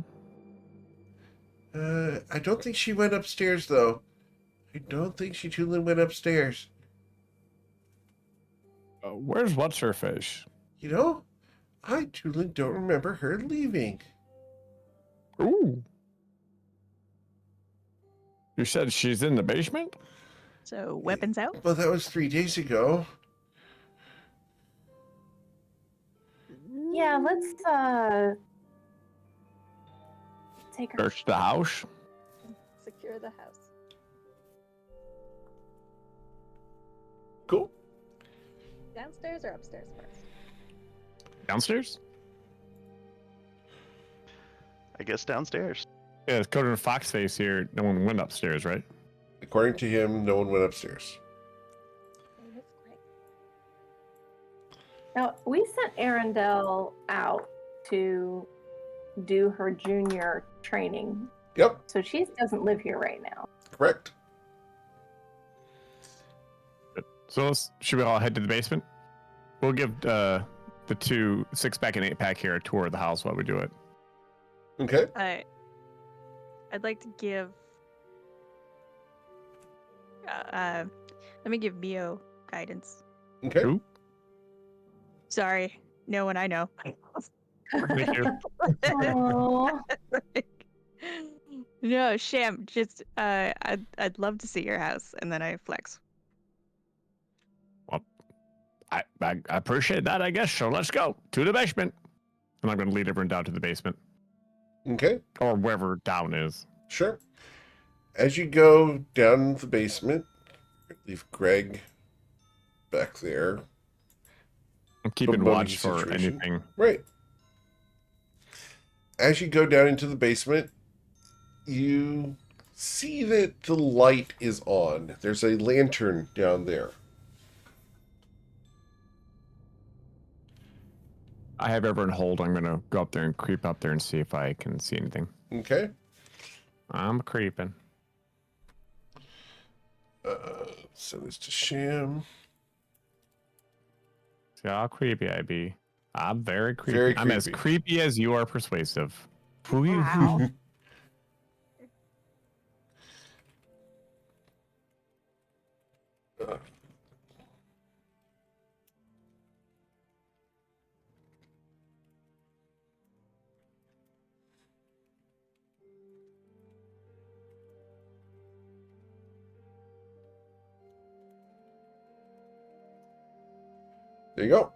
[SPEAKER 1] I don't think she went upstairs, though. I don't think she truly went upstairs.
[SPEAKER 8] Where's what's her face?
[SPEAKER 1] You know, I truly don't remember her leaving.
[SPEAKER 8] Ooh. You said she's in the basement?
[SPEAKER 5] So weapons out.
[SPEAKER 1] Well, that was 3 days ago.
[SPEAKER 3] Yeah, let's take her.
[SPEAKER 8] Search the house.
[SPEAKER 9] Secure the house.
[SPEAKER 1] Cool.
[SPEAKER 9] Downstairs or upstairs first?
[SPEAKER 8] Downstairs?
[SPEAKER 4] I guess downstairs.
[SPEAKER 8] Yeah, it's Coder and Foxface here. No one went upstairs, right?
[SPEAKER 1] According to him, no one went upstairs.
[SPEAKER 9] Oh, that's great.
[SPEAKER 3] Now, we sent Arendelle out to do her junior training,
[SPEAKER 1] Yep,
[SPEAKER 3] so she doesn't live here right now.
[SPEAKER 1] correct.
[SPEAKER 8] So should we all head to the basement? We'll give the 2 6-pack and 8-pack here a tour of the house while we do it.
[SPEAKER 1] Okay.
[SPEAKER 5] I'd like to give. Let me give Mio guidance.
[SPEAKER 1] Okay.
[SPEAKER 8] Who?
[SPEAKER 5] Sorry, no one I know.
[SPEAKER 8] Thank you.
[SPEAKER 3] Aww.
[SPEAKER 5] No, Sham. Just I'd love to see your house, and then I flex.
[SPEAKER 8] I appreciate that, I guess. So let's go to the basement. And I'm going to lead everyone down to the basement.
[SPEAKER 1] Okay.
[SPEAKER 8] Or wherever down is.
[SPEAKER 1] Sure. As you go down the basement, leave Greg back there.
[SPEAKER 8] I'm keeping
[SPEAKER 1] Promoting
[SPEAKER 8] watch for
[SPEAKER 1] situation.
[SPEAKER 8] anything.
[SPEAKER 1] Right. As you go down into the basement, you see that the light is on. There's a lantern down there.
[SPEAKER 8] I have everyone hold. I'm going to go up there and creep up there and see if I can see anything.
[SPEAKER 1] Okay.
[SPEAKER 8] I'm creeping.
[SPEAKER 1] Send this to Sham.
[SPEAKER 8] See how creepy I be. I'm very creepy.
[SPEAKER 1] Very
[SPEAKER 8] I'm as
[SPEAKER 1] creepy.
[SPEAKER 8] creepy as you are persuasive.
[SPEAKER 5] Wow.
[SPEAKER 1] There you go.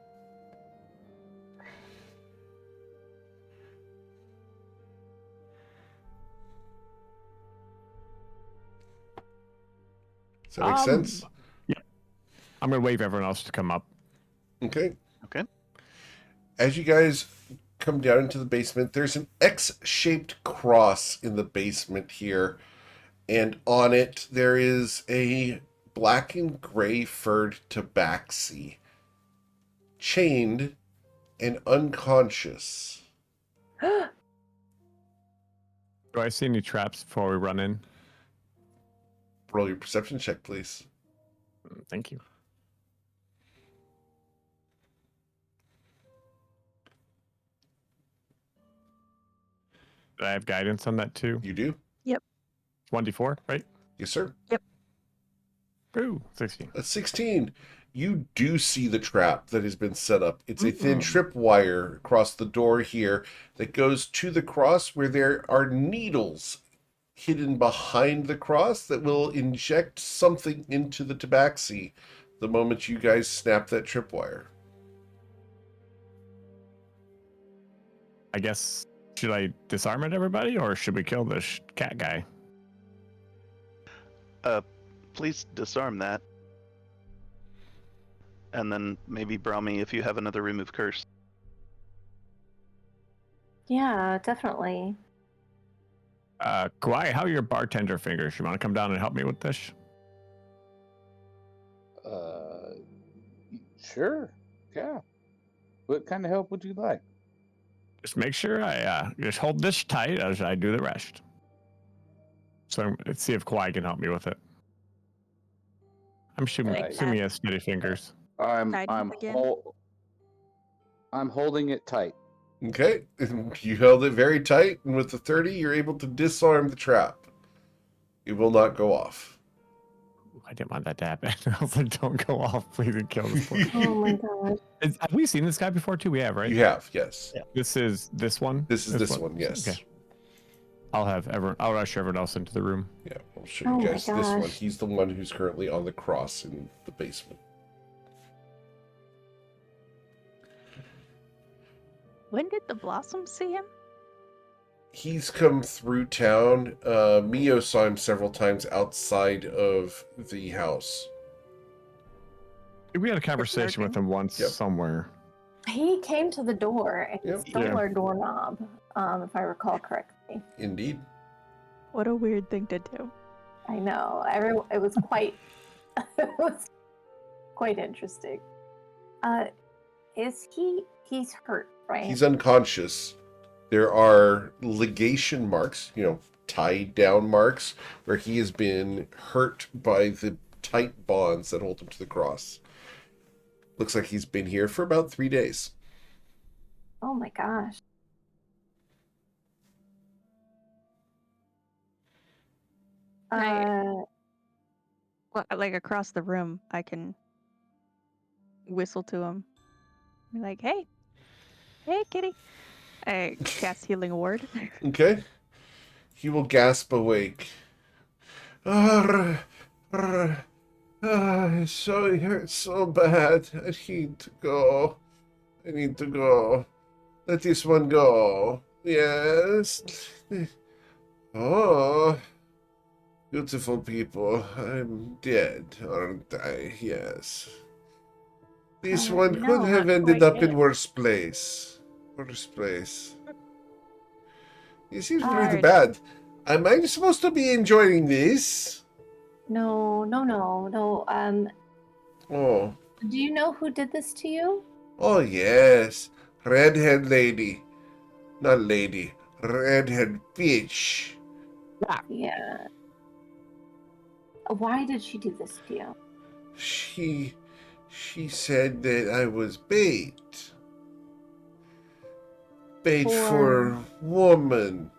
[SPEAKER 1] Does that make sense?
[SPEAKER 8] Yeah. I'm going to wave everyone else to come up.
[SPEAKER 1] Okay.
[SPEAKER 4] Okay.
[SPEAKER 1] As you guys come down into the basement, there's an X-shaped cross in the basement here. And on it, there is a black and gray furred tabaxi, chained and unconscious.
[SPEAKER 8] Do I see any traps before we run in?
[SPEAKER 1] Roll your perception check, please.
[SPEAKER 8] Thank you. I have guidance on that too.
[SPEAKER 1] You do?
[SPEAKER 8] 1d4, right?
[SPEAKER 1] Yes, sir.
[SPEAKER 8] Ooh, 16.
[SPEAKER 1] At 16, you do see the trap that has been set up. It's a thin
[SPEAKER 8] Mm-mm.
[SPEAKER 1] tripwire across the door here that goes to the cross where there are needles hidden behind the cross that will inject something into the tabaxi the moment you guys snap that tripwire.
[SPEAKER 8] I guess, should I disarm it, everybody, or should we kill this cat guy?
[SPEAKER 4] Please disarm that. And then maybe Brahmi if you have another remove curse.
[SPEAKER 3] Yeah, definitely.
[SPEAKER 8] Kauai, how are your bartender fingers? You want to come down and help me with this?
[SPEAKER 6] Sure. Yeah. What kind of help would you like?
[SPEAKER 8] Just make sure I just hold this tight as I do the rest. So let's see if Kauai can help me with it. I'm assuming,
[SPEAKER 6] Right.
[SPEAKER 8] assuming he has steady fingers.
[SPEAKER 6] I'm
[SPEAKER 5] Guidance again?
[SPEAKER 6] I'm holding it tight.
[SPEAKER 1] Okay, you held it very tight, and with the 30, you're able to disarm the trap. It will not go off.
[SPEAKER 8] Ooh, I didn't want that to happen. I was like, don't go off, please, and kill this poor.
[SPEAKER 3] Oh my gosh.
[SPEAKER 8] Have we seen this guy before too? We have, right?
[SPEAKER 1] You have, yes.
[SPEAKER 8] Yeah. This is this one?
[SPEAKER 1] This is this one, yes.
[SPEAKER 8] Okay. I'll rush everyone else into the room.
[SPEAKER 1] Yeah, I'll show
[SPEAKER 3] Oh
[SPEAKER 1] you
[SPEAKER 3] my
[SPEAKER 1] guys this one.
[SPEAKER 3] gosh.
[SPEAKER 1] He's the one who's currently on the cross in the basement.
[SPEAKER 5] When did the Blossoms see him?
[SPEAKER 1] He's come through town. Mio saw him several times outside of the house.
[SPEAKER 8] We had a conversation with him once
[SPEAKER 1] Yep.
[SPEAKER 8] somewhere.
[SPEAKER 3] He came to the door and
[SPEAKER 1] Yep.
[SPEAKER 3] stole
[SPEAKER 8] Yeah.
[SPEAKER 3] our doorknob, if I recall correctly.
[SPEAKER 1] Indeed.
[SPEAKER 5] What a weird thing to do.
[SPEAKER 3] I know. It was quite it was quite interesting. He's hurt, right?
[SPEAKER 1] He's unconscious. There are ligation marks, tied down marks, where he has been hurt by the tight bonds that hold him to the cross. Looks like he's been here for about 3 days.
[SPEAKER 3] Oh my gosh.
[SPEAKER 5] Right. Well, like across the room, I can whistle to him. Be like, hey, kitty. I cast Healing Ward.
[SPEAKER 1] Okay? He will gasp awake. It hurts so bad. I need to go. Let this one go. Yes. Oh. Beautiful people. I'm dead, aren't I? Yes. This one could
[SPEAKER 3] no,
[SPEAKER 1] have
[SPEAKER 3] not
[SPEAKER 1] ended
[SPEAKER 3] quite
[SPEAKER 1] up in
[SPEAKER 3] yet.
[SPEAKER 1] worse place. It seems pretty
[SPEAKER 5] Hard.
[SPEAKER 1] bad. Am I supposed to be enjoying this?
[SPEAKER 3] No.
[SPEAKER 1] Oh.
[SPEAKER 3] Do you know who did this to you?
[SPEAKER 1] Oh, yes. Redhead lady. Not lady. Redhead bitch.
[SPEAKER 3] Yeah. Why did she do this to you?
[SPEAKER 1] She said that I was bait. Bait for woman.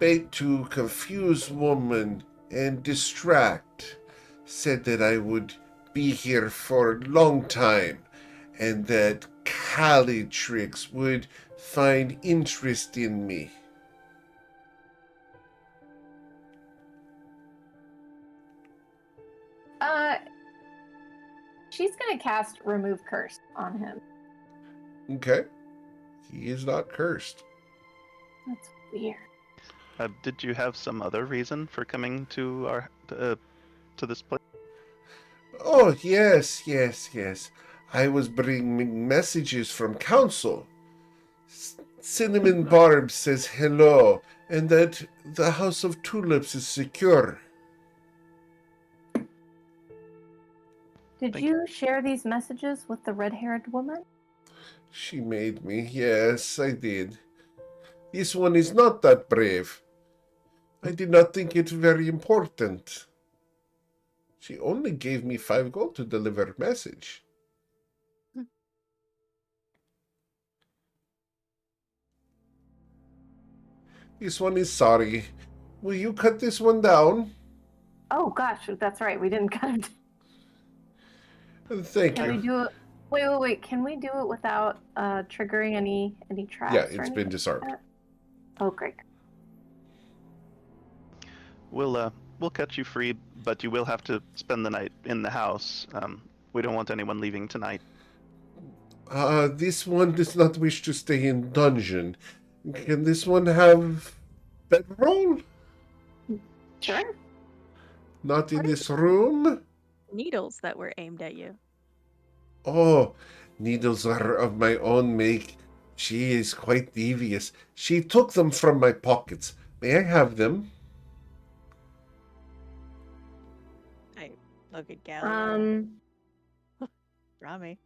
[SPEAKER 1] Bait to confuse woman and distract. Said that I would be here for a long time and that Calitrix would find interest in me.
[SPEAKER 3] She's gonna cast Remove Curse on him.
[SPEAKER 1] Okay. He is not cursed.
[SPEAKER 3] That's weird.
[SPEAKER 4] Did you have some other reason for coming to our to this place?
[SPEAKER 1] Oh, yes. I was bringing messages from council. Cinnamon Barb says hello, and that the House of Tulips is secure.
[SPEAKER 3] Did you share these messages with the red-haired woman?
[SPEAKER 1] She made me. Yes, I did. This one is not that brave. I did not think it very important. She only gave me 5 gold to deliver a message. This one is sorry. Will you cut this one down?
[SPEAKER 3] Oh gosh, that's right. We didn't cut it.
[SPEAKER 1] Thank
[SPEAKER 3] Can we
[SPEAKER 1] you.
[SPEAKER 3] do it? Wait. Can we do it without triggering any traps?
[SPEAKER 1] Yeah,
[SPEAKER 3] or
[SPEAKER 1] it's
[SPEAKER 3] anything
[SPEAKER 1] been
[SPEAKER 3] like
[SPEAKER 1] disarmed.
[SPEAKER 3] that? Oh, great.
[SPEAKER 4] We'll cut you free, but you will have to spend the night in the house. We don't want anyone leaving tonight.
[SPEAKER 1] This one does not wish to stay in dungeon. Can this one have bedroll?
[SPEAKER 3] Sure.
[SPEAKER 1] Not in this room?
[SPEAKER 5] Needles that were aimed at you.
[SPEAKER 1] Oh, needles are of my own make. She is quite devious. She took them from my pockets. May I have them?
[SPEAKER 5] I look at Gallia. Rami.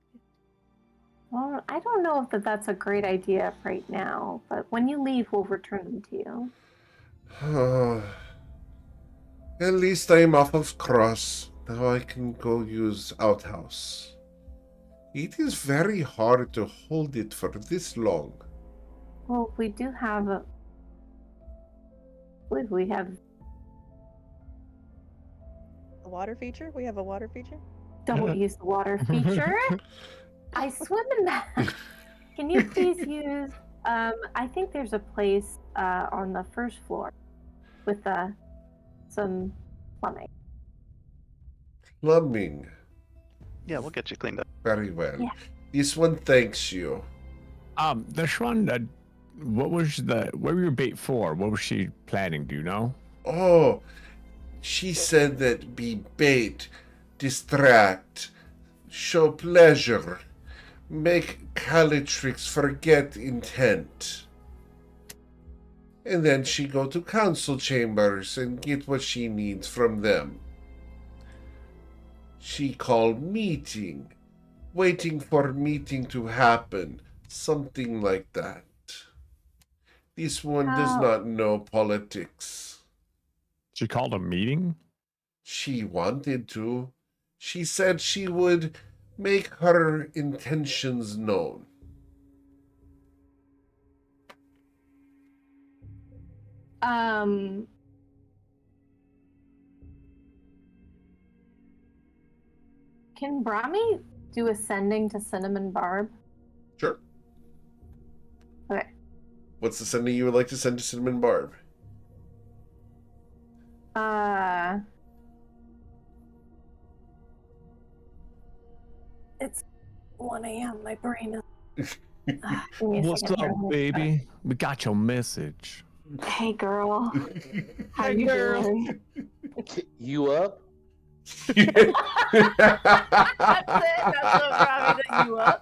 [SPEAKER 3] Well, I don't know if that's a great idea right now, but when you leave, we'll return them to you.
[SPEAKER 1] At least I'm off of cross. Now I can go use outhouse. It is very hard to hold it for this long.
[SPEAKER 3] Well, we do have a. We have.
[SPEAKER 5] A water feature? We have a water feature?
[SPEAKER 3] Don't use the water feature. I swim in that. Can you please use? I think there's a place on the first floor with some plumbing.
[SPEAKER 1] Plumbing.
[SPEAKER 4] Yeah, we'll get you cleaned up.
[SPEAKER 1] Very well.
[SPEAKER 3] Yeah.
[SPEAKER 1] This one thanks you.
[SPEAKER 8] This one, what were your bait for? What was she planning? Do you know?
[SPEAKER 1] Oh, she said that be bait, distract, show pleasure, make Calitrix forget intent. And then she go to council chambers and get what she needs from them. She call meeting, waiting for meeting to happen, something like that. This one does not know politics.
[SPEAKER 8] She called a meeting?
[SPEAKER 1] She wanted to. She said she would make her intentions known.
[SPEAKER 3] Can Brahmi do ascending to Cinnamon Barb?
[SPEAKER 1] Sure.
[SPEAKER 3] Okay.
[SPEAKER 1] What's the sending you would like to send to Cinnamon Barb?
[SPEAKER 3] It's 1 a.m. My brain is.
[SPEAKER 8] What's up, baby? We got your message.
[SPEAKER 3] Hey, girl. How
[SPEAKER 5] Hey,
[SPEAKER 3] you
[SPEAKER 5] girl.
[SPEAKER 3] doing?
[SPEAKER 6] You up?
[SPEAKER 3] That's it. That's what Brahmi that you up.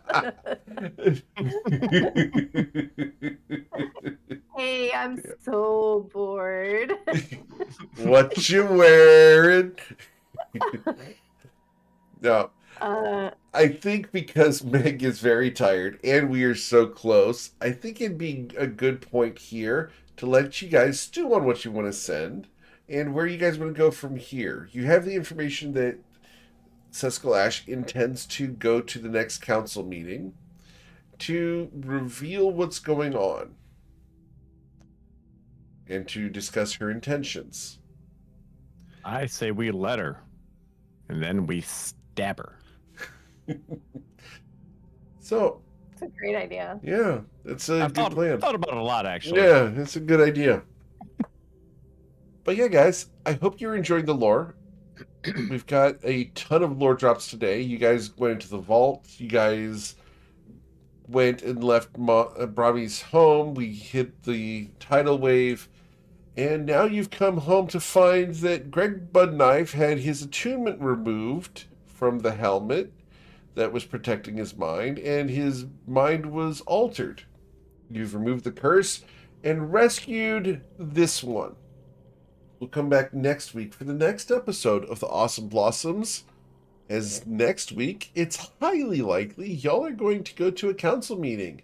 [SPEAKER 3] Hey, I'm so bored.
[SPEAKER 1] What you wearing? No. I think because Meg is very tired and we are so close, I think it'd be a good point here to let you guys stew on what you want to send and where you guys want to go from here. You have the information that Sescal Ash intends to go to the next council meeting to reveal what's going on and to discuss her intentions.
[SPEAKER 8] I say we let her, and then we stab her.
[SPEAKER 1] So,
[SPEAKER 3] It's a great idea.
[SPEAKER 1] yeah, it's a
[SPEAKER 8] I've
[SPEAKER 1] good plan.
[SPEAKER 8] thought about it a lot, actually.
[SPEAKER 1] Yeah, it's a good idea. But yeah, guys, I hope you're enjoying the lore. We've got a ton of lore drops today. You guys went into the vault. You guys went and left Brahmi's home. We hit the tidal wave. And now you've come home to find that Greg Budknife had his attunement removed from the helmet that was protecting his mind, and his mind was altered. You've removed the curse and rescued this one. We'll come back next week for the next episode of the Awesome Blossoms, as next week it's highly likely y'all are going to go to a council meeting.